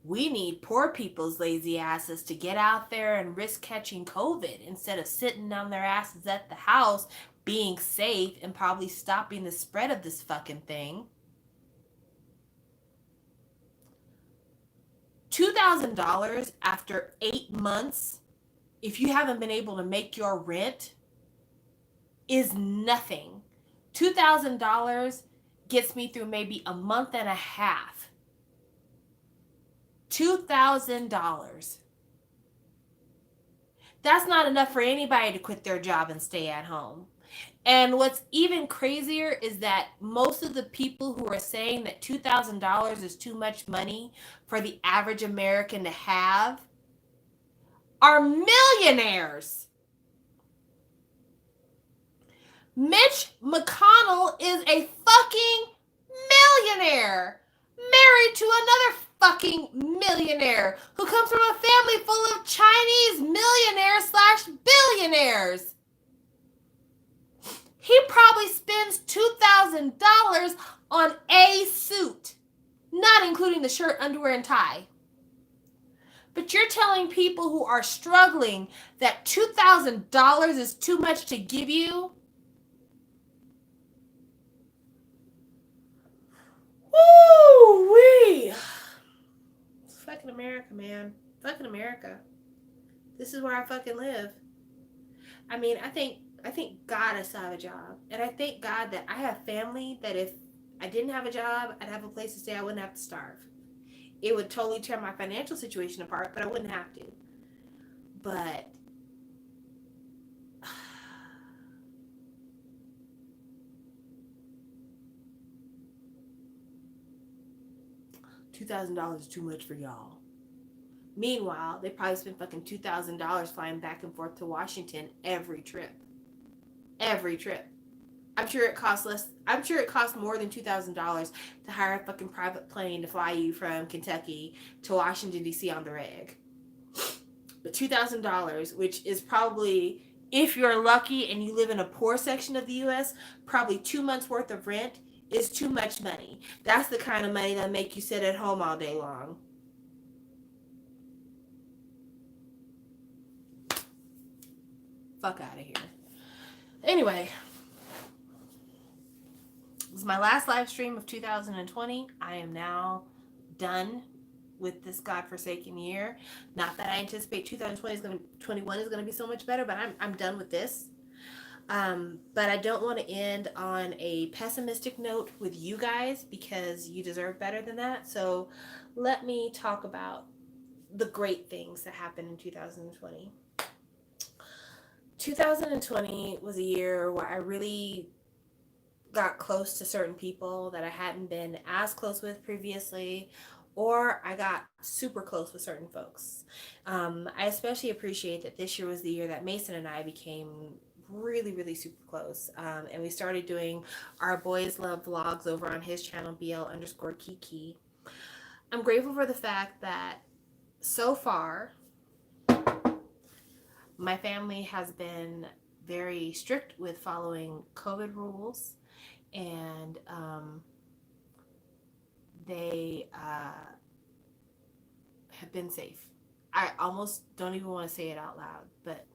We need poor people's lazy asses to get out there and risk catching COVID instead of sitting on their asses at the house, being safe and probably stopping the spread of this fucking thing. $2,000 after 8 months, if you haven't been able to make your rent, is nothing. $2,000 gets me through maybe a month and a half. $2,000. That's not enough for anybody to quit their job and stay at home. And what's even crazier is that most of the people who are saying that $2,000 is too much money for the average American to have are millionaires. Mitch McConnell is a fucking millionaire, married to another fucking millionaire who comes from a family full of Chinese millionaires/billionaires. He probably spends $2,000 on a suit, not including the shirt, underwear, and tie. But you're telling people who are struggling that $2,000 is too much to give you? Woo-wee! It's fucking America, man. Fucking America. This is where I fucking live. I mean, I think God I still have a job. And I thank God that I have family that if I didn't have a job, I'd have a place to stay. I wouldn't have to starve. It would totally tear my financial situation apart, but I wouldn't have to. But $2,000 is too much for y'all. Meanwhile, they probably spend fucking $2,000 flying back and forth to Washington every trip. Every trip. I'm sure it costs more than $2,000 to hire a fucking private plane to fly you from Kentucky to Washington, D.C. on the reg. But $2,000, which is probably, if you're lucky and you live in a poor section of the U.S., probably 2 months worth of rent, is too much money. That's the kind of money that'll make you sit at home all day long. Fuck out of here. Anyway, this is my last live stream of 2020. I am now done with this godforsaken year. Not that I anticipate 2021 is going to be so much better, but I'm done with this. But I don't want to end on a pessimistic note with you guys because you deserve better than that. So let me talk about the great things that happened in 2020. 2020 was a year where I really got close to certain people that I hadn't been as close with previously, or I got super close with certain folks. I especially appreciate that this year was the year that Mason and I became really, really super close. And we started doing our Boys Love vlogs over on his channel, BL_Kiki. I'm grateful for the fact that so far, my family has been very strict with following COVID rules, and they have been safe. I almost don't even want to say it out loud, but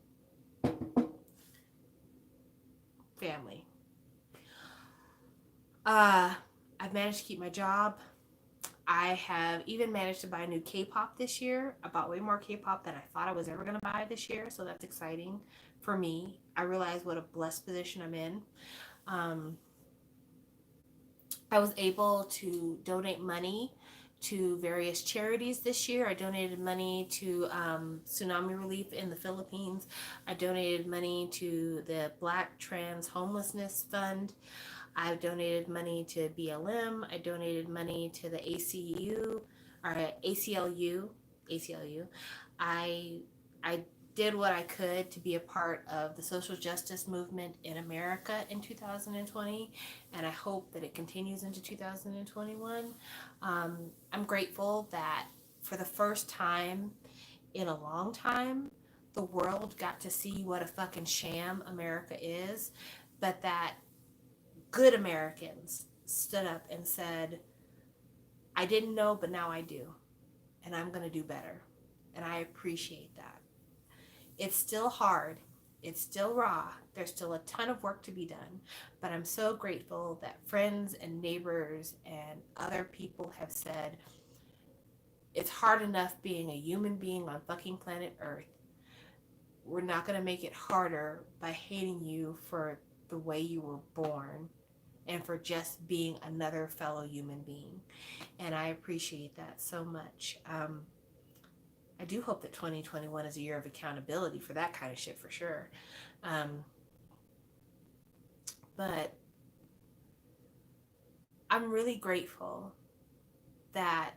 family. I've managed to keep my job. I have even managed to buy new K-pop this year. I bought way more K-pop than I thought I was ever going to buy this year, so that's exciting for me. I realize what a blessed position I'm in. I was able to donate money to various charities this year. I donated money to tsunami relief in the Philippines. I donated money to the Black Trans Homelessness Fund. I've donated money to BLM. I donated money to the ACLU. I did what I could to be a part of the social justice movement in America in 2020, and I hope that it continues into 2021. I'm grateful that for the first time in a long time, the world got to see what a fucking sham America is, but that good Americans stood up and said, I didn't know, but now I do. and I'm going to do better. And I appreciate that. It's still hard. It's still raw. There's still a ton of work to be done. But I'm so grateful that friends and neighbors and other people have said, it's hard enough being a human being on fucking planet Earth. We're not going to make it harder by hating you for the way you were born and for just being another fellow human being. And I appreciate that so much. I do hope that 2021 is a year of accountability for that kind of shit for sure. Um, but I'm really grateful that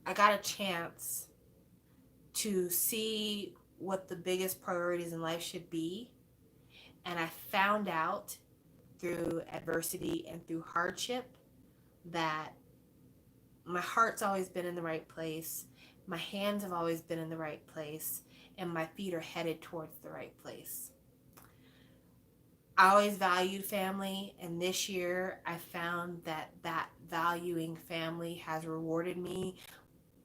I got a chance to see what the biggest priorities in life should be. And I found out through adversity and through hardship that my heart's always been in the right place, my hands have always been in the right place, and my feet are headed towards the right place. I always valued family, and this year I found that valuing family has rewarded me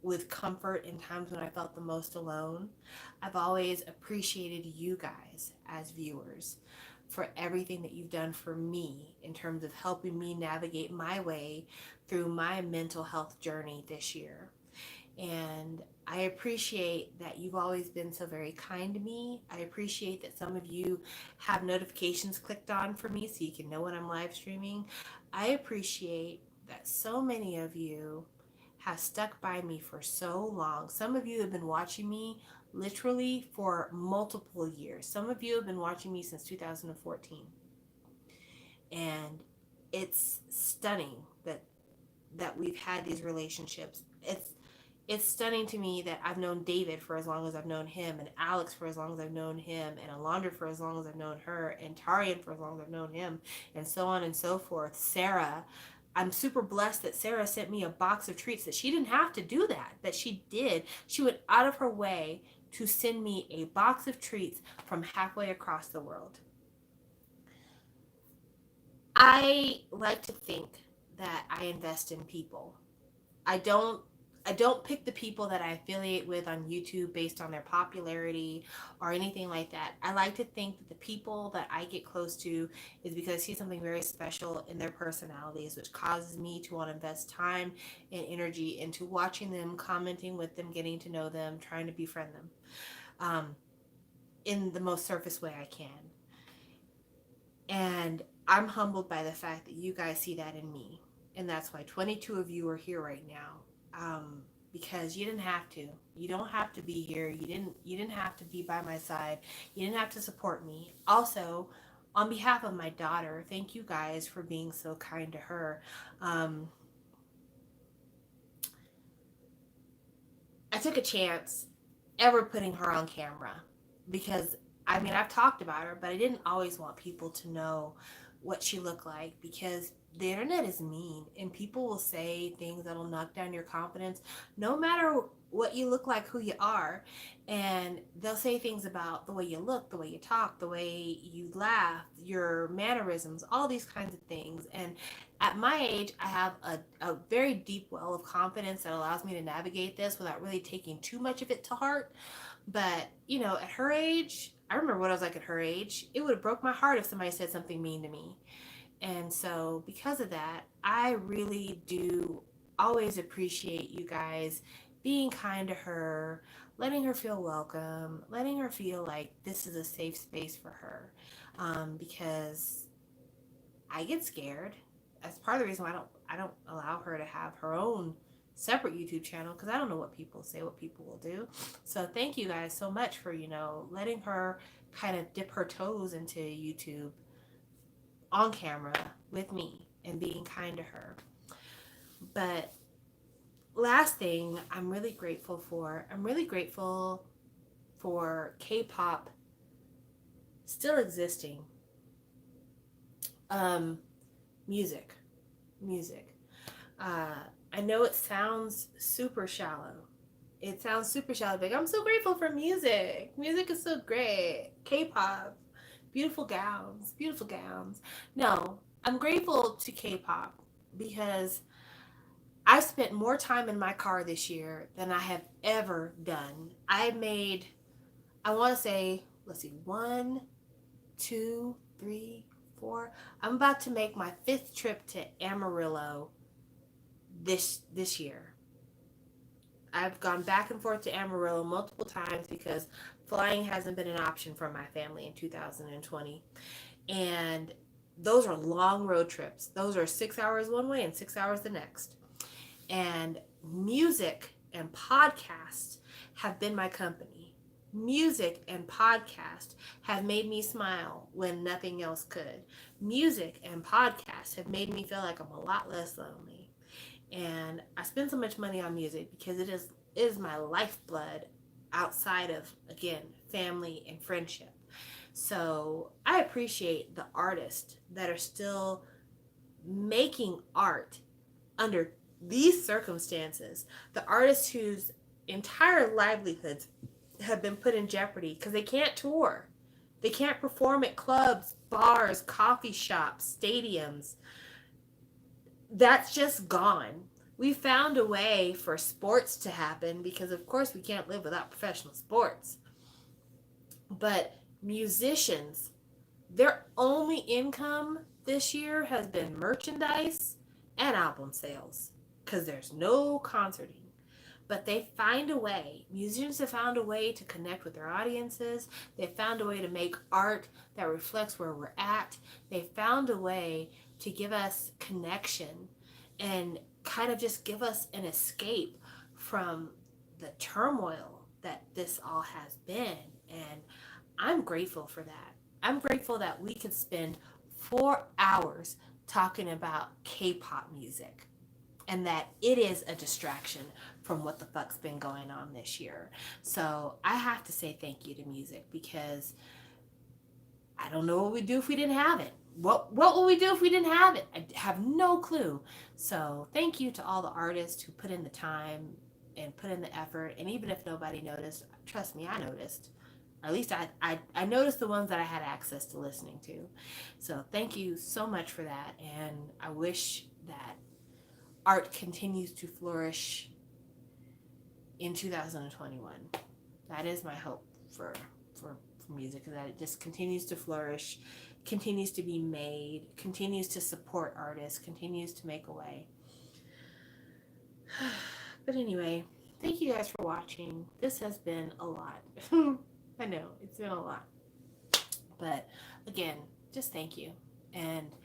with comfort in times when I felt the most alone. I've always appreciated you guys as viewers for everything that you've done for me in terms of helping me navigate my way through my mental health journey this year. And I appreciate that you've always been so very kind to me. I appreciate that some of you have notifications clicked on for me so you can know when I'm live streaming. I appreciate that so many of you have stuck by me for so long. Some of you have been watching me literally for multiple years. Some of you have been watching me since 2014. And it's stunning that we've had these relationships. It's stunning to me that I've known David for as long as I've known him, and Alex for as long as I've known him, and Alondra for as long as I've known her, and Tarian for as long as I've known him, and so on and so forth. Sarah, I'm super blessed that Sarah sent me a box of treats, that she didn't have to do that she did. She went out of her way to send me a box of treats from halfway across the world. I like to think that I invest in people. I don't pick the people that I affiliate with on YouTube based on their popularity or anything like that. I like to think that the people that I get close to is because I see something very special in their personalities, which causes me to want to invest time and energy into watching them, commenting with them, getting to know them, trying to befriend them in the most surface way I can. And I'm humbled by the fact that you guys see that in me. And that's why 22 of you are here right now. Because you didn't have to. You don't have to be here. You didn't have to be by my side. You didn't have to support me. Also, on behalf of my daughter, thank you guys for being so kind to her. I took a chance ever putting her on camera because I've talked about her, but I didn't always want people to know what she looked like because the internet is mean and people will say things that'll knock down your confidence no matter what you look like, who you are. And they'll say things about the way you look, the way you talk, the way you laugh, your mannerisms, all these kinds of things. And at my age, I have a very deep well of confidence that allows me to navigate this without really taking too much of it to heart. But, at her age, I remember what I was like at her age. It would have broke my heart if somebody said something mean to me. And so because of that, I really do always appreciate you guys being kind to her, letting her feel welcome, letting her feel like this is a safe space for her. Because I get scared. That's part of the reason why I don't allow her to have her own separate YouTube channel because I don't know what people say, what people will do. So thank you guys so much for, letting her kind of dip her toes into YouTube on camera with me and being kind to her. But last thing I'm really grateful for K-pop still existing. Music. I know it sounds super shallow. But I'm so grateful for music. Music is so great. K-pop. Beautiful gowns. No, I'm grateful to K-pop because I've spent more time in my car this year than I have ever done. I want to say, let's see, 1, 2, 3, 4. I'm about to make my 5th trip to Amarillo this year. I've gone back and forth to Amarillo multiple times because flying hasn't been an option for my family in 2020. And those are long road trips. Those are 6 hours one way and 6 hours the next. And music and podcasts have been my company. Music and podcast have made me smile when nothing else could. Music and podcasts have made me feel like I'm a lot less lonely. And I spend so much money on music because it is my lifeblood outside of, again, family and friendship. So I appreciate the artists that are still making art under these circumstances, the artists whose entire livelihoods have been put in jeopardy because they can't tour. They can't perform at clubs, bars, coffee shops, stadiums. That's just gone. We found a way for sports to happen because, of course, we can't live without professional sports. But musicians, their only income this year has been merchandise and album sales because there's no concerting. But they find a way, musicians have found a way to connect with their audiences. They found a way to make art that reflects where we're at. They found a way to give us connection and kind of just give us an escape from the turmoil that this all has been. And I'm grateful for that. I'm grateful that we could spend 4 hours talking about K-pop music and that it is a distraction from what the fuck's been going on this year. So I have to say thank you to music because I don't know what we'd do if we didn't have it. What would we do if we didn't have it? I have no clue. So thank you to all the artists who put in the time and put in the effort. And even if nobody noticed, trust me, I noticed. Or at least I noticed the ones that I had access to listening to. So thank you so much for that. And I wish that art continues to flourish in 2021. That is my hope for music, that it just continues to flourish, continues to be made, continues to support artists, continues to make a way. But anyway, thank you guys for watching. This has been a lot. I know, it's been a lot. But again, just thank you. And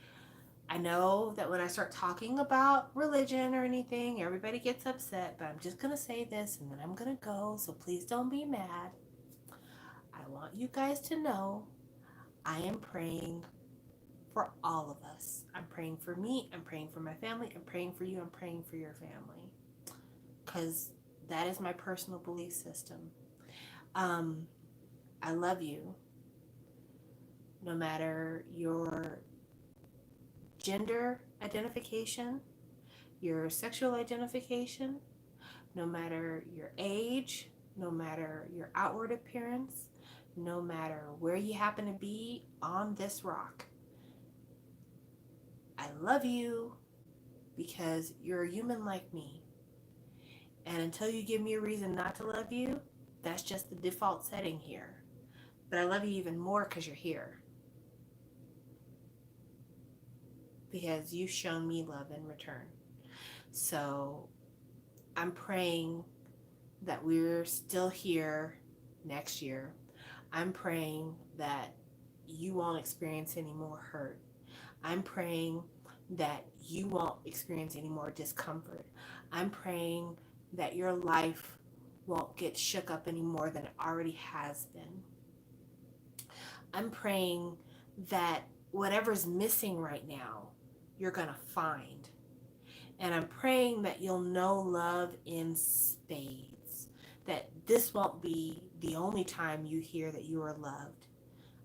I know that when I start talking about religion or anything, everybody gets upset, but I'm just going to say this and then I'm going to go, so please don't be mad. I want you guys to know I am praying for all of us. I'm praying for me, I'm praying for my family, I'm praying for you, I'm praying for your family. Because that is my personal belief system. I love you. No matter your gender identification, your sexual identification, no matter your age, no matter your outward appearance, no matter where you happen to be on this rock. I love you because you're a human like me. And until you give me a reason not to love you, that's just the default setting here. But I love you even more because you're here. Because you've shown me love in return. So I'm praying that we're still here next year. I'm praying that you won't experience any more hurt. I'm praying that you won't experience any more discomfort. I'm praying that your life won't get shook up any more than it already has been. I'm praying that whatever's missing right now, you're going to find. And I'm praying that you'll know love in spades, that this won't be the only time you hear that you are loved.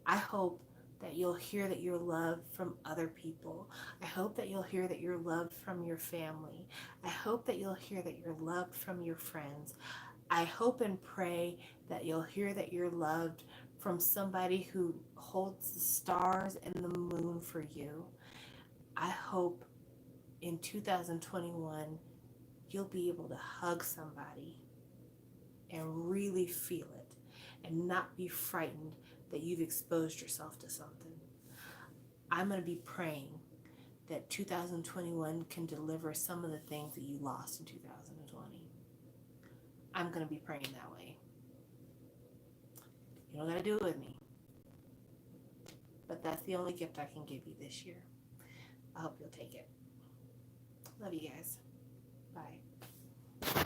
I hope that you'll hear that you're loved from other people. I hope that you'll hear that you're loved from your family. I hope that you'll hear that you're loved from your friends. I hope and pray that you'll hear that you're loved from somebody who holds the stars and the moon for you. I hope in 2021 you'll be able to hug somebody and really feel it and not be frightened that you've exposed yourself to something. I'm going to be praying that 2021 can deliver some of the things that you lost in 2020. I'm going to be praying that way. You don't got to do it with me. But that's the only gift I can give you this year. I hope you'll take it. Love you guys. Bye.